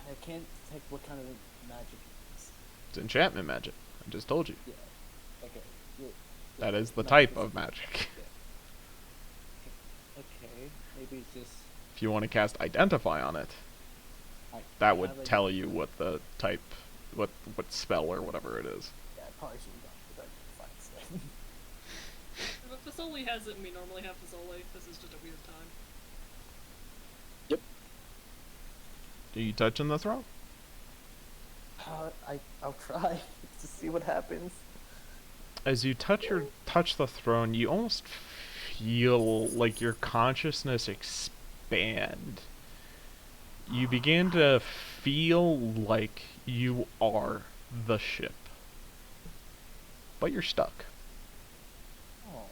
I can't detect what kind of magic it is. It's enchantment magic. I just told you. Yeah. Okay. Yeah. That is the Not type specific. of magic. Okay. Maybe it's just. If you want to cast Identify on it, that I would like- tell you what the type, what spell or whatever it is. Yeah, I probably should have gone with that fight. If Fasoli has it and we normally have Fasoli, this is just a weird time. Do you touch on the throne? I'll try to see what happens. As you touch the throne, you almost feel like your consciousness expand. You begin to feel like you are the ship. But you're stuck. Oh.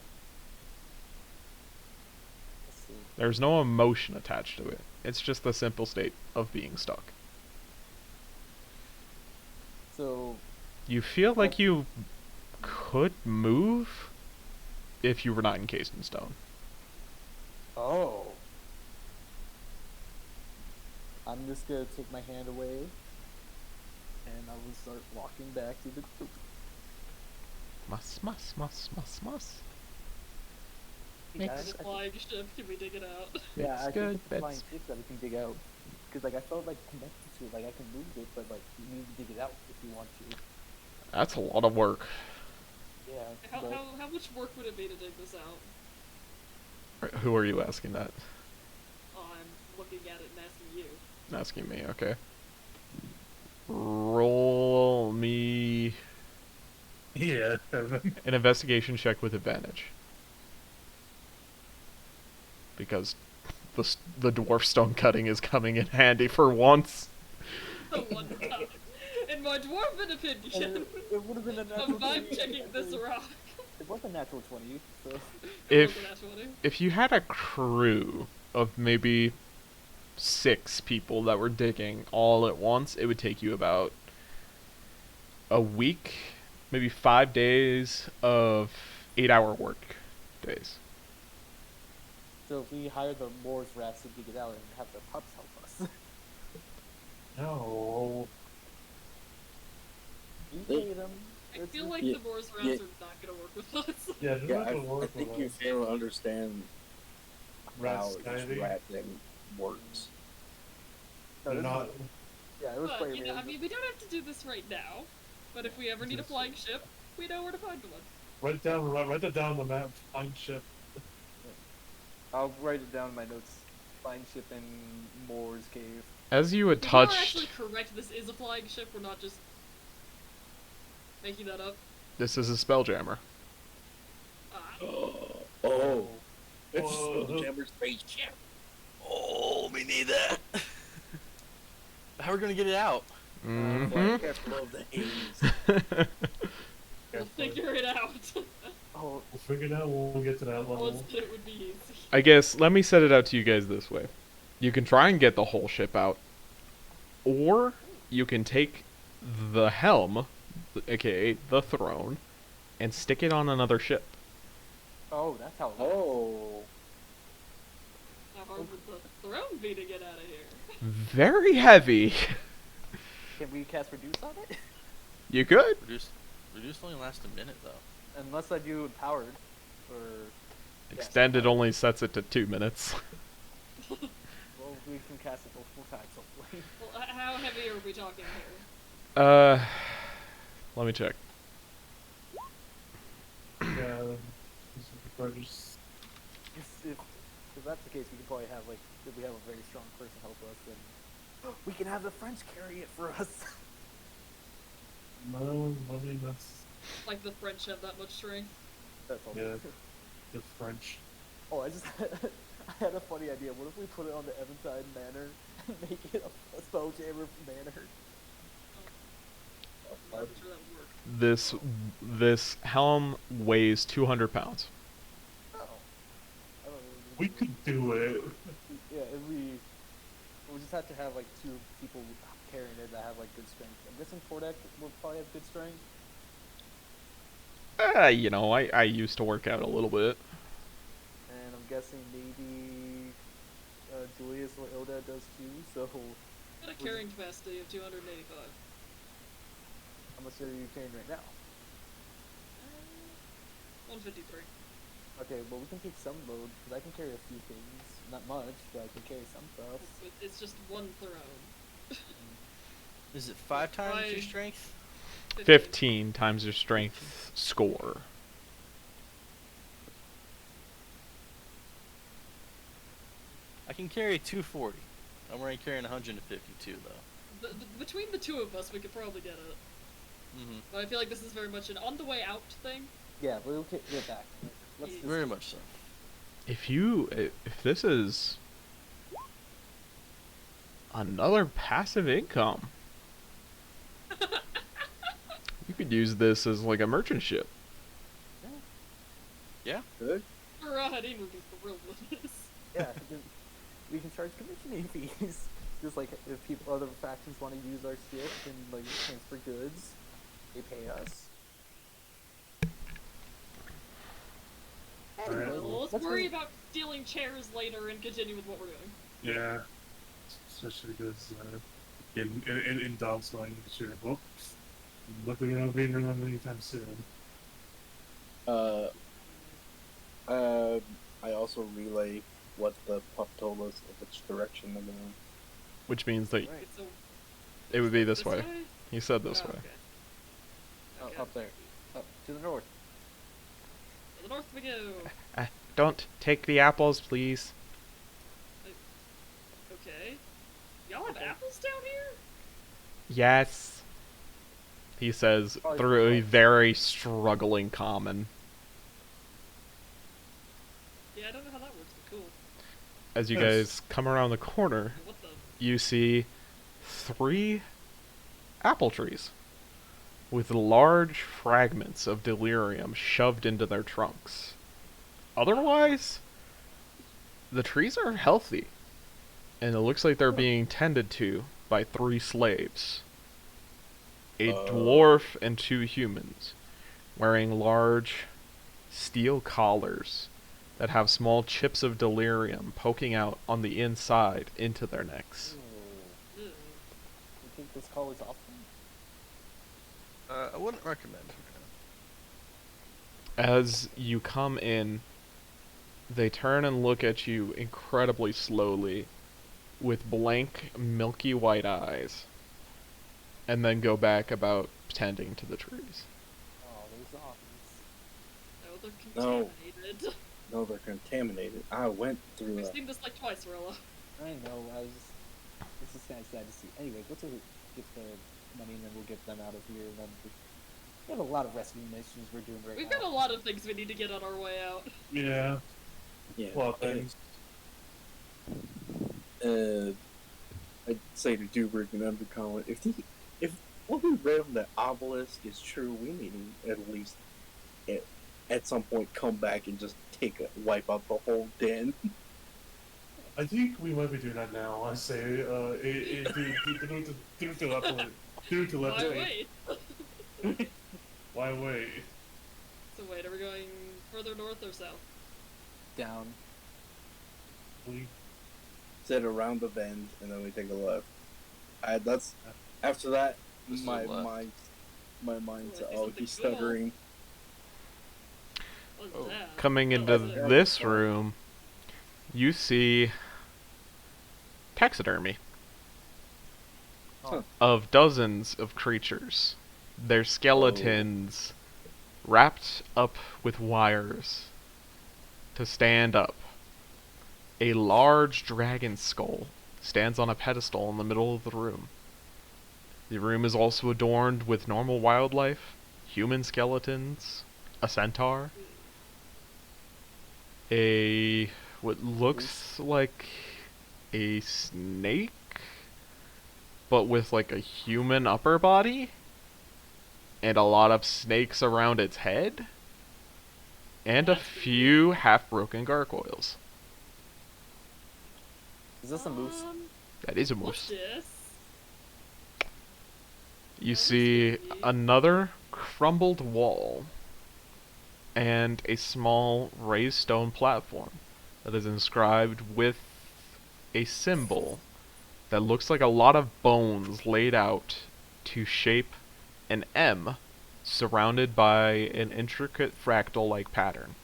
Let's see. There's no emotion attached to it. It's just the simple state of being stuck. So You feel like you could move if you were not encased in stone. Oh. I'm just gonna take my hand away, and I will start walking back to the group. Muss. Hey, Makes- guys, The I think- flying ship, can we dig it out? Yeah, Makes I good think it's a flying bets. ship that we can dig out. Because, like, I felt, like, connected to it. Like, I can move it, but, like, you need to dig it out if you want to. That's a lot of work. Yeah, How, but... how much work would it be to dig this out? Right, who are you asking that? Oh, I'm looking at it and asking you. Asking me, okay. Roll me Yeah. Evan. an investigation check with advantage. Because the dwarf stone cutting is coming in handy for once. The one time. In my dwarven opinion, It would have been a natural of vibe 20. checking this rock. It was a natural 20, so... It If- was a natural 20. If you had a crew of maybe 6 people that were digging all at once, it would take you about a week, maybe 5 days of 8-hour work days. So if we hire the Moors rats to dig it out and have the pups help us. No. You pay them. I it's- feel like Yeah, the Boars yeah. rats are not gonna work with us. Yeah, just Yeah, have to I work think with you us. fail to understand Rat how this society. rat thing works. No, They're this is- not. Yeah, it was But, quite you know, I random. mean, we don't have to do this right now. But if we ever need a flying ship, we know where to find one. Write that down on the map. Find ship. I'll write it down in my notes. Find ship in Moore's cave. As you had If you are touched, actually correct, this is a flying ship, we're not just making that up. this is a spelljammer. Ah. Oh, it's Whoa. a Spelljammer spaceship. Oh, we need that. How are we gonna get it out? Mm-hmm. Love the haze. We'll figure it out. Oh, We'll figure it out when we get to that level. Once it would be easy. I guess, let me set it out to you guys this way. You can try and get the whole ship out, or you can take the helm, aka the throne, and stick it on another ship. oh, that's how it works. Oh, How hard would the throne be to get out of here? Very heavy. Can we cast reduce on it? You could. Reduce only lasts a minute though. Unless I do empowered, or Extended only sets it to 2 minutes. well, we can cast it multiple times hopefully. Well, how heavy are we talking here? Let me check. Yeah. Just If that's the case, we could probably have like if we have a very strong person help us, then we can have the French carry it for us. no, I mean that's Like the French have that much strength? That's all. Yeah. the French. Oh, I just I had a funny idea. What if we put it on the Eventide Manor and make it a spelljammer manor? I'm not sure that would work. This helm weighs 200 pounds. Oh. I don't know. We could do it. Yeah, if we just have to have like 2 people carrying it that have like good strength. I'm guessing Tordek will probably have good strength. You know, I used to work out a little bit. And I'm guessing maybe Julius or Ilda does too, so Got a carrying capacity of 285. how much are you carrying right now? 153. Okay, well we can take some load, because I can carry a few things. Not much, but I can carry some stuff. It's just one throne. Is it 5 times your Right. strength? 15 times your strength score. I can carry 240. I'm already carrying 152 though. Between the two of us, we could probably get it. Mm-hmm. But I feel like this is very much an on the way out thing. Yeah, we'll get back. Let's just, Very much so. If this is another passive income, you could use this as like a merchant ship. Yeah. good. Rahadin would be thrilled with this. yeah, because we can charge commissioning fees. Just like if people, other factions want to use our ship and like transfer goods, they pay us. Alright. Well, let's Let's worry go. about stealing chairs later and continue with what we're doing. Yeah. Especially because in Dog's mind, sure. Well, luckily we're not being around anytime soon. Uh, I also relay what the pup told us of which direction they're going. Which means that Right. So, it would be this way. He said this Oh, way. okay. Oh, Okay. up there. Up to the north. To the north we go. Don't take the apples, please. Okay. Y'all have Okay. apples down here? Yes. He says Oh, through a right. very struggling common. Yeah, I don't know how that works, but cool. As you Yes. guys come around the corner, What the? you see 3 apple trees with large fragments of delirium shoved into their trunks. Otherwise, the trees are healthy, and it looks like they're being tended to by 3 slaves. A dwarf and 2 humans, wearing large steel collars that have small chips of delirium poking out on the inside into their necks. Ooh. Ew. You think this call is awesome? I wouldn't recommend. As you come in, they turn and look at you incredibly slowly with blank, milky white eyes, and then go back about tending to the trees. Oh, those zombies. No, they're No. contaminated. No, they're contaminated. I went through We've that. seen this like twice, Rilla. I know, it's just kind of sad to see. Anyway, go to get the money and then we'll get them out of here. And then we have a lot of rescue missions we're doing right We've now. got a lot of things we need to get on our way out. Yeah. Yeah. A lot of things. I'd say to Duberg and Undercommon, if what we read on the obelisk is true, we need to at least at some point come back and just wipe out the whole den. I think we might be doing that now. I say, through Why telepathy. wait? Why wait? So wait, are we going further north or south? Down. We Sit around the bend and then we take a left. That's after that. Just My a left. mind's Well, I see oh, something he's cool. stuttering. What's Oh, that? coming Oh, into is it? this room, you see taxidermy Oh. of dozens of creatures. Their skeletons wrapped up with wires to stand up. A large dragon skull stands on a pedestal in the middle of the room. The room is also adorned with normal wildlife, human skeletons, a centaur, what looks like a snake, but with like a human upper body, and a lot of snakes around its head, and a few half-broken gargoyles. Is this a moose? That is a What's moose. this? You That is see creepy. another crumbled wall and a small raised stone platform that is inscribed with a symbol that looks like a lot of bones laid out to shape an M surrounded by an intricate fractal-like pattern.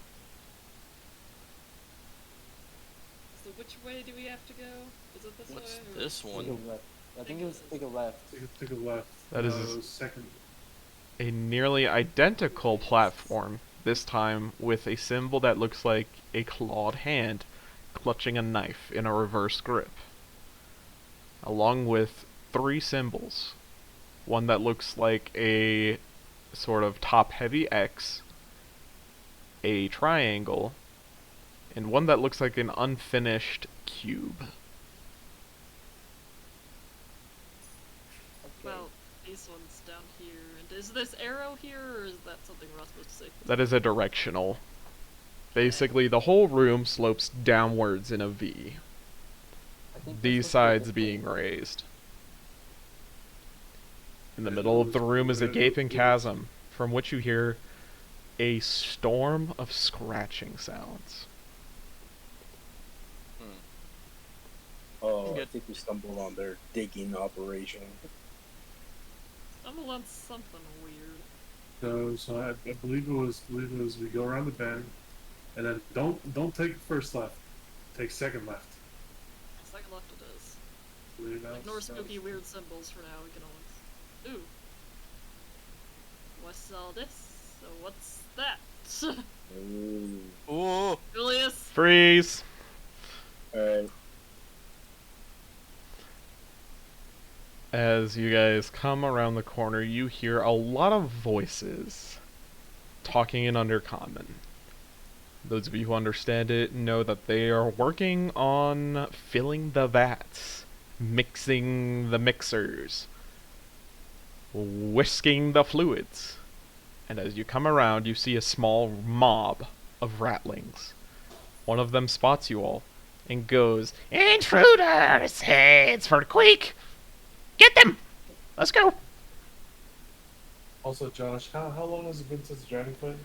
So which way do we have to go? Is it this What's way? or- this Take a one? left. I think it was take a left. take a left. That is second. a nearly identical platform, this time with a symbol that looks like a clawed hand clutching a knife in a reverse grip, along with 3 symbols. One that looks like a sort of top-heavy X, a triangle, and one that looks like an unfinished cube. Okay. Well, these ones down here. And is this arrow here, or is that something we're not supposed to see? That is a directional. Basically, the whole room slopes downwards in a V, I think we're these supposed to go sides this being way. raised. In the middle of the room is a gaping chasm, from which you hear a storm of scratching sounds. Oh, I Good. think we stumbled on their digging operation. Stumble on something weird. So I believe it was we go around the bend, and then don't take first left, take second left. Second left it is. I believe that Ignore was- that spooky was- weird symbols for now, we can always... Ooh. What's all this? So what's that? Ooh. Oh, Julius? Freeze! Alright. As you guys come around the corner, you hear a lot of voices talking in Undercommon. Those of you who understand it know that they are working on filling the vats, mixing the mixers, whisking the fluids. And as you come around, you see a small mob of ratlings. One of them spots you all and goes, "Intruders! Heads for Queek! Get them! Let's go!" Also, Josh, how long has it been since the Dragon Fight?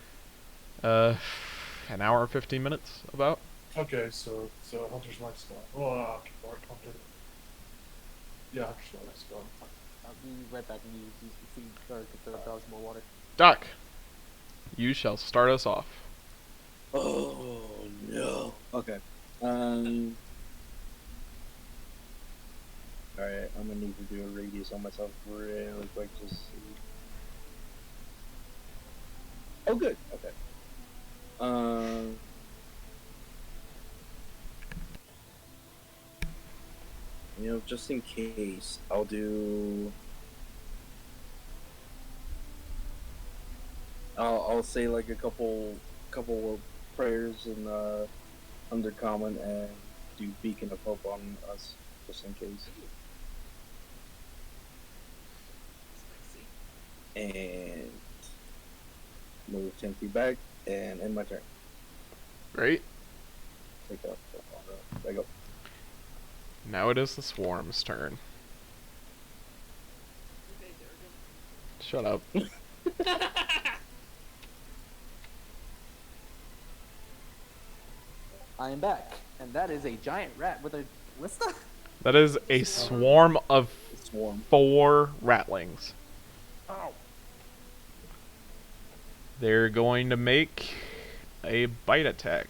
An hour and 15 minutes, about. Okay, so Hunter's Mark's gone. Oh, Hunter. Yeah, Hunter's Mark's gone. I'll be right back and you see or get the dogs more water. Doc, you shall start us off. Oh no. Okay. Alright, I'm gonna need to do a radius on myself really quick to see. Oh good, okay. Just in case, I'll do I'll say like a couple of prayers in Undercommon and do Beacon of Hope on us, just in case. Spicy. And move 10 feet back and end my turn. Great. Take off. There you go. Now it is the swarm's turn. Okay, Shut up. Durgan. I am back, and that is a giant rat with a Lista. That is a swarm of It's warm. 4 ratlings. Oh. They're going to make a bite attack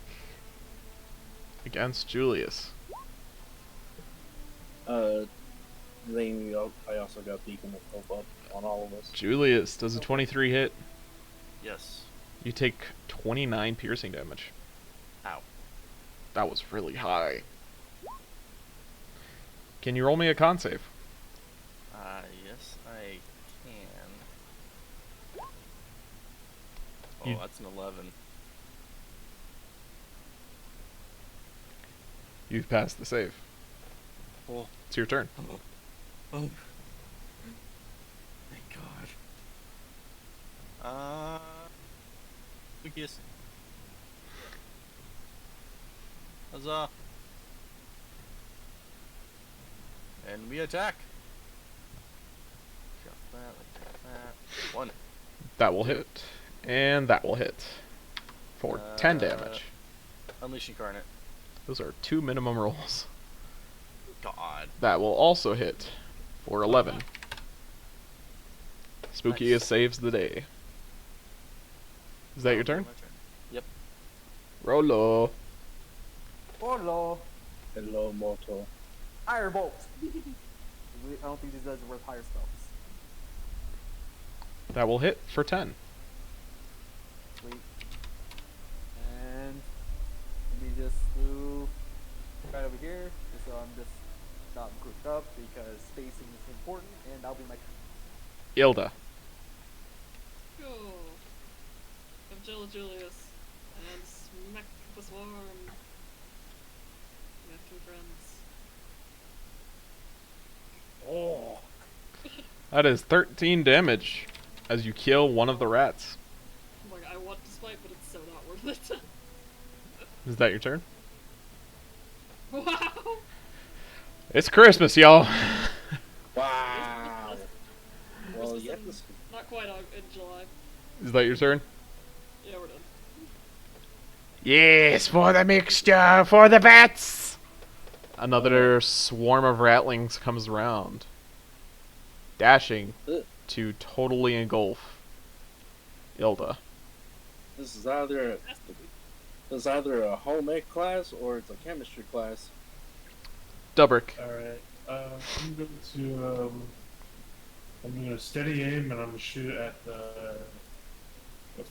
against Julius. Then I also got Beacon of Hope up on all of us. Julius, does a 23 hit? yes. You take 29 piercing damage. Ow. That was really high. Can you roll me a con save? Yes, I can. Oh, You- that's an 11. You've passed the save. Oh, It's your turn. oh. Thank God. Lucas. Huzzah. And we attack. Drop that, like that. 1. That will hit. And that will hit. For 10 damage. Unleash Incarnate. Those are 2 minimum rolls. God. That will also hit. For 11. Spookiest Nice. saves the day. Is that your turn? My turn. Yep. Rolo. Hello. Hello, Mortal. Firebolt. I don't think these guys are worth higher spells. That will hit for 10. Sweet. And let me just move right over here, just so I'm just not grouped up because spacing is important, and that'll be my turn. Ilda. Cool. Come chill with Julius. And smack the swarm. We have 2 friends. Oh. That is 13 damage as you kill one of the rats. Like, I want to spite, but it's so not worth it. Is that your turn? Wow! It's Christmas, y'all. Wow. Well, Christmas yeah, in- this Not quite in July. Is that your turn? Yeah, Yes, for the mixture, for the bats! Another swarm of ratlings comes around, dashing Ugh. to totally engulf Ilda. This is either Has to be. a home ec class or it's a chemistry class. Dubrick, Alright. I'm going to I'm gonna steady aim and I'm gonna shoot at the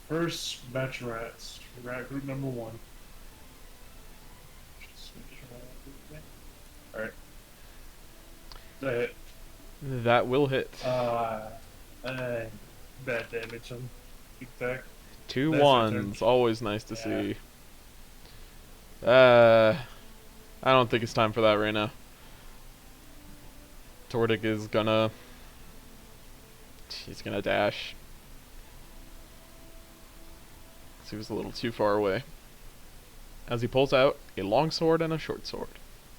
first batch of rats. Rat group number 1. Just make sure Alright. That hit. that will hit. Bad damage on Big Tac. Two that's my turn. ones, always nice to Yeah. see. I don't think it's time for that right now. Tordic is gonna... He's gonna dash. He was a little too far away. As he pulls out a long sword and a short sword.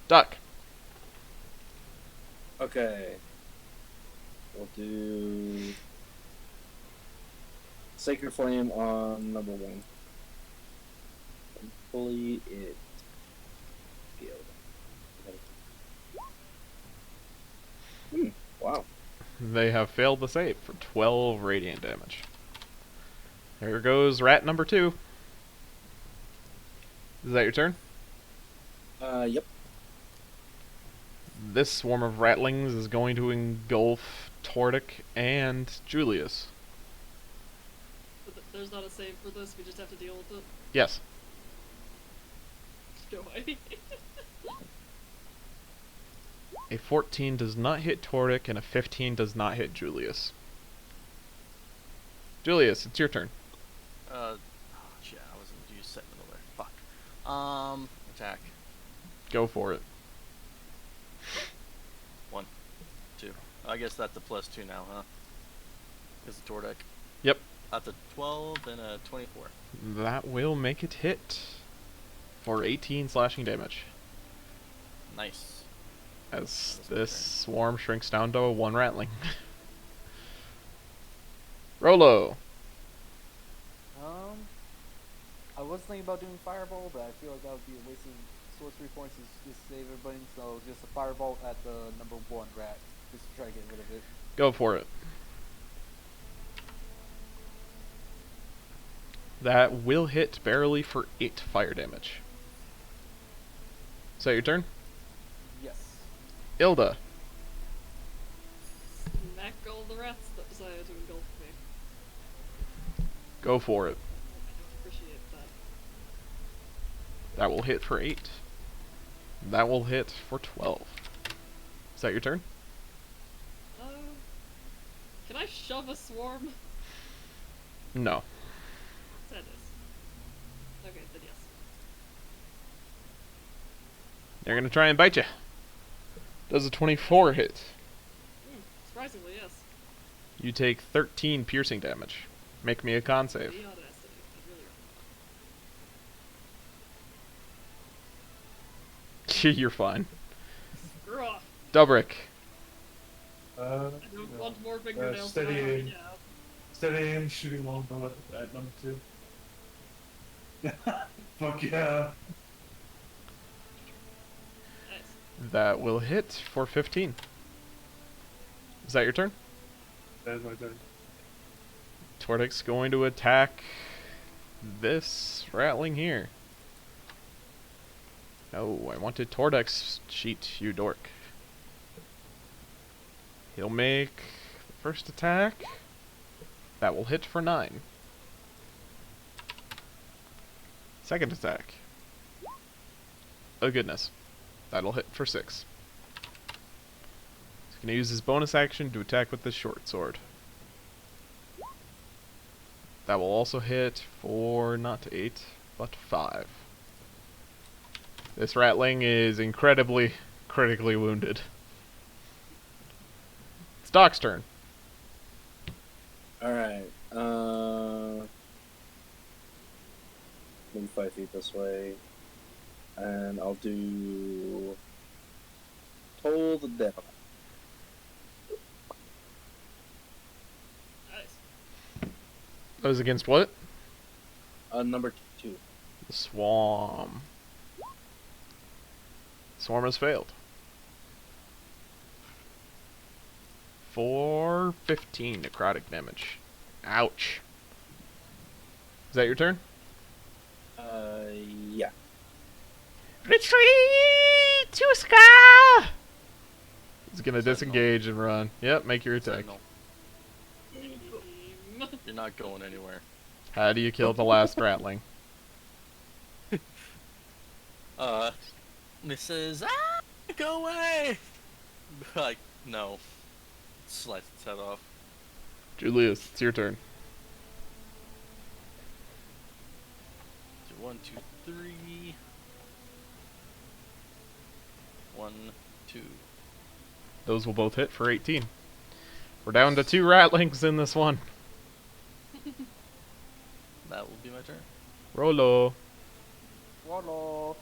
Duck! Okay. We'll do Sacred Flame on number 1. Hopefully it failed. Wow. They have failed the save for 12 radiant damage. There goes rat number 2. Is that your turn? Yep. This swarm of ratlings is going to engulf Tordic and Julius. But there's not a save for this, we just have to deal with it. Yes. No way. A 14 does not hit Tordic, and a 15 does not hit Julius. Julius, it's your turn. Oh shit, I wasn't use Sentinel there. Fuck. Attack. Go for it. 1, 2. I guess that's a +2 now, huh? Because of Tordek. Yep. That's a 12 and a 24. That will make it hit for 18 slashing damage. Nice. As this swarm shrinks down to a 1 ratling. Rolo! I was thinking about doing Fireball, but I feel like that would be a waste of sorcery points to just save everybody, so just a Fireball at the number 1 rat, just to try to get rid of it. Go for it. That will hit barely for 8 fire damage. Is that your turn? Yes. Ilda. Smack all the rats that decided to engulf me. Go for it. I don't appreciate that. That will hit for 8. That will hit for 12. Is that your turn? Can I shove a swarm? No. That is. Okay, then yes. They're gonna try and bite you. Does a 24 hit? Surprisingly, yes. You take 13 piercing damage. Make me a con save. Beyond estimate. I really You're fine. Screw off. Dubrick. I don't want more fingernails steady than I already aim. have. Steady aim, shooting longbow at number 2. Fuck yeah. Nice. That will hit for 15. Is that your turn? That is my turn. Tordic's going to attack this ratling here. No, I wanted Tordic's sheet, you dork. He'll make the first attack. That will hit for 9. Second attack. Oh goodness. That'll hit for 6. He's going to use his bonus action to attack with the short sword. That will also hit for not 8, but 5. This ratling is incredibly, critically wounded. It's Doc's turn. Alright. Move 5 feet this way. And I'll do Toll the Devil. Nice. That was against what? Number 2. Swarm. Swarm has failed. 415 necrotic damage. Ouch. Is that your turn? Yeah. Retreat to sky. He's gonna Sentinel. disengage and run. Yep, make your attack. Sentinel, you're not going anywhere. How do you kill the last ratling? Mrs. Go away! Like, no. Slice its head off. Julius, it's your turn. 1, 2, 3. 1, 2. Those will both hit for 18. We're down to 2 ratlings in this one. That will be my turn. Rolo. Wallow.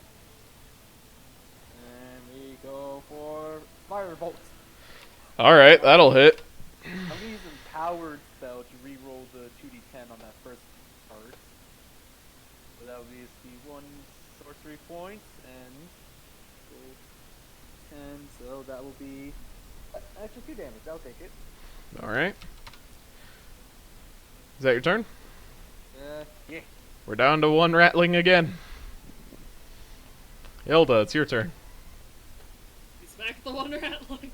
And we go for Firebolt. Alright, that'll hit. I'm gonna use Empowered spell to reroll the 2d10 on that first card. So that would be the 1 sorcery point, and 10, so that will be extra 2 damage. I'll take it. Alright. Is that your turn? Yeah. We're down to 1 rattling again. Hilda, it's your turn. We smack the one ratling.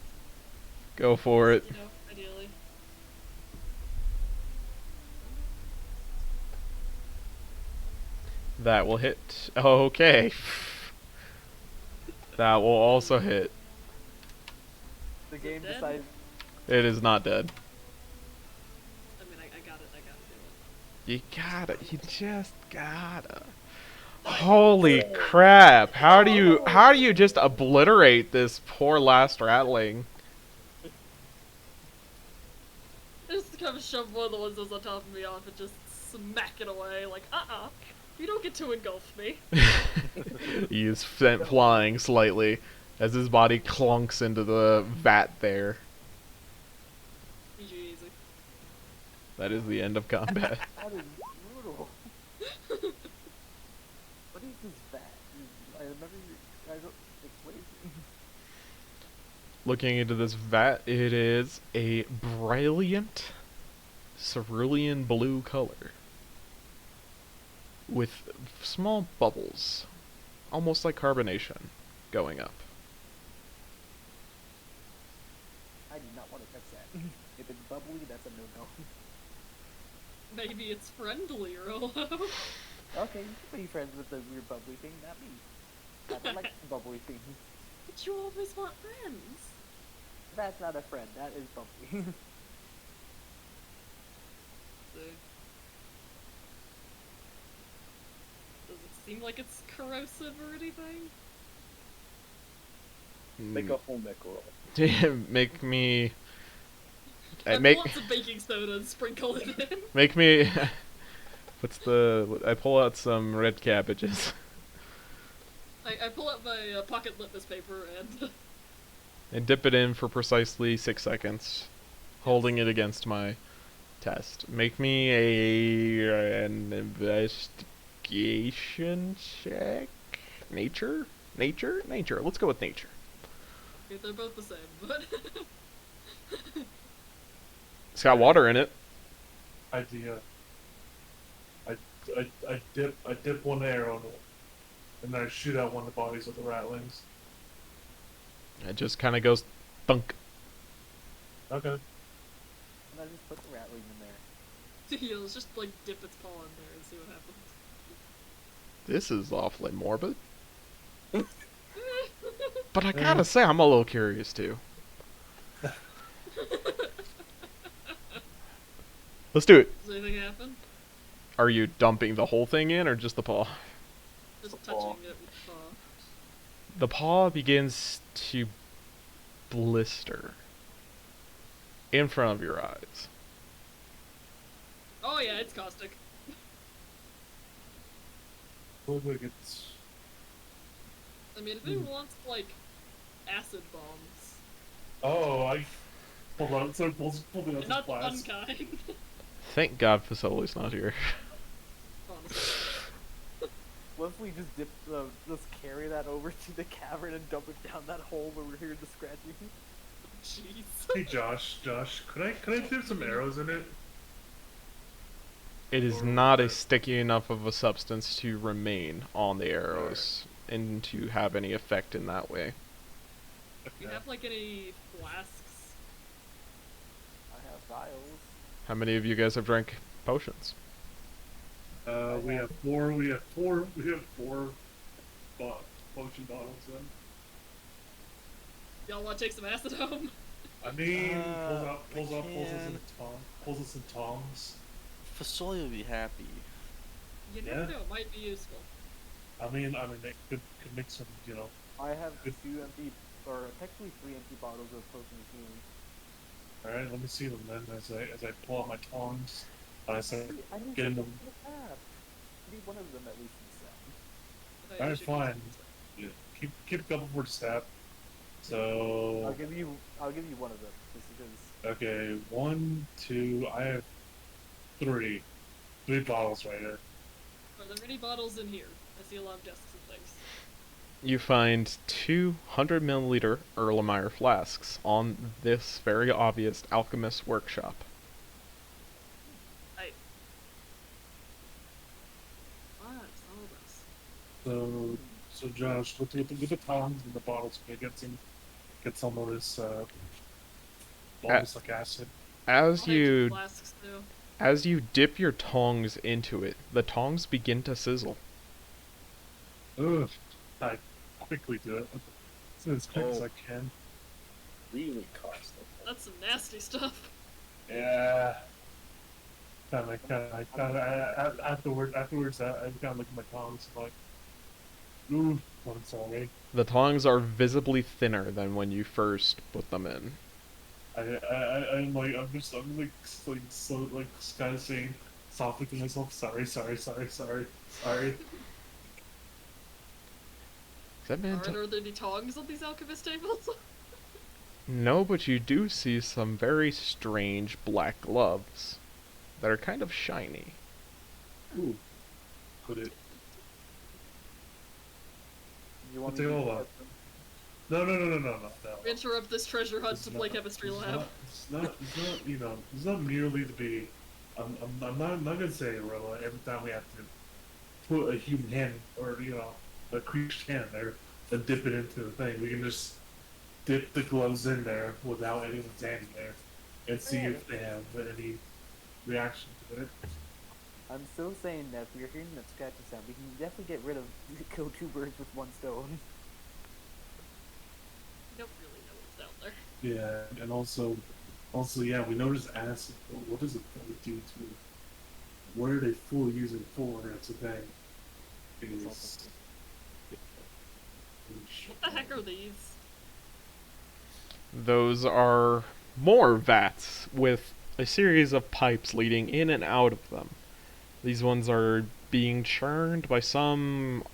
Go for it. You know, ideally. That will hit. Okay. That will also hit. The game dead? decides. It is not dead. I mean, I got it. I gotta do it. You gotta. You just gotta. Holy crap! How do you just obliterate this poor last rattling? Just kind of shove one of the ones that's on top of me off and just smack it away. Like, you don't get to engulf me. He is sent flying slightly as his body clunks into the vat there. Easy. That is the end of combat. That is brutal. What is this vat? I remember you guys explained. Looking into this vat, it is a brilliant cerulean blue color with small bubbles, almost like carbonation, going up. I do not want to touch that. If it's bubbly, that's a no-no. Maybe it's friendly, Rolo. Okay, you can be friends with the weird bubbly thing, not me. I don't like the bubbly things. But you always want friends. That's not a friend, that is bubbly. So, does it seem like it's corrosive or anything? Make a home ec roll. Make me. I make lots of baking soda and sprinkle it in. make me. What's the? I pull out some red cabbages I pull out my pocket litmus paper and and dip it in for precisely 6 seconds, holding it against my test. Make me an investigation check. Nature. Let's go with nature. okay, they're both the same, but It's got water in it. Idea. I dip one arrow in it, and then I shoot out one of the bodies of the ratlings. It just kind of goes thunk. Okay. And I just put the ratling in there. let's just like dip its paw in there and see what happens. This is awfully morbid. But I gotta say, I'm a little curious too. Let's do it. Does anything happen? Are you dumping the whole thing in or just the paw? Just The paw. touching it with the paw. The paw begins to blister in front of your eyes. Oh yeah, it's caustic. Look like it's. I mean, if anyone wants like acid bombs, Oh, I pulled out. So pulled it out the not flask. unkind. Thank God Fasoli's not here. Honestly. What if we just carry that over to the cavern and dump it down that hole where we're hearing the scratching? Jeez. Hey Josh, could I dip some arrows in it? It is Or not a that- sticky enough of a substance to remain on the Alright. arrows and to have any effect in that way. Do you Okay. have like any flasks? I have vials. How many of you guys have drank potions? We have four. We have four potion bottles. Then Y'all want to take some acid home? I mean, we pulls can. us some tongs. Facility would be happy. You never Yeah. know, it might be useful. I mean, they could make some, I have Good. 2 empty, or technically 3 empty bottles of potion of healing. All right, let me see them then as I pull out my tongs. And I start I need getting some them. in the tab. I need one of them at least in the set. I thought you Alright, should fine. use Yeah, keep a couple for the stab. I'll So give you one of them just because. okay, 1, 2. I have 3 bottles right here. Are there any bottles in here? I see a lot of desks and things. You find 200 milliliter Erlenmeyer flasks on this very obvious alchemist workshop. I. What? All this. So Josh, with the tongs and the bottles, can you get some of this like acid? As I'll have you flasks too. as you dip your tongs into it, the tongs begin to sizzle. Ugh. I quickly do it. As quick as Oh. I can. Really caustic. That's some nasty stuff. Yeah. Afterwards, I kind of look at my tongs like, ooh, I'm sorry. The tongs are visibly thinner than when you first put them in. I'm like so kind of saying softly to myself, sorry. Is that man? Are there any tongs on these alchemist tables? No, but you do see some very strange black gloves that are kind of shiny. Ooh. Put it. You want They me to all get are. them? No. We interrupt this treasure hunt It's to play not- chemistry it's lab. not- It's not. It's not merely to be. I'm not gonna say Rilla every time we have to put a human hand or a creature's hand there and dip it into the thing. We can just dip the gloves in there without anyone's hand there and see if they have any reaction to it. I'm still saying that if we're hearing that scratching sound, we can definitely get rid of kill 2 birds with 1 stone. I don't really know what's down there. Yeah, and also, yeah, we noticed acid. But what does it really do to it? What are they fully using for? That's the thing. Is What the heck are these? Those are more vats with a series of pipes leading in and out of them. These ones are being churned by some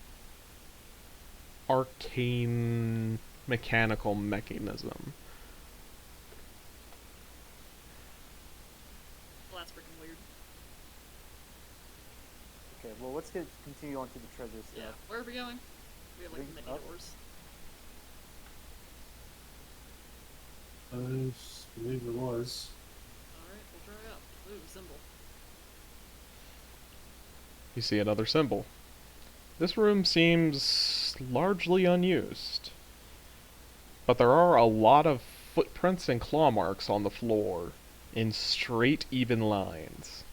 arcane mechanical mechanism. Well, that's freaking weird. Okay, well let's continue on to the treasure stuff. Yeah. Where are we going? We have like Ring many up. doors. I believe it was. Alright, we'll try up. Ooh, symbol. You see another symbol. This room seems largely unused, but there are a lot of footprints and claw marks on the floor in straight, even lines.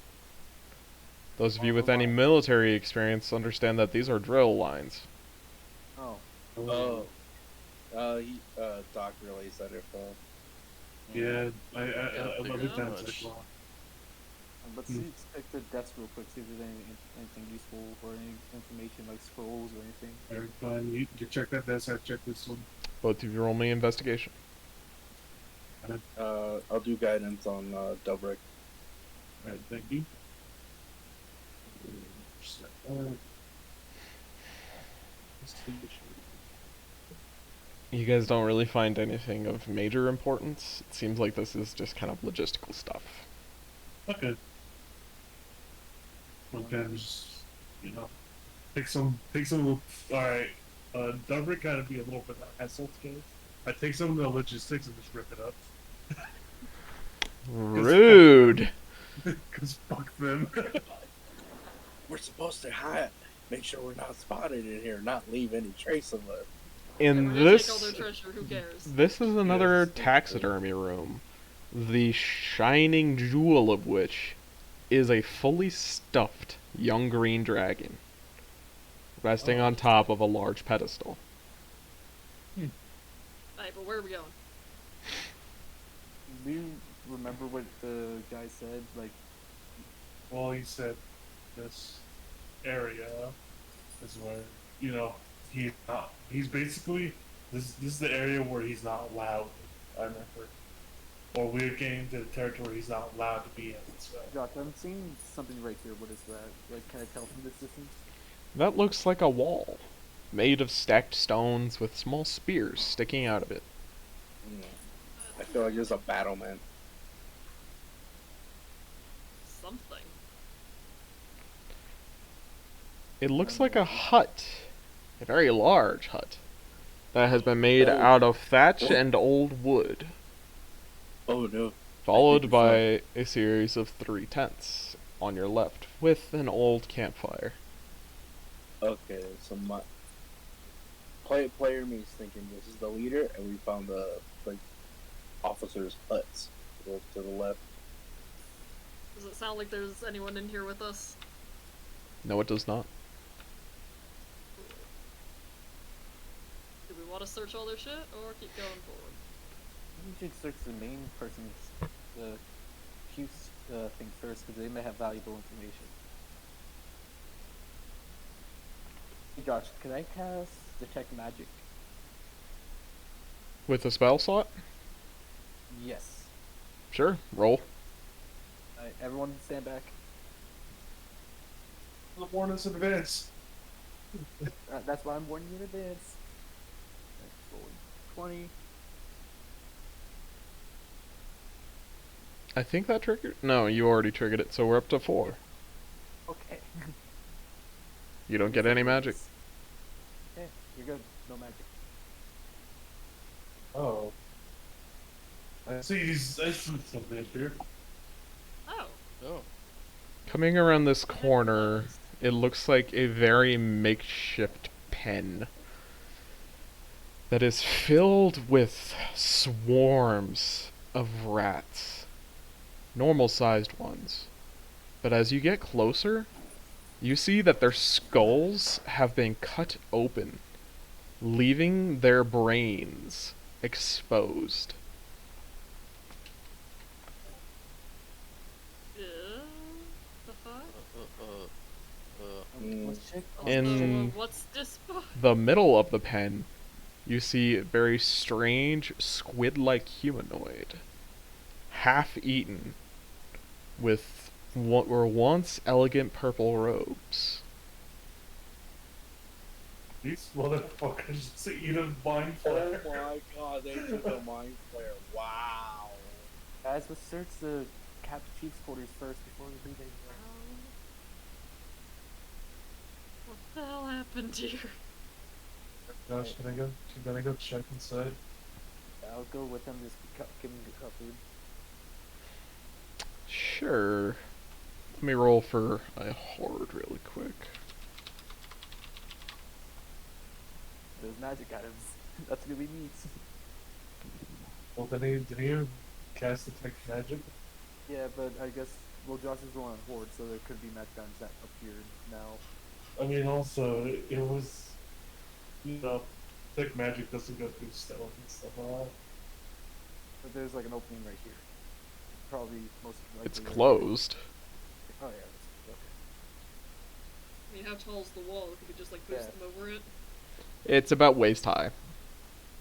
Those of you with any military experience understand that these are drill lines. Oh, Oh. Doc relays that info. Yeah, I figure looked out at much. it as well. let's see, check the desk real quick, see if there's anything useful or any information like scrolls or anything. Alright, fine. You check that desk. I check this one. Both of you roll me investigation. I'll do guidance on Dubrick. Alright, thank you. You guys don't really find anything of major importance. It seems like this is just kind of logistical stuff. Okay. Okay, just take some. All right, Dumber gotta be a little bit of hassle to get. I take some of the logistics and just rip it up. Rude. Cause fuck them. We're supposed to hide, make sure we're not spotted in here, not leave any trace of us. In We're gonna take all their this, treasure. Who cares? this is another Yes, taxidermy room. The shining jewel of which is a fully stuffed young green dragon, resting Oh. on top of a large pedestal. Alright, but where are we going? Do you remember what the guy said? Like, Well, he said this area is where he's not. He's basically this is the area where he's not allowed. I remember, or we're getting to the territory he's not allowed to be in. So Josh, I'm seeing something right here. What is that? Like, can I tell from this distance? That looks like a wall, made of stacked stones with small spears sticking out of it. I feel like it's a battlement. Something. It looks like a hut, a very large hut, that has been made out of thatch and old wood, Oh no. followed by a series of 3 tents on your left, with an old campfire. Okay, so my player me is thinking this is the leader, and we found the officers' huts to the left. Does it sound like there's anyone in here with us? No, it does not. Do we want to search all their shit or keep going forward? You should search the main person's chief's thing first, because they may have valuable information. Hey Josh, can I cast Detect Magic? With a spell slot? Yes. Sure, roll. Alright, everyone stand back. warn us in advance. That's why I'm warning you in advance. That's rolling 20. I think that triggered. No, you already triggered it, so we're up to 4. Okay. You don't get any magic. Okay, you're good. No magic. Oh. I see something here. Oh. Oh. Coming around this corner, it looks like a very makeshift pen that is filled with swarms of rats. Normal-sized ones. But as you get closer, you see that their skulls have been cut open, leaving their brains exposed. The fuck? Let's check. In What's this book? the middle of the pen, you see a very strange squid-like humanoid, half-eaten, with what were once elegant purple robes. These motherfuckers just eat a mind Oh flayer. my god, they took a mind flare. Wow. Guys, let's search the chief's quarters first before we leave it. What the hell happened here? Gosh, can I go check inside? I'll go with them. Just give them food. Sure. Let me roll for a horde really quick. Those magic items. That's gonna be neat. Well, did he cast detect magic? Yeah, but I guess Josh is the one on horde, so there could be magic items that appeared now. I mean, also it was, detect magic doesn't go through stealth and stuff like that. But there's like an opening right here. Probably most likely. It's right here. closed. Oh yeah. Okay. I mean, how tall is the wall? If you could just like boost them over it. It's about waist high.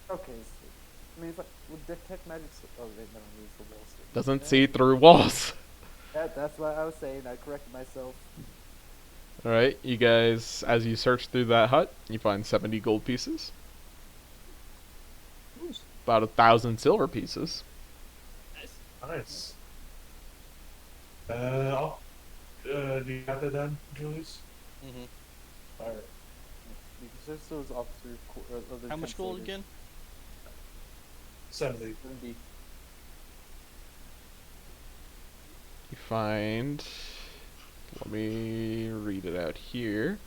Okay. So, I mean, if I would detect magic. Oh, wait, no, it's the wall. So Doesn't yeah. see through walls. That's what I was saying. I corrected myself. Alright, you guys, as you search through that hut, you find 70 gold pieces. About 1,000 silver pieces. Nice. Nice. Do you have that done, Julius? Mm-hmm. Alright. Because there's those officer other How much gold later. again? 70. 70. You find. Let me read it out here.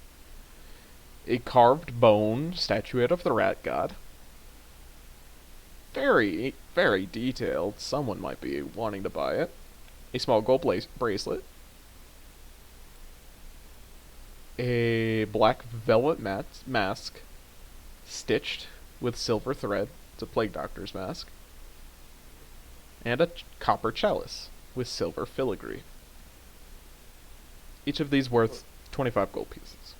A carved bone statuette of the rat god. Very, very detailed. Someone might be wanting to buy it. A small gold bracelet. A black velvet mask stitched with silver thread. It's a plague doctor's mask. And a copper chalice with silver filigree. Each of these worth 25 gold pieces.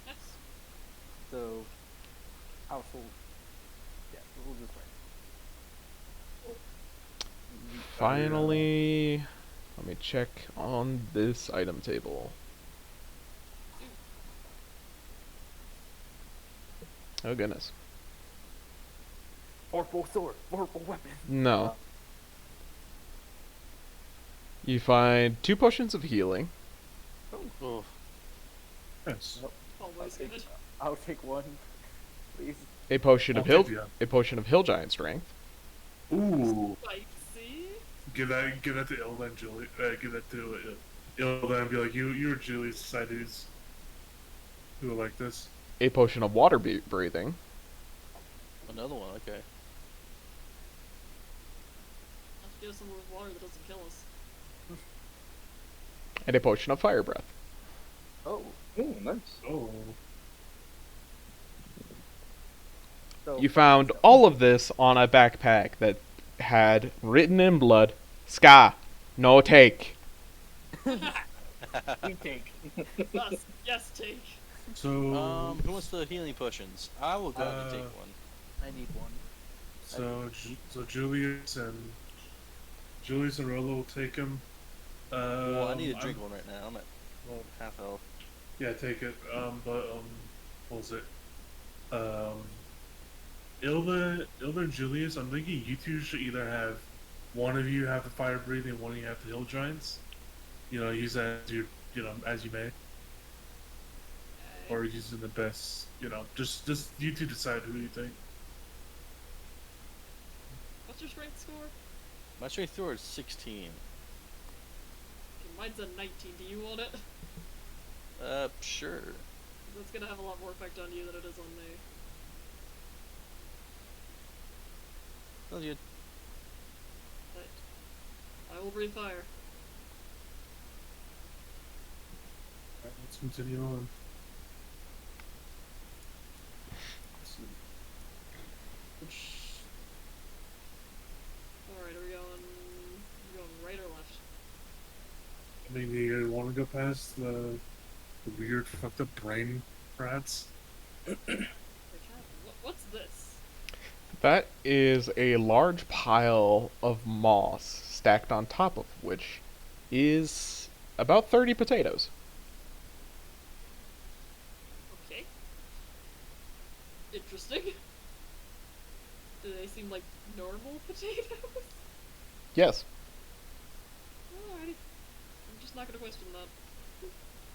Yes. So, household. Yeah, we'll just write. Finally, let me check on this item table. Oh goodness. Vorpal sword, vorpal weapon. No. You find 2 potions of healing, Oh, Yes. Always good. I'll take one, please. a potion I'll of hill, take the other. a potion of hill giant strength, Ooh. Spicy. Give that to Ilda and Julie. Give that to Ilda and be like, you or Julie decide who's who will like this. a potion of water breathing, another one. Okay. Let's give us some water that doesn't kill us. and a potion of fire breath. Oh, Oh, nice. Oh. so You found all of this on a backpack that had written in blood, "Ska, no take." we take. Yes, yes, take. So. Who wants the healing potions? I will go ahead and take one. I need one. So Julius and Rolo will take him. Well, I need to drink one right now. I'm at half health. Yeah, take it. What was it? Ilda and Julius, I'm thinking you two should either have one of you have the fire breathing and one of you have the hill giants. You know, use that as as you may. Or using the best, just you two decide who you think. What's your strength score? My strength thrower is 16. Okay, mine's a 19. Do you want it? Sure. That's gonna have a lot more effect on you than it is on me. Sounds good. But I will breathe fire. Alright, let's continue on. Let's see. Alright, are we going right or left? I mean, you want to go past the weird fucked up brain rats? What's this? That is a large pile of moss stacked on top of which is about 30 potatoes. Okay. Interesting. Do they seem like normal potatoes? Yes, Alrighty. I'm just not gonna question that.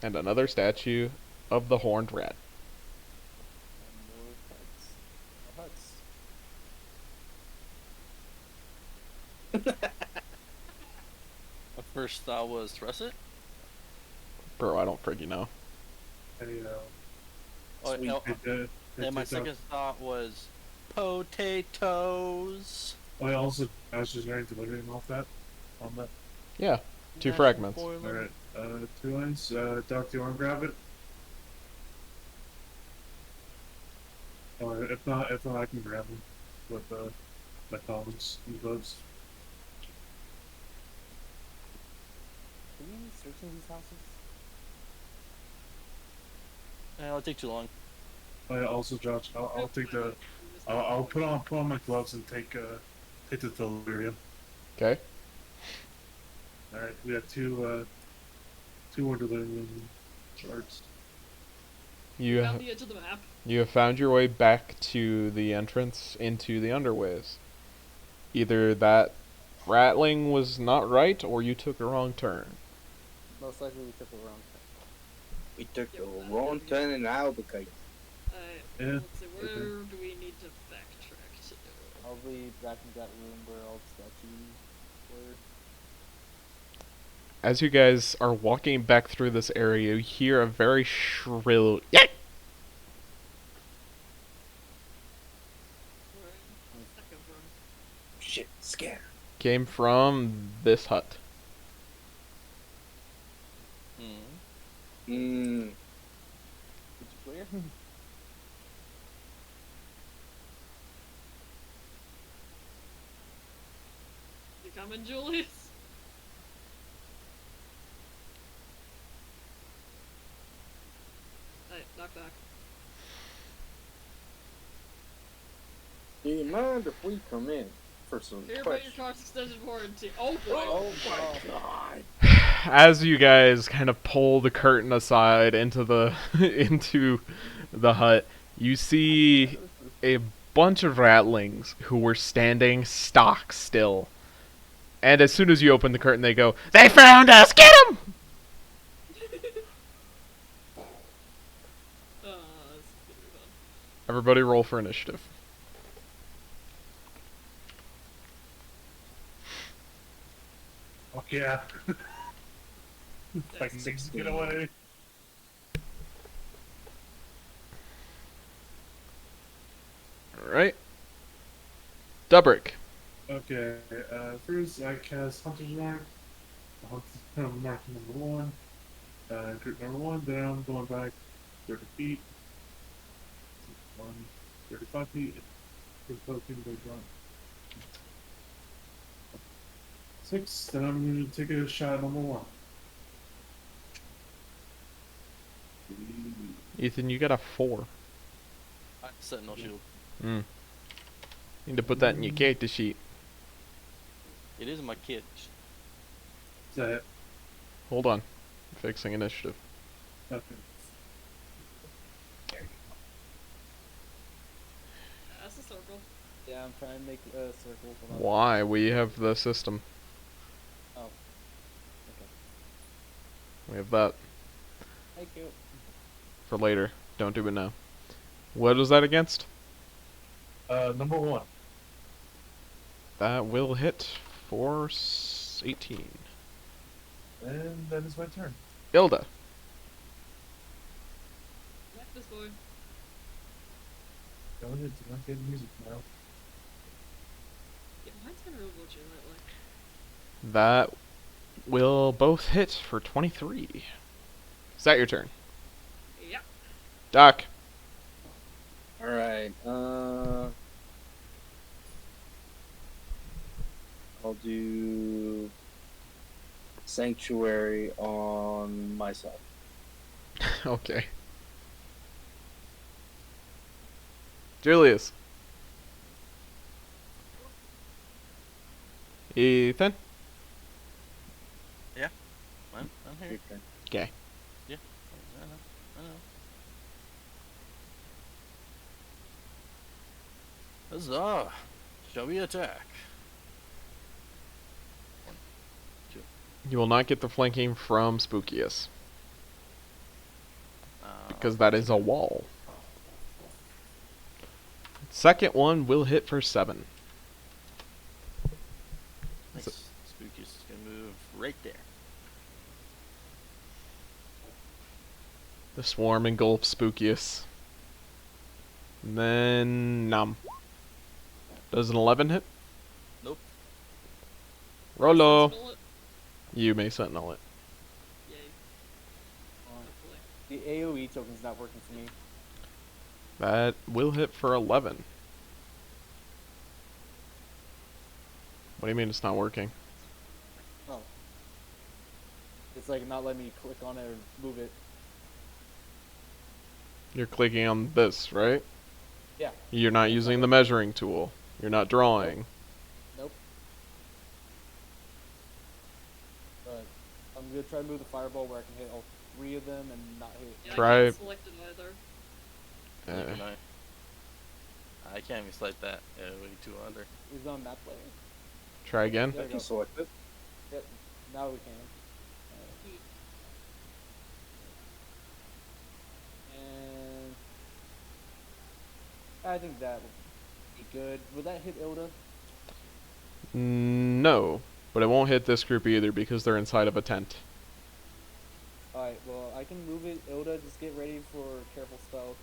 and another statue of the horned rat. And more huts. More huts. My first thought was thrust it. Bro, I don't freaking know. Hey, Oh, Sweet. no, they and my take second thought was potatoes. Oh, I also I was just very delivering off that on that. Yeah, 2 Mashed fragments. boiler. All right, 2 lines. Doc, do you want to grab it? Or if not, I can grab them with my comments and votes. Can we search in these houses? It'll take too long. I also, Josh, I'll take the. I'll put on my gloves and take the delirium. Okay. All right, we have two more delirium charts. You Found the edge of the map. you have found your way back to the entrance into the underways. Either that rattling was not right or you took a wrong turn. Most likely we took the wrong We took Yeah, a well, wrong that'd be turn in Albuquerque. Yeah. Let's see, where do we need to backtrack to? Probably back in that room where all the statues were. As you guys are walking back through this area, you hear a very shrill "Yay!" Where's that come from? Shit, scare. Came from this hut. Mmm. Did you clear? You coming, Julius? Hey, knock knock. Do you mind if we come in for some Hear about your questions? car's extended warranty. Oh boy. Oh my god. god. As you guys kind of pull the curtain aside into the into the hut, you see a bunch of ratlings who were standing stock still. And as soon as you open the curtain, they go, "They found us! Get them!" That's gonna be fun. Everybody roll for initiative. Fuck yeah. Like That's 16. get away. Alright. Dubrick. Okay, first I cast Hunter's Mark. Hunter's Mark number 1. Group number 1, then I'm going back 30 feet. 35 feet. 35 feet away from 6, then I'm going to take a shot at number 1. Ethan, you got a 4. Sentinel shield. Need to put that in your character sheet. It is my kit. Is that it? Hold on. Fixing initiative. Okay. That's a circle. Yeah, I'm trying to make a circle. Hold on. Why? We have the system. Oh. Okay. We have that Thank you. for later. Don't do it now. What was that against? Number 1. That will hit for 18. And that is my turn. Ilda. Like this boy. Go ahead, do not get music now. Yeah, mine's kind of real glitchy lately. That will both hit for 23. Is that your turn? Yeah. Doc. Alright, I'll do Sanctuary on myself. Okay. Julius. Ethan. I'm here. Your turn. Okay. I know. Huzzah! Shall we attack? You will not get the flanking from Spookius, Uh, because that is a wall. Second one will hit for 7. nice. Spooky is gonna move right there. The swarm engulfs Spookius. And then Num. Does an 11 hit? Nope. Rolo. Sentinel it. You may sentinel it. Yay. Hopefully. The AoE token's not working for me. That will hit for 11. What do you mean it's not working? Oh. It's like not letting me click on it or move it. You're clicking on this, right? Yeah. You're not using the measuring tool. You're not drawing. Nope. But I'm gonna try to move the fireball where I can hit all 3 of them and not hit. Yeah, Try- I can't select it either. Neither Uh, can I can't even select that. Way too under. Is it on map layer? try again. There I you can go. select it. Yep. Now we can. I think that would be good. Would that hit Ilda? No, but it won't hit this group either because they're inside of a tent. Alright, well, I can move it. Ilda, just get ready for careful stealth.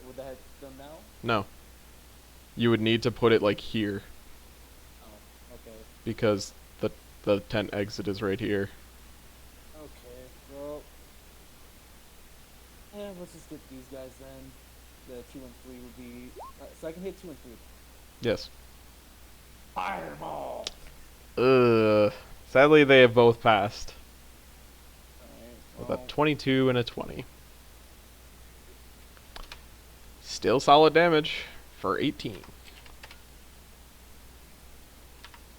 Would that hit them now? No. You would need to put it like here Oh, okay. because the tent exit is right here. Okay, well. Let's just get these guys then. The 2 and 3 would be. So I can hit 2 and 3. Yes. Fireball! Sadly, they have both passed Alright, with well. a 22 and a 20. Still solid damage for 18.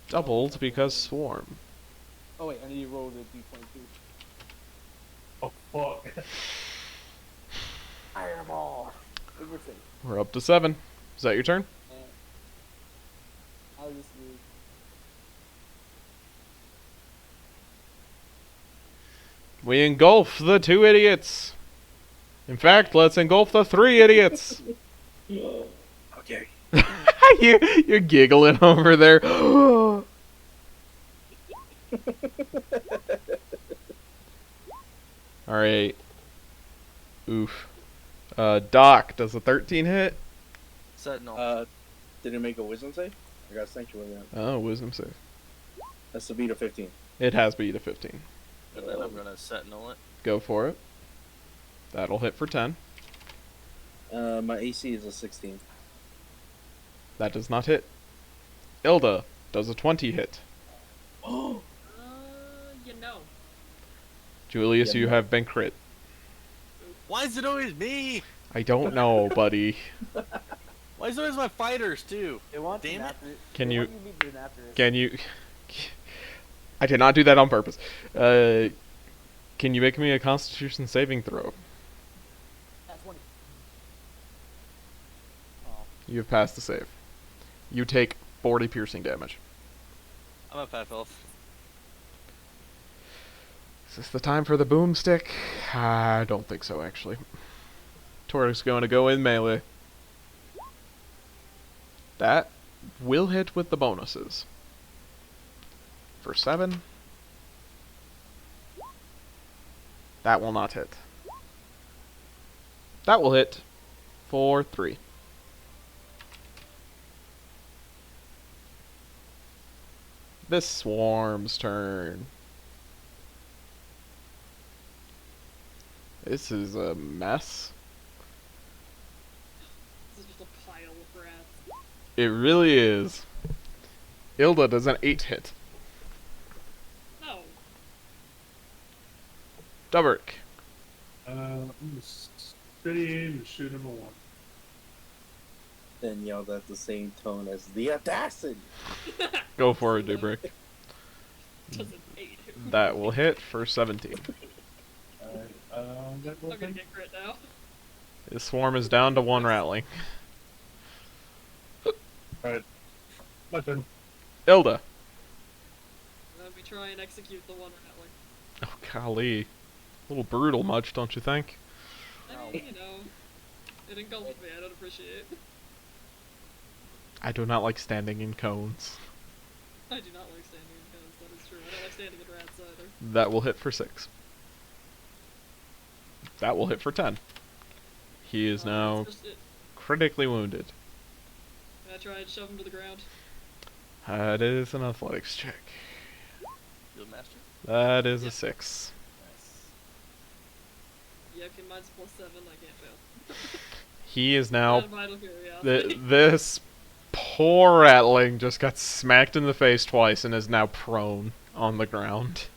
Doubled because swarm. Oh, wait, I need to roll the d22. Oh fuck. Fireball! Over 6. We're up to 7. Is that your turn? And I'll just move. We engulf the 2 idiots. In fact, let's engulf the 3 idiots. Okay. You're giggling over there. Alright. Oof. Doc, does a 13 hit? Sentinel. Did it make a wisdom save? I got sanctuary on. Oh, wisdom save. That's the beat of 15. It has beat a 15. And then I'm gonna sentinel it. Go for it. That'll hit for 10. My AC is a 16. That does not hit. Ilda, does a 20 hit? Oh! You know. Julius, Yeah, you no. have been crit. Why is it always me? I don't know, buddy. Why is it always my fighters too? They want Damn it. Can they you- want you to be an after Can you... I did not do that on purpose. Can you make me a Constitution saving throw? That's 20. Oh. You have passed the save. You take 40 piercing damage. I'm at 5 health. Is this the time for the boomstick? I don't think so, actually. Toric's going to go in melee. That will hit with the bonuses. For 7. That will not hit. That will hit for 3. This swarm's turn. This is a mess. This is just a pile of rats. It really is. Ilda does an 8 hit. No. Dubrick. I'm gonna steady aim and shoot him a 1. Then yelled at the same tone as the audacity. Go for it, Dubrick. Doesn't hate him. That will hit for 17. Alright, that I'm will gonna thing. get crit now. His swarm is down to 1 rattling. Alright. My turn. Ilda. Let me try and execute the one rattling. Oh, golly. A little brutal much, don't you think? I mean, you know, it engulfed me. I don't appreciate it. I do not like standing in cones. I do not like standing in cones. That is true. I don't like standing in rats either. That will hit for 6. That will hit for 10. He is now It's just it. critically wounded. Can I try and shove him to the ground? That is an athletics check. Field master. That is a Yep. 6. Yeah, okay, mine's +7. I can't fail. He is Out now... of vital curiosity. This poor rattling just got smacked in the face twice and is now prone on the ground.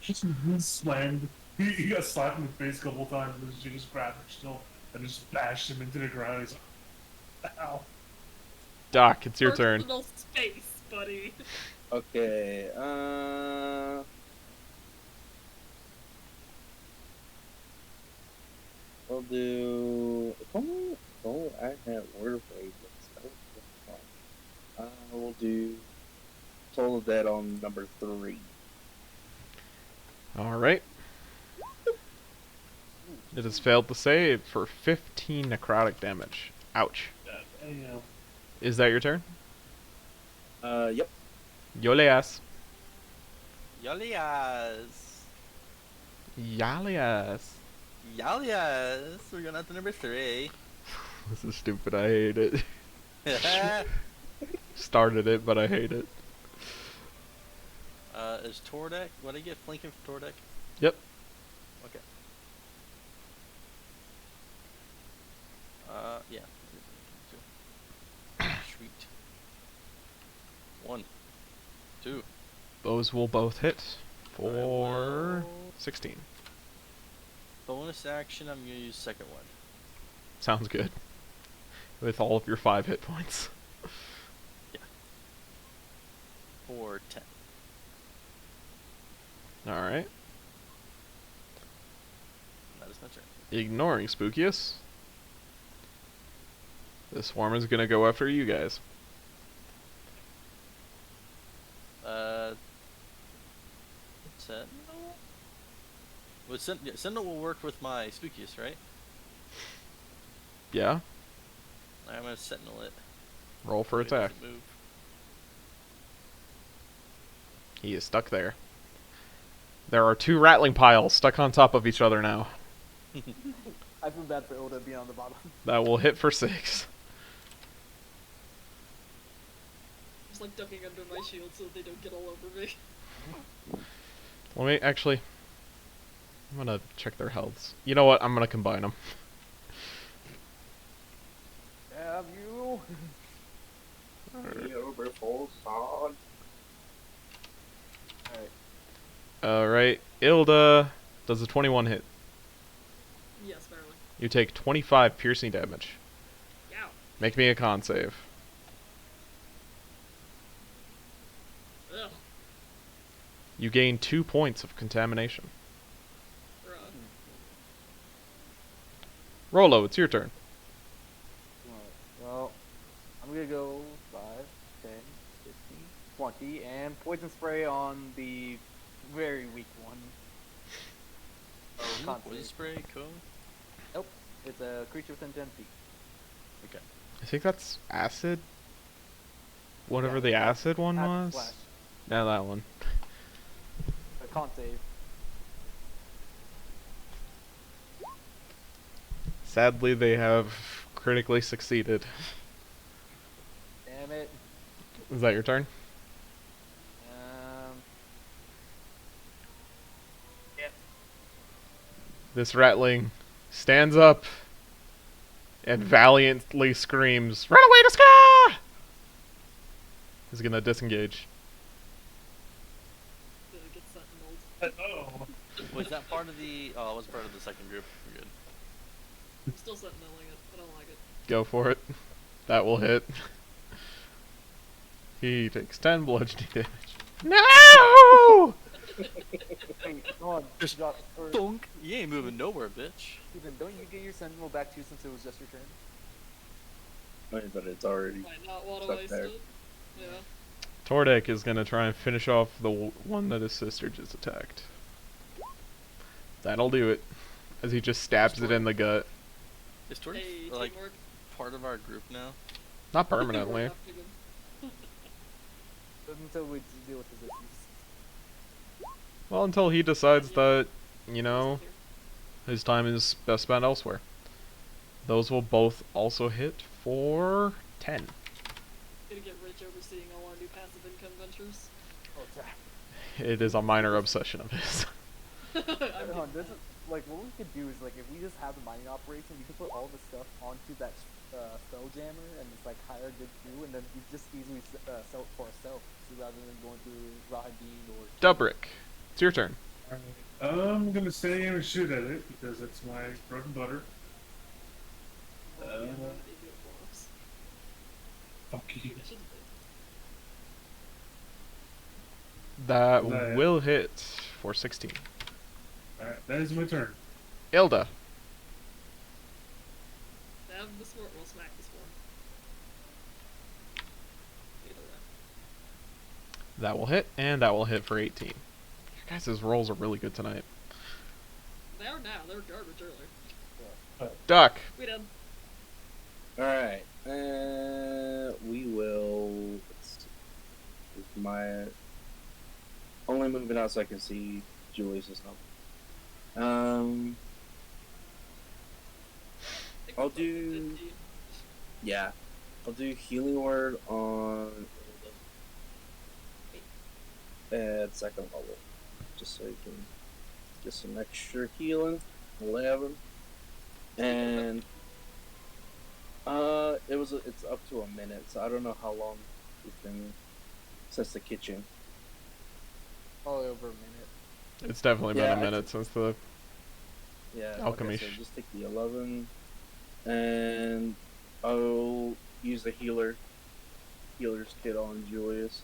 Just slammed. He got slapped in the face a couple times, and she just grabbed her still and just bashed him into the ground. He's like, ow. Doc, it's your turn. Personal space, buddy. Okay, I'll do. Oh, I have word phrases. I will do. Total dead on number 3. Alright. It has failed to save for 15 necrotic damage. Ouch. Damn. Is that your turn? Yep. Yoleas. Yalias. Yalias. Yalias. We're going on to number 3. This is stupid. I hate it. Started it, but I hate it. Is Tordek? What did I get? Flanking for Tordek? Yep. Okay. Yeah. Sweet. 1, 2. Those will both hit I for will- 16. Bonus action, I'm gonna use second one. Sounds good. With all of your 5 hit points. For 10. Alright. That is my turn. Ignoring Spookius. The swarm is gonna go after you guys. Sentinel? Well, Sentinel will work with my Spookiest, right? Yeah? I'm gonna Sentinel it. Roll for so it attack. doesn't move. He is stuck there. There are 2 rattling piles stuck on top of each other now. I feel bad for Ilda being on the bottom. That will hit for 6. Just like ducking under my shield so they don't get all over me. Let me actually... I'm gonna check their healths. You know what? I'm gonna combine them. Have you? Over full sod. Alright. Alright. Ilda does a 21 hit. Yes, barely. You take 25 piercing damage. Yow. Make me a con save. Ugh. You gain 2 points of contamination. Bruh. Rolo, it's your turn. Alright, well, I'm gonna go 5, 10, 15, 20, and poison spray on the very weak one. Con Poison save. spray, cool. Nope, it's a creature within 10 feet. Okay. I think that's acid. Whatever Yeah, the acid one Acid was. splash. Yeah, that one. A con save. Sadly, they have critically succeeded. Damn it. Is that your turn? Yeah. This ratling stands up and valiantly screams, "Run away to Ska!" He's gonna disengage. Gonna get sentineled. Oh. Was that part of the... Oh, it was part of the second group. We're good. I'm still sentineling it. I don't like it. Go for it. That will hit. He takes 10 bludgeoning damage. No! Wait, hold on. Just Josh, or Dunk! You ain't moving nowhere, bitch. Ethan, don't you get your sentinel back too since it was just your turn? Wait, but it's already. Might not want to Stuck waste there. it. Yeah. Tordek is gonna try and finish off the one that his sister just attacked. That'll do it. As he just stabs it in the gut. Is Torty, Hey, like, teamwork. part of our group now? Not permanently. We're after them. Until we deal with his issues. Well, until he decides that, you know, his time is best spent elsewhere. Those will both also hit for 10. Gonna get rich overseeing all our new passive income ventures. Oh, crap. It is a minor obsession of his. I'm Hold getting on, this that. is, like, what we could do is, like, if we just have the mining operation, we could put all the stuff onto that spelljammer and just, like, hire a good crew, and then we just easily sell it for ourselves, so rather than going through Rahadin or... Dubrick, it's your turn. I'm gonna stay and shoot at it because it's my bread and butter. Oh, yeah, they do it for us. Fuck you. They shouldn't do. That Right. will hit for 16. Alright, that is my turn. Ilda, Stab the sword. We'll smack the sword. Either way. that will hit, and that will hit for 18. Your guys' rolls are really good tonight. They are now. They were garbage earlier. Duck. We done. Alright. We will. Let's see. With my. Only moving out so I can see Julius's number. I think I'll that's what we do- did, dude. Yeah. I'll do healing word on. At second level. Just so you can get some extra healing. 11. And. It's up to a minute, so I don't know how long it's been since the kitchen. Probably over a minute. It's definitely been Yeah, a I minute since the Yeah, Alchemy okay, so sh- just take the 11, and I'll use the healer's kit on Julius.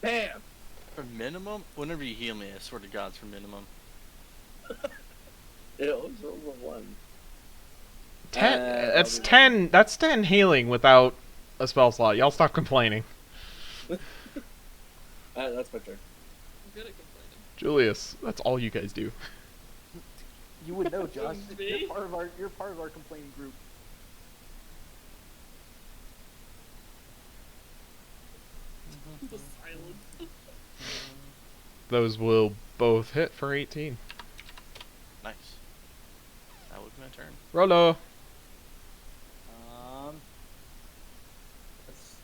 Bam! For minimum, whenever you heal me, I swear to God, it's for minimum. It was over 1. 10. I'll That's do 10. That's 10 healing without a spell slot. Y'all stop complaining. That's my turn. I'm good at complaining. Julius, that's all you guys do. You would know, Josh. Me? You're part of our complaining group. The silence. Those will both hit for 18. Nice. That would be my turn. Rolo. Let's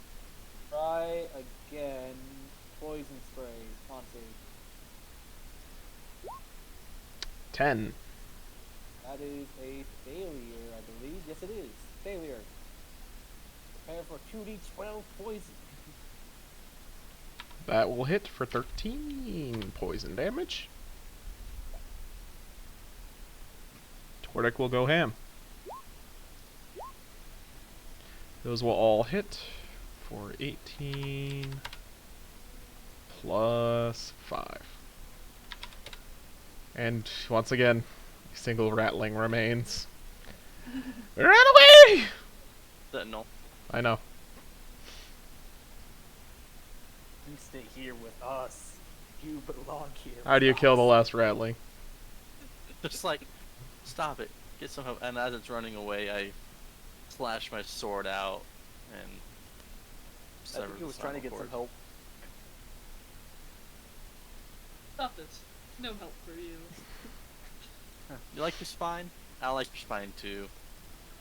try again. Poison spray. Ponce. 10. That is a failure, I believe. Yes, it is. Failure. Prepare for 2d12 poison. That will hit for 13 poison damage. Tordic will go ham. Those will all hit for 18 plus 5. And once again, a single rattling remains. Run away! Sentinel. I know. You stay here with us. You belong here. How do you with kill the us. last rattling? Just like, stop it. Get some help. And as it's running away, I slash my sword out and I sever think he the was trying to get some spinal cord. help. Stop it. No help for you. You like your spine? I like your spine too.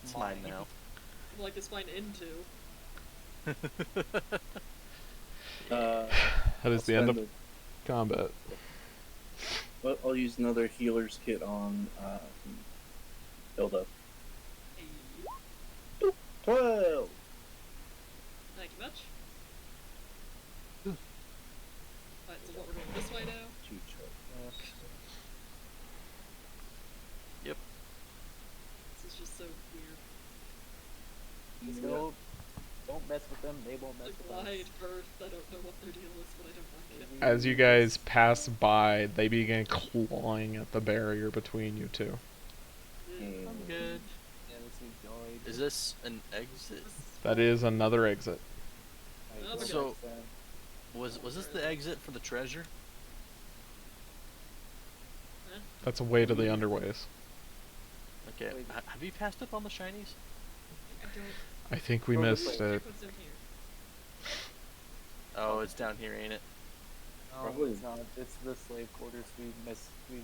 It's mine now. I'd like to spine into. Uh, That is the end of spend combat. I'll use another healer's kit on Hilda. Hey, 12! thank you much. Alright, so what, we're going this way now? Two chokes. Yep. This is just so weird. Just Yeah. don't mess with them. They won't mess Like, with us. wide earth, I don't know what their deal is, but I don't like it. As you guys pass by, they begin clawing at the barrier between you two. Mm. I'm good. Yeah, let's see, Joy. Is this an exit? That is another exit. Alright, go So- next, then. Was this the exit for the treasure? That's a way to the underways. Okay. Wait. Have you passed up on the shinies? I don't. I think we Oh, missed wait. it. Check what's in here. Oh, it's down here, ain't it? No, Probably. it's not. It's the slave quarters. We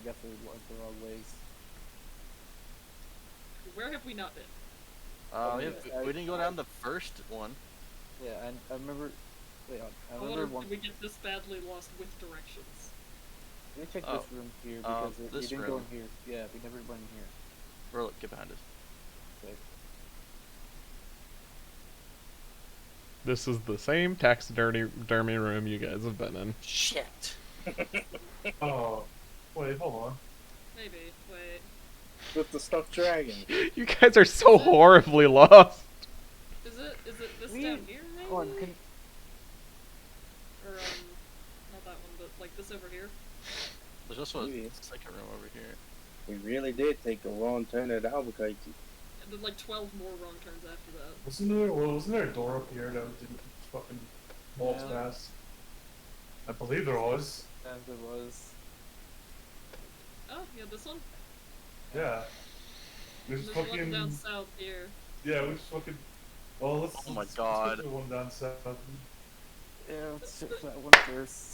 definitely went the wrong ways. Where have we not been? Oh, We yeah. didn't go down the first one. Yeah, and I remember. Wait, I I remember wonder one. if we get this badly lost with directions. Let me check Oh. this room here because we this didn't go room. in here. Yeah, we never went in here. Roll it, get behind us. Okay. This is the same taxidermy room you guys have been in. Shit. Oh, wait, hold on. Maybe. Wait. With the stuffed dragon. You guys are so horribly lost. Is it this We- down here, maybe? Hold on, can, Or, not that one, but like this over here? There's also a Maybe. second room over here. We really did take a wrong turn at Albuquerque. And then like 12 more wrong turns after that. Wasn't there a door up here that didn't fucking vault Yeah. past? I believe there was. as it was. Oh, yeah, this one? Yeah. There's There's one fucking down south here. yeah. We just fucking. Well, Oh my let's God. go to the one down south. Yeah, let's check that one first.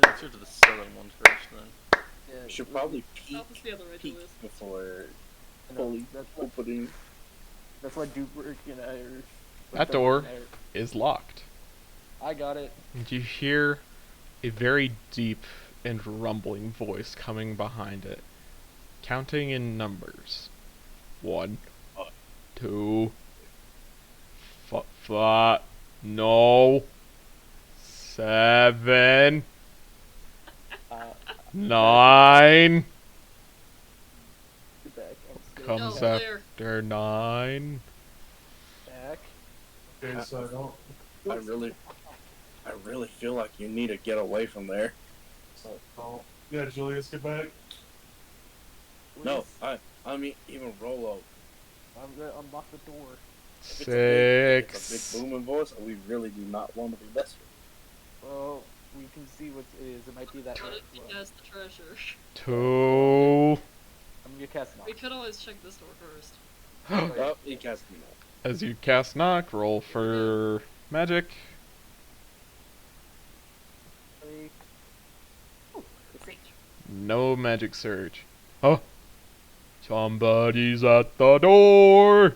Let's go to the southern one first, then. Yeah, We should probably peek, South is the other way, peek Julius. before I know, fully opening. that's why Duper and I are. That door is locked. I got it. And you hear a very deep and rumbling voice coming behind it, counting in numbers. 1, 2, no, 7, Uh, 9. get back. I'm scared. Comes No, up. clear. After 9. Back. Okay, so I don't. I really feel like you need to get away from there. So, oh, yeah, Julius, get back. No, I mean even Rolo. I'm gonna unlock the door. If it's 6. a big booming voice, we really do not want to be messing. Well, we can see what it is. It might be that. What if he well, has the treasure? 2. I'm gonna cast knock. We could always check this door first. Oh, he cast me now. As you cast knock, roll for magic. Like, oh, great. No magic surge. Oh! Somebody's at the door!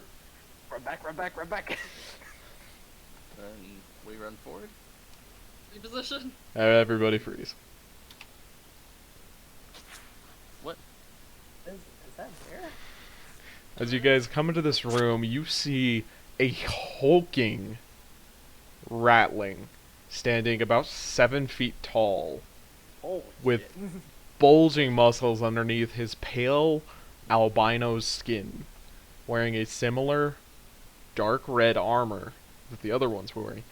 Run back, run back, run back. And we run forward. Reposition. Everybody freeze. Is that there? As you guys come into this room, you see a hulking ratling standing about 7 feet tall, Holy with shit. bulging muscles underneath his pale albino skin, wearing a similar dark red armor that the other ones were wearing.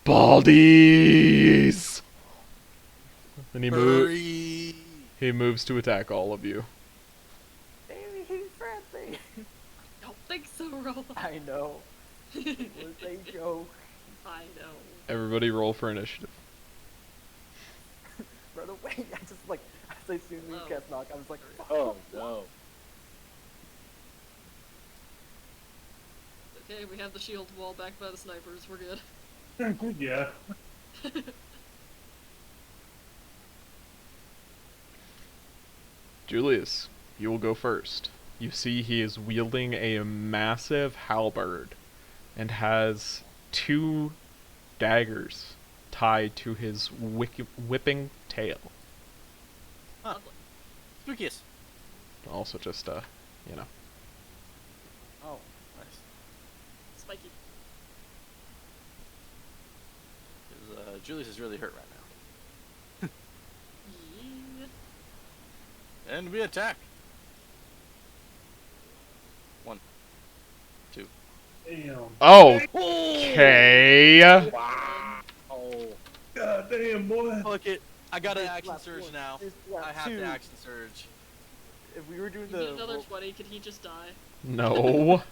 Baldies! And Hurry! he moves to attack all of you. Baby, he's friendly. Don't think so, Rolla. I know. It was a joke. I know. Everybody roll for initiative. Run away. I just like, as I soon as Oh. cast knock, I was like, fuck. Oh no. Okay, we have the shield wall backed by the snipers. We're good. Yeah. Julius, you will go first. You see he is wielding a massive halberd and has 2 daggers tied to his whipping tail. Huh. Spookiest. Also just, you know. Oh, Nice. Spiky. 'Cause, Julius is really hurt right now. Yeah. And we attack. 1, 2. Damn. Oh, okay. Wow. Oh. God damn, boy. Look it. I got an There's action left surge one. now. There's left I have two. the action surge. If we were doing You the need another roll- 20, could he just die? No.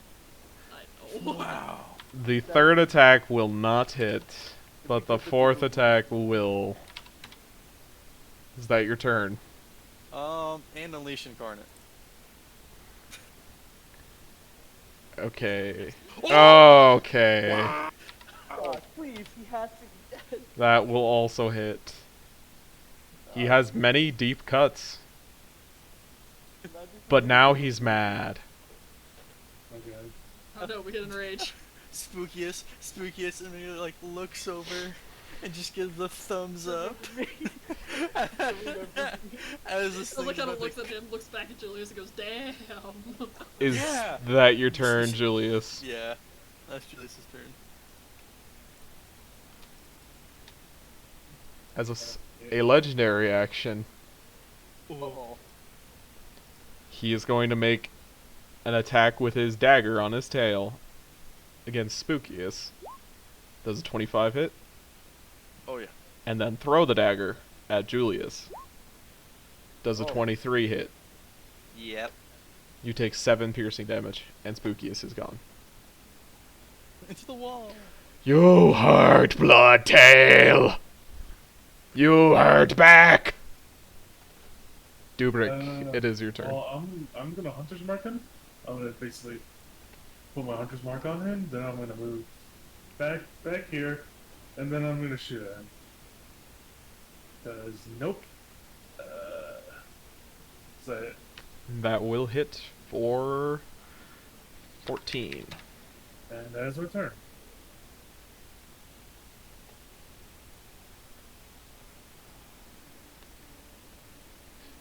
I know. Wow. The 3rd attack will not hit, but the 4th attack will. Is that your turn? And Unleash Incarnate. Okay. Oh! Okay. God, please, he has to be dead. That will also hit. He has many deep cuts, but now he's mad. Okay. Oh no, we get enraged. Spookiest, and he like looks over and just gives the thumbs up. As this Someone thing's kind of about looks to- at him, looks back at Julius, and goes, "Damn." Is Yeah. that your turn, Julius? Yeah, that's Julius's turn. As a legendary action, Uh-oh. he is going to make an attack with his dagger on his tail against Spookius. Does a 25 hit? Oh yeah. And then throw the dagger at Julius. Does a Oh. 23 hit? Yep. You take 7 piercing damage, and Spookius is gone. Into the wall. You hurt, Bloodtail! You hurt back! Dubrick, it is your turn. Well, I'm gonna hunter's mark him. I'm gonna basically put my hunter's mark on him. Then I'm gonna move back here, and then I'm gonna shoot at him. Cause nope. Is that it? That will hit for 14. And that is my turn.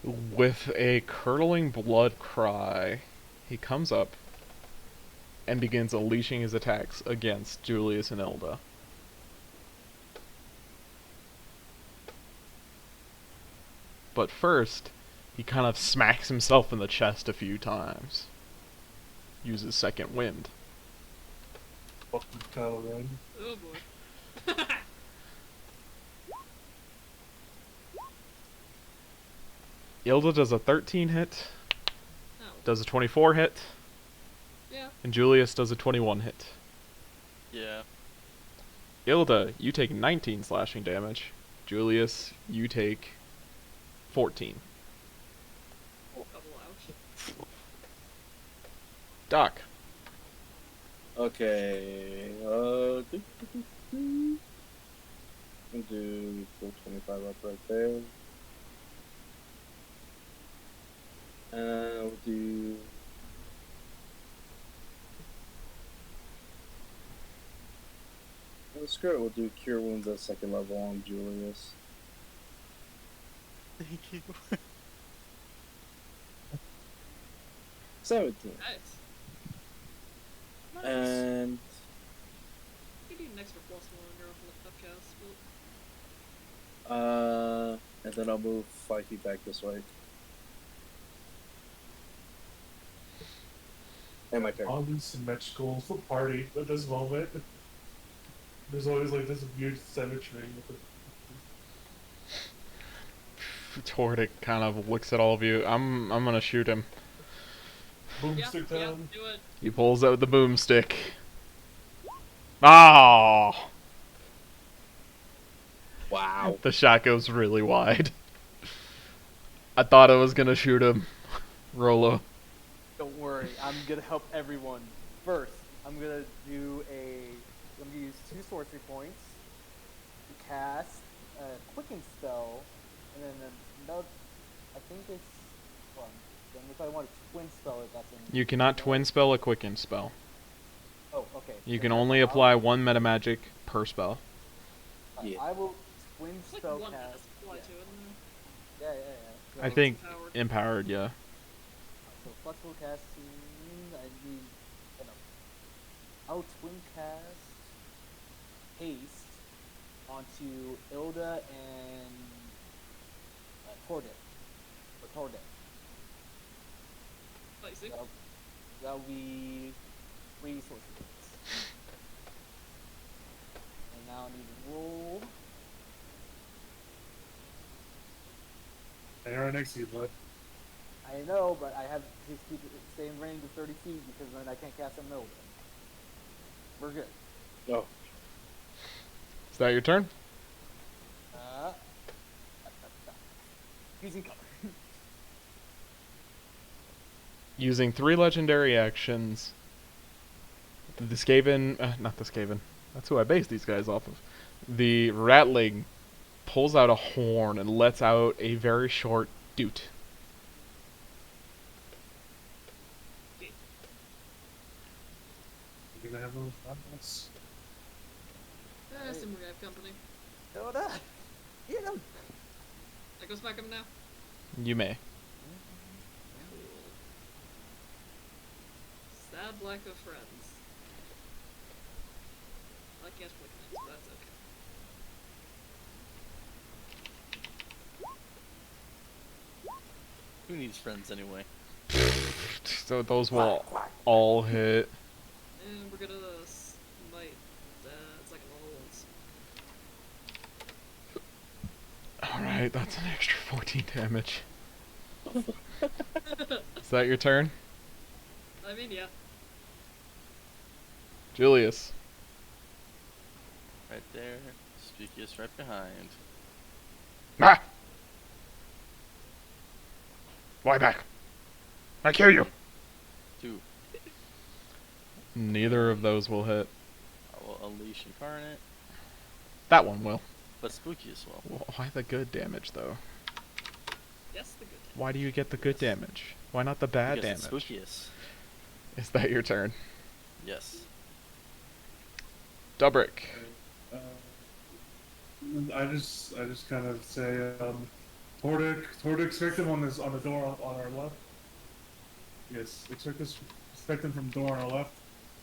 With a curdling blood cry, he comes up and begins unleashing his attacks against Julius and Ilda. But first, he kind of smacks himself in the chest a few times. Uses second wind. Fucking Kyle Ren. Oh boy. Ilda does a 13 hit, Oh. does a 24 hit, Yeah. and Julius does a 21 hit. Yeah. Ilda, you take 19 slashing damage. Julius, you take 14. Double ouch. Doc. Okay. We'll do 425 up right there. We'll do. Well, screw it. We'll do Cure Wounds at second level on Julius. Thank you. 17. Nice. Nice. And You need an extra +1 on your upcast, but and then I'll move 5 feet back this way. And my turn. Oddly symmetrical party at this moment. There's always like this weird symmetry with it. Tordic kind of looks at all of you. I'm gonna shoot him. Boomstick yeah, down. do it. He pulls out the boomstick. Ah! Wow. The shot goes really wide. I thought I was gonna shoot him. Rolo. Don't worry, I'm gonna help everyone. First, I'm gonna use 2 sorcery points to cast a quicken spell, and then another. I think it's. Hold on. Then if I want a twin spell, if that's in. You cannot twin spell a quicken spell. Oh, okay. You Then can only I'll- apply one meta magic per spell. Yeah. I will twin It's like spell one cast. has apply to it. Yeah. I So- think empowered. empowered, yeah. So flexible casting, I need. I'll twin cast haste onto Ilda and Tordic. Or Tordic. Spicy. That'll be 3 sorcery points. And now I need to roll. They are next to you, bud. I know, but I have to keep it stay in range of 30 feet because then I can't cast a middle. We're good. Oh. Is that your turn? Using cover. Using 3 legendary actions. The Skaven, not the Skaven. That's who I base these guys off of. The Ratling pulls out a horn and lets out a very short doot. You're gonna have those problems. Sim, we're gonna have company. Ilda! Get him! I go smack him now. You may. Cool. Sad lack of friends. I can't flick things, but that's okay. Who needs friends anyway? So those will all hit. And we're gonna smite second level ones. Alright, that's an extra 14 damage. Is that your turn? I mean, yeah. Julius. Right there. Spookiest right behind. Ah! Fly back. I kill you. 2. Neither of those will hit. I will unleash Incarnate, That one will. but spooky as well. Why the good damage, though? Yes, the good. Why do you get the good damage? Why not the bad Because damage? it's spookiest. Is that your turn? Yes. Dubrick. I just kind of say, Tordic, expect him on the door on our left. Yes, expect him from the door on our left,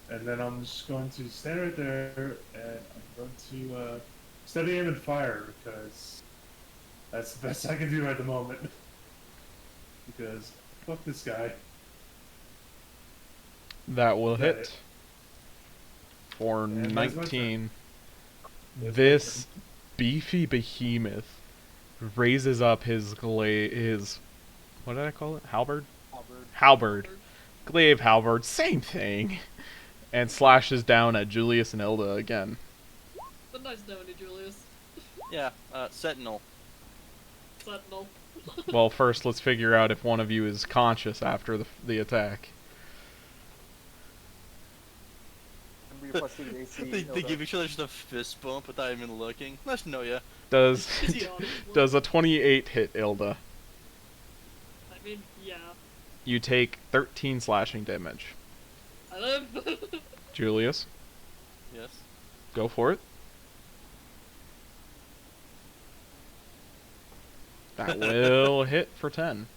and then I'm just going to stand right there, and I'm going to steady aim and fire because that's the best I can do at the moment. Because fuck this guy. That will Is that hit. it? For And that's my turn. 19. That's my This beefy behemoth raises up his what did I call it? Halberd? Halberd. Glaive halberd, same thing. And slashes down at Julius and Ilda again. It's a nice knowing you, Julius. Yeah. Sentinel. Sentinel. Well, first let's figure out if one of you is conscious after the attack. Remember your frustrated AC. They give each other just a fist bump without even looking. Nice to know ya. Does Is he on? does a 28 hit Ilda? I mean, yeah. You take 13 slashing damage. I live. Julius, Yes. go for it. That will hit for 10.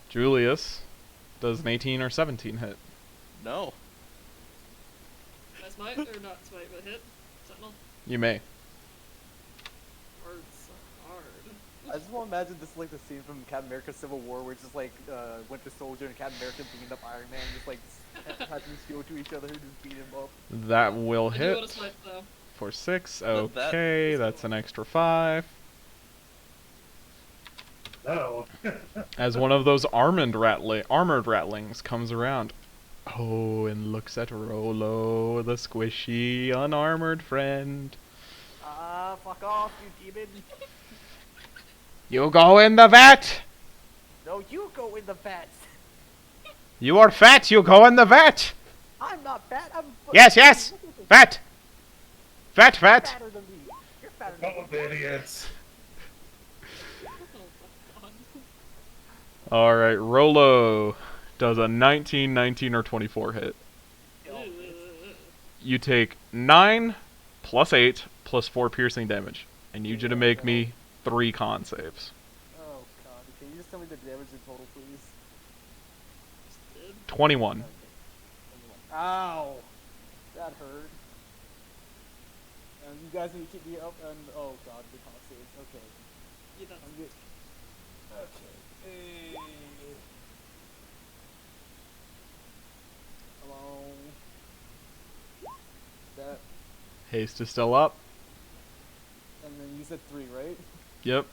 Julius, does an 18 or 17 hit? No. Can I smite or not smite, but hit? Sentinel. You may. Words are hard. I just want to imagine this like the scene from Captain America Civil War where it's just like Winter Soldier and Captain America beating up Iron Man, just like attaching shield to each other and just beat him up. That will I do want hit to smite though. for 6. But that Okay, is that's cool. an extra 5. No. As one of those armored rattlings comes around. Oh, and looks at Rolo, the squishy, unarmored friend. Fuck off, you demon. You go in the vat! No, you go in the vat. You are fat, you go in the vat! I'm not fat, I'm Yes, yes! Fat! Fat, fat! fatter than me. You're fatter than Oh, me. idiots. Oh my god. Alright, Rolo does a 19, 19, or 24 hit. You take 9 plus 8 plus 4 piercing damage. I need you to make me 3 con saves. Oh god, can you just tell me the damage in total, please? 21. Ow! That hurt. And you guys need to keep me up and oh god, the con saves. Okay. Yeah, that's I'm good. Okay. Hello. That Haste is still up. and then you said 3, right? Yep.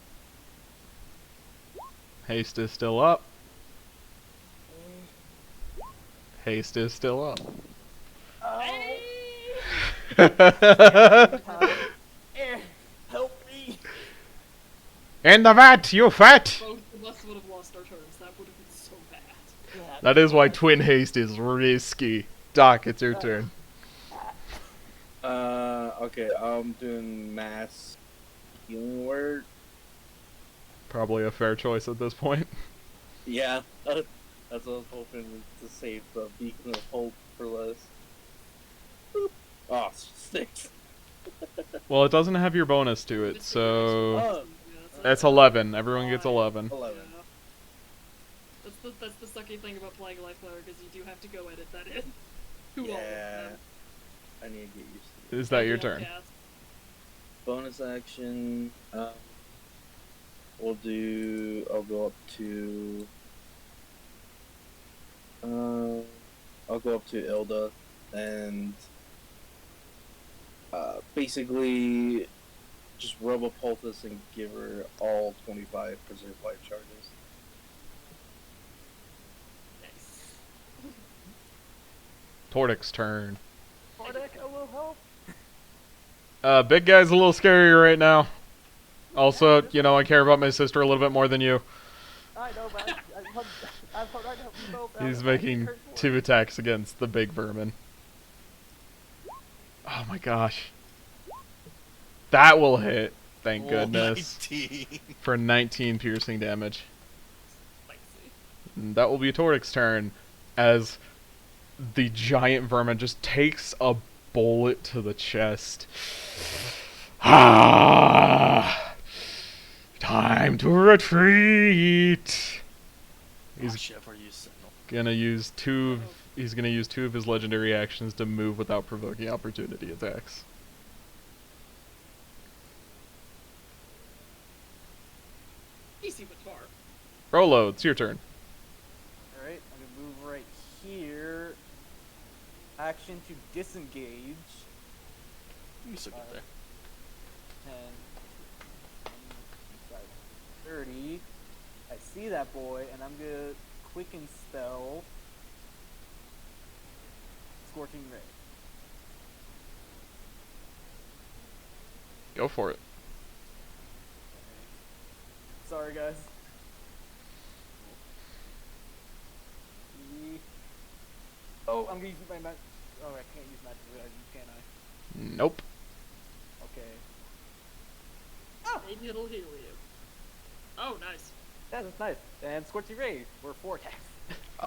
Haste is still up. Haste is still up. Oh. Help me! In the vat, you fat! both of us would have lost our turns. That would have been so bad. That is why twin haste is risky. Doc, it's your turn. Okay, I'm doing mass healing word. Probably a fair choice at this point. Yeah, that's what I was hoping to save the beacon of hope for less. Boop. Oh, 6. Well, it doesn't have your bonus to it, so Oh. that's 11. Everyone gets 11. 11. Yeah. That's the sucky thing about playing Life Player, because you do have to go edit that in. Who all of Yeah. them? I need to get used to it. Is that your Yeah, turn? yeah. Bonus action. I'll go up to. I'll go up to Ilda and basically just rub a poultice and give her all 25 preserve life charges. Nice. Tordic's turn. Bardic, a little help? Big guy's a little scary right now. Also, you know, I care about my sister a little bit more than you. I know, but I know we both. He's I making hurt more. 2 attacks against the big vermin. Oh my gosh. That will hit. Thank Oh, goodness. 19. For 19 piercing damage. Spicy. And that will be Toric's turn as the giant vermin just takes a bullet to the chest. Ah! Time to retreat. He's Oh, shit, I've already used Sentinel. gonna use he's gonna use 2 of his legendary actions to move without provoking opportunity attacks. Easy but far. Rolo, it's your turn. Alright, I'm gonna move right here. Action to disengage. You can still get there. 10, 30. I see that boy, and I'm gonna quicken spell Scorching Ray. Go for it. Sorry, guys. Oh, I'm gonna use my magic. Oh, I can't use magic realizing, can I? Nope. Okay. Maybe it'll heal you. Oh, nice. Yeah, that's nice. And Scorching Ray for 4 attacks.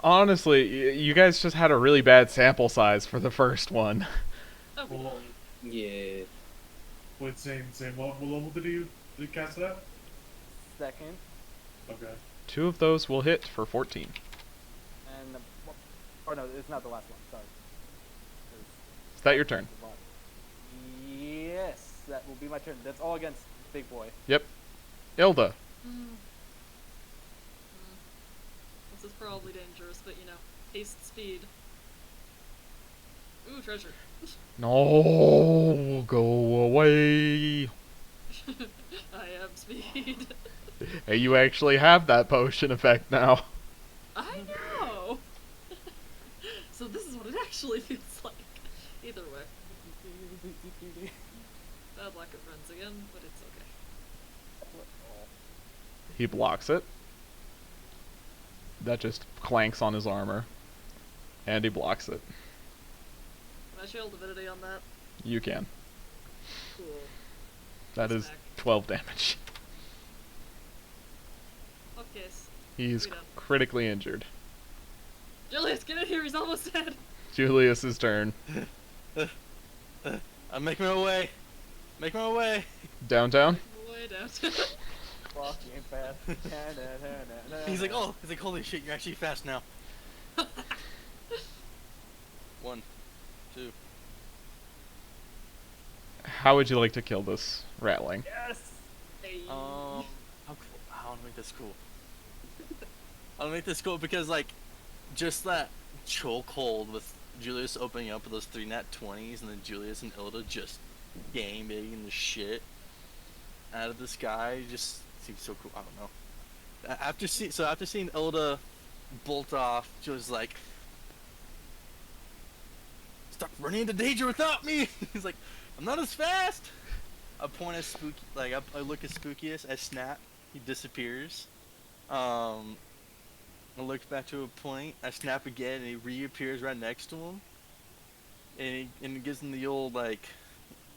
Honestly, you guys just had a really bad sample size for the first one. Oh, good. Well, Yeah. wait, same. What level did you cast it at? Second. Okay. 2 of those will hit for 14. And oh no, it's not the last one. Sorry. Is that your turn? Yes, that will be my turn. That's all against Big Boy. Yep. Ilda. This is probably dangerous, but you know, haste speed. Ooh, treasure. No, go away. I have speed. Hey, you actually have that potion effect now. I know. So this is what it actually feels like. Either way, bad lack of friends again, but it's okay. He blocks it. That just clanks on his armor. And he blocks it. Can I shield divinity on that? You can. Cool. That is Smack. 12 damage. Okay. He's We done. critically injured. Julius, get in here. He's almost dead. Julius's turn. I'm making my way. Making my way. Downtown? Way down. Walking fast. He's like, holy shit, you're actually fast now. 1, 2. How would you like to kill this ratling? Yes. Hey. How cool? I want to make this cool. I want to make this cool because, like, just that chokehold with Julius opening up with those 3 nat 20s and then Julius and Ilda just game banging the shit out of this guy just seems so cool. I don't know. After seeing Ilda bolt off, Julius is like, "Stop running into danger without me!" He's like, "I'm not as fast." I point at Spooky, like I look at Spookiest. I snap. He disappears. I look back to a point. I snap again, and he reappears right next to him. And he gives him the old like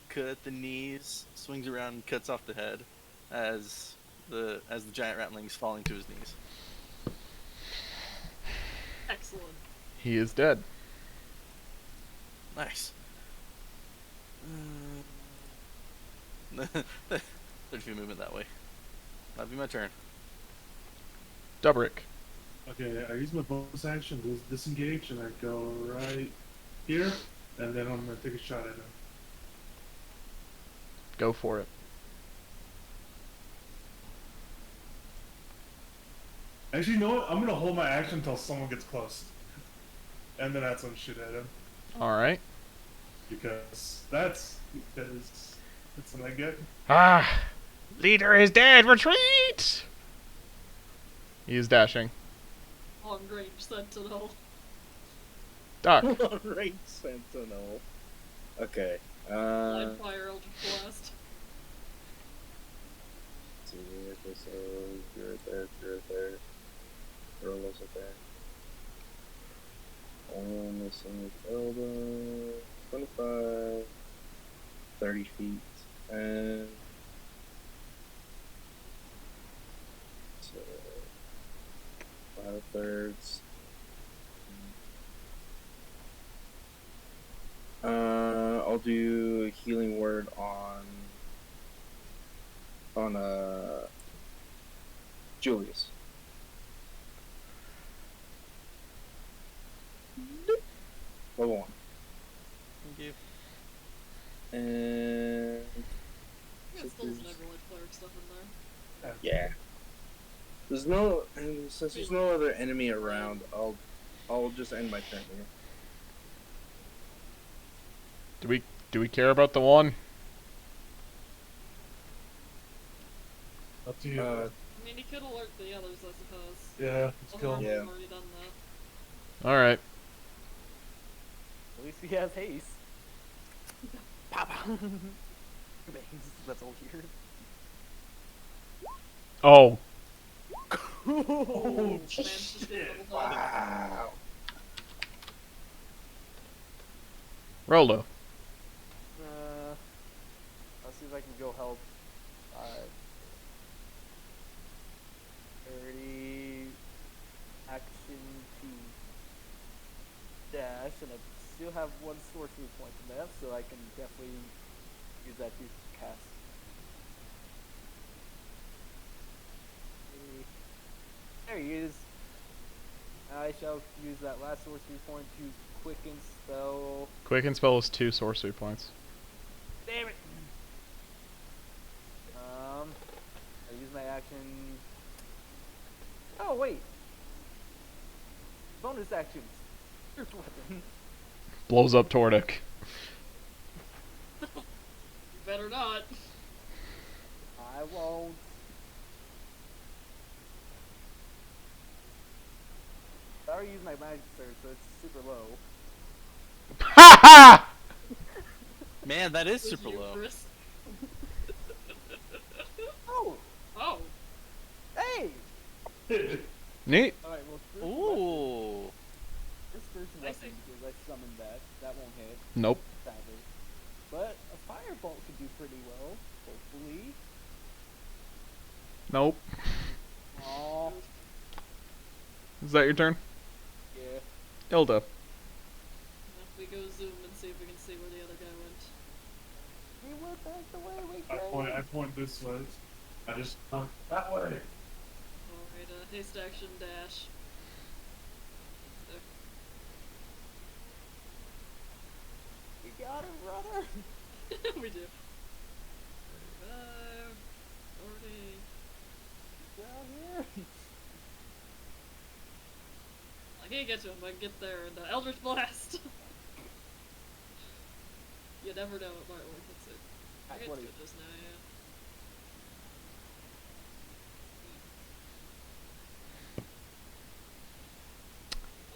cut at the knees, swings around, and cuts off the head, as the giant ratling's falling to his knees. Excellent. He is dead. Nice. 30 feet movement that way. That'll be my turn. Dubrick. Okay, I use my bonus action to disengage, and I go right here, and then I'm gonna take a shot at him. Go for it. Actually, you know what? I'm gonna hold my action until someone gets close, and then that's when I shoot at him, Alright. because that's what I get. Ah! Leader is dead! Retreat! He is dashing. Long range sentinel. Duck. Long range sentinel. Okay. Blind fire, eldritch blast. See, so you're right there, you're right there. Rolo's up there. Only missing is Elda. 25, 30 feet, and so 5/3. I'll do a healing word on Julius. Level 1. Thank you. And Yeah, still doesn't ever like cleric stuff in there. yeah. There's no, and since there's no other enemy around, I'll just end my turn here. Do we care about the one? Up to you. Uh, I mean, he could alert the others, I suppose. Yeah, let's Although go. Yeah. I've already done that. All right. At least he has haste. Papa. That's all here. Oh, Oh, Man's just being shit. double dog. wow. Rolo. I'll see if I can go help. 30 action to dash, and I still have one sorcery point left, so I can definitely use that to cast. There he is. I shall use that last sorcery point to quicken spell. Quicken spell is 2 sorcery points. Damn it! I use my action. Oh wait. Bonus actions. Here's weapon. Blows up Tordek. Better not. I won't. I already used my magic surge, so it's super low. Ha ha! Man, that is Was super you, low. Chris? Oh, Oh, hey! Neat. All right, well, first weapon. Ooh. First I weapon see. because I summoned that. That won't hit, Nope. sadly. But a firebolt could do pretty well, hopefully. Nope. Aww. Is that your turn? Yeah. Hilda. if we go zoom and see if we can see where the other guy went. We went back the way we I came. point this way. I just that way. Alright, haste action dash. We got him, brother. We do. 40. Down here. I can't get to him, but I can get there, and Eldritch Blast! You never know, it might work, let's see. I At get 20. to it just now, yeah.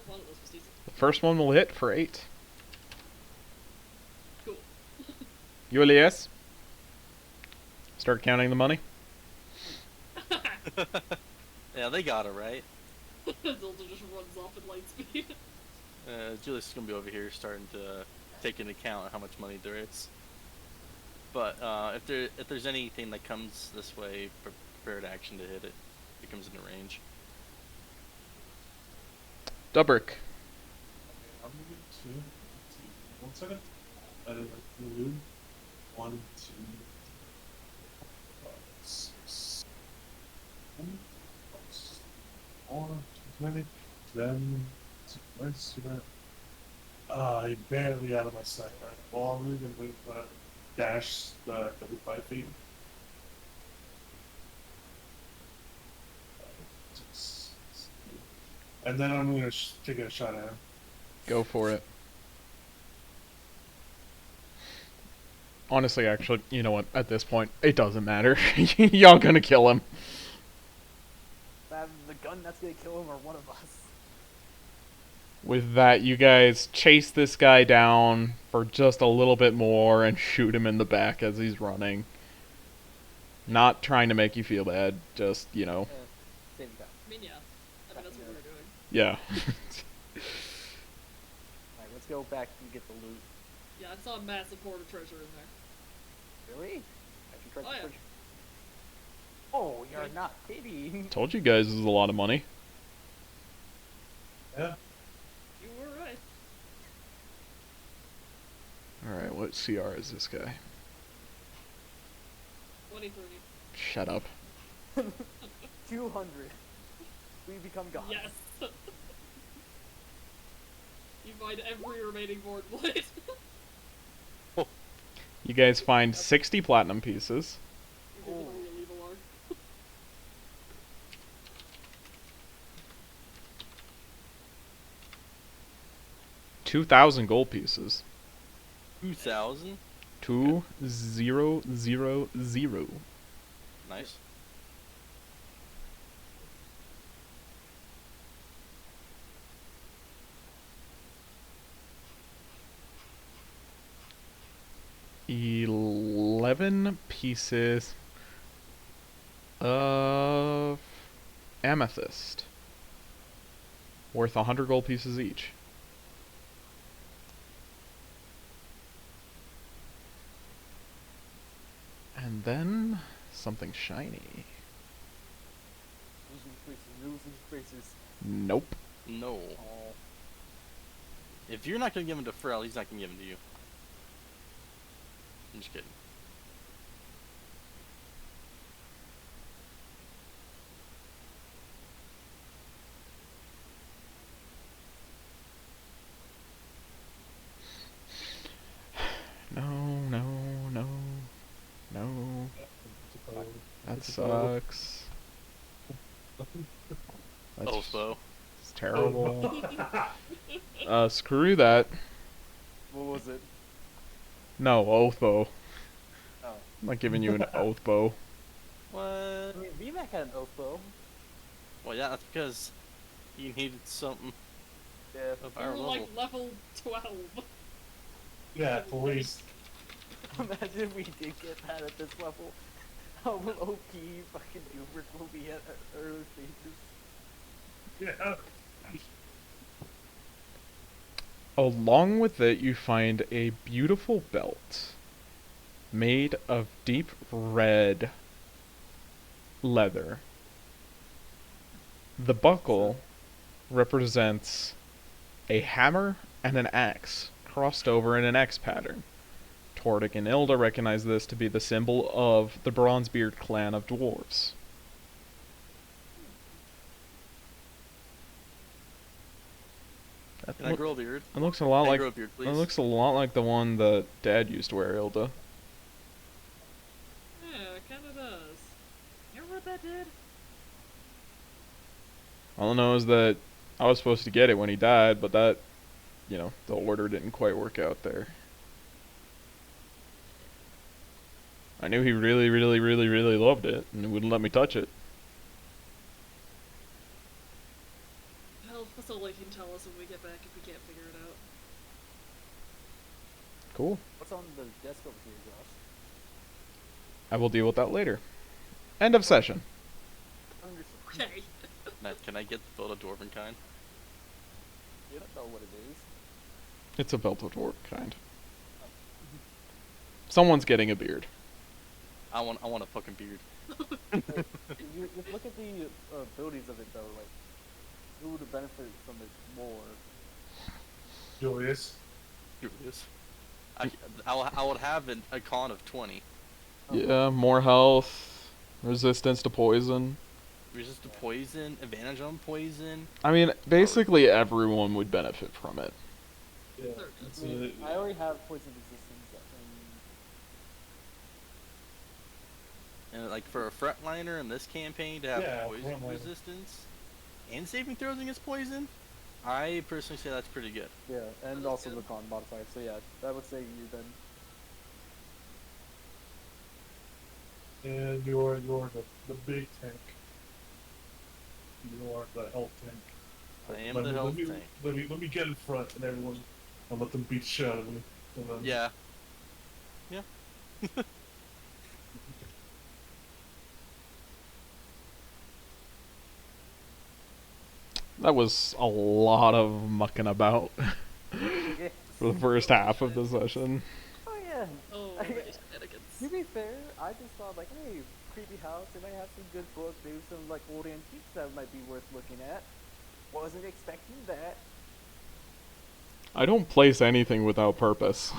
One of those was decent. The first one will hit for 8. Cool. Julius. Start counting the money. Yeah, they got it right. Zelda just runs off at light speed. Julius is gonna be over here starting to take into account how much money there is. But if there's anything that comes this way, prepared action to hit it. It comes into range. Dubrick. I'm gonna get 2. 1 second. I did like blue. 1, 2, 5, 6, 7, 4, 20. Then, where's I barely out of my sight. Right? Well, I'm really gonna move dash every 5 feet. 5, 6, 7. And then I'm gonna take a shot at him. Go for it. Honestly, actually, you know what? At this point, it doesn't matter. Y'all gonna kill him. Either the gun that's gonna kill him or one of us. With that, you guys chase this guy down for just a little bit more and shoot him in the back as he's running. Not trying to make you feel bad, just, you know. Same guy. I mean, yeah. I mean, that's what we're Yeah. Alright, let's go back and get the loot. Yeah, I saw a massive hoard of treasure in there. Really? Actually, tried Oh, to yeah. push. Oh, you're Okay. not kidding. Told you guys this is a lot of money. Yeah. You were right. Alright, what CR is this guy? 2030. Shut up. 200. We become gods. Yes. You find every remaining board blade. You guys find 60 platinum pieces. You did the real evil arc. 2,000 gold pieces. 2,000. 2,000. Nice. $11 pieces of amethyst. Worth 100 gold pieces each. And then something shiny. Losing faces. Nope. No. Oh. If you're not gonna give him to Pharrell, he's not gonna give him to you. I'm just kidding. No, no, no, no. That sucks. That's Ospo. it's terrible. Screw that. What was it? No, oath bow. Oh. I'm not giving you an oath bow. What? I mean, VMAC had an oath bow. Well, yeah, that's because he needed something Yeah. of You our were level. like level 12. Yeah, at least. Imagine if we did get that at this level. How OP fucking Uber will be at early stages. Yeah. Along with it, you find a beautiful belt made of deep red leather. The buckle represents a hammer and an axe crossed over in an X pattern. Tordik and Ilda recognize this to be the symbol of the Bronzebeard clan of dwarves. That, Can I grow a beard? it looks a lot Can I like grow a beard, it please? looks a lot like the one that Dad used to wear, Ilda. Yeah, it kinda does. You remember what that did? All I know is that I was supposed to get it when he died, but that, the order didn't quite work out there. I knew he really, really, really, really loved it, and he wouldn't let me touch it. Hell, Facility can tell us when we get back if we can't figure it out. Cool. What's on the desk over here, Josh? I will deal with that later. End of session. Understood. Okay. Matt, can I get the photo dwarven kind? You don't know what it is. It's a belt of dwarf kind. Someone's getting a beard. I want a fucking beard. You look at the abilities of it though, like who would benefit from it more? Julius. Curious. I would have a con of 20. Yeah, more health, resistance to poison. Resist to poison, advantage on poison. I mean, basically everyone would benefit from it. Yeah. There it It's I mean, I already have poison resistance. And like for a frontliner in this campaign to have Yeah, poison frontliner. resistance and saving throws against poison, I personally say that's pretty good. Yeah, and That's also good. the con modifier. So yeah, I would say you then. And you're the big tank. You are the health tank. I am Let the me- health let me, tank. Let me get in front and everyone, and let them beat the shit out of me. And then- Yeah. That was a lot of mucking about Yeah. for the first half of the session. Oh yeah. Oh, I- many shenanigans. To be fair, I just thought like, hey, creepy house. They might have some good books, maybe some like old antiques that might be worth looking at. Wasn't expecting that. I don't place anything without purpose.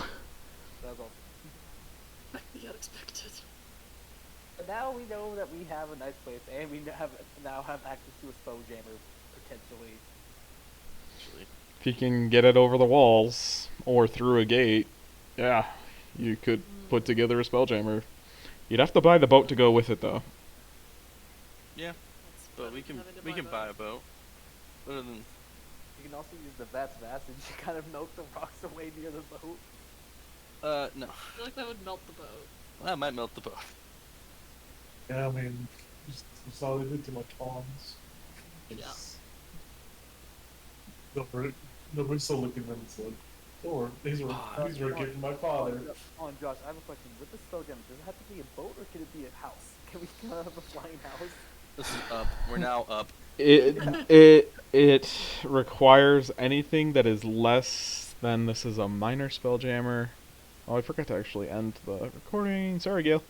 That was awesome. The unexpected. But now we know that we have a nice place, and we now have access to a spell jammer potentially. Actually, If you can get it over the walls or through a gate, yeah, you could put together a spelljammer. You'd have to buy the boat to go with it, though. yeah, That's but fun, we can having to we can both. buy a boat. Other than You can also use the Vats and you kind of melt the rocks away near the boat. no, I feel like that would melt the boat. that might melt the boat. Yeah, I mean, just all they did to my pawns. It's- Nobody's still looking at them. It's like, or these were Ah, these were a gift from my father. On Josh, I have a question. With the spell jammer, does it have to be a boat or can it be a house? Can we have a flying house? This is up. We're now up. It requires anything that is less than this is a minor spelljammer. Oh, I forgot to actually end the recording. Sorry, Gail.